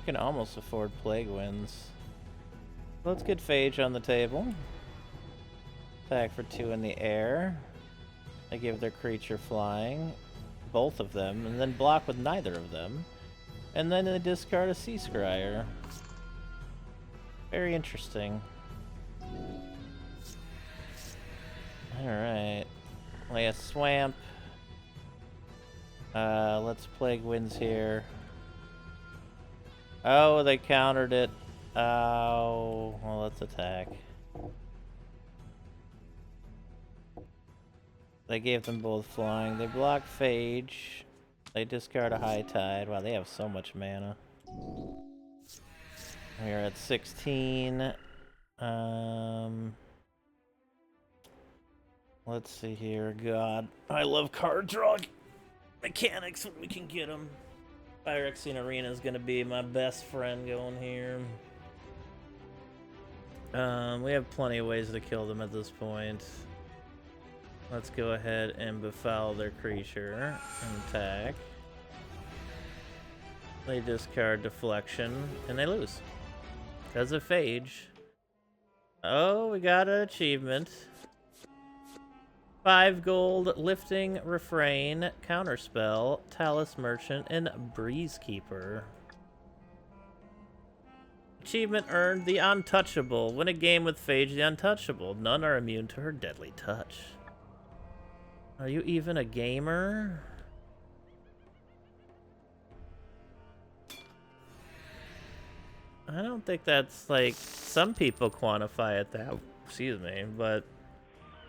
can almost afford Plague Winds. Let's get Phage on the table. Attack for 2 in the air. They give their creature flying. Both of them. And then block with neither of them. And then they discard a Sea Scryer. Very interesting. Alright. Lay a Swamp. Let's Plague Winds here. Oh, they countered it. Oh, well, let's attack. They gave them both flying. They block Phage. They discard a High Tide. Wow, they have so much mana. We're at 16. Let's see here. God, I love card draw mechanics when we can get them. Phyrexian Arena is going to be my best friend going here. We have plenty of ways to kill them at this point. Let's go ahead and befoul their creature and attack. They discard Deflection, and they lose. Because of Phage. Oh, we got an achievement. 5 gold, Lifting Refrain, Counterspell, Talus Merchant, and Breezekeeper. Achievement earned, the Untouchable. Win a game with Phage the Untouchable. None are immune to her deadly touch. Are you even a gamer? I don't think that's like, some people quantify it that, excuse me, but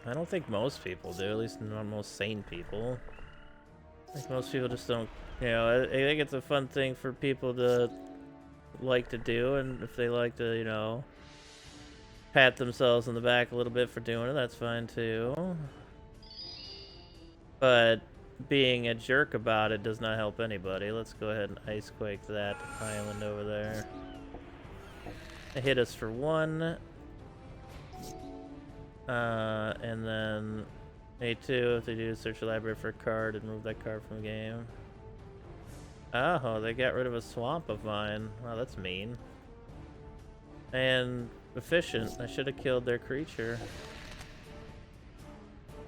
I don't think most people do, at least not most sane people. I think most people just don't, you know, I think it's a fun thing for people to like to do, and if they like to, you know, pat themselves on the back a little bit for doing it, that's fine too. But being a jerk about it does not help anybody. Let's go ahead and Icequake that island over there. They hit us for 1. And then A2, if they do, search the library for a card and move that card from the game. Oh, they got rid of a swamp of mine. Wow, that's mean. And efficient. I should have killed their creature.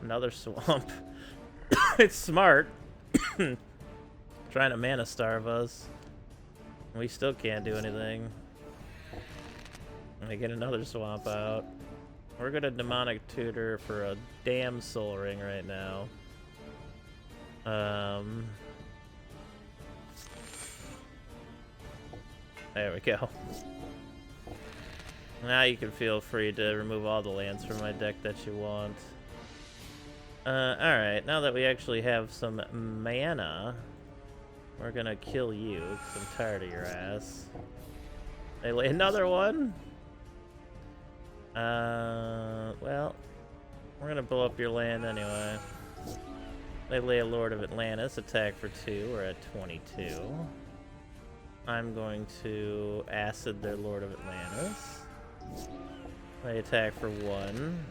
Another swamp. It's smart. Trying to mana starve us. We still can't do anything. I get another swamp out. We're gonna Demonic Tutor for a damn Soul Ring right now. There we go. Now you can feel free to remove all the lands from my deck that you want. Alright, now that we actually have some mana, we're gonna kill you, because I'm tired of your ass. They lay another one? Well, we're gonna blow up your land anyway. They lay a Lord of Atlantis, attack for 2, we're at 22. I'm going to acid their Lord of Atlantis. They attack for 1,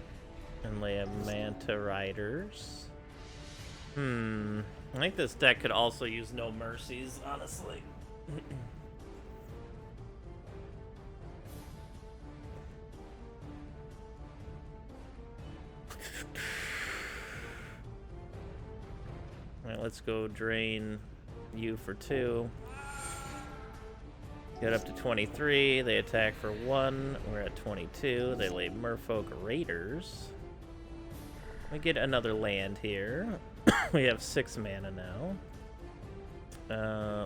and lay a Manta Riders. I think this deck could also use No Mercies, honestly. Alright, let's go drain you for 2. Get up to 23. They attack for 1. We're at 22. They lay Merfolk Raiders. We get another land here. We have 6 mana now.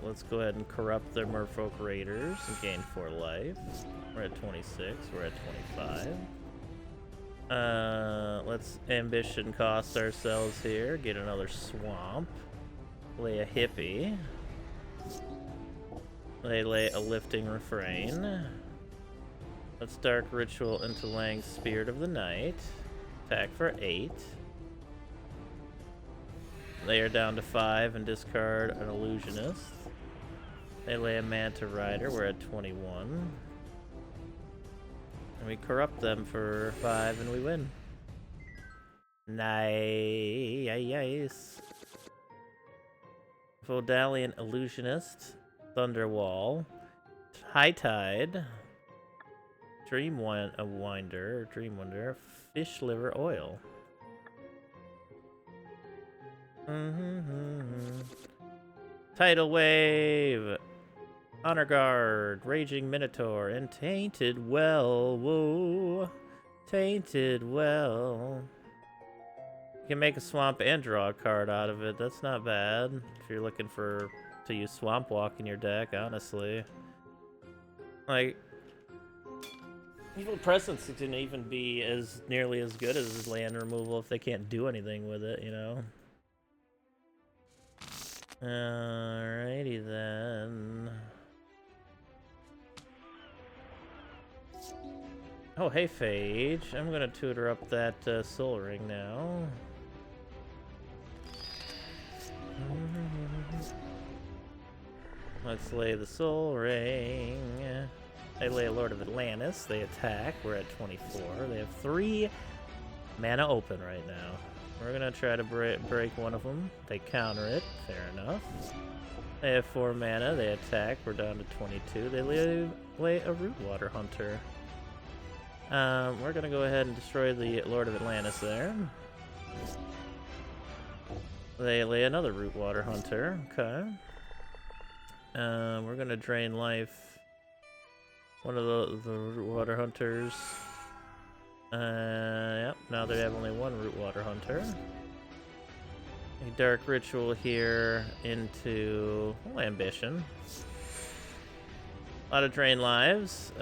Let's go ahead and corrupt their Merfolk Raiders and gain 4 life. We're at 26. We're at 25. Let's ambition cost ourselves here. Get another swamp. Lay a hippie. They lay a lifting refrain. Let's Dark Ritual into Lang Spirit of the Night. Attack for 8. They are down to 5 and discard an Illusionist. They lay a Manta Rider. We're at 21. We corrupt them for 5 and we win. Nice. Vodalian Illusionist, Thunderwall, High Tide, Dreamwinder, Fish Liver Oil. Tidal Wave, Honor Guard, Raging Minotaur, and Tainted Well. Whoa, Tainted Well. You can make a swamp and draw a card out of it. That's not bad if you're looking to use Swamp Walk in your deck, honestly. Like, Evil Presence didn't even be nearly as good as land removal if they can't do anything with it, you know? Alrighty then. Oh, hey, Phage. I'm gonna tutor up that Soul Ring now. Let's lay the Soul Ring. They lay a Lord of Atlantis. They attack. We're at 24. They have 3 mana open right now. We're gonna try to break one of them. They counter it. Fair enough. They have 4 mana. They attack. We're down to 22. They lay a Rootwater Hunter. We're gonna go ahead and destroy the Lord of Atlantis there. They lay another Rootwater Hunter. Okay. We're gonna drain life. One of the Rootwater Hunters. Yep, now they have only 1 Rootwater Hunter. A Dark Ritual here into Ambition. A lot of drain lives.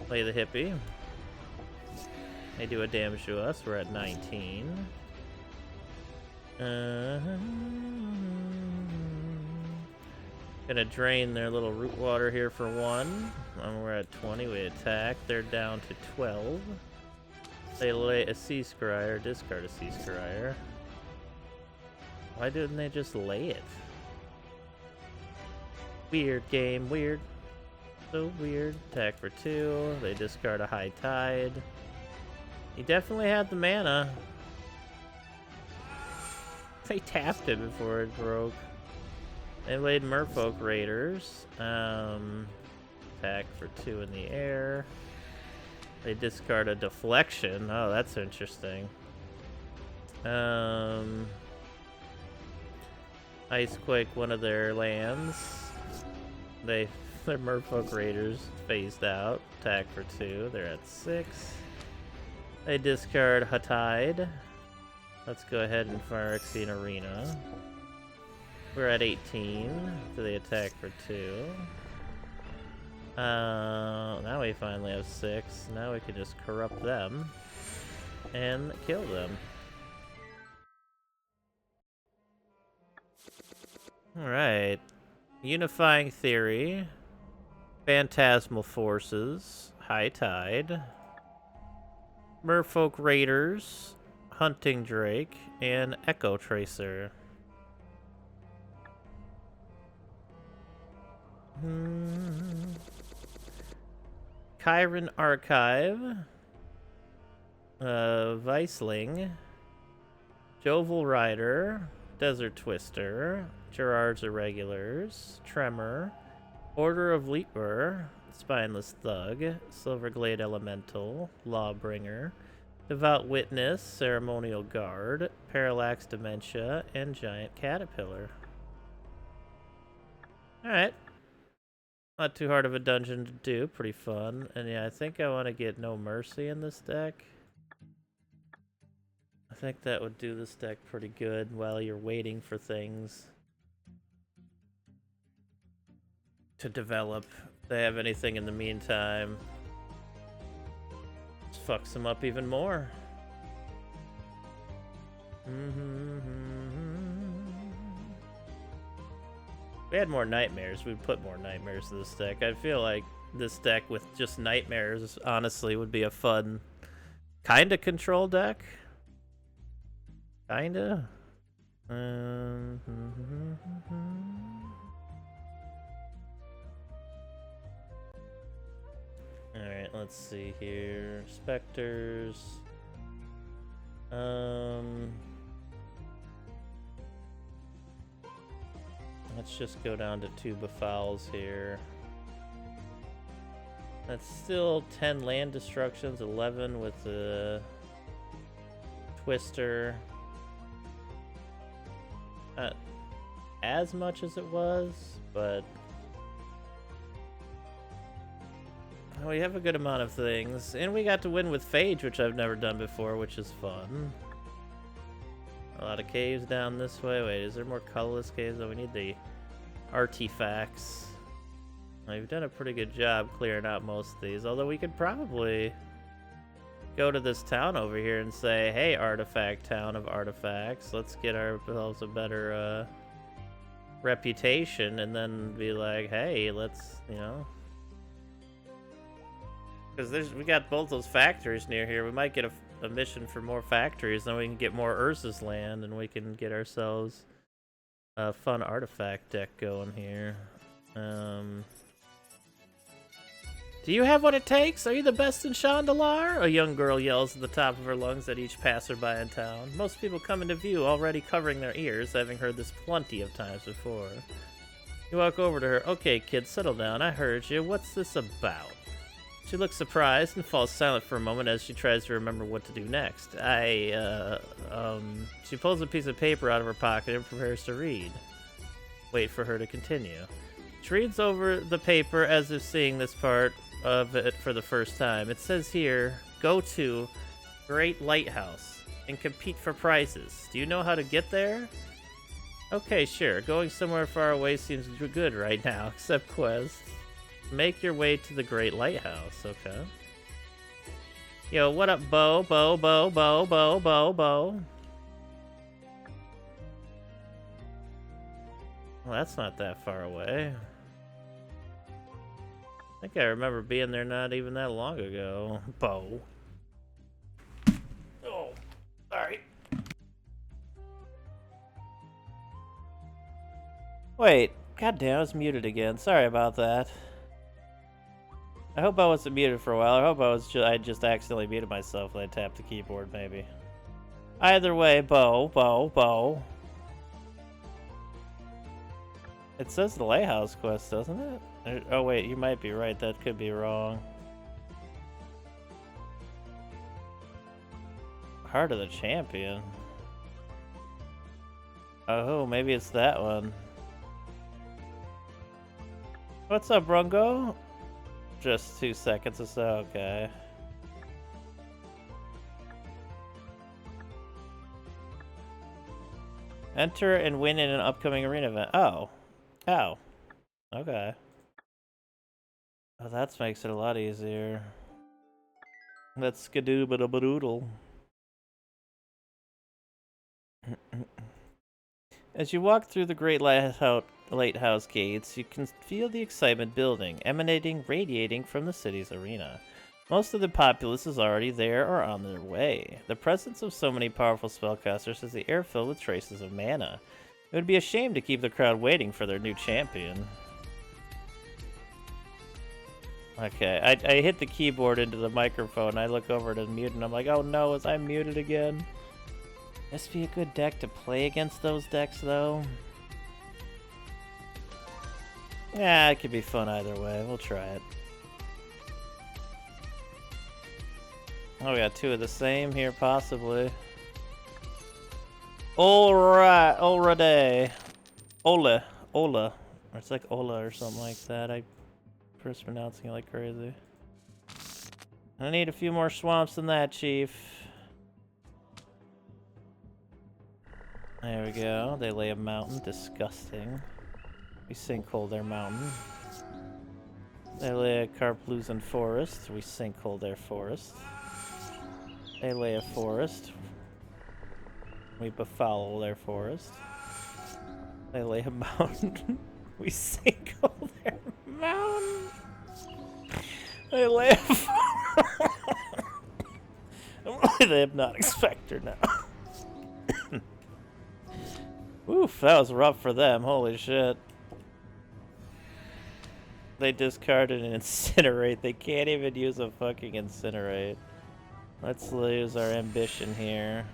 Play the Hippie. They do a damage to us. We're at 19. Gonna drain their little Rootwater here for 1. We're at 20. We attack. They're down to 12. They lay a Sea Scryer. Discard a Sea Scryer. Why didn't they just lay it? Weird game. Weird. So weird. Attack for 2. They discard a High Tide. He definitely had the mana. They tapped it before it broke. They laid Merfolk Raiders. Attack for 2 in the air. They discard a Deflection. Oh, that's interesting. Icequake one of their lands. Their Merfolk Raiders phased out. Attack for 2. They're at 6. They discard Hatide. Let's go ahead and Phyrexian Arena. We're at 18. So they attack for 2. Now we finally have 6. Now we can just corrupt them and kill them. Alright. Unifying Theory. Phantasmal Forces. High Tide. Merfolk Raiders. Hunting Drake. And Echo Tracer. Chiron Archive. Viceling. Jovial Rider. Desert Twister. Gerard's Irregulars. Tremor. Order of Leaper. Spineless Thug. Silverglade Elemental. Lawbringer. Devout Witness. Ceremonial Guard. Parallax Dementia. And Giant Caterpillar. Alright. Not too hard of a dungeon to do. Pretty fun. And yeah, I think I want to get No Mercy in this deck. I think that would do this deck pretty good while you're waiting for things to develop. If they have anything in the meantime, just fucks them up even more. If we had more Nightmares, we'd put more Nightmares in this deck. I feel like this deck with just Nightmares, honestly, would be a fun kind of control deck. Kinda. Alright, Let's see here. Specters. Let's just go down to 2 Befouls here. That's still 10 land destructions, 11 with the Twister. Not as much as it was, but we have a good amount of things. And we got to win with Phage, which I've never done before, which is fun. A lot of caves down this way. Wait, is there more colorless caves? Oh, we need the artifacts. We've done a pretty good job clearing out most of these, although we could probably go to this town over here and say, hey, artifact town of artifacts, let's get ourselves a better reputation, and then be like, hey, let's, you know, because we got both those factories near here. We might get a mission for more factories, then we can get more Urza's land, and we can get ourselves a fun artifact deck going here. Do you have what it takes? Are you the best in Chandalar? A young girl yells at the top of her lungs at each passerby in town. Most people come into view already covering their ears, having heard this plenty of times before. You walk over to her. Okay, kid, settle down. I heard you. What's this about? She looks surprised and falls silent for a moment as she tries to remember what to do next. She pulls a piece of paper out of her pocket and prepares to read. Wait for her to continue. She reads over the paper as if seeing this part of it for the first time. It says here, go to Great Lighthouse and compete for prizes. Do you know how to get there? Okay, sure. Going somewhere far away seems good right now, except quests. Make your way to the Great Lighthouse, okay. Yo, what up, Bo? Bo. Well, that's not that far away. I think I remember being there not even that long ago. Bo. Oh, sorry. Wait, goddamn, I was muted again. Sorry about that. I hope I wasn't muted for a while. I hope I just accidentally muted myself when I tapped the keyboard, maybe. Either way, Bo. It says the Lighthouse quest, doesn't it? Oh wait, you might be right. That could be wrong. Heart of the Champion. Oh, maybe it's that one. What's up, Brungo? Just 2 seconds or so, okay. Enter and win in an upcoming arena event. Oh. Oh. Okay. Oh, that makes it a lot easier. Let's skadooba-da-ba-doodle. As you walk through the Great Lighthouse gates, you can feel the excitement building, radiating from the city's arena. Most of the populace is already there or on their way. The presence of so many powerful spellcasters has the air filled with traces of mana. It would be a shame to keep the crowd waiting for their new champion. Okay, I hit the keyboard into the microphone. I look over to mute and I'm like, oh no, was I muted again? This be a good deck to play against those decks, though. Yeah, it could be fun either way. We'll try it. Oh, we got 2 of the same here, possibly. Alright, already. Ola. Or it's like Ola or something like that. I'm mispronouncing it like crazy. I need a few more swamps than that, Chief. There we go. They lay a mountain. Disgusting. We sinkhole their mountain. They lay a Karplusan forest. We sinkhole their forest. They lay a forest. We befoul their forest. They lay a mountain. We sinkhole their mountain. They lay a the Hypnotic Spectre now. Oof, that was rough for them. Holy shit. They discarded an incinerate. They can't even use a fucking incinerate. Let's lose our ambition here.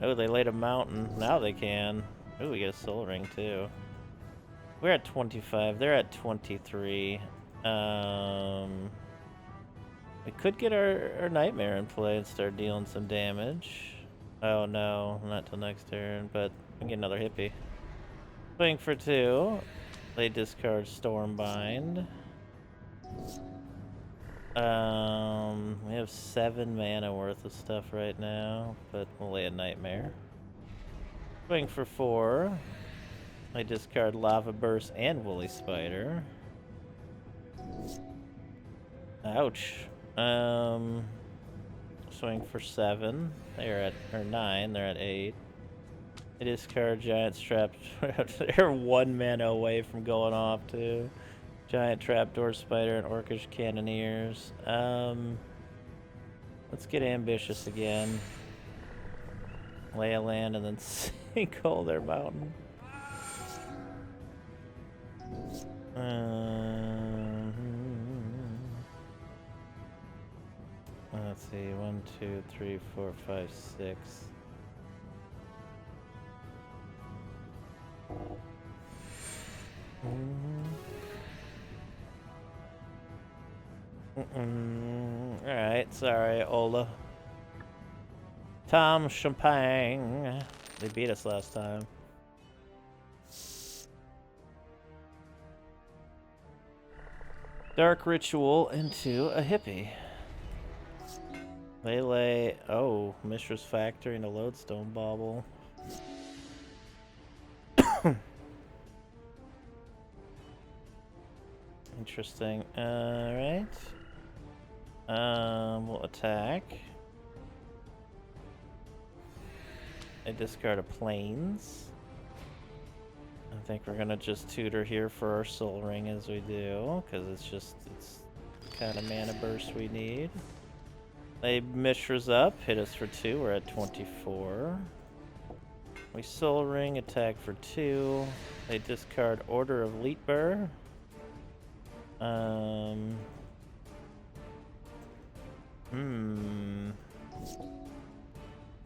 Oh, they laid a mountain. Now they can. Oh, we get a soul ring too. We're at 25. They're at 23. We could get our nightmare in play and start dealing some damage. Oh no, not till next turn, but we can get another hippie. Swing for 2. They discard Stormbind. We have 7 mana worth of stuff right now, but we'll lay a nightmare. Swing for 4. I discard Lava Burst and Woolly Spider. Ouch. Swing for 7. They're at, or 9. They're at 8. I discard Giant Trap. They're 1 mana away from going off too. Giant Trapdoor Spider and Orcish Cannoneers. Let's get ambitious again. Lay a land and then sinkhole their mountain. Let's see, 1, 2, 3, 4, 5, 6. Alright, sorry, Ola. Tom Champagne. They beat us last time. Dark Ritual into a hippie. They lay... Oh, Mishra's Factory and a Lodestone Bauble. Interesting. Alright. We'll attack. I discard a Plains. I think we're gonna just tutor here for our Soul Ring as we do, because it's the kind of mana burst we need. They Mishra's up, hit us for 2, we're at 24. We Soul Ring, attack for 2. They discard Order of Leetbur.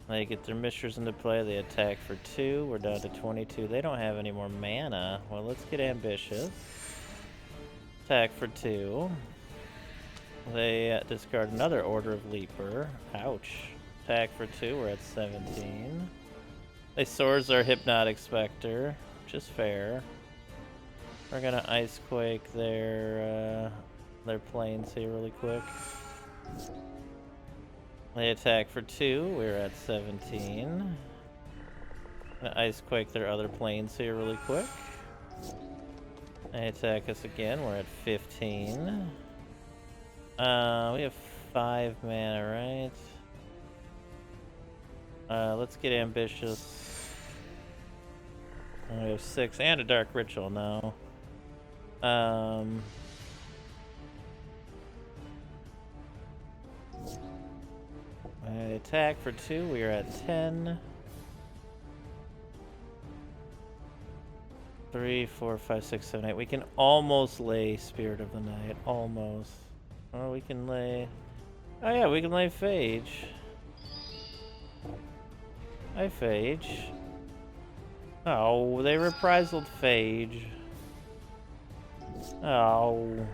They get their Mishras into play, they attack for 2, we're down to 22. They don't have any more mana. Well, let's get ambitious. Attack for 2. They discard another Order of Leaper. Ouch. Attack for 2, we're at 17. They Swords our Hypnotic Spectre, which is fair. We're gonna Icequake their planes here really quick. They attack for 2, we're at 17. Gonna Icequake their other planes here really quick. They attack us again, we're at 15. We have 5 mana, right? Let's get ambitious. We have 6 and a Dark Ritual now. Attack for 2, we are at 10. 3, 4, 5, 6, 7, 8. We can almost lay Spirit of the Night. Almost. Oh, we can lay... Oh yeah, we can lay Phage. Hi, Phage. Oh, they reprisal Phage. Oh.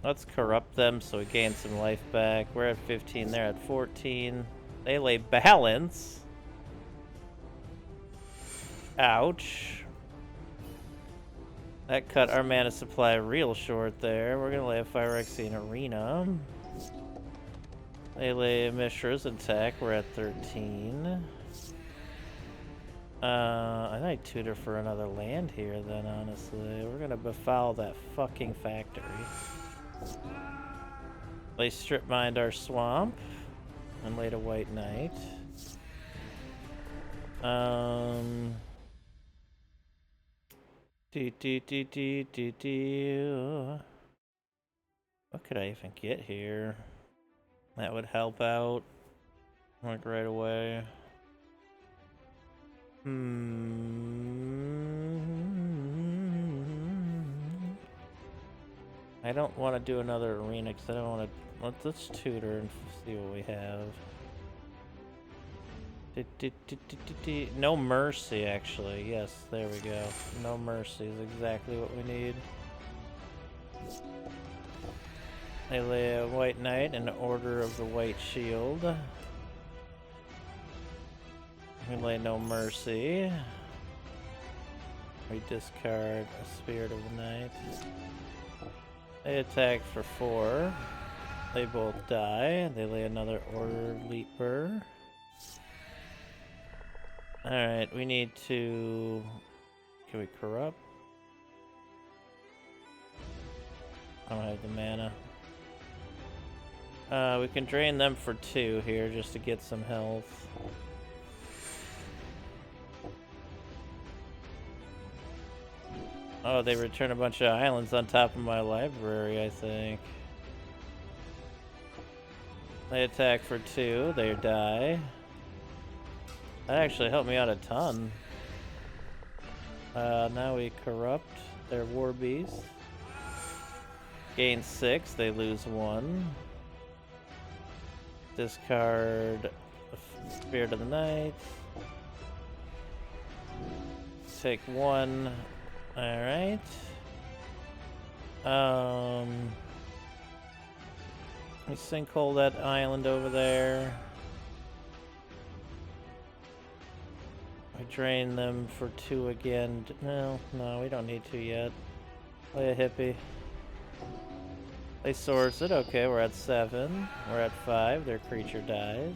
Let's corrupt them so we gain some life back. We're at 15, they're at 14. They lay Balance. Ouch. That cut our mana supply real short there. We're gonna lay a Phyrexian Arena. They lay a Mishra's attack. We're at 13. I might tutor for another land here then, honestly. We're gonna befoul that fucking factory. They strip mined our swamp and laid a White Knight. What could I even get here that would help out like right away? I don't want to do another arena because I don't want to. Let's tutor and see what we have. No mercy, actually. Yes, there we go. No mercy is exactly what we need. They lay a white knight in order of the white shield. We lay no mercy. We discard a spirit of the night. They attack for 4. They both die. They lay another order leaper. Alright, we need to... Can we corrupt? I don't have the mana. We can drain them for 2 here just to get some health. Oh, they return a bunch of islands on top of my library, I think. They attack for 2, they die. That actually helped me out a ton. Now we corrupt their war beast. Gain 6, they lose 1. Discard Spirit of the Night. Take 1. Alright. We sinkhole that island over there. We drain them for 2 again. No, we don't need to yet. Play a hippie. They source it. Okay, we're at 7. We're at 5. Their creature dies.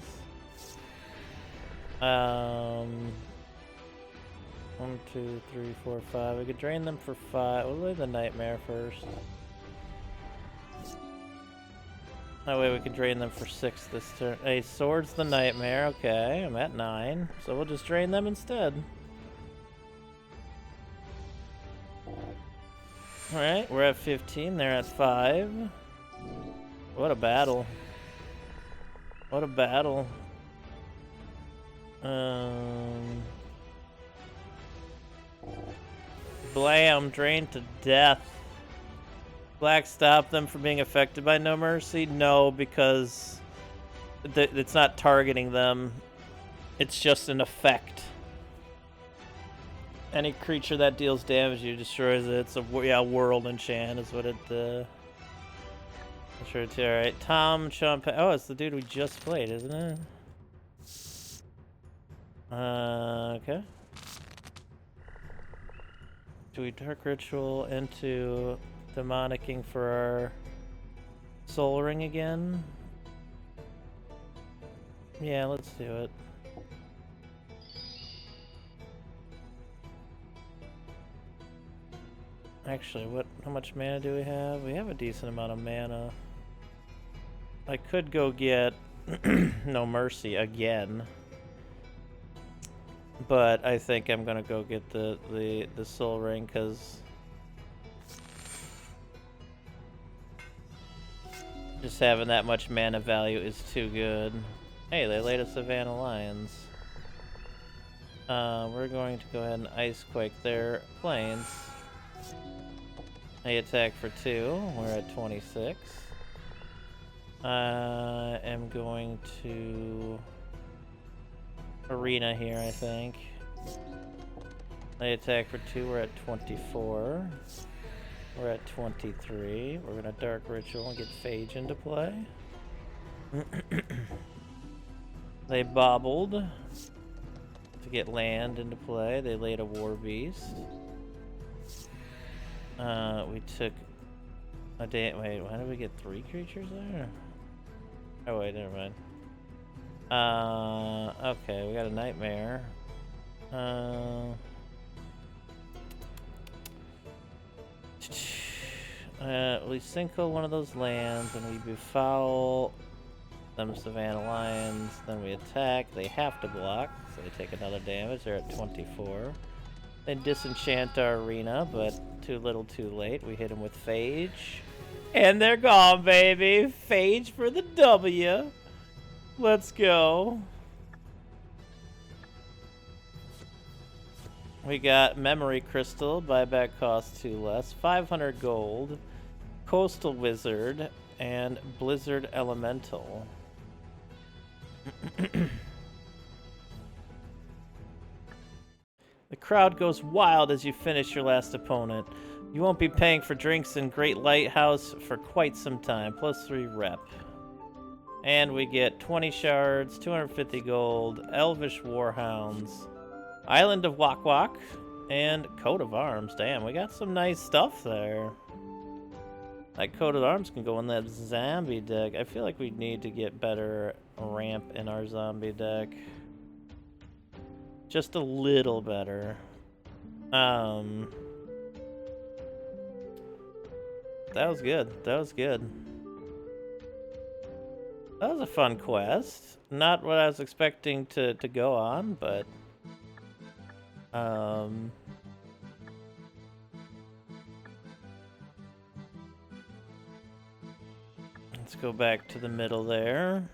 1, 2, 3, 4, 5. We could drain them for 5. We'll lay the Nightmare first. That way we can drain them for 6 this turn. Hey, swords the Nightmare. Okay, I'm at 9. So we'll just drain them instead. Alright, we're at 15. They're at 5. What a battle. What a battle. Blam, drained to death. Black stop them from being affected by No Mercy? No, because it's not targeting them. It's just an effect. Any creature that deals damage, you destroys it. It's a world enchant is what it. I'm sure it's alright. Tom Chomp. Oh, it's the dude we just played, isn't it? Okay. Do we Dark Ritual into Demonicking for our Soul Ring again? Yeah, let's do it. Actually, how much mana do we have? We have a decent amount of mana. I could go get No Mercy again. But I think I'm gonna go get the Soul Ring because just having that much mana value is too good. Hey, they laid a Savannah Lions. We're going to go ahead and Ice Quake their planes. They attack for 2. We're at 26. I am going to Arena here, I think. They attack for 2. We're at 24. We're at 23. We're gonna Dark Ritual and get Phage into play. They bobbled to get land into play. They laid a War Beast. We took a wait, why did we get 3 creatures there? Oh wait, never mind. Okay, we got a Nightmare. We sinkhole one of those lands and we befoul them Savannah Lions. Then we attack. They have to block, so they take another damage. They're at 24. They disenchant our arena, but too little too late. We hit them with Phage. And they're gone, baby. Phage for the W. Let's go. We got Memory Crystal, buyback cost 2 less, 500 gold, Coastal Wizard, and Blizzard Elemental. The crowd goes wild as you finish your last opponent. You won't be paying for drinks in Great Lighthouse for quite some time, plus 3 rep. And we get 20 shards, 250 gold, Elvish Warhounds, Island of Wak Wak, and Coat of Arms. Damn, we got some nice stuff there. That Coat of Arms can go in that zombie deck. I feel like we need to get better ramp in our zombie deck. Just a little better. That was good. That was good. That was a fun quest. Not what I was expecting to go on, but... Let's go back to the middle there.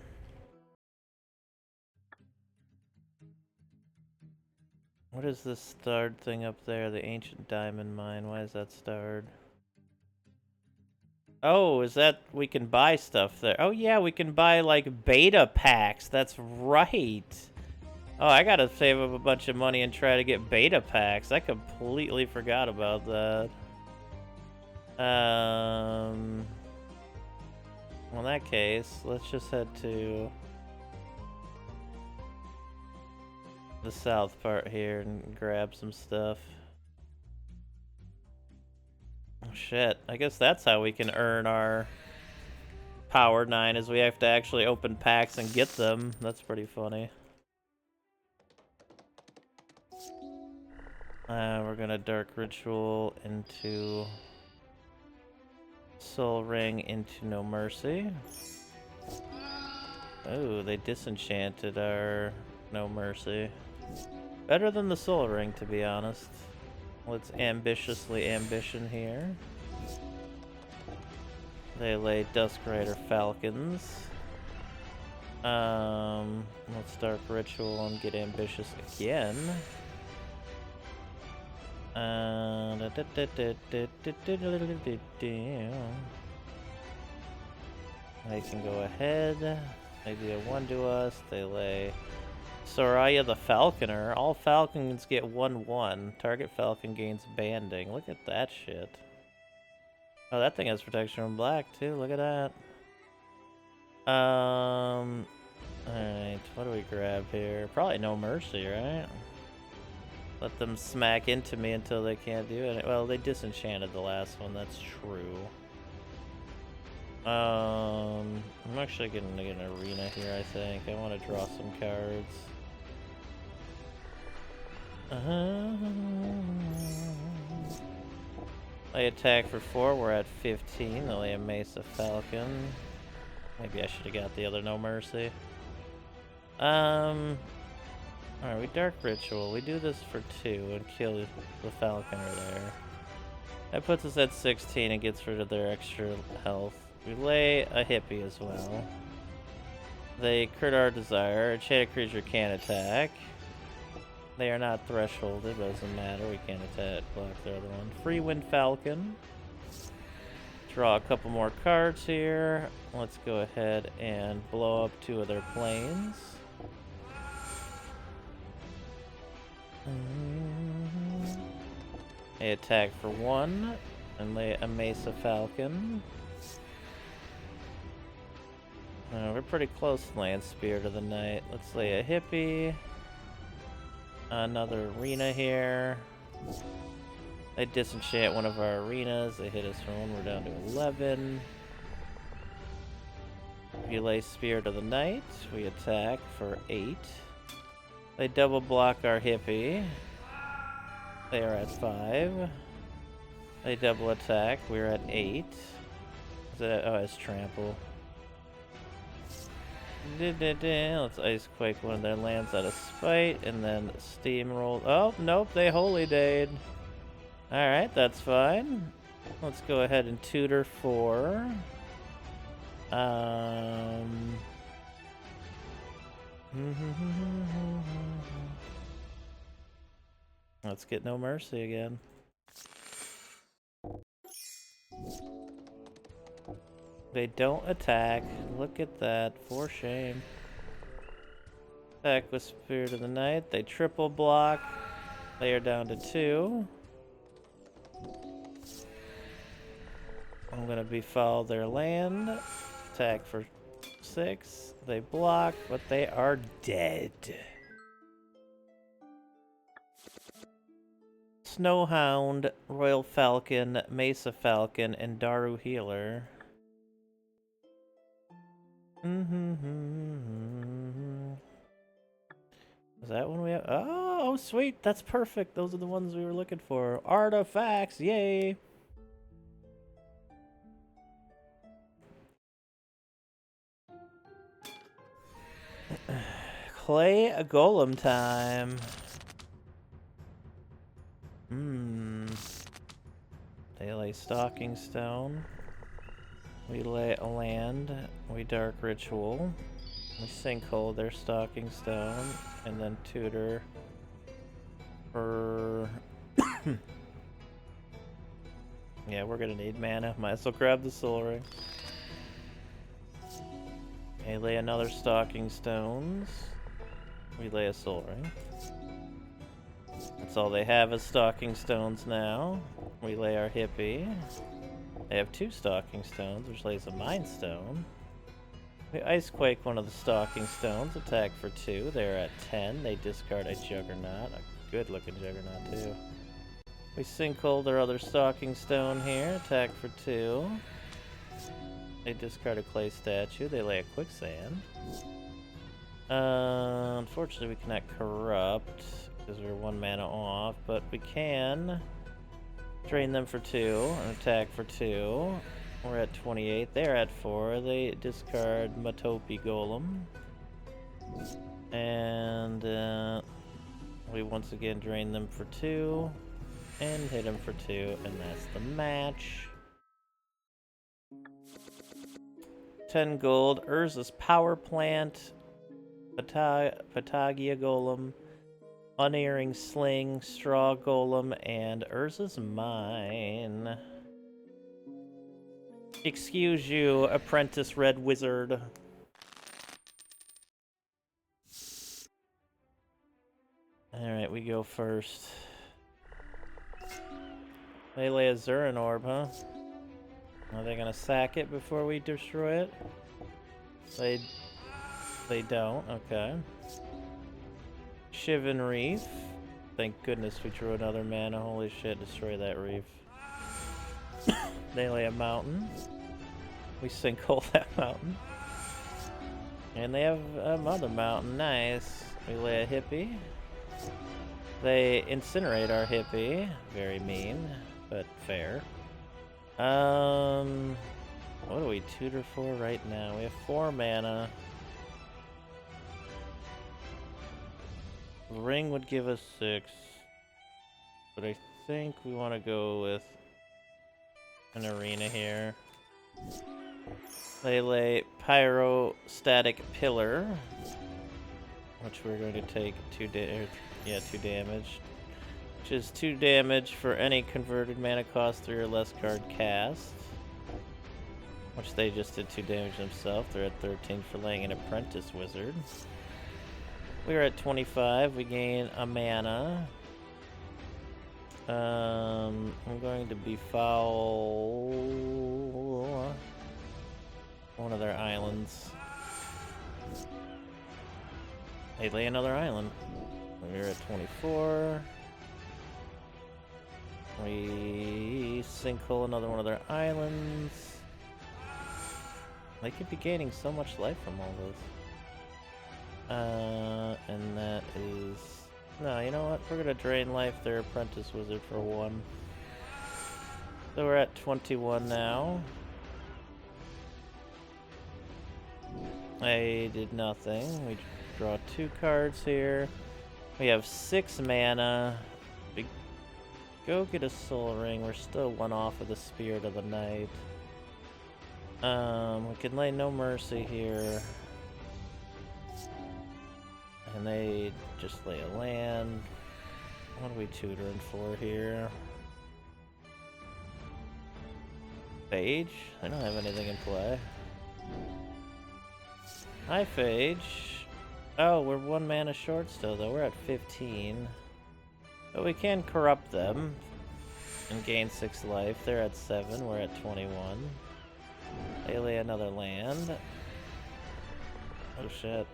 What is this starred thing up there? The Ancient Diamond Mine. Why is that starred? Oh, is that we can buy stuff there? Oh yeah, we can buy like beta packs. That's right. Oh, I gotta save up a bunch of money and try to get beta packs. I completely forgot about that. Well, in that case, let's just head to the south part here and grab some stuff. Oh shit, I guess that's how we can earn our Power 9, is we have to actually open packs and get them. That's pretty funny. We're gonna Dark Ritual into Soul Ring into No Mercy. Oh, they disenchanted our No Mercy. Better than the Soul Ring, to be honest. Let's ambitiously ambition here. They lay Duskrider Falcons. Let's Dark Ritual and get ambitious again. They can go ahead. They do a 1 to us. They lay Soraya the Falconer. All Falcons get 1/1. Target Falcon gains banding. Look at that shit. Oh, that thing has protection from black too. Look at that. Alright, what do we grab here? Probably No Mercy, right? Let them smack into me until they can't do it. Well, they disenchanted the last one, that's true. I'm actually gonna get an arena here, I think. I want to draw some cards. They attack for 4, we're at 15. They lay a Mesa Falcon. Maybe I should have got the other No Mercy. Alright, we Dark Ritual. We do this for 2 and kill the Falconer there. That puts us at 16 and gets rid of their extra health. We lay a hippie as well. They crit our desire. Enchanted creature can't attack. They are not thresholded, but it doesn't matter. We can't attack, block the other one. Free Wind Falcon. Draw a couple more cards here. Let's go ahead and blow up 2 of their planes. They attack for 1 and lay a Mesa Falcon. We're pretty close to land Spirit of the Night. Let's lay a hippie. Another arena here. They disenchant one of our arenas. They hit us for 1. We're down to 11. If you lay Spirit of the Night, we attack for 8. They double block our hippie. They are at 5. They double attack. We're at 8. Is that, oh, it's trample. Let's Ice Quake one of their lands out of spite, and then Steamroll. Oh, nope, they Holy Dayed. Alright, that's fine. Let's go ahead and tutor 4. Let's get No Mercy again. They don't attack. Look at that. For shame. Attack with Spirit of the Night. They triple block. They are down to 2. I'm gonna befoul their land. Attack for 6. They block, but they are dead. Snowhound, Royal Falcon, Mesa Falcon, and Daru Healer. Is that one we have? Oh, sweet. That's perfect. Those are the ones we were looking for. Artifacts. Yay. Clay Golem time. They lay Stalking Stone. We lay a land. We Dark Ritual. We Sinkhole their Stalking Stone. And then tutor for... Yeah, we're gonna need mana. Might as well grab the Soul Ring. They lay another Stalking Stones. We lay a Soul Ring. That's all they have is Stalking Stones now. We lay our Hippie. They have 2 Stalking Stones, which lays a Mind Stone. We Icequake one of the Stalking Stones, attack for 2. They're at 10. They discard a Juggernaut, a good looking Juggernaut too. We Sinkhole their other Stalking Stone here, attack for 2. They discard a Clay Statue, they lay a Quicksand. Unfortunately we cannot Corrupt, because we're 1 mana off, but we can drain them for 2, and attack for 2. We're at 28, they're at 4, they discard Matopi Golem. And we once again drain them for 2, and hit them for 2, and that's the match. 10 gold, Urza's Power Plant, Patagia Golem, Unerring Sling, Straw Golem, and Urza's Mine. Excuse you, Apprentice Red Wizard. Alright, we go first. They lay a Zurin Orb, huh? Are they gonna sack it before we destroy it? They don't, okay. Shivan Reef. Thank goodness we drew another mana. Holy shit, destroy that reef. They lay a mountain. We Sinkhole that mountain. And they have another mountain, nice. We lay a Hippie. They incinerate our Hippie. Very mean, but fair. What do we tutor for right now? We have 4 mana. The ring would give us 6. But I think we want to go with an arena here. They lay Pyrostatic Pillar, which we're going to take 2 damage. Which is 2 damage for any converted mana cost 3 or less card cast. Which they just did 2 damage themselves. They're at 13 for laying an Apprentice Wizard. We're at 25. We gain a mana. I'm going to befoul one of their islands. They lay another island. We're at 24. We Sinkhole another one of their islands. They could be gaining so much life from all this. And that is... No, you know what? We're gonna drain life their Apprentice Wizard for 1. So we're at 21 now. I did nothing. We draw 2 cards here. We have 6 mana. We go get a Soul Ring. We're still 1 off of the Spirit of the Night. We can lay No Mercy here. And they just lay a land. What are we tutoring for here? Phage? I don't have anything in play. Hi, Phage. Oh, we're 1 mana short still, though. We're at 15. But we can corrupt them and gain 6 life. They're at 7. We're at 21. They lay another land. Oh, shit.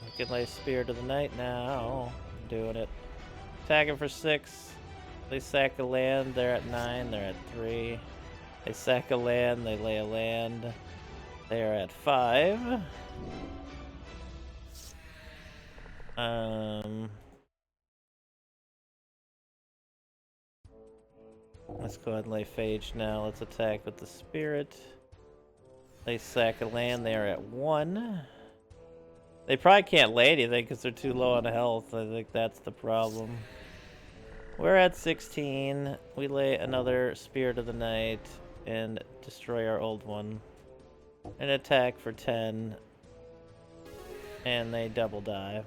We can lay Spirit of the Night now. I'm doing it. Attacking for 6. They sack a land. They're at 9. They're at 3. They sack a land. They lay a land. They are at 5. Let's go ahead and lay Phage now. Let's attack with the Spirit. They sack a land. They are at 1. They probably can't lay anything because they're too low on health. I think that's the problem. We're at 16. We lay another Spirit of the Night and destroy our old one. And attack for 10. And they double die.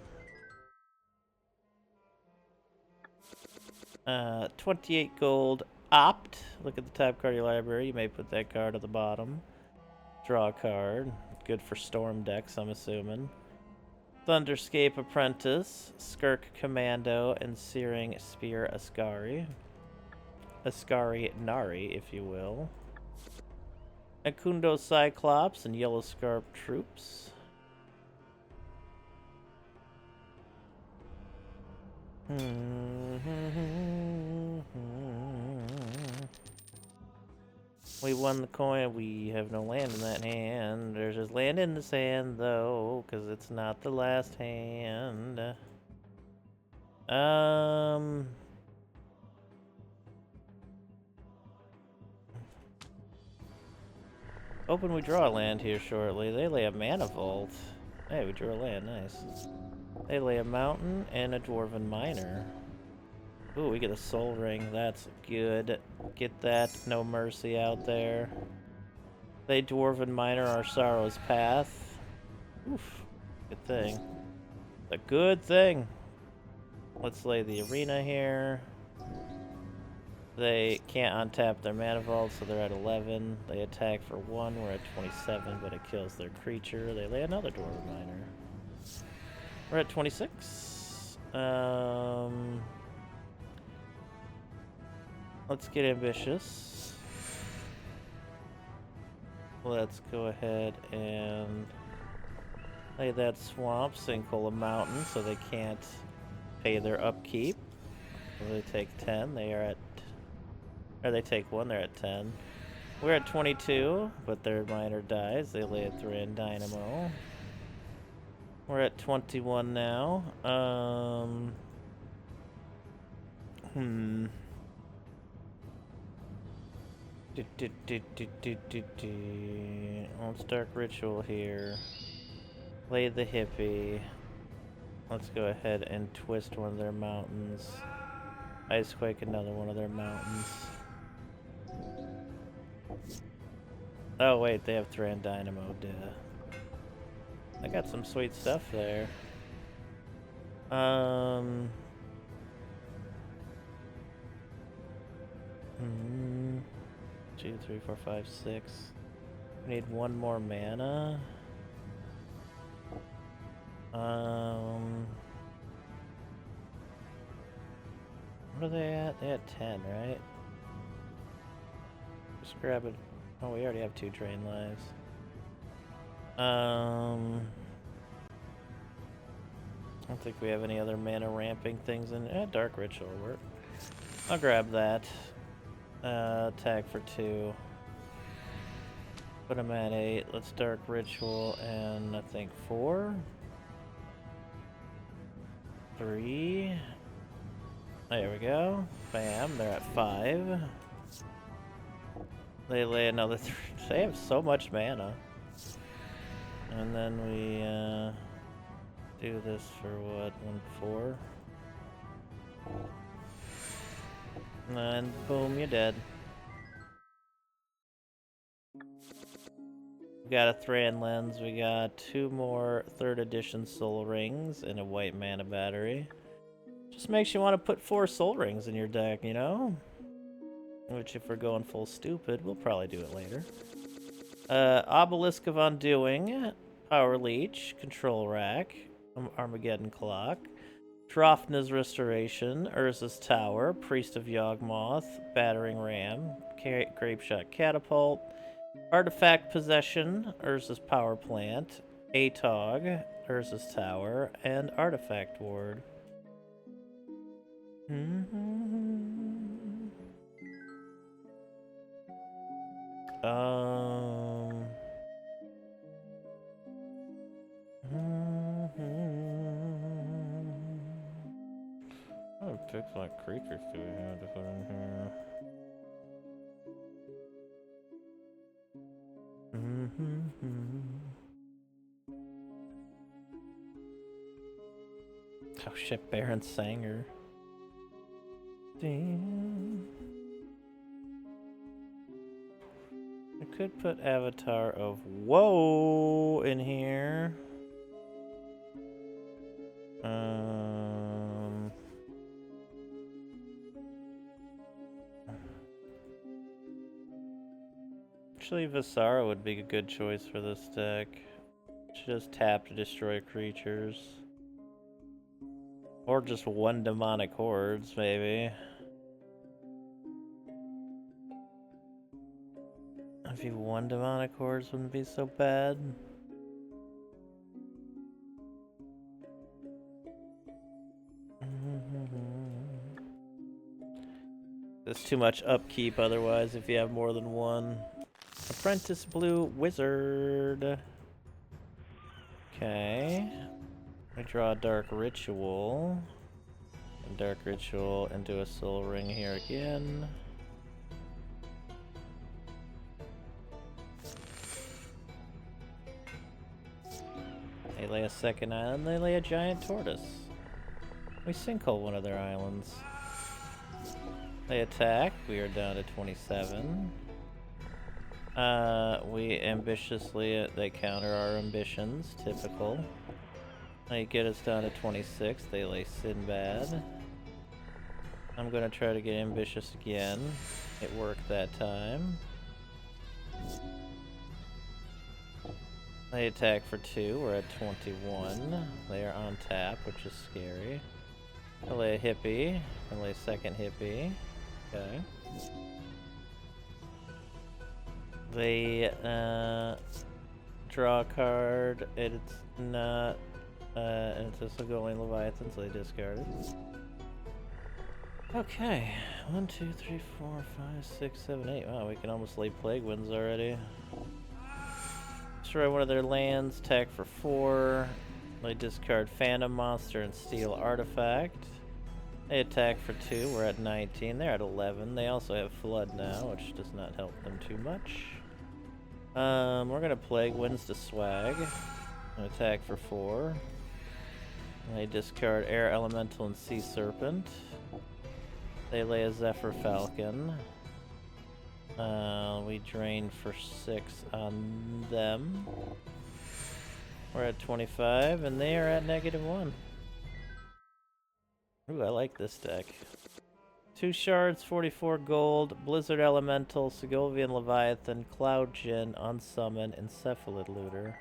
28 gold. Opt. Look at the top card of your library. You may put that card at the bottom. Draw a card. Good for storm decks, I'm assuming. Thunderscape Apprentice, Skirk Commando, and Searing Spear Ascari. Ascari Nari, if you will. Akundo Cyclops and Yellow Scarp Troops. We won the coin. We have no land in that hand. There's just land in this hand, though, because it's not the last hand. Hoping we draw a land here shortly. They lay a Mana Vault. Hey, we drew a land. Nice. They lay a mountain and a Dwarven Miner. Ooh, we get a Soul Ring. That's good. Get that No Mercy out there. They Dwarven Miner our Sorrow's Path. Oof. Good thing. A good thing. Let's lay the Arena here. They can't untap their Mana Vault, so they're at 11. They attack for 1. We're at 27, but it kills their creature. They lay another Dwarven Miner. We're at 26. Let's get ambitious. Let's go ahead and lay that swamp, Sinkhole a mountain, so they can't pay their upkeep. So they take 10. They are at, or they take 1. They're at 10. We're at 22, but their miner dies. They lay a Thran Dynamo. We're at 21 now. Let's Dark Ritual here. Lay the Hippie. Let's go ahead and twist one of their mountains. Icequake another one of their mountains. Oh wait, they have Thran Dynamo, duh. I got some sweet stuff there. 2, 3, 4, 5, 6. We need 1 more mana. What are they at? They at 10, right? Just grab it. Oh, we already have 2 drain lives. I don't think we have any other mana ramping things in. Dark Ritual will work. I'll grab that. Attack for 2. Put him at 8. Let's Dark Ritual and I think 4. 3. There we go. Bam, they're at 5. They lay another 3. They have so much mana. And then we do this for what? 1, 4. And boom, you're dead. got a Thran lens. We got 2 more 3rd edition soul rings and a white mana battery. Just makes you want to put 4 soul rings in your deck, you know? Which, if we're going full stupid, we'll probably do it later. Obelisk of Undoing, Power Leech, Control Rack, Armageddon Clock, Drofna's Restoration, Urza's Tower, Priest of Yawgmoth, Battering Ram, Grapeshot Catapult, Artifact Possession, Urza's Power Plant, Atog, Urza's Tower, and Artifact Ward. What picks like creatures do we have to put in here? Oh shit, Baron Sanger. Damn. I could put Avatar of Woe in here. Actually, Visara would be a good choice for this deck. She just tap to destroy creatures. Or just 1 demonic hordes, maybe. Maybe 1 demonic hordes wouldn't be so bad. There's too much upkeep otherwise if you have more than 1. Apprentice Blue Wizard. Okay. We draw a Dark Ritual. And Dark Ritual into a Soul Ring here again. They lay a second island, they lay a giant tortoise. We sinkhole one of their islands. They attack, we are down to 27. We ambitiously, they counter our ambitions, typical. They get us down to 26, they lay Sinbad. I'm gonna try to get ambitious again. It worked that time. They attack for 2, we're at 21. They are on tap, which is scary. They lay a hippie, they lay a second hippie. Okay. They draw a card, it's not, it's just a Going Leviathan, so they discard it. Okay, 1, 2, 3, 4, 5, 6, 7, 8. Wow, we can almost lay Plague Winds already. Destroy one of their lands, attack for 4. They discard Phantom Monster and steal Artifact. They attack for 2, we're at 19, they're at 11. They also have Flood now, which does not help them too much. We're gonna Plague Winds to swag. Attack for 4. They discard Air Elemental and Sea Serpent. They lay a Zephyr Falcon. We drain for 6 on them. We're at 25, and they are at -1. Ooh, I like this deck. 2 shards, 44 gold, Blizzard Elemental, Segovian Leviathan, Cloud Djinn, Unsummon, and Cephalid Looter.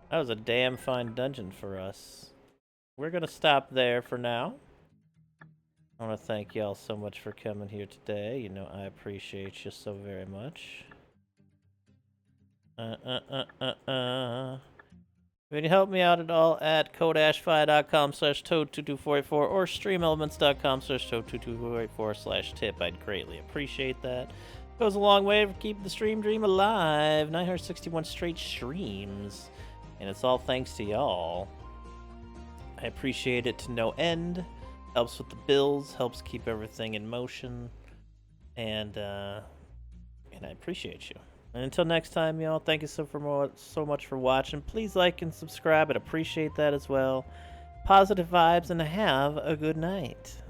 That was a damn fine dungeon for us. We're gonna stop there for now. I want to thank y'all so much for coming here today. You know I appreciate you so very much. If you help me out at all at codashfi.com/toad22484 or streamelements.com/toad22484/tip, I'd greatly appreciate that. It goes a long way for keeping the stream dream alive. 961 straight streams. And it's all thanks to y'all. I appreciate it to no end. Helps with the bills, helps keep everything in motion. And I appreciate you. And until next time, y'all, thank you so much for watching. Please like and subscribe. I'd appreciate that as well. Positive vibes, and have a good night.